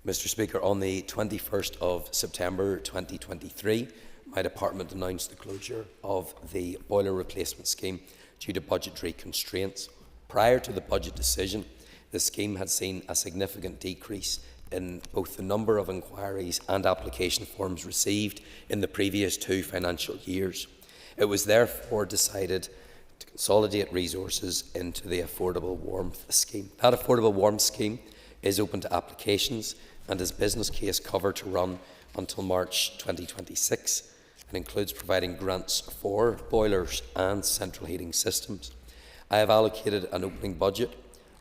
Speaker 16: Mr. Speaker, on the 21st of September 2023, my department announced the closure of the boiler replacement scheme due to budgetary constraints. Prior to the budget decision, the scheme had seen a significant decrease in both the number of inquiries and application forms received in the previous 2 financial years. It was therefore decided to consolidate resources into the Affordable Warmth Scheme. That Affordable Warmth Scheme is open to applications and has business case cover to run until March 2026 and includes providing grants for boilers and central heating systems. I have allocated an opening budget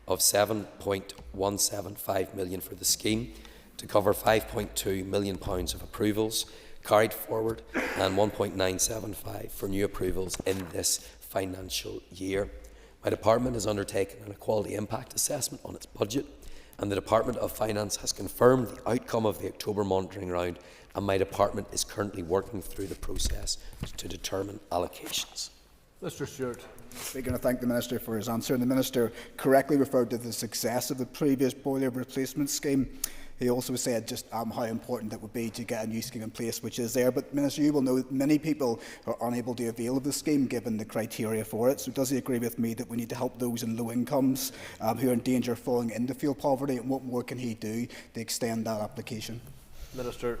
Speaker 16: of £7.175 million for the scheme to cover £5.2 million of approvals carried forward and £1.975 for new approvals in this financial year. My department has undertaken an equality impact assessment on its budget, and the Department of Finance has confirmed the outcome of the October monitoring round, and my department is currently working through the process to determine allocations.
Speaker 14: Mr. Stewart.
Speaker 12: Speaker, I thank the Minister for his answer. And the Minister correctly referred to the success of the previous boiler replacement scheme. He also said just how important it would be to get a new scheme in place, which is there. But, Minister, you will know that many people are unable to avail of the scheme given the criteria for it. So does he agree with me that we need to help those in low incomes who are in danger of falling into fuel poverty, and what more can he do to extend that application?
Speaker 14: Minister.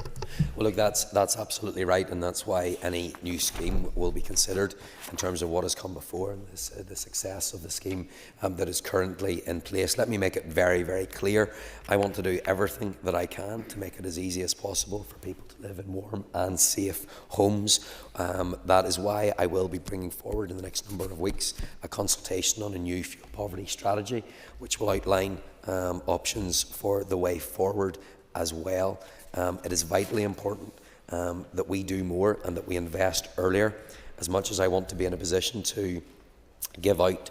Speaker 16: Well, look, that's absolutely right, and that's why any new scheme will be considered in terms of what has come before and the success of the scheme that is currently in place. Let me make it very, very clear. I want to do everything that I can to make it as easy as possible for people to live in warm and safe homes. That is why I will be bringing forward in the next number of weeks a consultation on a new fuel poverty strategy, which will outline options for the way forward as well. It is vitally important that we do more and that we invest earlier. As much as I want to be in a position to give out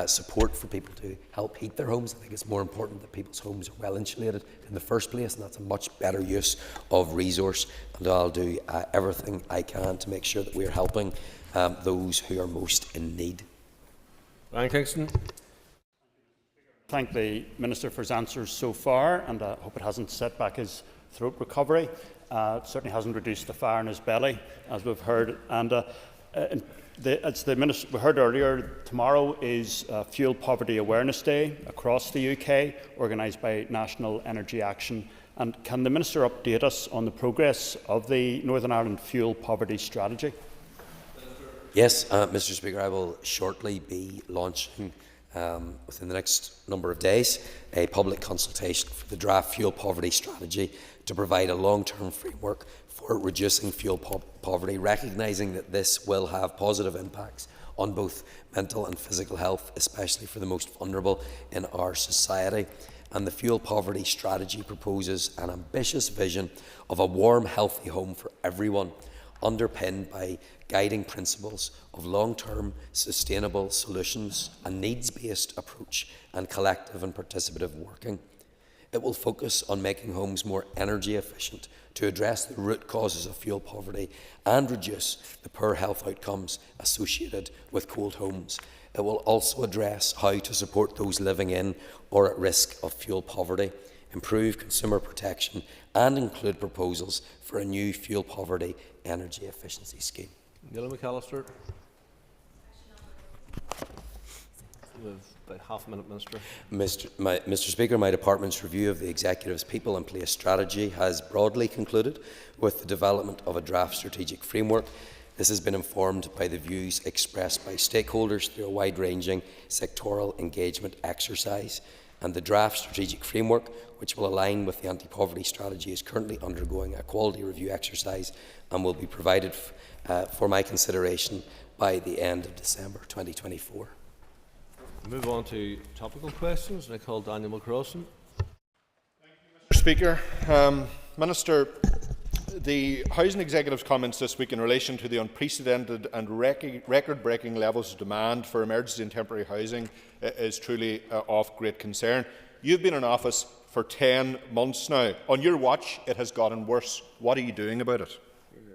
Speaker 16: support for people to help heat their homes, I think it's more important that people's homes are well insulated in the first place, and that's a much better use of resource. And I'll do everything I can to make sure that we are helping those who are most in need.
Speaker 14: Ryan Kingston.
Speaker 4: Thank the Minister for his answers so far, and I hope it hasn't set back his throat recovery. It certainly hasn't reduced the fire in his belly, as we've heard. And as the Minister, we heard earlier, tomorrow is Fuel Poverty Awareness Day across the UK, organised by National Energy Action. And can the Minister update us on the progress of the Northern Ireland Fuel Poverty Strategy?
Speaker 16: Yes, Mr. Speaker, I will shortly be launching within the next number of days a public consultation for the draft fuel poverty strategy to provide a long-term framework for reducing fuel poverty, recognising that this will have positive impacts on both mental and physical health, especially for the most vulnerable in our society. And the fuel poverty strategy proposes an ambitious vision of a warm, healthy home for everyone, underpinned by guiding principles of long-term sustainable solutions, a needs-based approach and collective and participative working. It will focus on making homes more energy efficient to address the root causes of fuel poverty and reduce the poor health outcomes associated with cold homes. It will also address how to support those living in or at risk of fuel poverty, improve consumer protection and include proposals for a new fuel poverty energy efficiency scheme.
Speaker 14: Neil McAllister. With about half a minute, Minister.
Speaker 16: Mr. Speaker, my department's review of the Executive's People in Place strategy has broadly concluded with the development of a draft strategic framework. This has been informed by the views expressed by stakeholders through a wide-ranging sectoral engagement exercise, and the draft strategic framework, which will align with the anti-poverty strategy, is currently undergoing a quality review exercise and will be provided for my consideration by the end of December 2024.
Speaker 14: Move on to topical questions, and I call Daniel McCrossan.
Speaker 9: Mr. Speaker, Minister, the Housing Executive's comments this week in relation to the unprecedented and record-breaking levels of demand for emergency and temporary housing is truly of great concern. You've been in office for 10 months now. On your watch, it has gotten worse. What are you doing about it?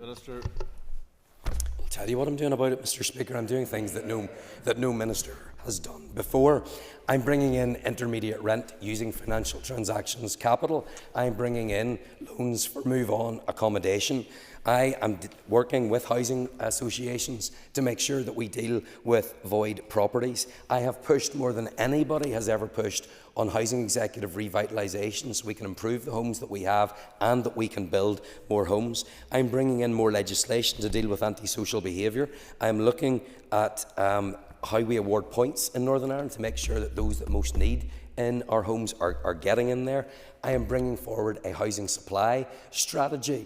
Speaker 14: Minister.
Speaker 16: I'll tell you what I'm doing about it, Mr. Speaker. I'm doing things that no minister has done before. I'm bringing in intermediate rent using financial transactions capital. I'm bringing in loans for move-on accommodation. I am working with housing associations to make sure that we deal with void properties. I have pushed more than anybody has ever pushed on housing executive revitalisation so we can improve the homes that we have and that we can build more homes. I'm bringing in more legislation to deal with antisocial behaviour. I'm looking at how we award points in Northern Ireland to make sure that those that most need in our homes are getting in there. I am bringing forward a housing supply strategy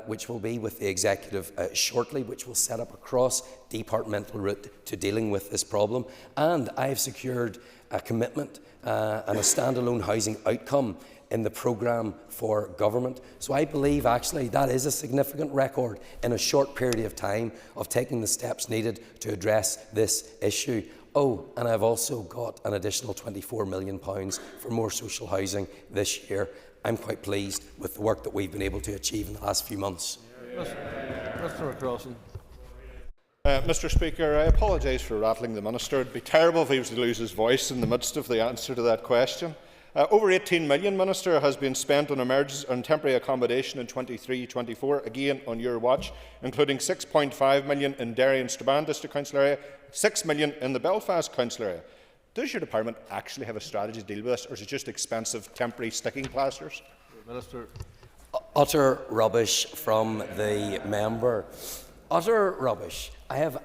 Speaker 16: which will be with the Executive shortly, which will set up a cross-departmental route to dealing with this problem. And I have secured a commitment and a standalone housing outcome in the programme for government. So I believe actually that is a significant record in a short period of time of taking the steps needed to address this issue. Oh, and I've also got an additional £24 million for more social housing this year. I'm quite pleased with the work that we've been able to achieve in the last few months.
Speaker 14: Mr. McCrossan.
Speaker 9: Mr. Speaker, I apologise for rattling the Minister. It would be terrible if he was to lose his voice in the midst of the answer to that question. Over 18 million, Minister, has been spent on temporary accommodation in 23-24, again on your watch, including 6.5 million in Derry and Strabane District Council area, 6 million in the Belfast Council area. Does your department actually have a strategy to deal with this, or is it just expensive temporary sticking plasters?
Speaker 14: Minister.
Speaker 16: Utter rubbish from the member. Utter rubbish. I have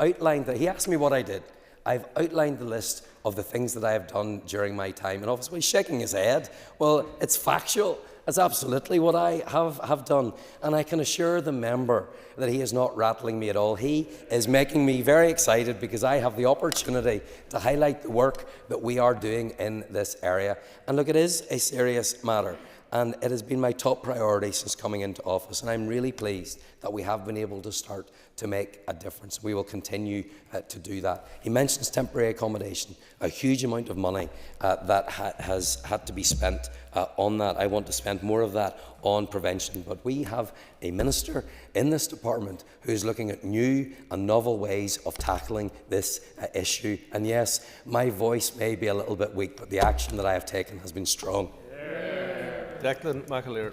Speaker 16: outlined that. He asked me what I did. I've outlined the list of the things that I have done during my time in office. Well, he's shaking his head. Well, it's factual. That's absolutely what I have done. And I can assure the member that he is not rattling me at all. He is making me very excited because I have the opportunity to highlight the work that we are doing in this area. And look, it is a serious matter. And it has been my top priority since coming into office, and I'm really pleased that we have been able to start to make a difference. We will continue to do that. He mentions temporary accommodation, a huge amount of money that has had to be spent on that. I want to spend more of that on prevention, but we have a minister in this department who is looking at new and novel ways of tackling this issue. And yes, my voice may be a little bit weak, but the action that I have taken has been strong.
Speaker 14: Declan McAleer.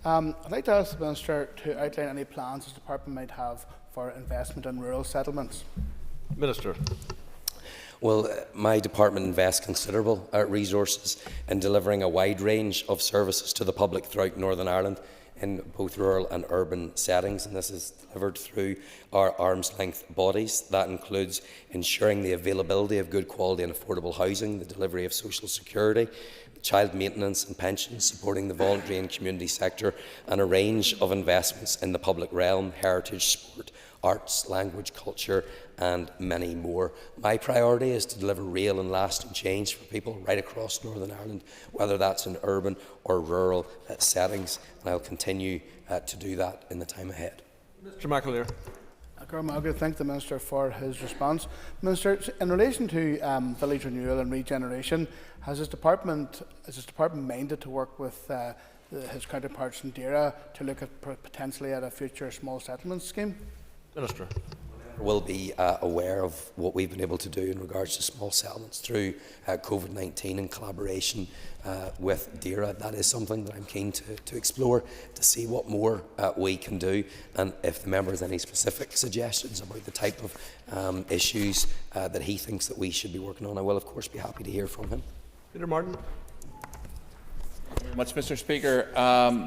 Speaker 13: I'd like to ask the Minister to outline any plans his department might have for investment in rural settlements.
Speaker 14: Minister.
Speaker 16: Well, my department invests considerable resources in delivering a wide range of services to the public throughout Northern Ireland in both rural and urban settings, and this is delivered through our arm's-length bodies. That includes ensuring the availability of good quality and affordable housing, the delivery of social security, child maintenance and pensions, supporting the voluntary and community sector, and a range of investments in the public realm, heritage, sport, arts, language, culture, and many more. My priority is to deliver real and lasting change for people right across Northern Ireland, whether that's in urban or rural settings, and I'll continue to do that in the time ahead.
Speaker 14: Mr. McAleer.
Speaker 13: I thank the Minister for his response. Minister, in relation to village renewal and regeneration, has his department minded to work with his counterparts in Dira to look at potentially at a future small settlement scheme?
Speaker 14: Minister.
Speaker 16: Will be aware of what we've been able to do in regards to small settlements through COVID-19 in collaboration with DERA. That is something that I'm keen to explore, to see what more we can do, and if the member has any specific suggestions about the type of issues that he thinks that we should be working on, I will of course be happy to hear from him.
Speaker 14: Peter Martin.
Speaker 15: Much, Mr. Speaker.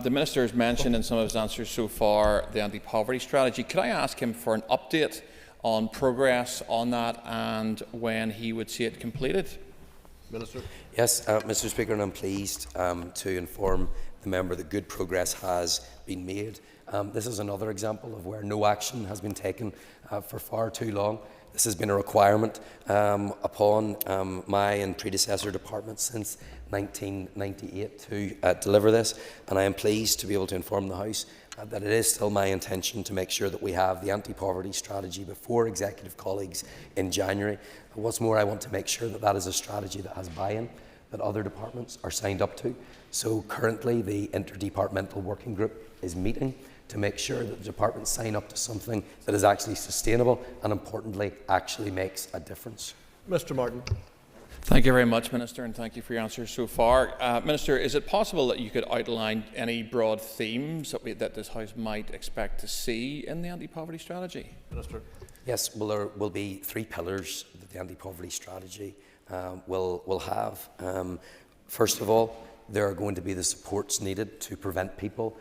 Speaker 15: The Minister has mentioned in some of his answers so far the anti-poverty strategy. Could I ask him for an update on progress on that and when he would see it completed?
Speaker 14: Minister.
Speaker 16: Yes, Mr. Speaker, and I'm pleased to inform the member that good progress has been made. This is another example of where no action has been taken for far too long. This has been a requirement upon my and predecessor departments since 1998 to deliver this, and I am pleased to be able to inform the House that it is still my intention to make sure that we have the anti-poverty strategy before executive colleagues in January. What's more, I want to make sure that that is a strategy that has buy-in, that other departments are signed up to. So currently the interdepartmental working group is meeting to make sure that the departments sign up to something that is actually sustainable and, importantly, actually makes a difference.
Speaker 14: Mr. Martin.
Speaker 15: Thank you very much, Minister, and thank you for your answers so far. Minister, is it possible that you could outline any broad themes that this House might expect to see in the anti-poverty strategy?
Speaker 14: Minister.
Speaker 16: Yes, well, there will be three pillars that the anti-poverty strategy will have. First of all, there are going to be the supports needed to prevent people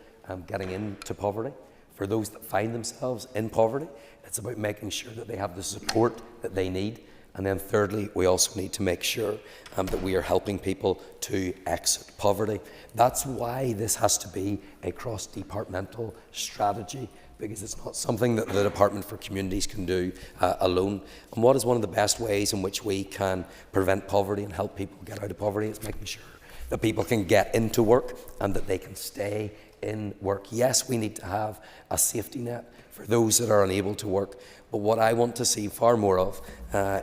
Speaker 16: getting into poverty. For those that find themselves in poverty, it's about making sure that they have the support that they need. And then thirdly, we also need to make sure that we are helping people to exit poverty. That's why this has to be a cross-departmental strategy, because it's not something that the Department for Communities can do alone. And what is one of the best ways in which we can prevent poverty and help people get out of poverty is making sure that people can get into work and that they can stay in work. Yes, we need to have a safety net for those that are unable to work, but what I want to see far more of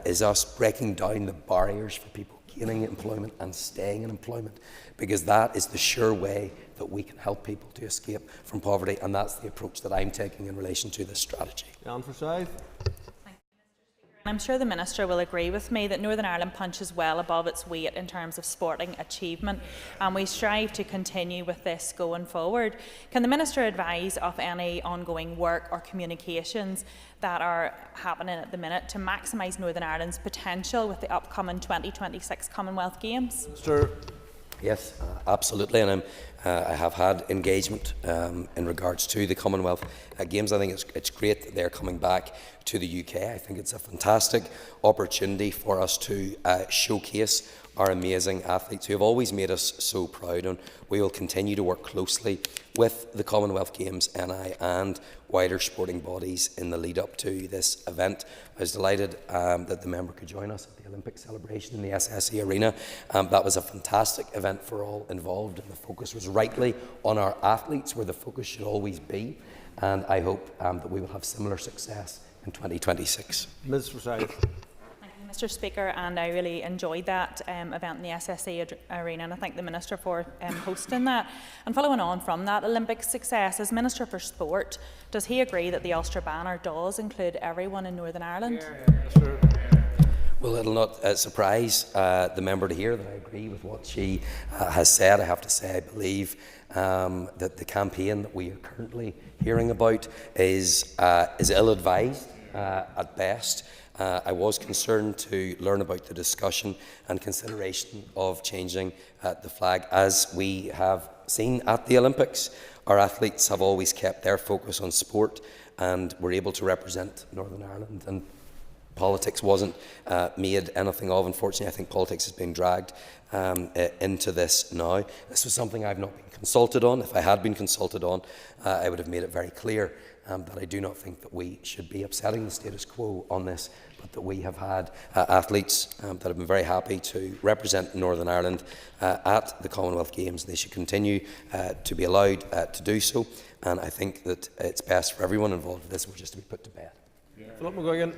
Speaker 16: is us breaking down the barriers for people gaining employment and staying in employment, because that is the sure way that we can help people to escape from poverty, and that's the approach that I'm taking in relation to this strategy.
Speaker 14: Anne Forsyth.
Speaker 1: I'm sure the Minister will agree with me that Northern Ireland punches well above its weight in terms of sporting achievement, and we strive to continue with this going forward. Can the Minister advise of any ongoing work or communications that are happening at the minute to maximise Northern Ireland's potential with the upcoming 2026 Commonwealth Games?
Speaker 21: Minister.
Speaker 16: Yes, absolutely, and I have had engagement in regards to the Commonwealth Games. I think it's great that they're coming back to the UK. I think it's a fantastic opportunity for us to showcase our amazing athletes who have always made us so proud, and we will continue to work closely with the Commonwealth Games, NI and wider sporting bodies in the lead up to this event. I was delighted that the member could join us at the Olympic celebration in the SSE Arena. That was a fantastic event for all involved, and the focus was rightly on our athletes, where the focus should always be, and I hope that we will have similar success in 2026.
Speaker 21: Ms. Forsyth.
Speaker 1: Mr. Speaker, and I really enjoyed that event in the SSE Arena, and I thank the Minister for hosting that. And following on from that Olympic success, as Minister for Sport, does he agree that the Ulster banner does include everyone in Northern Ireland?
Speaker 16: Well, it'll not surprise the member to hear that I agree with what she has said. I have to say I believe that the campaign that we are currently hearing about is ill-advised at best. I was concerned to learn about the discussion and consideration of changing the flag. As we have seen at the Olympics, our athletes have always kept their focus on sport and were able to represent Northern Ireland, and politics wasn't made anything of. Unfortunately, I think politics has been dragged into this now. This was something I've not been consulted on. If I had been consulted on, I would have made it very clear that I do not think that we should be upsetting the status quo on this, but that we have had athletes that have been very happy to represent Northern Ireland at the Commonwealth Games. They should continue to be allowed to do so, and I think that it's best for everyone involved with this just to be put to bed.
Speaker 21: Philip McGuigan.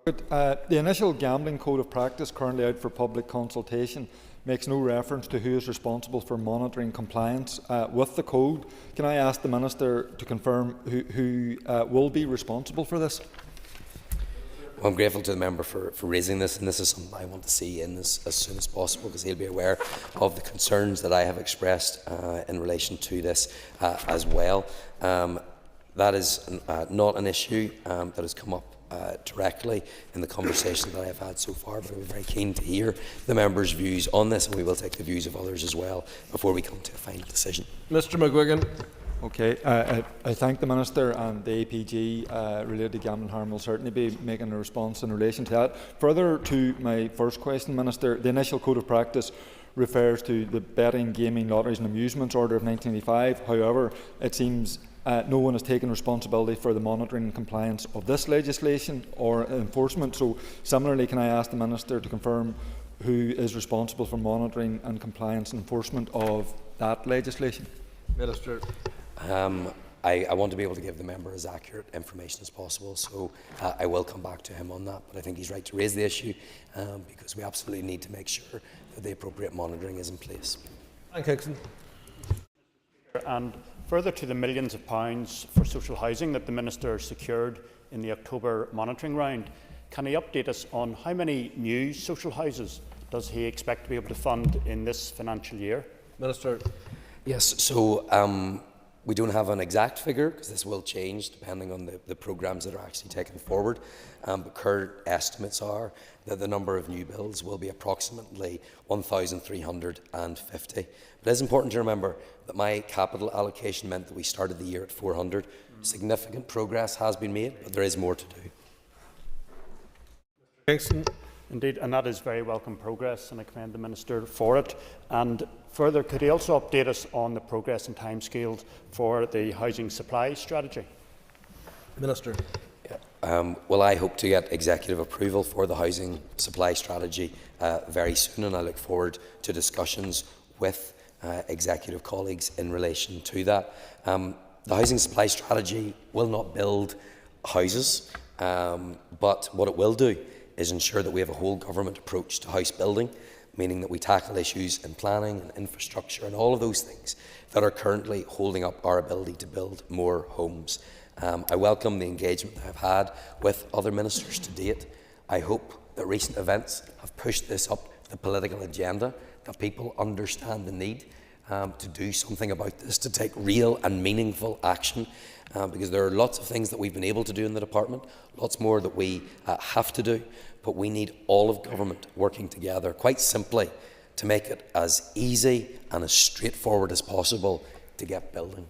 Speaker 19: The initial gambling code of practice currently out for public consultation makes no reference to who is responsible for monitoring compliance with the code. Can I ask the Minister to confirm who will be responsible for this?
Speaker 16: Well, I'm grateful to the member for raising this, and this is something I want to see in as soon as possible, because he'll be aware of the concerns that I have expressed in relation to this as well. That is not an issue that has come up directly in the conversation that I have had so far, but I'm very keen to hear the members' views on this, and we will take the views of others as well before we come to a final decision.
Speaker 21: Mr. McGuigan.
Speaker 19: Okay, I thank the Minister, and the APG related to gambling harm will certainly be making a response in relation to that. Further to my first question, Minister, the initial code of practice refers to the Betting, Gaming, Lotteries and Amusements Order of 1985. However, it seems no one has taken responsibility for the monitoring and compliance of this legislation or enforcement. So similarly, can I ask the Minister to confirm who is responsible for monitoring and compliance and enforcement of that legislation?
Speaker 21: Minister.
Speaker 16: I want to be able to give the member as accurate information as possible, so I will come back to him on that. But I think he's right to raise the issue because we absolutely need to make sure that the appropriate monitoring is in place.
Speaker 21: Thank you.
Speaker 4: And further to the millions of pounds for social housing that the Minister secured in the October monitoring round, can he update us on how many new social houses does he expect to be able to fund in this financial year?
Speaker 21: Minister.
Speaker 16: Yes, so we don't have an exact figure because this will change depending on the programmes that are actually taken forward, but current estimates are that the number of new builds will be approximately 1,350. But it is important to remember that my capital allocation meant that we started the year at 400. Significant progress has been made, but there is more to do.
Speaker 21: Kingston.
Speaker 4: Indeed, and that is very welcome progress, and I commend the Minister for it. And further, could he also update us on the progress and timescales for the housing supply strategy?
Speaker 21: Minister.
Speaker 16: Well, I hope to get executive approval for the housing supply strategy very soon, and I look forward to discussions with executive colleagues in relation to that. The housing supply strategy will not build houses, but what it will do is ensure that we have a whole government approach to house building, meaning that we tackle issues in planning and infrastructure and all of those things that are currently holding up our ability to build more homes. I welcome the engagement that I've had with other ministers to date. I hope that recent events have pushed this up the political agenda, that people understand the need to do something about this, to take real and meaningful action, because there are lots of things that we've been able to do in the department, lots more that we have to do, but we need all of government working together, quite simply, to make it as easy and as straightforward as possible to get building.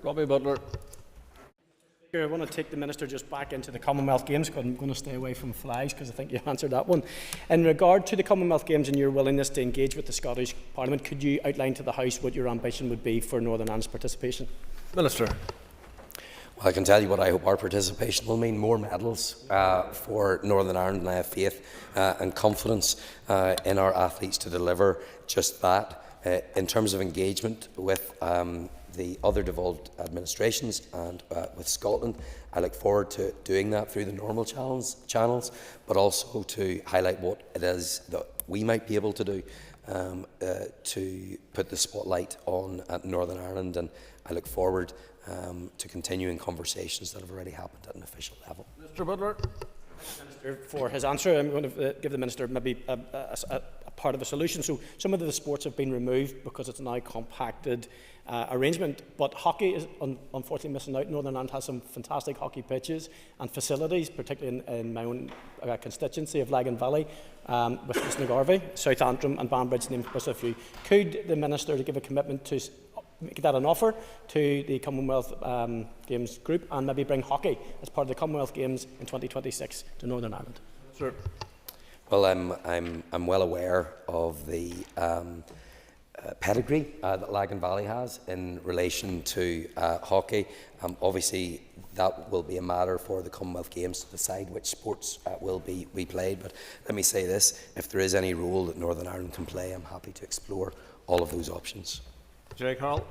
Speaker 14: Robbie Butler.
Speaker 3: I want to take the Minister just back into the Commonwealth Games, because I'm going to stay away from flags because I think you answered that one. In regard to the Commonwealth Games and your willingness to engage with the Scottish Parliament, could you outline to the House what your ambition would be for Northern Ireland's participation?
Speaker 14: Minister.
Speaker 16: Well, I can tell you what I hope our participation will mean: more medals for Northern Ireland, and I have faith and confidence in our athletes to deliver just that. In terms of engagement with the other devolved administrations and with Scotland, I look forward to doing that through the normal channels, but also to highlight what it is that we might be able to do to put the spotlight on Northern Ireland, and I look forward to continuing conversations that have already happened at an official level.
Speaker 3: Mr. Butler. Minister, for his answer, I'm going to give the Minister maybe a part of the solution. So some of the sports have been removed because it's now compacted arrangement, but hockey is unfortunately missing out. Northern Ireland has some fantastic hockey pitches and facilities, particularly in my own constituency of Lagan Valley, with Snagarvey, South Antrim and Banbridge, named just a few. Could the Minister give a commitment to make that an offer to the Commonwealth Games group and maybe bring hockey as part of the Commonwealth Games in 2026 to Northern Ireland?
Speaker 14: Sir.
Speaker 16: Well, I'm well aware of the pedigree that Lagan Valley has in relation to hockey. Obviously, that will be a matter for the Commonwealth Games to decide which sports will be played. But let me say this: if there is any role that Northern Ireland can play, I'm happy to explore all of those options.
Speaker 14: Jerry Carroll.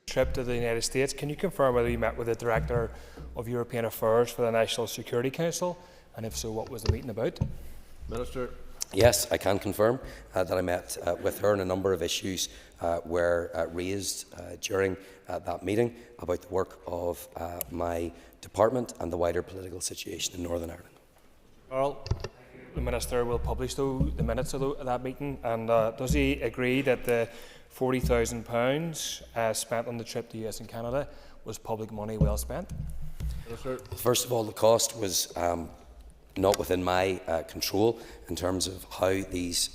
Speaker 20: Trip to the United States, can you confirm whether you met with the Director of European Affairs for the National Security Council, and if so, what was the meeting about?
Speaker 14: Minister.
Speaker 16: Yes, I can confirm that I met with her, and a number of issues were raised during that meeting about the work of my department and the wider political situation in Northern Ireland.
Speaker 20: Carl. The Minister will publish the minutes of that meeting, and does he agree that the £40,000 spent on the trip to the US and Canada was public money well spent?
Speaker 16: First of all, the cost was not within my control in terms of how these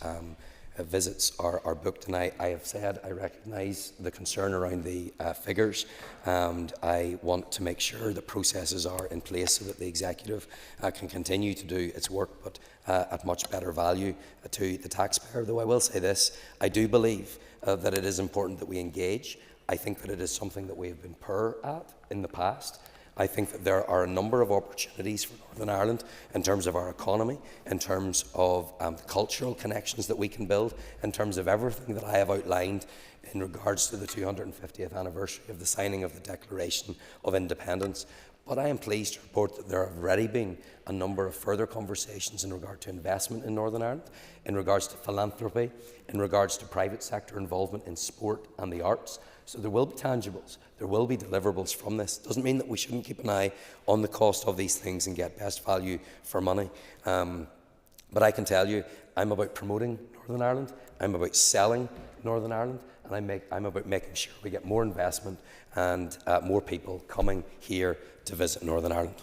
Speaker 16: visits are booked, and I have said I recognise the concern around the figures, and I want to make sure that processes are in place so that the Executive can continue to do its work, but at much better value to the taxpayer. Though I will say this: I do believe that it is important that we engage. I think that it is something that we have been poor at in the past. I think that there are a number of opportunities for Northern Ireland in terms of our economy, in terms of the cultural connections that we can build, in terms of everything that I have outlined in regards to the 250th anniversary of the signing of the Declaration of Independence. But I am pleased to report that there have already been a number of further conversations in regard to investment in Northern Ireland, in regards to philanthropy, in regards to private sector involvement in sport and the arts. So there will be tangibles, there will be deliverables from this. Doesn't mean that we shouldn't keep an eye on the cost of these things and get best value for money. But I can tell you, I'm about promoting Northern Ireland, I'm about selling Northern Ireland, and I'm about making sure we get more investment and more people coming here to visit Northern Ireland.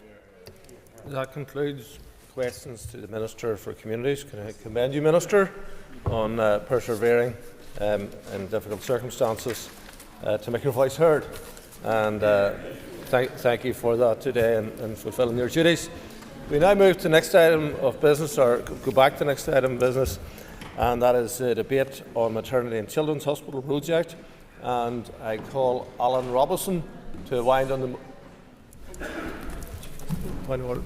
Speaker 14: That concludes questions to the Minister for Communities. Can I commend you, Minister, on persevering in difficult circumstances to make your voice heard, and thank you for that today and fulfilling your duties. We now move to the next item of business, or go back to the next item of business, and that is a debate on Maternity and Children's Hospital project. And I call Alan Robinson to wind on the point of order.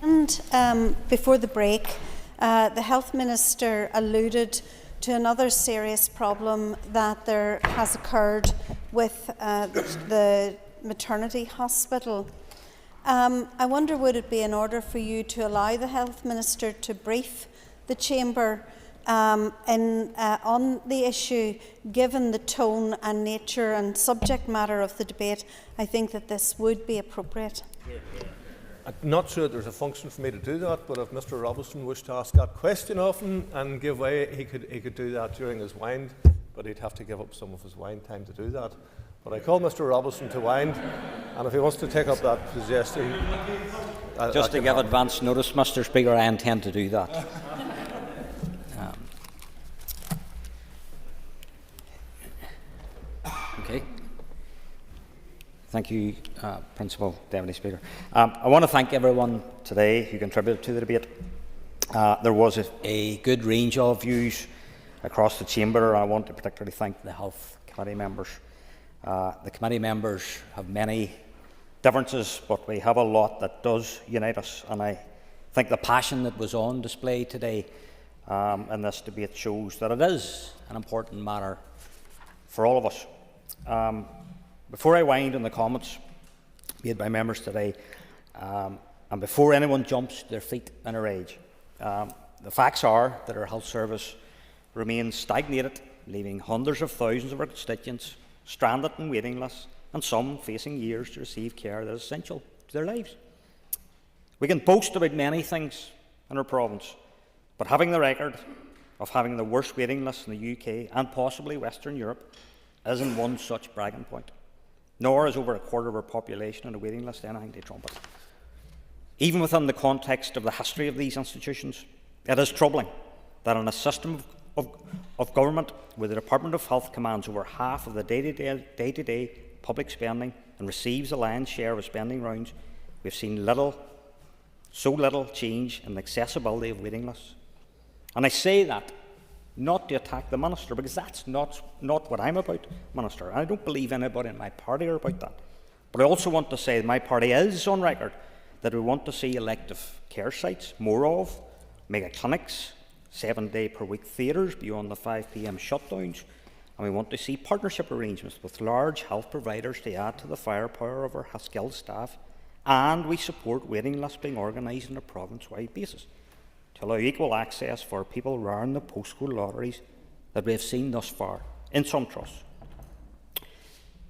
Speaker 23: And before the break, the Health Minister alluded to another serious problem that there has occurred with the maternity hospital. I wonder, would it be in order for you to allow the Health Minister to brief the Chamber on the issue, given the tone and nature and subject matter of the debate, I think that this would be appropriate.
Speaker 14: I'm not sure there's a function for me to do that, but if Mr. Robinson wished to ask that question often and give way, he could do that during his wind, but he'd have to give up some of his wind time to do that. But I call Mr. Robinson to wind, and if he wants to take up that suggestion...
Speaker 17: Just to give advance notice, Mr. Speaker, I intend to do that. Okay. Thank you, Principal Deputy Speaker. I want to thank everyone today who contributed to the debate. There was a good range of views across the chamber, and I want to particularly thank the Health Committee members. The committee members have many differences, but we have a lot that does unite us, and I think the passion that was on display today in this debate shows that it is an important matter for all of us. Before I wind on the comments made by members today, and before anyone jumps to their feet in a rage, the facts are that our health service remains stagnated, leaving hundreds of thousands of our constituents stranded in waiting lists, and some facing years to receive care that is essential to their lives. We can boast about many things in our province, but having the record of having the worst waiting lists in the UK and possibly Western Europe isn't one such bragging point, nor is over a quarter of our population on a waiting list anything to trumpet. Even within the context of the history of these institutions, it is troubling that in a system of government where the Department of Health commands over half of the day-to-day public spending and receives the lion's share of spending rounds, we've seen so little change in the accessibility of waiting lists. And I say that not to attack the Minister, because that's not what I'm about, Minister. And I don't believe anybody in my party are about that. But I also want to say that my party is on record that we want to see elective care sites, more of, mega clinics, 7-day-per-week theatres beyond the 5 p.m. shutdowns, and we want to see partnership arrangements with large health providers to add to the firepower of our skilled staff, and we support waiting lists being organised on a province-wide basis to allow equal access for people rather than the postcode lotteries that we have seen thus far in some trusts.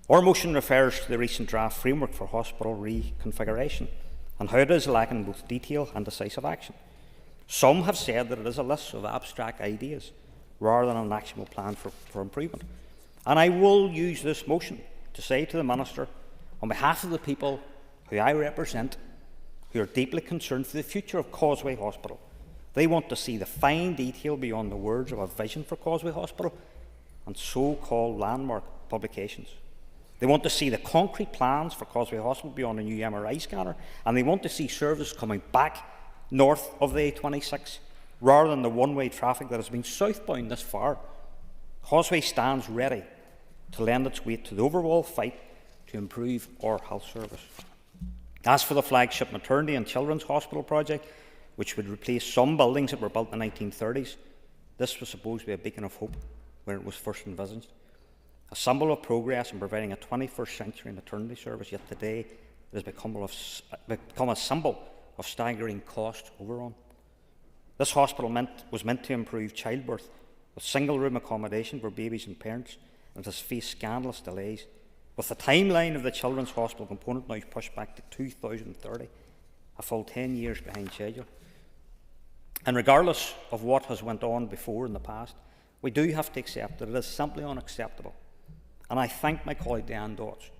Speaker 17: Our motion refers to the recent draft framework for hospital reconfiguration and how it is lacking both detail and decisive action. Some have said that it is a list of abstract ideas rather than an actionable plan for improvement. And I will use this motion to say to the Minister, on behalf of the people who I represent, who are deeply concerned for the future of Causeway Hospital, they want to see the fine detail beyond the words of a vision for Causeway Hospital and so-called landmark publications. They want to see the concrete plans for Causeway Hospital beyond a new MRI scanner, and they want to see services coming back north of the A26 rather than the one-way traffic that has been southbound this far. Causeway stands ready to lend its weight to the overall fight to improve our health service. As for the Flagship Maternity and Children's Hospital project, which would replace some buildings that were built in the 1930s, this was supposed to be a beacon of hope when it was first envisaged. A symbol of progress in providing a 21st century maternity service, yet today it has become a symbol of staggering cost overrun. This hospital was meant to improve childbirth with single-room accommodation for babies and parents, and it has faced scandalous delays, with the timeline of the Children's Hospital component now pushed back to 2030, a full 10 years behind schedule. And regardless of what has went on before in the past, we do have to accept that it is simply unacceptable. And I thank my colleague Diane Dodds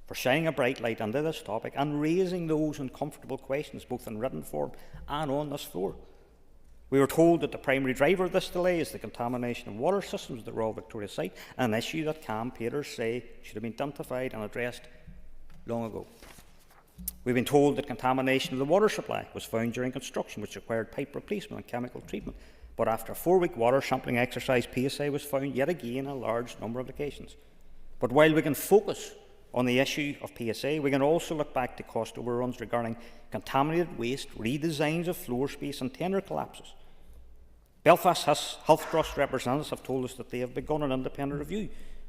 Speaker 17: for shining a bright light into this topic and raising those uncomfortable questions both in written form and on this floor. We were told that the primary driver of this delay is the contamination of water systems at the Royal Victoria site, an issue that campaigners say should have been identified and addressed long ago. We've been told that contamination of the water supply was found during construction, which required pipe replacement and chemical treatment. But after a 4-week water sampling exercise, PSA was found yet again in a large number of locations. But while we can focus on the issue of PSA, we can also look back to cost overruns regarding contaminated waste, redesigns of floor space and tender collapses. Belfast Health Trust representatives have told us that they have begun an independent review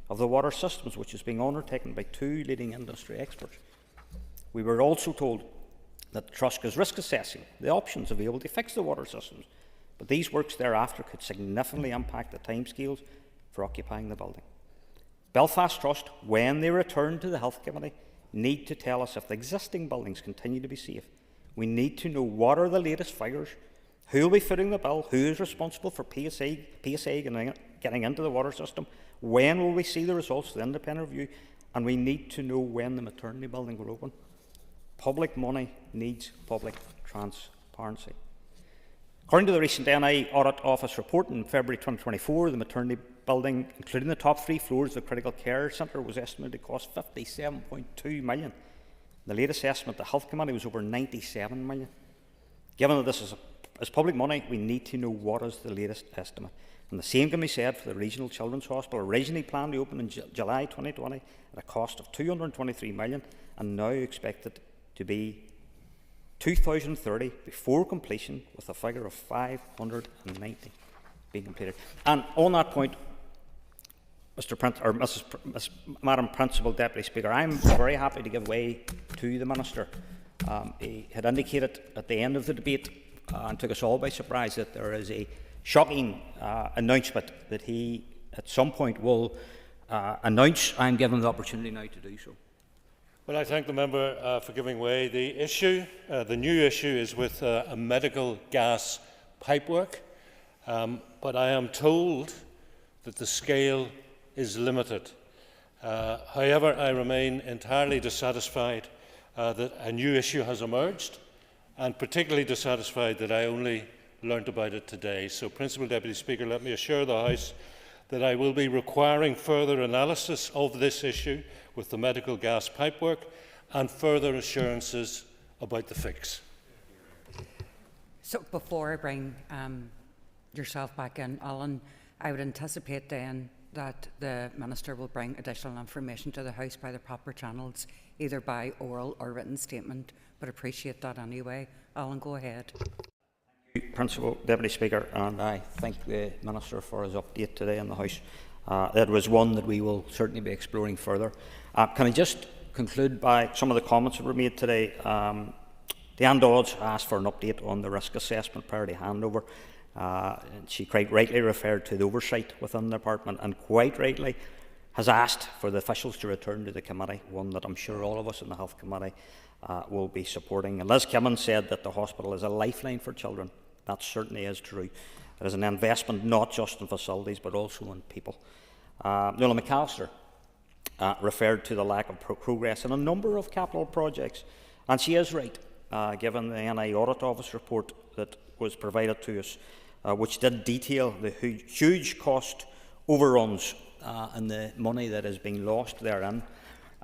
Speaker 17: of the water systems, which is being undertaken by 2 leading industry experts. We were also told that the Trust is risk assessing the options available to fix the water systems, but these works thereafter could significantly impact the timescales for occupying the building. Belfast Trust, when they return to the Health Committee, need to tell us if the existing buildings continue to be safe. We need to know what are the latest figures, who will be footing the bill, who is responsible for PSA getting into the water system, when will we see the results of the independent review, and we need to know when the maternity building will open. Public money needs public transparency. According to the recent NI Audit Office report in February 2024, the maternity building, including the top 3 floors of the critical care centre, was estimated to cost $57.2 million. The latest estimate of the Health Committee was over $97 million. Given that this is public money, we need to know what is the latest estimate. And the same can be said for the Regional Children's Hospital, originally planned to open in July 2020 at a cost of $223 million, and now expected to be 2030 before completion, with a figure of 590 being completed. And on that point, Madam Principal Deputy Speaker, I'm very happy to give way to the Minister. He had indicated at the end of the debate, and took us all by surprise, that there is a shocking announcement that he at some point will announce. I'm given the opportunity now to do so.
Speaker 6: Well, I thank the member for giving way. The issue, the new issue, is with a medical gas pipework, but I am told that the scale is limited. However, I remain entirely dissatisfied that a new issue has emerged, and particularly dissatisfied that I only learnt about it today. So, Principal Deputy Speaker, let me assure the House that I will be requiring further analysis of this issue with the medical gas pipework and further assurances about the fix.
Speaker 18: So before I bring yourself back in, Alan, I would anticipate then that the Minister will bring additional information to the House by the proper channels, either by oral or written statement, but appreciate that anyway. Alan, go ahead.
Speaker 17: Principal Deputy Speaker, and I thank the Minister for his update today in the House. It was one that we will certainly be exploring further. Can I just conclude by some of the comments that were made today? Deanne Dodds asked for an update on the risk assessment prior to handover. She quite rightly referred to the oversight within the department, and quite rightly has asked for the officials to return to the committee, one that I'm sure all of us in the Health Committee will be supporting. And Liz Kimmon said that the hospital is a lifeline for children. That certainly is true. It is an investment not just in facilities but also in people. Nuala McAllister referred to the lack of progress in a number of capital projects, and she is right, given the NI Audit Office report that was provided to us, which did detail the huge cost overruns and the money that is being lost therein.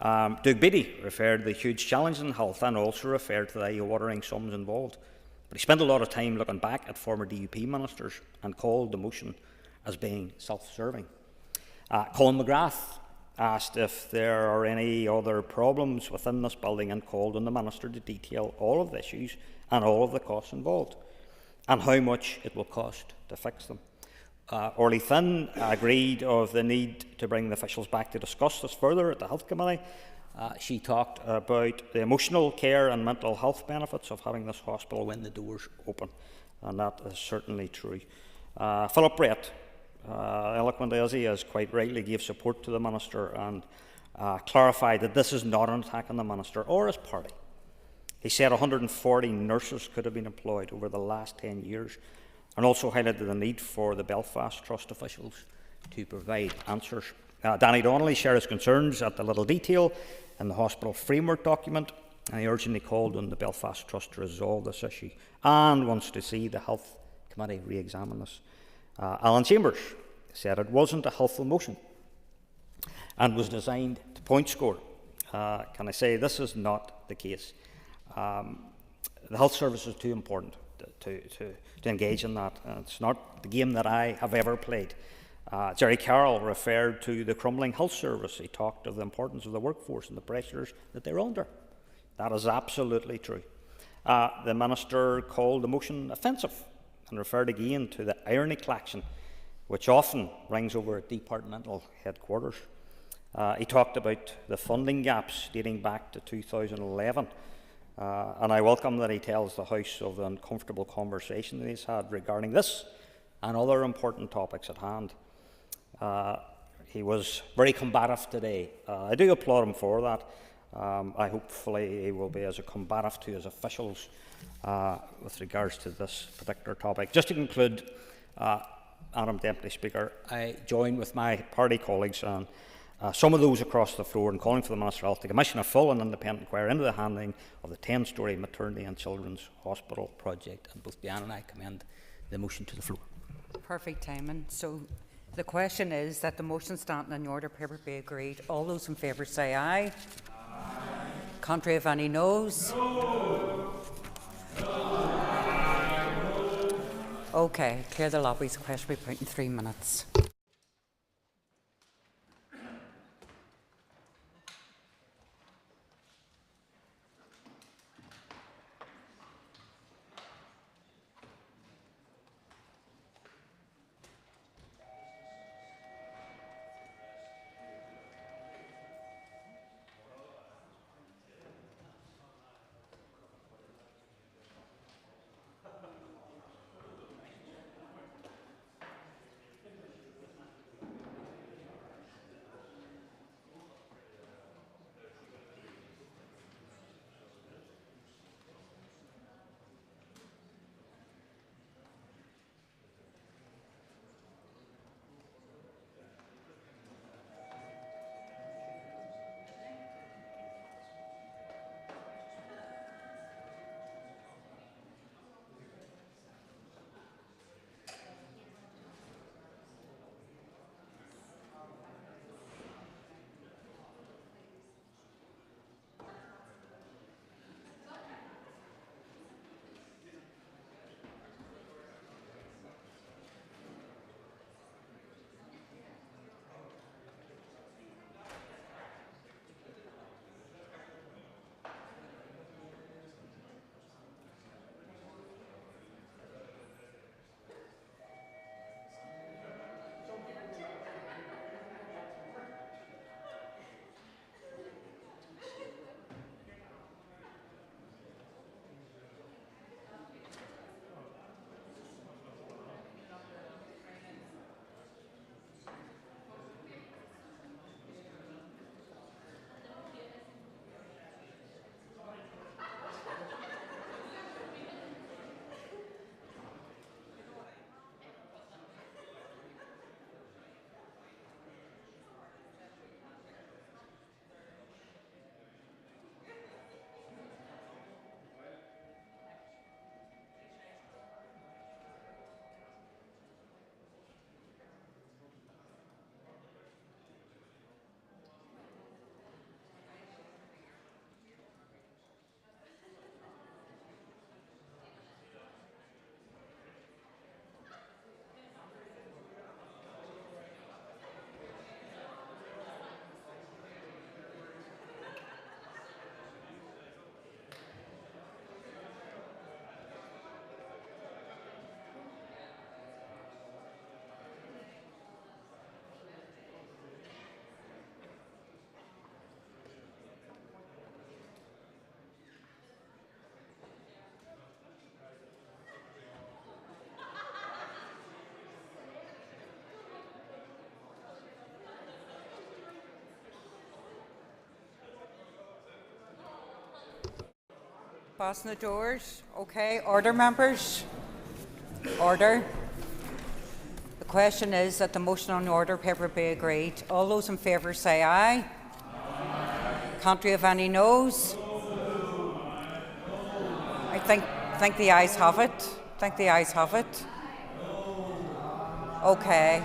Speaker 17: Doug Beattie referred to the huge challenge in health and also referred to the eye-watering sums involved. But he spent a lot of time looking back at former DUP ministers and called the motion as being self-serving. Colin McGrath asked if there are any other problems within this building and called on the Minister to detail all of the issues and all of the costs involved and how much it will cost to fix them. Orly Finn agreed of the need to bring the officials back to discuss this further at the Health Committee. She talked about the emotional care and mental health benefits of having this hospital when the doors open, and that is certainly true. Philip Brett, eloquent as he is, quite rightly gave support to the Minister and clarified that this is not an attack on the Minister or his party. He said 140 nurses could have been employed over the last 10 years, and also highlighted the need for the Belfast Trust officials to provide answers. Danny Donnelly shared his concerns at the little detail in the hospital framework document, and he urgently called on the Belfast Trust to resolve this issue and wants to see the Health Committee re-examine this. Alan Chambers said it wasn't a helpful motion and was designed to point score. Can I say this is not the case? The health service is too important to engage in that. It's not the game that I have ever played. Jerry Carroll referred to the crumbling health service. He talked of the importance of the workforce and the pressures that they're under. That is absolutely true. The Minister called the motion offensive and referred again to the irony klaxon, which often rings over at departmental headquarters. He talked about the funding gaps dating back to 2011. and I welcome that he tells the House of the uncomfortable conversation that he's had regarding this and other important topics at hand. He was very combative today. I do applaud him for that. I hopefully he will be as combative to his officials with regards to this particular topic. Just to conclude, Madam Deputy Speaker, I join with my party colleagues and some of those across the floor in calling for the Minister of Health to commission a full and independent inquiry into the handling of the 10-storey maternity and children's hospital project. And both Diane and I commend the motion to the floor.
Speaker 18: Perfect timing. So the question is that the motion standing on the order paper be agreed. All those in favour say aye. Aye. Contrary of any noes? No. Okay, clear the lobbies. The question will be put in 3 minutes. Fasten the doors. Okay, order, members. Order. The question is that the motion on the order paper be agreed. All those in favour say aye. Aye. Contrary of any noes? No. I think the ayes have it. Think the ayes have it. Okay.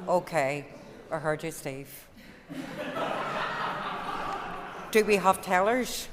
Speaker 18: Okay. I heard you, Steve. Do we have tellers?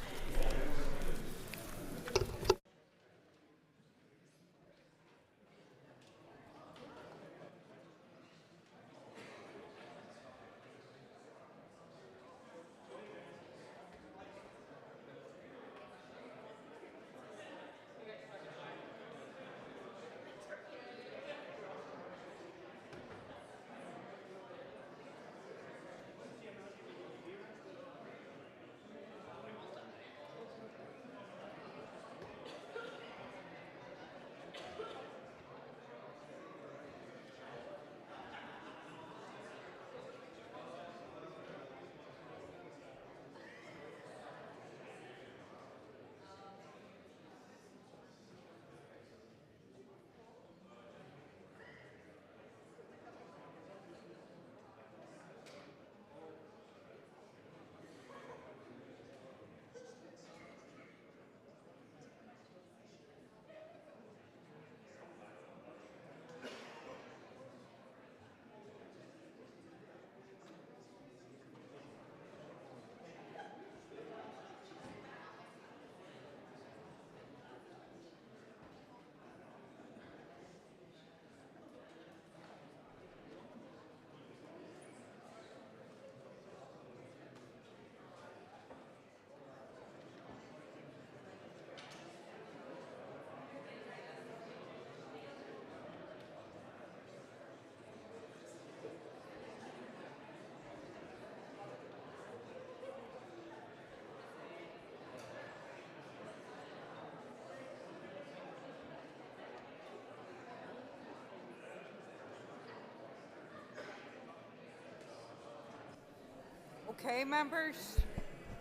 Speaker 18: Okay, members.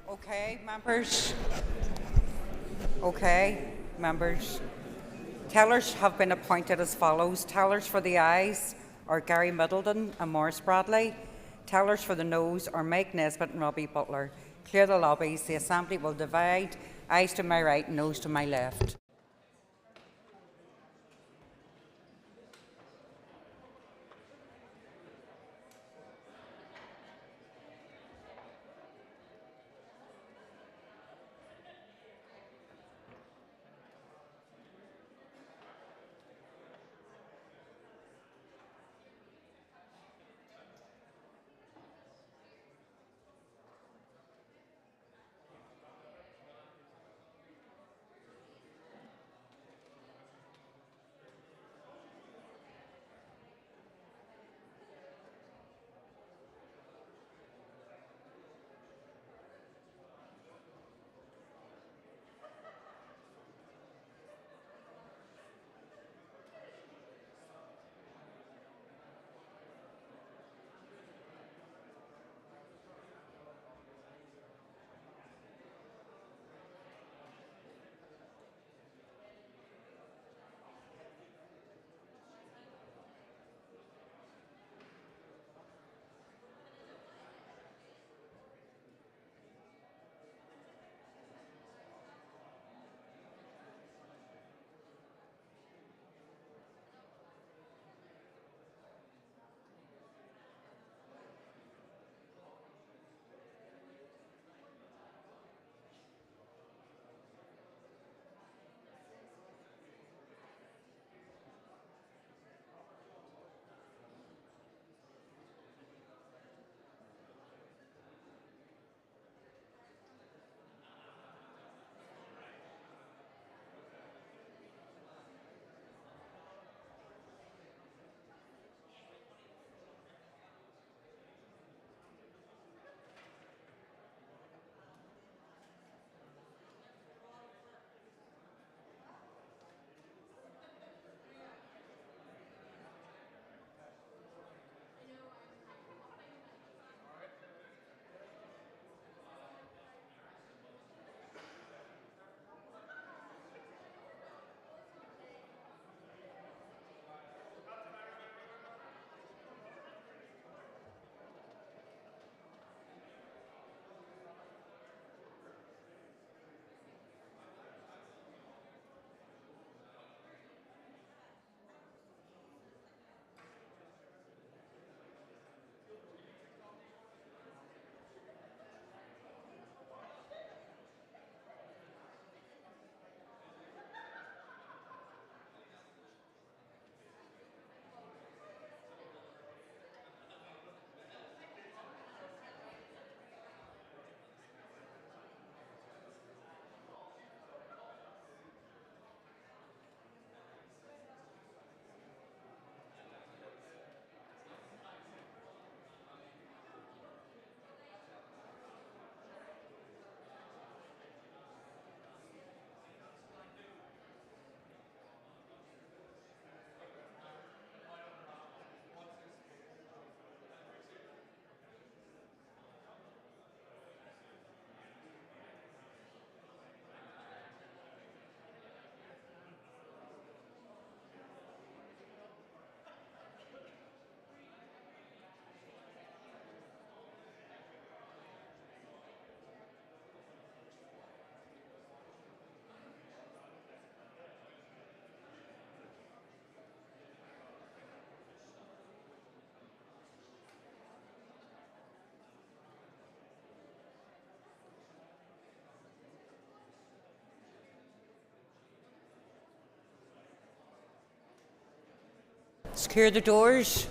Speaker 18: Okay, members. Okay, members. Tellers have been appointed as follows. Tellers for the ayes are Gary Middleton and Morris Bradley. Tellers for the noes are Mike Nesbitt and Robbie Butler. Clear the lobbies. The Assembly will divide. Ayes to my right, noes to my left. Secure the doors.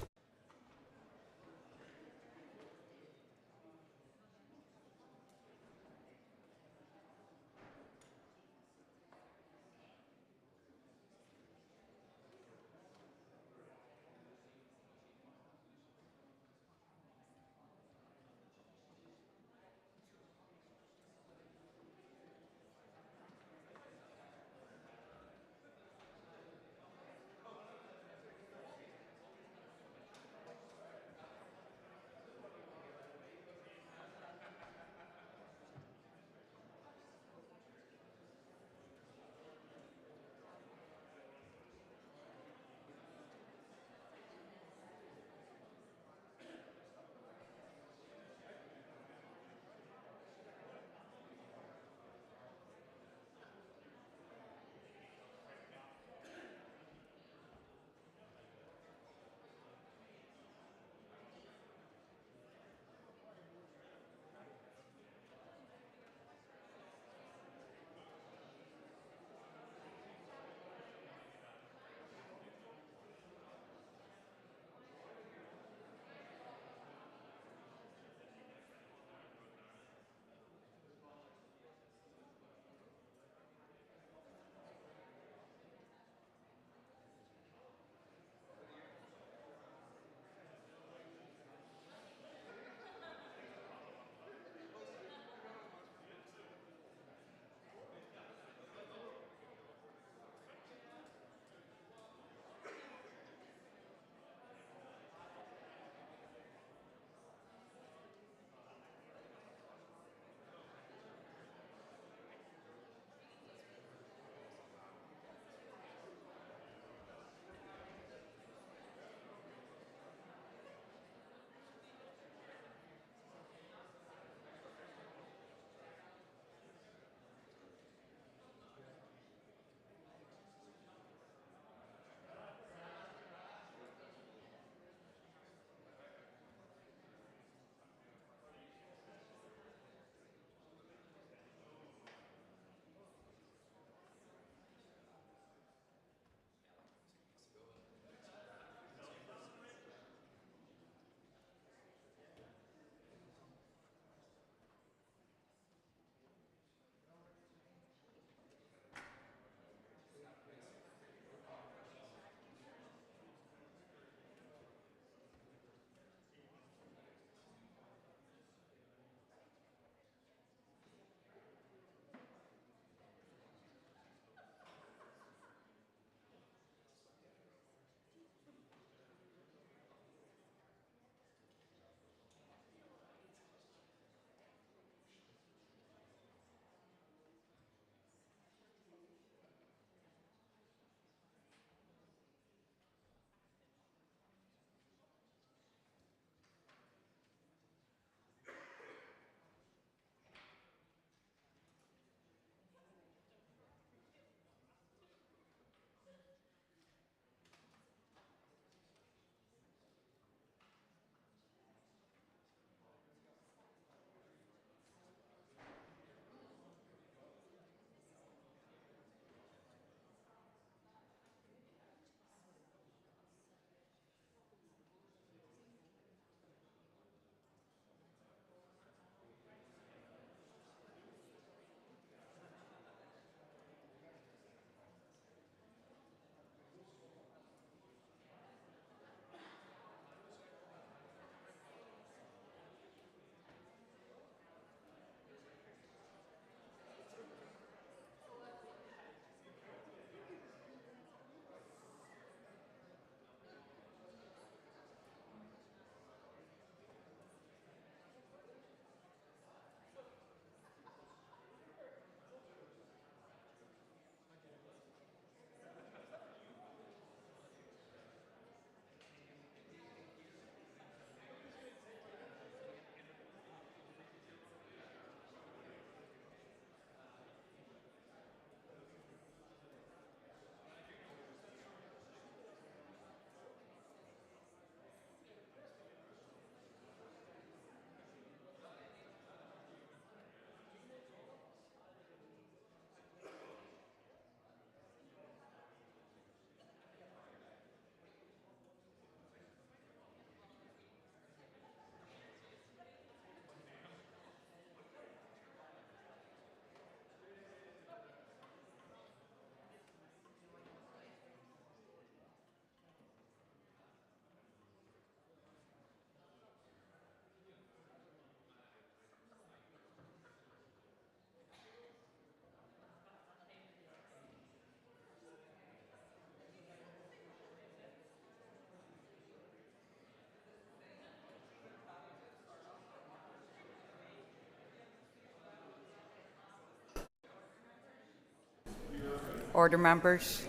Speaker 18: Order, members.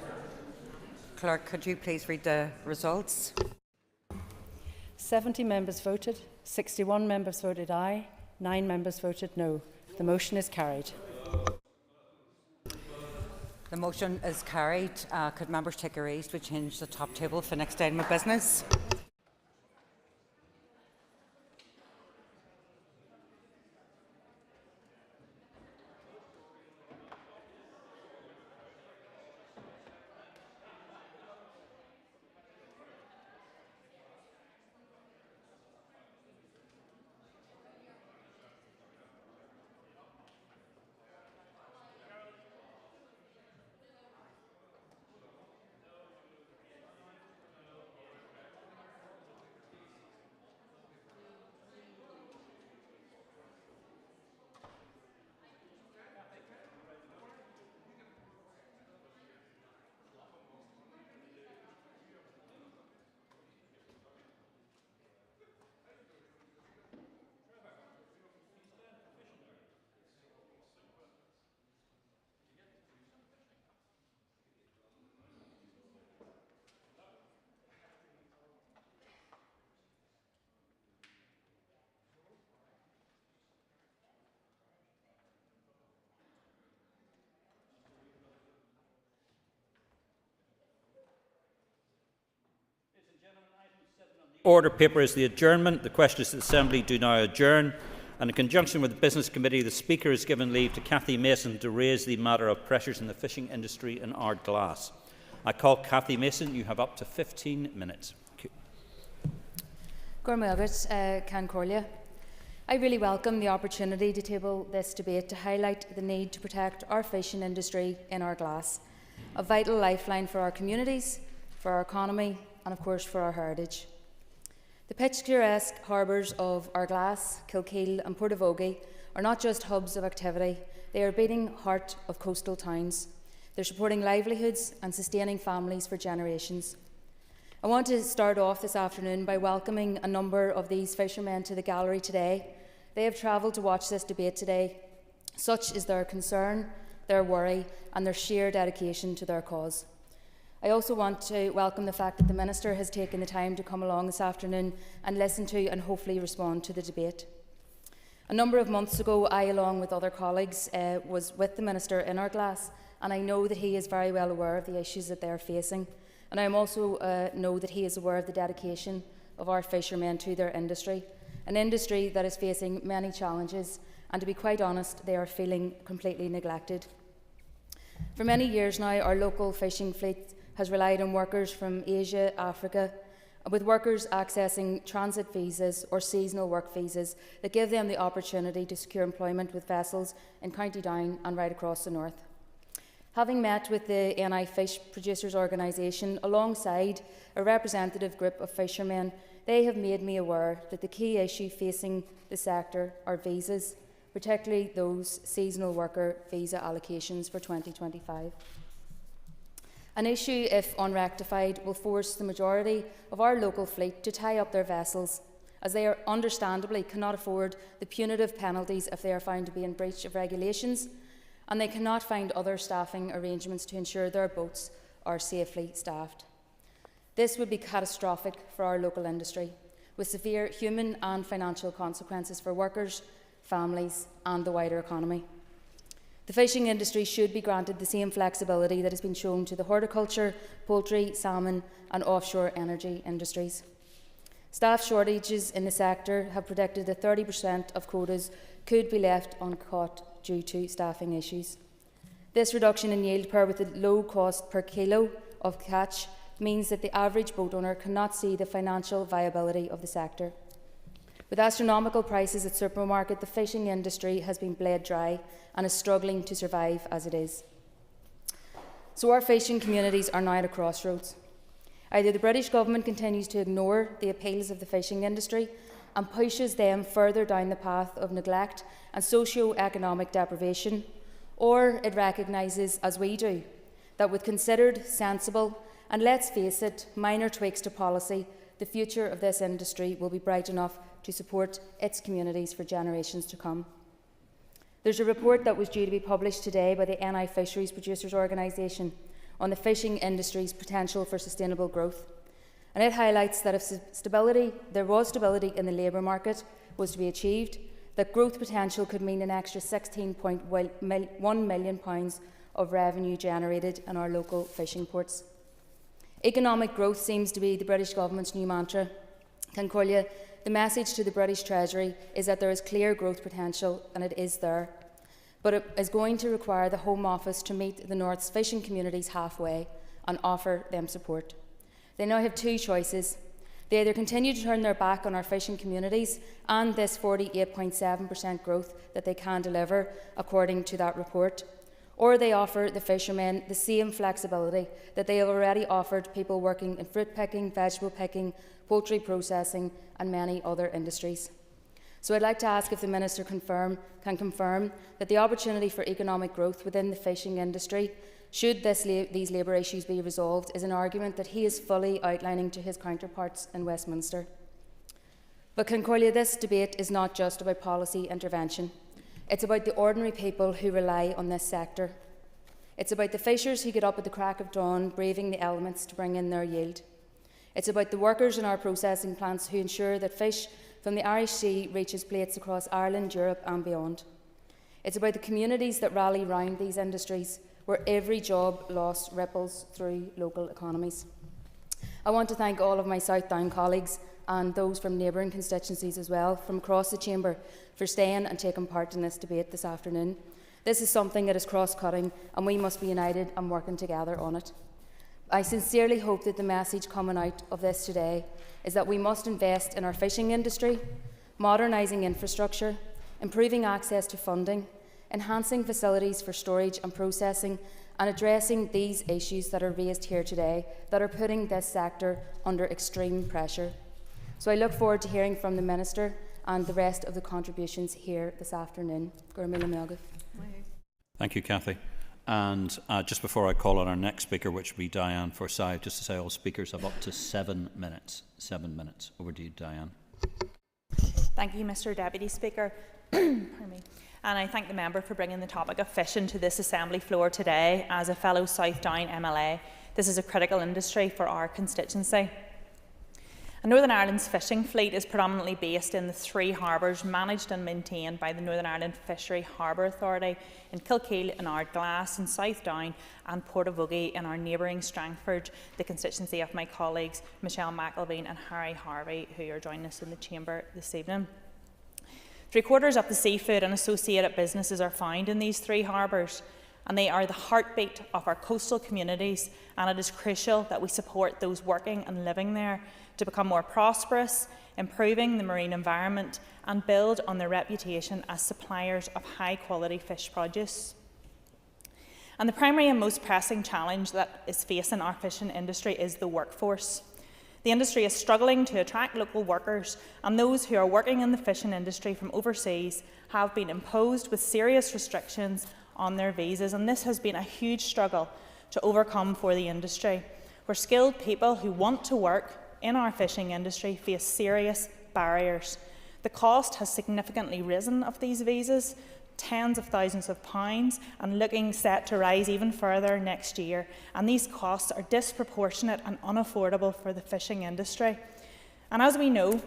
Speaker 18: Clerk, could you please read the results?
Speaker 5: 70 members voted, 61 members voted aye, 9 members voted no. The motion is carried.
Speaker 18: The motion is carried. Could members take a rise to change the top table for the next item of business?
Speaker 7: Order paper is the adjournment. The question is that the Assembly do now adjourn. And in conjunction with the Business Committee, the Speaker has given leave to Cathy Mason to raise the matter of pressures in the fishing industry in Ardglass. I call Cathy Mason. You have up to 15 minutes.
Speaker 22: I really welcome the opportunity to table this debate to highlight the need to protect our fishing industry in Ardglass, a vital lifeline for our communities, for our economy and of course for our heritage. The picturesque harbours of Ardglass, Kilkeel and Portavogie are not just hubs of activity, they are a beating heart of coastal towns. They're supporting livelihoods and sustaining families for generations. I want to start off this afternoon by welcoming a number of these fishermen to the gallery today. They have travelled to watch this debate today. Such is their concern, their worry and their sheer dedication to their cause. I also want to welcome the fact that the Minister has taken the time to come along this afternoon and listen to and hopefully respond to the debate. A number of months ago, I, along with other colleagues, was with the Minister in Ardglass, and I know that he is very well aware of the issues that they are facing. And I also know that he is aware of the dedication of our fishermen to their industry, an industry that is facing many challenges, and to be quite honest, they are feeling completely neglected. For many years now, our local fishing fleet has relied on workers from Asia, Africa, with workers accessing transit visas or seasonal work visas that give them the opportunity to secure employment with vessels in County Down and right across the north. Having met with the NI Fish Producers Organisation alongside a representative group of fishermen, they have made me aware that the key issue facing the sector are visas, particularly those seasonal worker visa allocations for 2025. An issue, if unrectified, will force the majority of our local fleet to tie up their vessels, as they understandably cannot afford the punitive penalties if they are found to be in breach of regulations, and they cannot find other staffing arrangements to ensure their boats are safely staffed. This would be catastrophic for our local industry, with severe human and financial consequences for workers, families and the wider economy. The fishing industry should be granted the same flexibility that has been shown to the horticulture, poultry, salmon and offshore energy industries. Staff shortages in the sector have predicted that 30% of quotas could be left uncaught due to staffing issues. This reduction in yield, paired with the low cost per kilo of catch, means that the average boat owner cannot see the financial viability of the sector. With astronomical prices at supermarket, the fishing industry has been bled dry and is struggling to survive as it is. So our fishing communities are now at a crossroads. Either the British government continues to ignore the appeals of the fishing industry and pushes them further down the path of neglect and socio-economic deprivation, or it recognises, as we do, that with considered, sensible and, let's face it, minor tweaks to policy, the future of this industry will be bright enough to support its communities for generations to come. There's a report that was due to be published today by the NI Fisheries Producers Organisation on the fishing industry's potential for sustainable growth. And it highlights that if there was stability in the labour market was to be achieved, that growth potential could mean an extra £16.1 million of revenue generated in our local fishing ports. Economic growth seems to be the British Government's new mantra. Concordia, the message to the British Treasury is that there is clear growth potential, and it is there. But it is going to require the Home Office to meet the North's fishing communities halfway and offer them support. They now have two choices. They either continue to turn their back on our fishing communities and this 48.7% growth that they can deliver, according to that report, or they offer the fishermen the same flexibility that they have already offered people working in fruit picking, vegetable picking, poultry processing and many other industries. So I'd like to ask if the Minister can confirm that the opportunity for economic growth within the fishing industry, should these labour issues be resolved, is an argument that he is fully outlining to his counterparts in Westminster. But Concordia, this debate is not just about policy intervention. It's about the ordinary people who rely on this sector. It's about the fishers who get up at the crack of dawn, braving the elements to bring in their yield. It's about the workers in our processing plants who ensure that fish from the Irish Sea reaches plates across Ireland, Europe and beyond. It's about the communities that rally round these industries, where every job lost ripples through local economies. I want to thank all of my South Down colleagues and those from neighbouring constituencies as well, from across the chamber, for staying and taking part in this debate this afternoon. This is something that is cross-cutting, and we must be united and working together on it. I sincerely hope that the message coming out of this today is that we must invest in our fishing industry, modernising infrastructure, improving access to funding, enhancing facilities for storage and processing, and addressing these issues that are raised here today that are putting this sector under extreme pressure. So I look forward to hearing from the Minister and the rest of the contributions here this afternoon.
Speaker 7: Thank you, Cathy. And just before I call on our next speaker, which will be Diane Forsyth, just to say all speakers have up to 7 minutes. 7 minutes. Over to you, Diane.
Speaker 1: Thank you, Mr. Deputy Speaker. Pardon me. And I thank the member for bringing the topic of fishing to this Assembly floor today. As a fellow South Down MLA, this is a critical industry for our constituency. And Northern Ireland's fishing fleet is predominantly based in the 3 harbours managed and maintained by the Northern Ireland Fishery Harbour Authority in Kilkeel and Ardglass in South Down and Portavogie in our neighbouring Strangford, the constituency of my colleagues Michelle McElveen and Harry Harvey, who are joining us in the chamber this evening. 3/4 of the seafood and associated businesses are found in these 3 harbours, and they are the heartbeat of our coastal communities, and it is crucial that we support those working and living there to become more prosperous, improving the marine environment and build on their reputation as suppliers of high-quality fish produce. And the primary and most pressing challenge that is facing our fishing industry is the workforce. The industry is struggling to attract local workers, and those who are working in the fishing industry from overseas have been imposed with serious restrictions on their visas, and this has been a huge struggle to overcome for the industry, where skilled people who want to work in our fishing industry face serious barriers. The cost has significantly risen of these visas, tens of thousands of pounds, and looking set to rise even further next year. And these costs are disproportionate and unaffordable for the fishing industry. And as we know,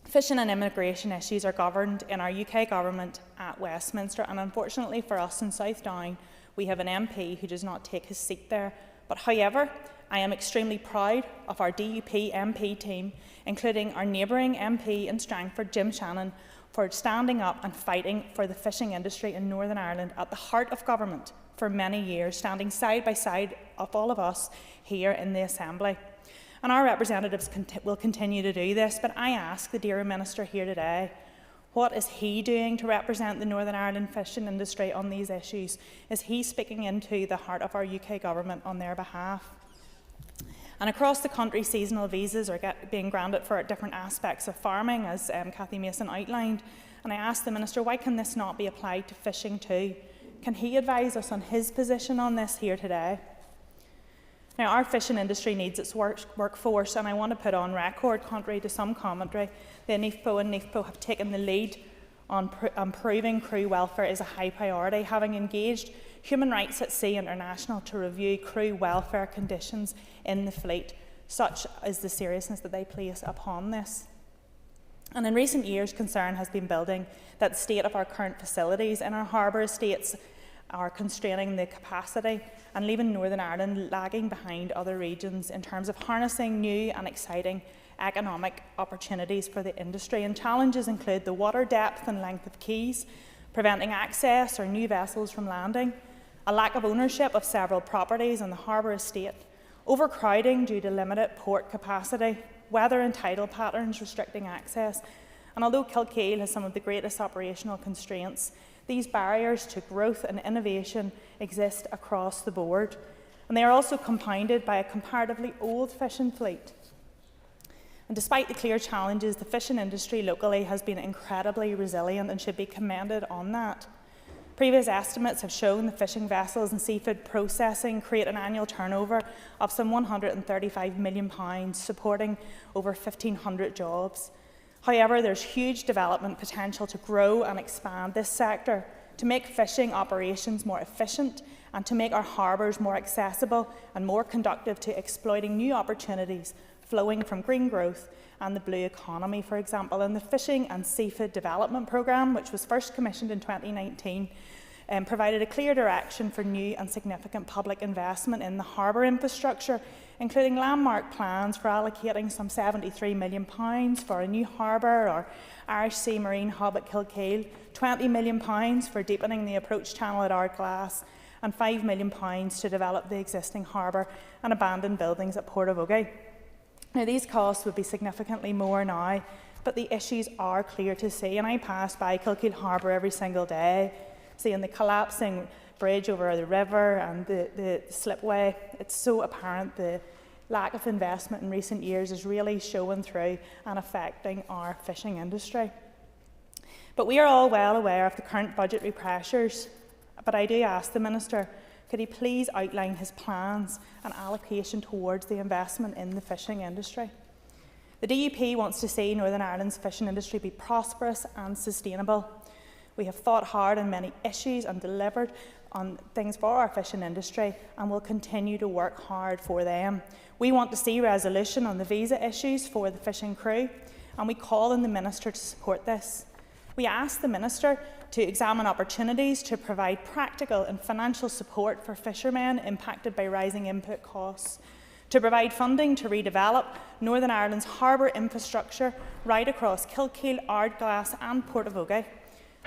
Speaker 1: fishing and immigration issues are governed in our UK government at Westminster, and unfortunately for us in South Down, we have an MP who does not take his seat there. But however, I am extremely proud of our DUP MP team, including our neighbouring MP in Strangford, Jim Shannon, for standing up and fighting for the fishing industry in Northern Ireland at the heart of government for many years, standing side by side of all of us here in the Assembly. And our representatives will continue to do this, but I ask the dear Minister here today, what is he doing to represent the Northern Ireland fishing industry on these issues? Is he speaking into the heart of our UK government on their behalf? And across the country, seasonal visas are being granted for different aspects of farming, as Cathy Mason outlined. And I asked the Minister, why can this not be applied to fishing too? Can he advise us on his position on this here today? Now, our fishing industry needs its workforce, and I want to put on record, contrary to some commentary, that NIFPO and NIFPO have taken the lead on improving crew welfare is a high priority, having engaged Human Rights at Sea International to review crew welfare conditions in the fleet. Such is the seriousness that they place upon this. And in recent years, concern has been building that the state of our current facilities in our harbour estates are constraining the capacity and leaving Northern Ireland lagging behind other regions in terms of harnessing new and exciting economic opportunities for the industry. And challenges include the water depth and length of quays, preventing access or new vessels from landing, a lack of ownership of several properties on the harbour estate, overcrowding due to limited port capacity, weather and tidal patterns restricting access. And although Kilkeel has some of the greatest operational constraints, these barriers to growth and innovation exist across the board. And they are also compounded by a comparatively old fishing fleet. And despite the clear challenges, the fishing industry locally has been incredibly resilient and should be commended on that. Previous estimates have shown the fishing vessels and seafood processing create an annual turnover of some £135 million, supporting over 1,500 jobs. However, there's huge development potential to grow and expand this sector, to make fishing operations more efficient and to make our harbours more accessible and more conducive to exploiting new opportunities flowing from green growth and the blue economy, for example. And the Fishing and Seafood Development Programme, which was first commissioned in 2019, provided a clear direction for new and significant public investment in the harbour infrastructure, including landmark plans for allocating some £73 million for a new harbour or Irish Sea Marine Hub at Kilkeel, £20 million for deepening the approach channel at Ardglass, and £5 million to develop the existing harbour and abandoned buildings at Portavogie. Now, these costs would be significantly more now, but the issues are clear to see, and I pass by Kilkeel Harbour every single day, seeing the collapsing bridge over the river and the slipway. It's so apparent the lack of investment in recent years is really showing through and affecting our fishing industry. But we are all well aware of the current budgetary pressures, but I do ask the Minister, could he please outline his plans and allocation towards the investment in the fishing industry? The DUP wants to see Northern Ireland's fishing industry be prosperous and sustainable. We have thought hard on many issues and delivered on things for our fishing industry and will continue to work hard for them. We want to see resolution on the visa issues for the fishing crew, and we call on the Minister to support this. We ask the Minister to examine opportunities to provide practical and financial support for fishermen impacted by rising input costs, to provide funding to redevelop Northern Ireland's harbour infrastructure right across Kilkeel, Ardglass and Portavogie,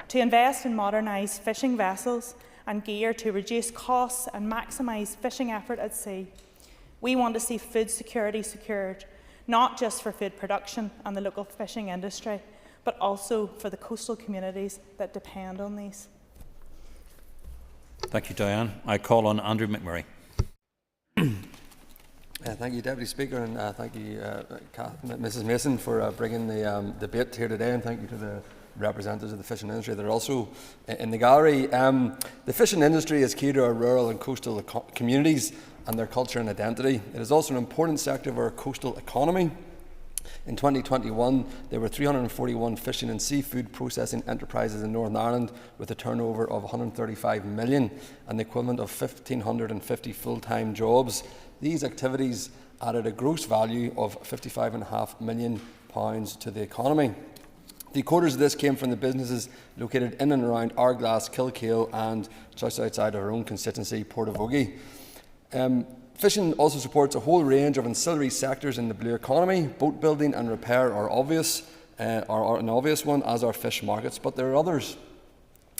Speaker 1: to invest in modernised fishing vessels and gear to reduce costs and maximise fishing effort at sea. We want to see food security secured, not just for food production and the local fishing industry, but also for the coastal communities that depend on these.
Speaker 7: Thank you, Diane. I call on Andrew McMurray.
Speaker 2: Thank you, Deputy Speaker, and thank you, Mrs Mason, for bringing the debate here today, and thank you to the representatives of the fishing industry that are also in the gallery. The fishing industry is key to our rural and coastal communities and their culture and identity. It is also an important sector of our coastal economy. In 2021, there were 341 fishing and seafood processing enterprises in Northern Ireland with a turnover of 135 million and the equivalent of 1,550 full-time jobs. These activities added a gross value of £55.5 million to the economy. The quarters of this came from the businesses located in and around Ardglass, Kilkeel and just outside our own constituency, Portavogie. Fishing also supports a whole range of ancillary sectors in the blue economy. Boat building and repair are an obvious one, as are fish markets, but there are others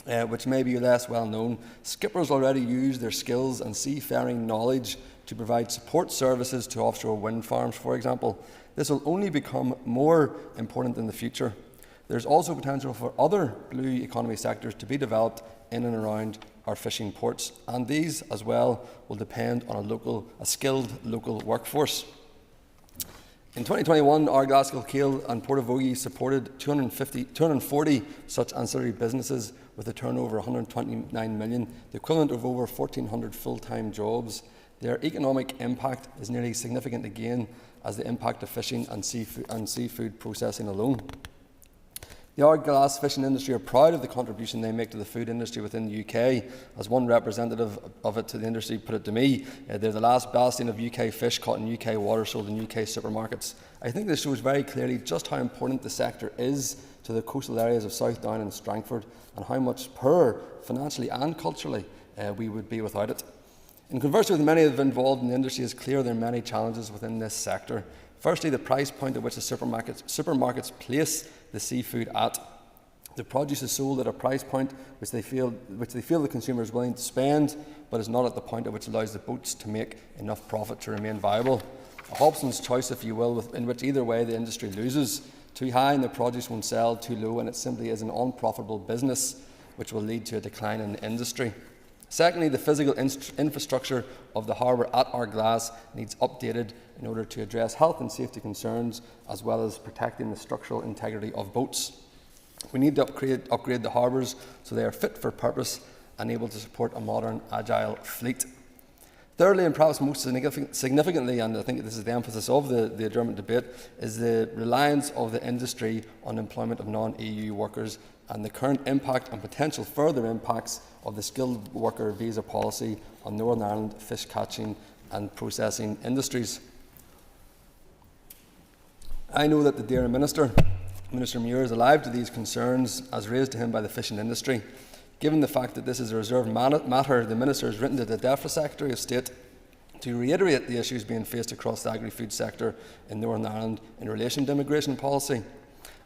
Speaker 2: which may be less well known. Skippers already use their skills and seafaring knowledge to provide support services to offshore wind farms, for example. This will only become more important in the future. There's also potential for other blue economy sectors to be developed in and around our fishing ports, and these as well will depend on a skilled local workforce. In 2021, Ardglass, Kilkeel and Portavogie supported 240 such ancillary businesses with a turnover of 129 million, the equivalent of over 1,400 full-time jobs. Their economic impact is nearly as significant again as the impact of fishing and seafood processing alone. The Ardglass fishing industry are proud of the contribution they make to the food industry within the UK. As one representative of it to the industry put it to me, they're the last bastion of UK fish caught in UK waters sold in UK supermarkets. I think this shows very clearly just how important the sector is to the coastal areas of Southdown and Strangford, and how much poorer, financially and culturally, we would be without it. In conversing with many of involved in the industry, it's clear there are many challenges within this sector. Firstly, the price point at which the supermarkets place the seafood at. The produce is sold at a price point which they feel the consumer is willing to spend, but is not at the point at which allows the boats to make enough profit to remain viable. A Hobson's choice, if you will, in which either way the industry loses. Too high and the produce won't sell, too low and it simply is an unprofitable business, which will lead to a decline in the industry. Secondly, the physical infrastructure of the harbour at Ardglass needs updated in order to address health and safety concerns, as well as protecting the structural integrity of boats. We need to upgrade the harbours so they are fit for purpose and able to support a modern, agile fleet. Thirdly, and perhaps most significantly, and I think this is the emphasis of the adjournment debate, is the reliance of the industry on employment of non-EU workers and the current impact and potential further impacts of the skilled worker visa policy on Northern Ireland fish catching and processing industries. I know that the dear Minister Muir, is alive to these concerns as raised to him by the fishing industry. Given the fact that this is a reserved matter, the Minister has written to the DEFRA Secretary of State to reiterate the issues being faced across the agri-food sector in Northern Ireland in relation to immigration policy.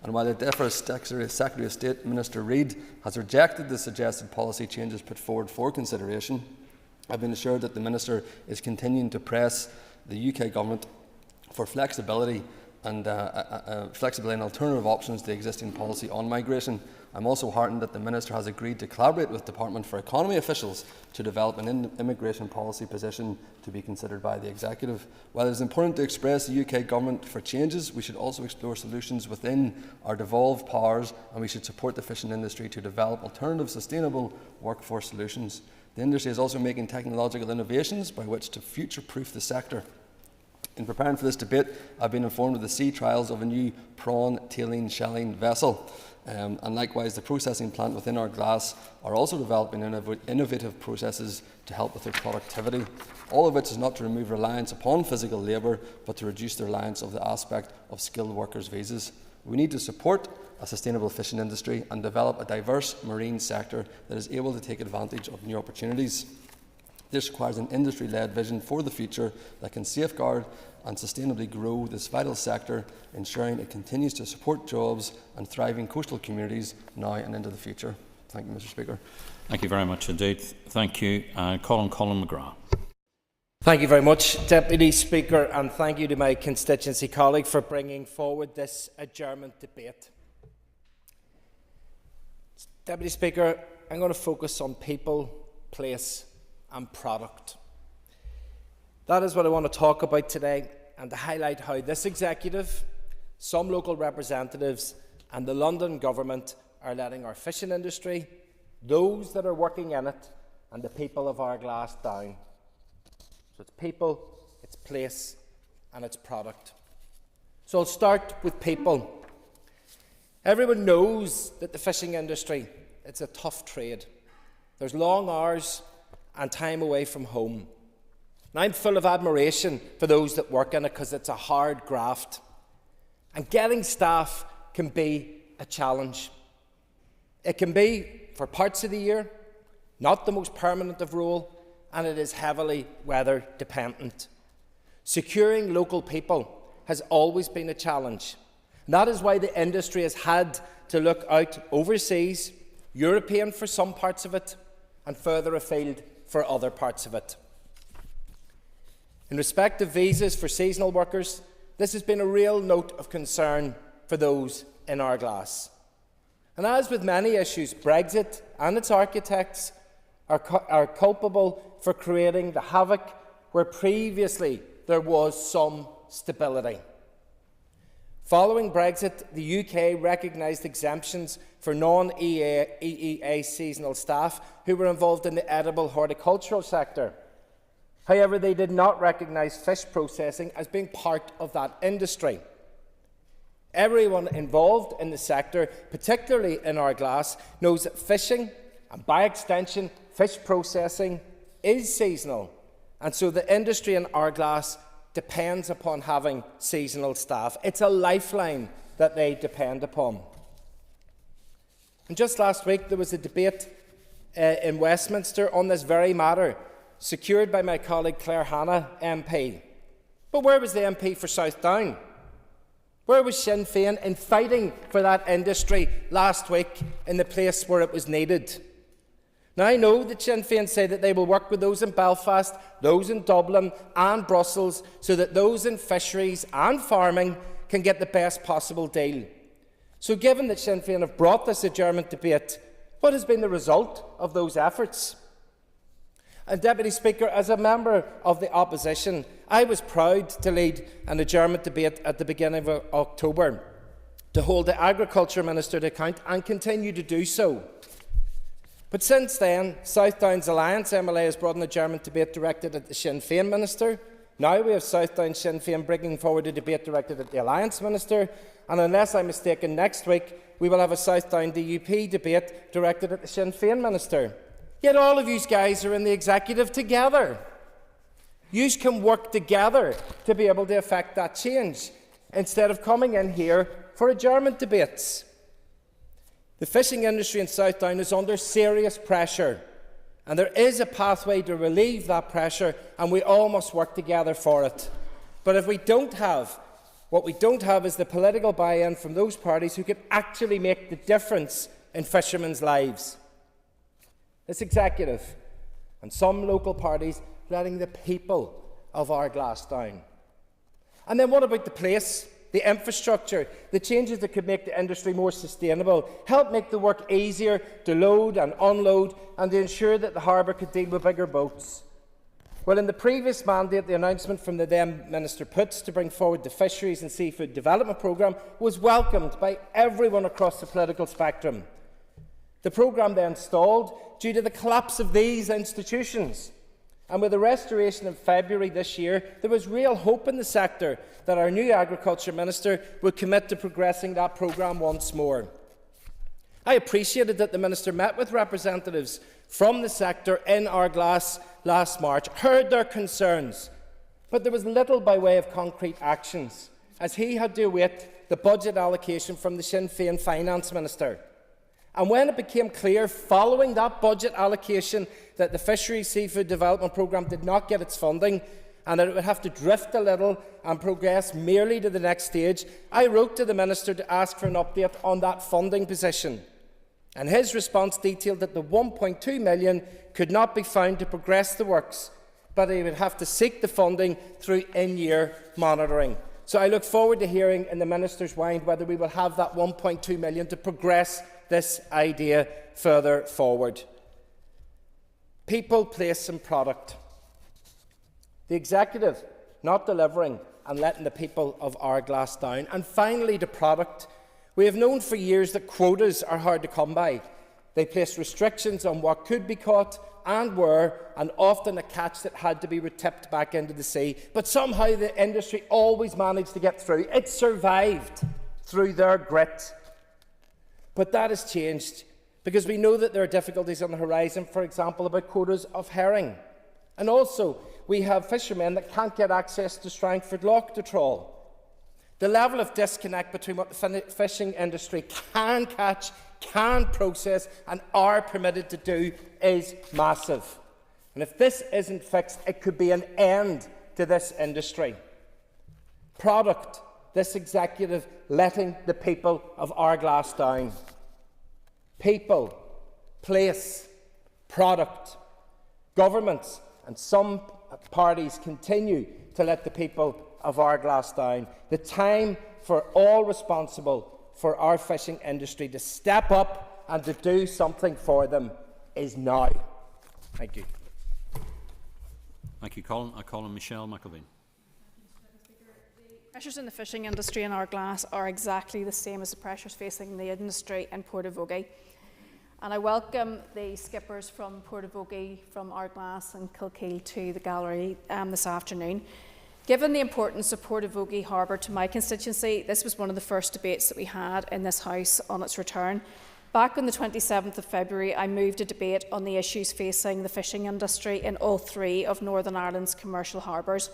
Speaker 2: And while the DEFRA Secretary of State, Minister Reid, has rejected the suggested policy changes put forward for consideration, I've been assured that the Minister is continuing to press the UK Government for flexibility and alternative options to the existing policy on migration. I'm also heartened that the Minister has agreed to collaborate with Department for Economy officials to develop an immigration policy position to be considered by the Executive. While it is important to express the UK Government for changes, we should also explore solutions within our devolved powers, and we should support the fishing industry to develop alternative sustainable workforce solutions. The industry is also making technological innovations by which to future-proof the sector. In preparing for this debate, I've been informed of the sea trials of a new prawn tailing shelling vessel. And likewise, the processing plant within Ardglass are also developing innovative processes to help with their productivity. All of which is not to remove reliance upon physical labour, but to reduce the reliance of the aspect of skilled workers' visas. We need to support a sustainable fishing industry and develop a diverse marine sector that is able to take advantage of new opportunities. This requires an industry-led vision for the future that can safeguard and sustainably grow this vital sector, ensuring it continues to support jobs and thriving coastal communities now and into the future. Thank you, Mr. Speaker.
Speaker 7: Thank you very much indeed. Thank you. Colin McGrath.
Speaker 8: Thank you very much, Deputy Speaker, and thank you to my constituency colleague for bringing forward this adjournment debate. Deputy Speaker, I'm going to focus on people, place and product. That is what I want to talk about today, and to highlight how this Executive, some local representatives and the London Government are letting our fishing industry, those that are working in it and the people of Ardglass down. So it's people, it's place and it's product. So I'll start with people. Everyone knows that the fishing industry, it's a tough trade. There's long hours and time away from home. And I'm full of admiration for those that work in it because it's a hard graft. And getting staff can be a challenge. It can be for parts of the year, not the most permanent of role, and it is heavily weather dependent. Securing local people has always been a challenge. And that is why the industry has had to look out overseas, European for some parts of it, and further afield for other parts of it. In respect of visas for seasonal workers, this has been a real note of concern for those in Ardglass. And as with many issues, Brexit and its architects are culpable for creating the havoc where previously there was some stability. Following Brexit, the UK recognised exemptions for non-EEA seasonal staff who were involved in the edible horticultural sector. However, they did not recognise fish processing as being part of that industry. Everyone involved in the sector, particularly in Ardglass, knows that fishing, and by extension fish processing, is seasonal. And so the industry in Ardglass depends upon having seasonal staff. It's a lifeline that they depend upon. And just last week there was a debate in Westminster on this very matter, secured by my colleague Claire Hanna MP. But where was the MP for South Down? Where was Sinn Féin in fighting for that industry last week in the place where it was needed? Now, I know that Sinn Féin say that they will work with those in Belfast, those in Dublin and Brussels, so that those in fisheries and farming can get the best possible deal. So given that Sinn Féin have brought this adjournment debate, what has been the result of those efforts? And Deputy Speaker, as a member of the opposition, I was proud to lead an adjournment debate at the beginning of October, to hold the Agriculture Minister to account and continue to do so. But since then, South Down's Alliance MLA has brought an adjournment debate directed at the Sinn Féin Minister. Now we have South Down Sinn Féin bringing forward a debate directed at the Alliance Minister, and unless I'm mistaken, next week we will have a South Down DUP debate directed at the Sinn Féin Minister. Yet all of you guys are in the executive together. You can work together to be able to effect that change, instead of coming in here for adjournment debates. The fishing industry in South Down is under serious pressure, and there is a pathway to relieve that pressure, and we all must work together for it. But if we don't have, what we don't have is the political buy-in from those parties who can actually make the difference in fishermen's lives. This executive and some local parties letting the people of Ardglass down. And then what about the place, the infrastructure, the changes that could make the industry more sustainable, help make the work easier to load and unload, and to ensure that the harbour could deal with bigger boats? Well, in the previous mandate, the announcement from the then Minister Putz to bring forward the Fisheries and Seafood Development Programme was welcomed by everyone across the political spectrum. The programme then stalled due to the collapse of these institutions. And with the restoration in February this year, there was real hope in the sector that our new Agriculture Minister would commit to progressing that programme once more. I appreciated that the Minister met with representatives from the sector in Ardglass last March, heard their concerns, but there was little by way of concrete actions, as he had to await the budget allocation from the Sinn Féin Finance Minister. And when it became clear, following that budget allocation, that the Fisheries Seafood Development Programme did not get its funding, and that it would have to drift a little and progress merely to the next stage, I wrote to the Minister to ask for an update on that funding position. And his response detailed that the 1.2 million could not be found to progress the works, but he would have to seek the funding through in-year monitoring. So I look forward to hearing in the Minister's mind whether we will have that 1.2 million to progress this idea further forward. People, place and product. The executive not delivering and letting the people of Ardglass down. And finally, the product. We have known for years that quotas are hard to come by. They place restrictions on what could be caught and were, and often a catch that had to be tipped back into the sea. But somehow the industry always managed to get through. It survived through their grit. But that has changed, because we know that there are difficulties on the horizon, for example, about quotas of herring. And also, we have fishermen that can't get access to Strangford Loch to trawl. The level of disconnect between what the fishing industry can catch, can process, and are permitted to do is massive. And if this isn't fixed, it could be an end to this industry. Product. This executive letting the people of Ardglass down. People, place, product. Governments and some parties continue to let the people of Ardglass down. The time for all responsible for our fishing industry to step up and to do something for them is now. Thank you.
Speaker 7: Thank you, Colin. I call on Michelle McElveen.
Speaker 10: Pressures in the fishing industry in Ardglass are exactly the same as the pressures facing the industry in Portavogie. And I welcome the skippers from Portavogie, from Ardglass and Kilkeel to the gallery this afternoon. Given the importance of Portavogie Harbour to my constituency, this was one of the first debates that we had in this House on its return. Back on the 27th of February, I moved a debate on the issues facing the fishing industry in all 3 of Northern Ireland's commercial harbours.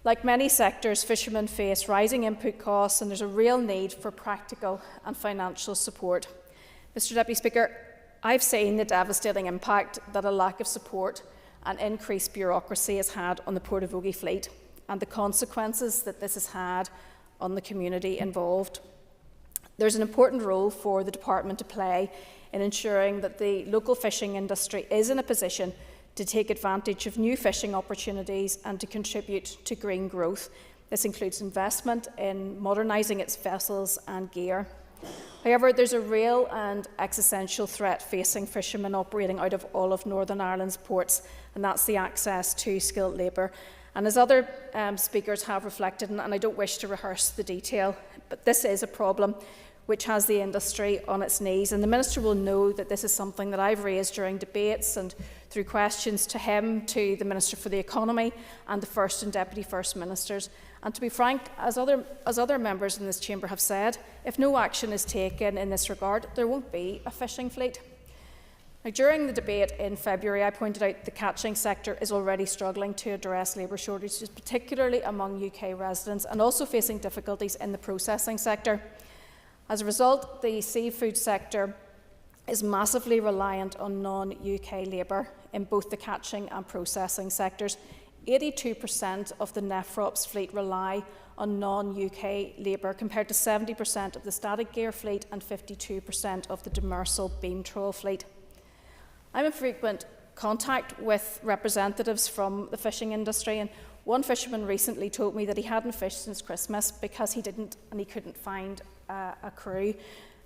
Speaker 10: Like many sectors, fishermen face rising input costs, and there's a real need for practical and financial support. Mr Deputy Speaker, I've seen the devastating impact that a lack of support and increased bureaucracy has had on the Portavogie fleet, and the consequences that this has had on the community involved. There's an important role for the Department to play in ensuring that the local fishing industry is in a position to take advantage of new fishing opportunities and to contribute to green growth. This includes investment in modernising its vessels and gear. However, there's a real and existential threat facing fishermen operating out of all of Northern Ireland's ports, and that's the access to skilled labour. And as other speakers have reflected, and I don't wish to rehearse the detail, but this is a problem which has the industry on its knees. And the Minister will know that this is something that I've raised during debates and through questions to him, to the Minister for the Economy and the First and Deputy First Ministers. And to be frank, as other members in this chamber have said, if no action is taken in this regard, there won't be a fishing fleet. Now, during the debate in February, I pointed out the catching sector is already struggling to address labour shortages, particularly among UK residents, and also facing difficulties in the processing sector. As a result, the seafood sector is massively reliant on non-UK labour in both the catching and processing sectors. 82% of the NEFROP's fleet rely on non-UK labour, compared to 70% of the static gear fleet and 52% of the demersal beam trawl fleet. I'm in frequent contact with representatives from the fishing industry, and one fisherman recently told me that he hadn't fished since Christmas because he couldn't find a crew,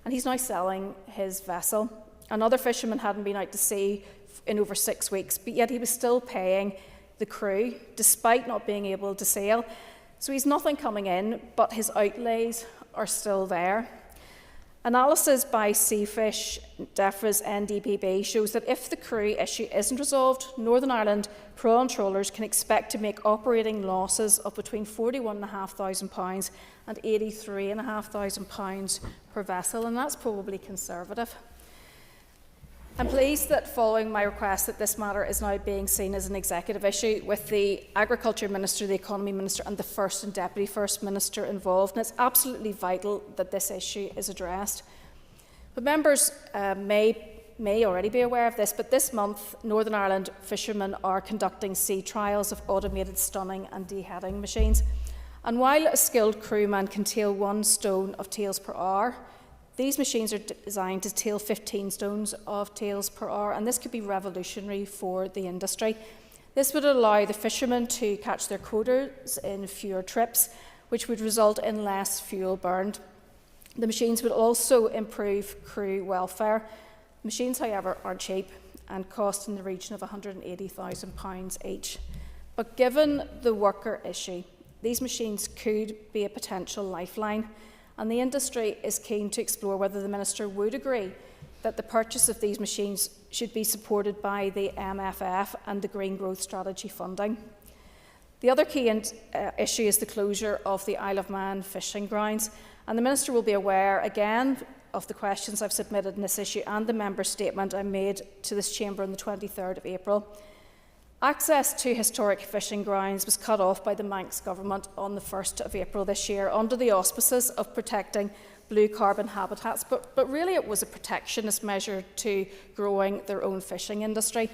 Speaker 10: and he's now selling his vessel. Another fisherman hadn't been out to sea in over 6 weeks, but yet he was still paying the crew despite not being able to sail. So he's nothing coming in, but his outlays are still there. Analysis by Seafish DEFRA's NDPB shows that if the crew issue isn't resolved, Northern Ireland prawn trawlers can expect to make operating losses of between £41,500 and £83,500 per vessel, and that's probably conservative. I'm pleased that following my request that this matter is now being seen as an executive issue with the Agriculture Minister, the Economy Minister and the First and Deputy First Minister involved, and it's absolutely vital that this issue is addressed. But members may already be aware of this, but this month Northern Ireland fishermen are conducting sea trials of automated stunning and deheading machines. And while a skilled crewman can tail 1 stone of tails per hour, these machines are designed to tail 15 stones of tails per hour, and this could be revolutionary for the industry. This would allow the fishermen to catch their quotas in fewer trips, which would result in less fuel burned. The machines would also improve crew welfare. Machines, however, aren't cheap and cost in the region of £180,000 each. But given the worker issue, these machines could be a potential lifeline, and the industry is keen to explore whether the Minister would agree that the purchase of these machines should be supported by the MFF and the Green Growth Strategy funding. The other key issue is the closure of the Isle of Man fishing grounds, and the Minister will be aware again of the questions I've submitted in this issue and the member statement I made to this chamber on the 23rd of April. Access to historic fishing grounds was cut off by the Manx government on the 1st of April this year under the auspices of protecting blue carbon habitats, but really it was a protectionist measure to growing their own fishing industry.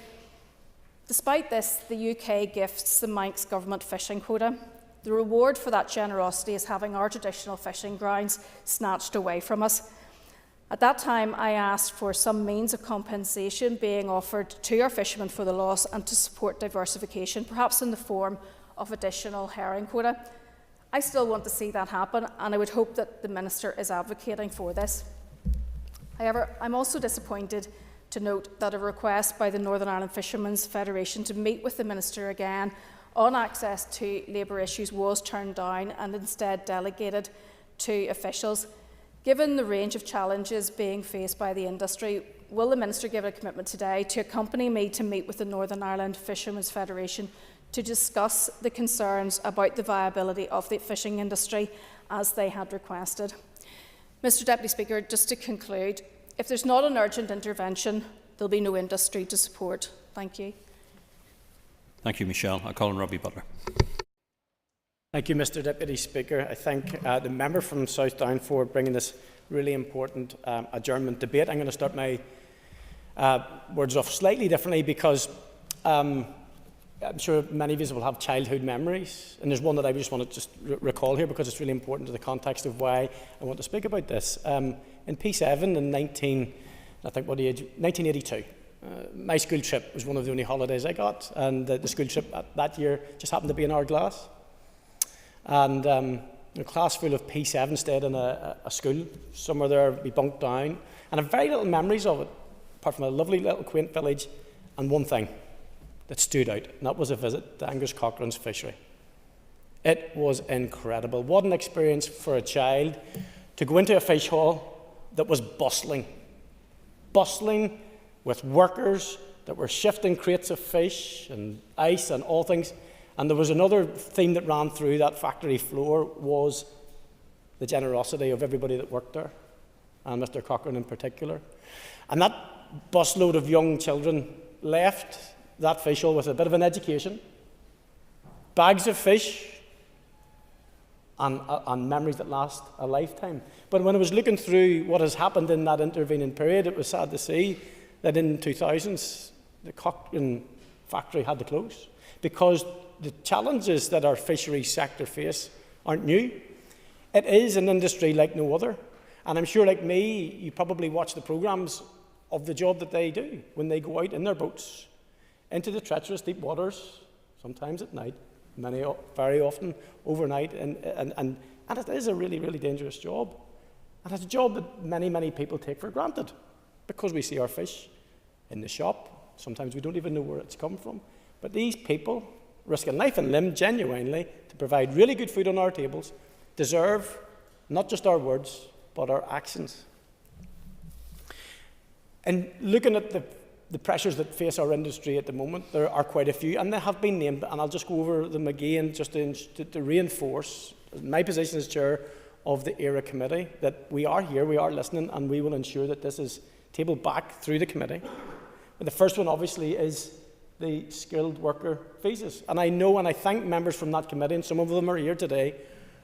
Speaker 10: Despite this, the UK gifts the Manx government fishing quota. The reward for that generosity is having our traditional fishing grounds snatched away from us. At that time, I asked for some means of compensation being offered to our fishermen for the loss and to support diversification, perhaps in the form of additional herring quota. I still want to see that happen, and I would hope that the Minister is advocating for this. However, I'm also disappointed to note that a request by the Northern Ireland Fishermen's Federation to meet with the Minister again on access to labour issues was turned down and instead delegated to officials. Given the range of challenges being faced by the industry, will the Minister give a commitment today to accompany me to meet with the Northern Ireland Fishermen's Federation to discuss the concerns about the viability of the fishing industry as they had requested. Mr Deputy Speaker, just to conclude, if there's not an urgent intervention, there'll be no industry to support. Thank you.
Speaker 7: Thank you, Michelle. I call on Robbie Butler.
Speaker 3: Thank you, Mr Deputy Speaker. I thank the member from South Down for bringing this really important adjournment debate. I'm going to start my words off slightly differently because I'm sure many of you will have childhood memories, and there's one that I just want to recall here because it's really important to the context of why I want to speak about this. In P7 in 1982, my school trip was one of the only holidays I got, and the school trip that year just happened to be in Ardglass. And a class full of P7 stayed in a school somewhere there. We bunked down, and I have very little memories of it, apart from a lovely little quaint village, and one thing that stood out, and that was a visit to Angus Cochrane's fishery. It was incredible. What an experience for a child to go into a fish hall that was bustling with workers that were shifting crates of fish and ice and all things. And there was another theme that ran through that factory floor was the generosity of everybody that worked there, and Mr Cochrane in particular. And that busload of young children left that fish hall with a bit of an education, bags of fish, and memories that last a lifetime. But when I was looking through what has happened in that intervening period, it was sad to see that in the 2000s, the Cochrane factory had to close because the challenges that our fisheries sector face aren't new. It is an industry like no other. And I'm sure, like me, you probably watch the programmes of the job that they do when they go out in their boats into the treacherous deep waters, sometimes at night, very often overnight. And it is a really, really dangerous job. And it's a job that many, many people take for granted because we see our fish in the shop. Sometimes we don't even know where it's come from. But these people, risking life and limb genuinely to provide really good food on our tables, deserve not just our words, but our actions. And looking at the pressures that face our industry at the moment, there are quite a few, and they have been named, and I'll just go over them again just to reinforce my position as chair of the ERA committee, that we are here, we are listening, and we will ensure that this is tabled back through the committee. But the first one, obviously, is the skilled worker visas. And I know and I thank members from that committee, and some of them are here today,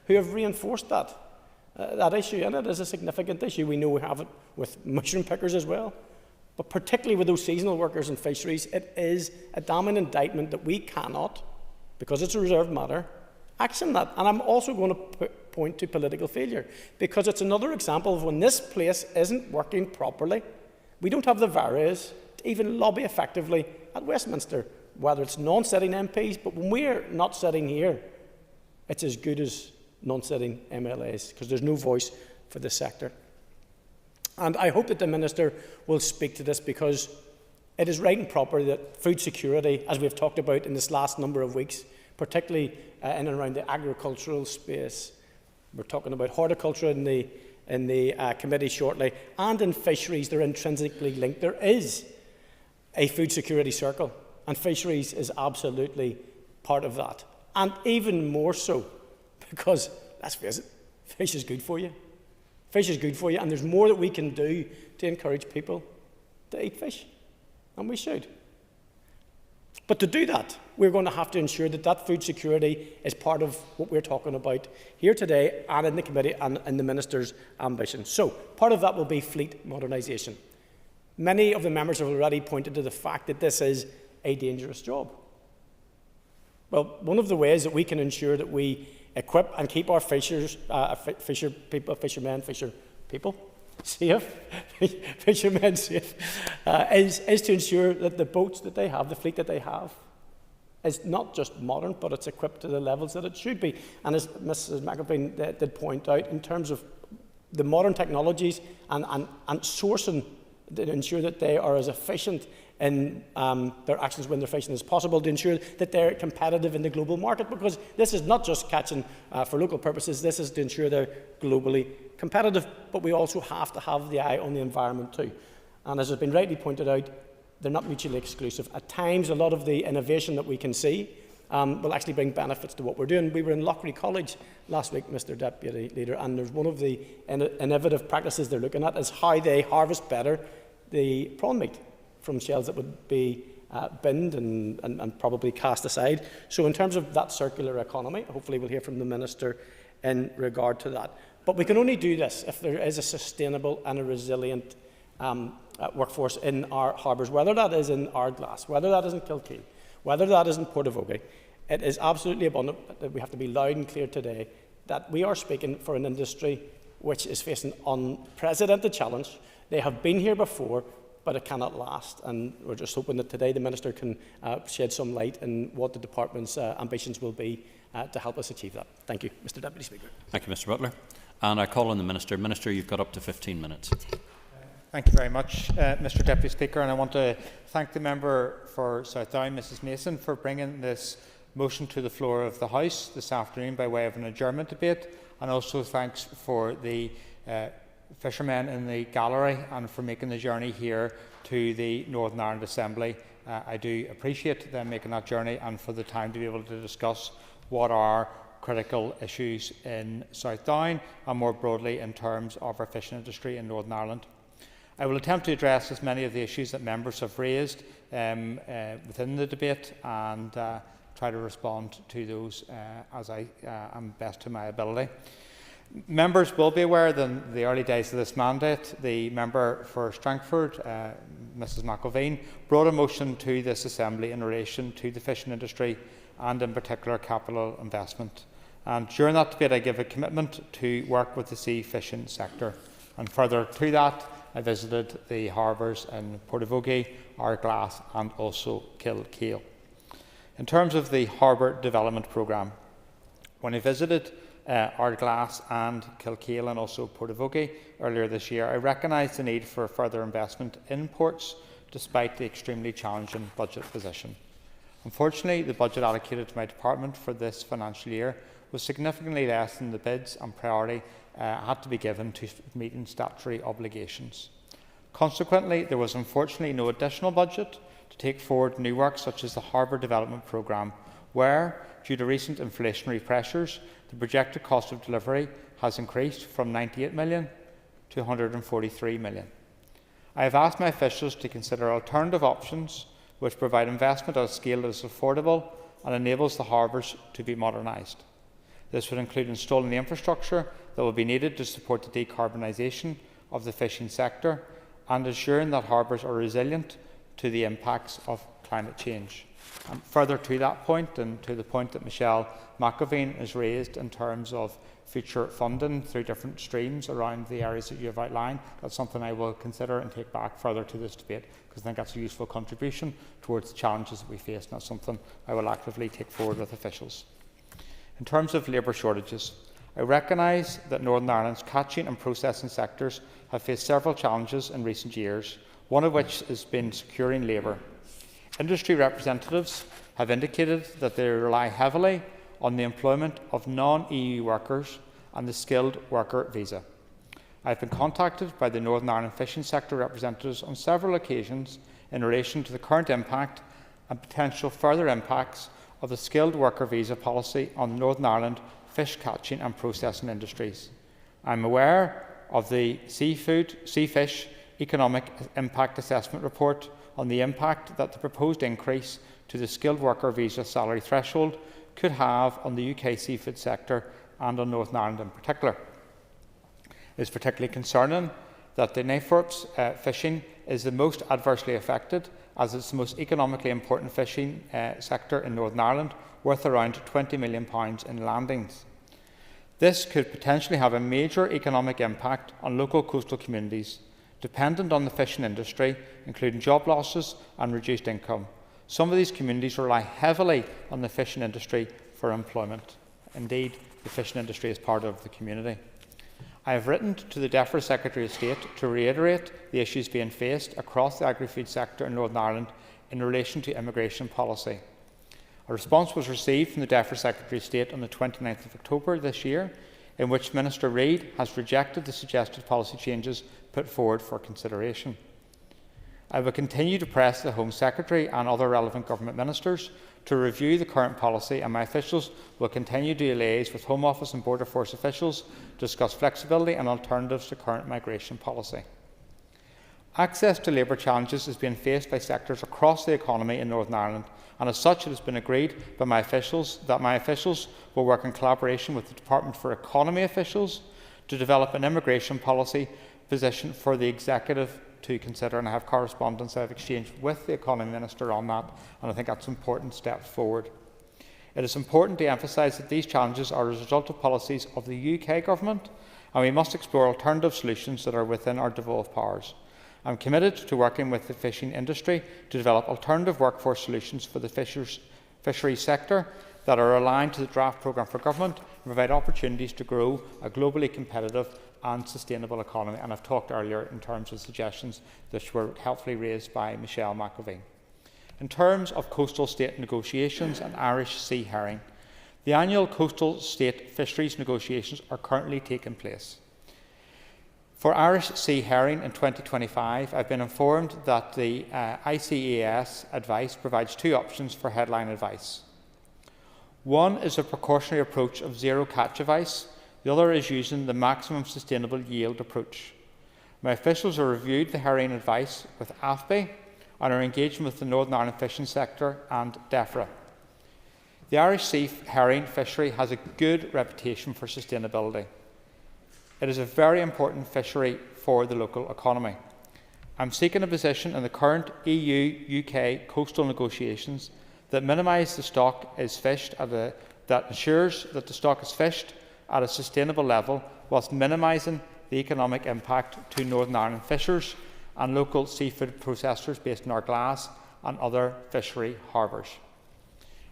Speaker 3: who have reinforced that issue. And it is a significant issue. We know we have it with mushroom pickers as well. But particularly with those seasonal workers in fisheries, it is a damning indictment that we cannot, because it's a reserved matter, action that. And I'm also going to point to political failure, because it's another example of when this place isn't working properly. We don't have the varies to even lobby effectively at Westminster, whether it's non-sitting MPs, but when we're not sitting here, it's as good as non-sitting MLAs, because there's no voice for this sector. And I hope that the Minister will speak to this, because it is right and proper that food security, as we've talked about in this last number of weeks, particularly in and around the agricultural space, we're talking about horticulture in the committee shortly, and in fisheries, they're intrinsically linked. There is a food security circle, and fisheries is absolutely part of that. And even more so, because, let's face it, fish is good for you. Fish is good for you, and there's more that we can do to encourage people to eat fish, and we should. But to do that, we're going to have to ensure that that food security is part of what we're talking about here today and in the committee and in the Minister's ambition. So, part of that will be fleet modernisation. Many of the members have already pointed to the fact that this is a dangerous job. Well, one of the ways that we can ensure that we equip and keep our fishermen safe, fishermen safe, is to ensure that the boats that they have, the fleet that they have, is not just modern, but it's equipped to the levels that it should be. And as Mrs McAveen did point out, in terms of the modern technologies and sourcing to ensure that they are as efficient in their actions when they're fishing as possible, to ensure that they're competitive in the global market, because this is not just catching for local purposes, this is to ensure they're globally competitive, but we also have to have the eye on the environment too. And as has been rightly pointed out, they're not mutually exclusive. At times, a lot of the innovation that we can see will actually bring benefits to what we're doing. We were in Loughry College last week, Mr Deputy Leader, and there's one of the innovative practices they're looking at is how they harvest better the prawn meat from shells that would be binned and probably cast aside. So in terms of that circular economy, hopefully we'll hear from the Minister in regard to that. But we can only do this if there is a sustainable and a resilient workforce in our harbours, whether that is in Ardglass, whether that is in Kilkeel, whether that is in Portavogie. It is absolutely abundant that we have to be loud and clear today that we are speaking for an industry which is facing unprecedented challenge. They have been here before, but it cannot last. And we're just hoping that today the Minister can shed some light on what the Department's ambitions will be to help us achieve that. Thank you, Mr Deputy Speaker.
Speaker 7: Thank you, Mr Butler. And I call on the Minister. Minister, you've got up to 15 minutes.
Speaker 9: Thank you very much, Mr Deputy Speaker, and I want to thank the member for Southdown, Mrs Mason, for bringing this motion to the floor of the House this afternoon by way of an adjournment debate, and also thanks for the fishermen in the gallery and for making the journey here to the Northern Ireland Assembly. I do appreciate them making that journey and for the time to be able to discuss what are critical issues in Southdown and more broadly in terms of our fishing industry in Northern Ireland. I will attempt to address as many of the issues that members have raised within the debate and try to respond to those as I am best to my ability. Members will be aware that in the early days of this mandate, the member for Strangford, Mrs McElveen, brought a motion to this Assembly in relation to the fishing industry and in particular capital investment. And during that debate I gave a commitment to work with the sea fishing sector. And further to that, I visited the harbours in Portavogie, Ardglass and also Kilkeel. In terms of the harbour development programme, when I visited Ardglass and Kilkeel and also Portavogie earlier this year, I recognised the need for further investment in ports despite the extremely challenging budget position. Unfortunately, the budget allocated to my department for this financial year was significantly less than the bids and priority had to be given to meeting statutory obligations. Consequently, there was unfortunately no additional budget to take forward new work such as the Harbour Development Programme, where, due to recent inflationary pressures, the projected cost of delivery has increased from 98 million to 143 million. I have asked my officials to consider alternative options which provide investment at a scale that is affordable and enables the harbours to be modernised. This would include installing the infrastructure that will be needed to support the decarbonisation of the fishing sector and ensuring that harbours are resilient to the impacts of climate change. And further to that point, and to the point that Michelle McElveen has raised in terms of future funding through different streams around the areas that you have outlined, that's something I will consider and take back further to this debate, because I think that's a useful contribution towards the challenges that we face, and that's something I will actively take forward with officials. In terms of labour shortages, I recognise that Northern Ireland's catching and processing sectors have faced several challenges in recent years, one of which has been securing labour. Industry representatives have indicated that they rely heavily on the employment of non-EU workers and the skilled worker visa. I have been contacted by the Northern Ireland fishing sector representatives on several occasions in relation to the current impact and potential further impacts of the skilled worker visa policy on Northern Ireland fish catching and processing industries. I am aware of the sea fish economic impact assessment report on the impact that the proposed increase to the skilled worker visa salary threshold could have on the UK seafood sector and on Northern Ireland in particular. It is particularly concerning that the Nayforps fishing is the most adversely affected, as it's the most economically important fishing sector in Northern Ireland, worth around £20 million in landings. This could potentially have a major economic impact on local coastal communities, dependent on the fishing industry, including job losses and reduced income. Some of these communities rely heavily on the fishing industry for employment. Indeed, the fishing industry is part of the community. I have written to the DEFRA Secretary of State to reiterate the issues being faced across the agri-food sector in Northern Ireland in relation to immigration policy. A response was received from the DEFRA Secretary of State on the 29th of October this year, in which Minister Reid has rejected the suggested policy changes put forward for consideration. I will continue to press the Home Secretary and other relevant government ministers to review the current policy, and my officials will continue to liaise with Home Office and Border Force officials to discuss flexibility and alternatives to current migration policy. Access to labour challenges is being faced by sectors across the economy in Northern Ireland, and as such it has been agreed by my officials that my officials will work in collaboration with the Department for Economy officials to develop an immigration policy position for the Executive to consider, and I have correspondence I have exchanged with the Economy Minister on that, and I think that's an important step forward. It is important to emphasise that these challenges are a result of policies of the UK Government, and we must explore alternative solutions that are within our devolved powers. I am committed to working with the fishing industry to develop alternative workforce solutions for the fisheries sector that are aligned to the draft programme for government and provide opportunities to grow a globally competitive and sustainable economy. And I've talked earlier in terms of suggestions that were helpfully raised by Michelle McAveen. In terms of coastal state negotiations and Irish sea herring, the annual coastal state fisheries negotiations are currently taking place. For Irish sea herring in 2025, I've been informed that the ICAS advice provides two options for headline advice. One is a precautionary approach of zero catch advice. The other is using the maximum sustainable yield approach. My officials have reviewed the herring advice with AFBI and are engaging with the Northern Ireland fishing sector and DEFRA. The Irish sea herring fishery has a good reputation for sustainability. It is a very important fishery for the local economy. I am seeking a position in the current EU-UK coastal negotiations that minimise the stock is fished that ensures that the stock is fished at a sustainable level whilst minimising the economic impact to Northern Ireland fishers and local seafood processors based in Ardglass and other fishery harbours.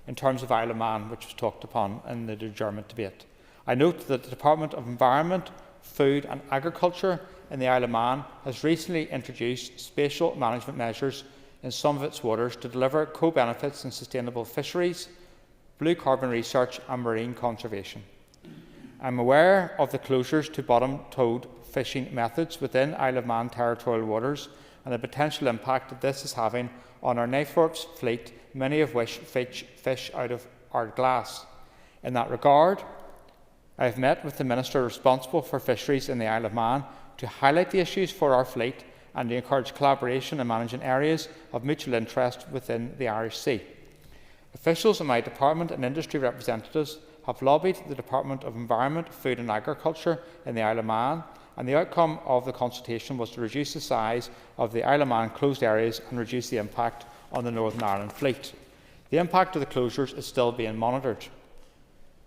Speaker 9: In terms of Isle of Man, which was talked upon in the adjournment debate, I note that the Department of Environment, Food and Agriculture in the Isle of Man has recently introduced spatial management measures in some of its waters to deliver co-benefits in sustainable fisheries, blue carbon research and marine conservation. I am aware of the closures to bottom-towed fishing methods within Isle of Man territorial waters and the potential impact that this is having on our Knifeworks fleet, many of which fish out of Ardglass. In that regard, I have met with the Minister responsible for fisheries in the Isle of Man to highlight the issues for our fleet and to encourage collaboration in managing areas of mutual interest within the Irish Sea. Officials in my department and industry representatives have lobbied the Department of Environment, Food and Agriculture in the Isle of Man, and the outcome of the consultation was to reduce the size of the Isle of Man closed areas and reduce the impact on the Northern Ireland fleet. The impact of the closures is still being monitored.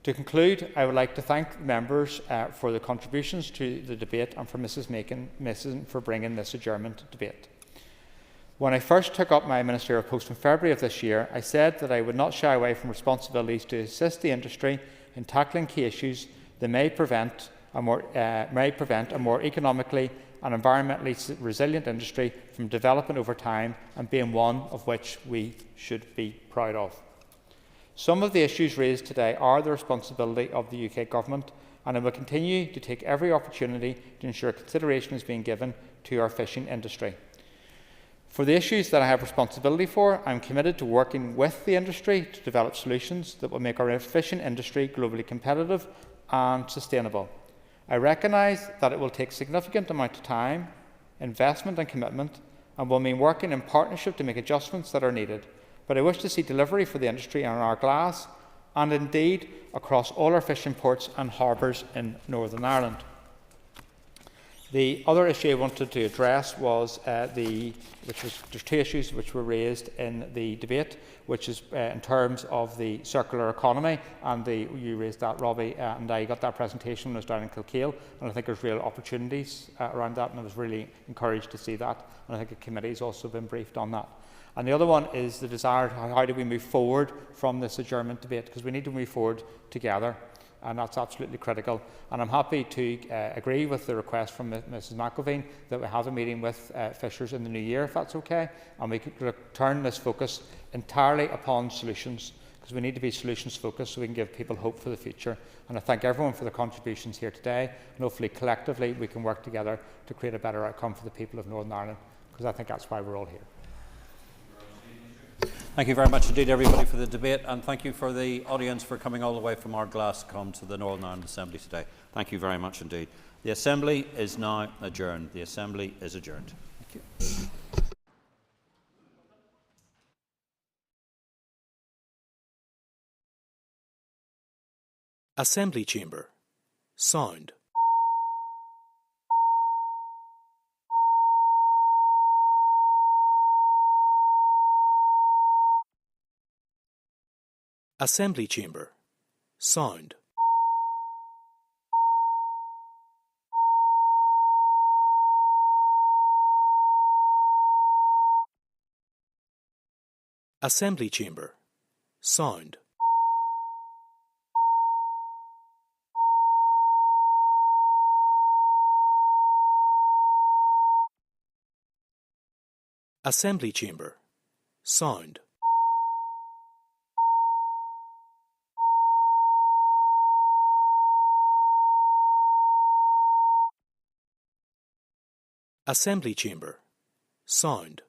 Speaker 9: To conclude, I would like to thank members for the contributions to the debate and for Mrs Mason for bringing this adjournment debate. When I first took up my ministerial post in February of this year, I said that I would not shy away from responsibilities to assist the industry in tackling key issues that may prevent a more economically and environmentally resilient industry from developing over time and being one of which we should be proud of. Some of the issues raised today are the responsibility of the UK Government, and I will continue to take every opportunity to ensure consideration is being given to our fishing industry. For the issues that I have responsibility for, I am committed to working with the industry to develop solutions that will make our fishing industry globally competitive and sustainable. I recognise that it will take a significant amount of time, investment and commitment, and will mean working in partnership to make adjustments that are needed. But I wish to see delivery for the industry on Ardglass and indeed across all our fishing ports and harbours in Northern Ireland. The other issue I wanted to address was there's two issues which were raised in the debate, which is in terms of the circular economy, and you raised that, Robbie, and I got that presentation when I was down in Kilkeel, and I think there's real opportunities around that, and I was really encouraged to see that, and I think the committee has also been briefed on that. And the other one is the desire, how do we move forward from this adjournment debate, because we need to move forward together. And that's absolutely critical. And I'm happy to agree with the request from Mrs McAveen that we have a meeting with fishers in the new year, if that's okay, and we could turn this focus entirely upon solutions, because we need to be solutions focused so we can give people hope for the future. And I thank everyone for the contributions here today, and hopefully collectively we can work together to create a better outcome for the people of Northern Ireland. because I think that's why we're all here.
Speaker 7: Thank you very much indeed, everybody, for the debate, and thank you for the audience for coming all the way from Ardglass to come to the Northern Ireland Assembly today. Thank you very much indeed. The Assembly is now adjourned. The Assembly is adjourned. Thank you.
Speaker 11: Assembly Chamber. Sound. Assembly Chamber. Sound. Assembly Chamber. Sound. Assembly Chamber. Sound. Assembly Chamber. Sound.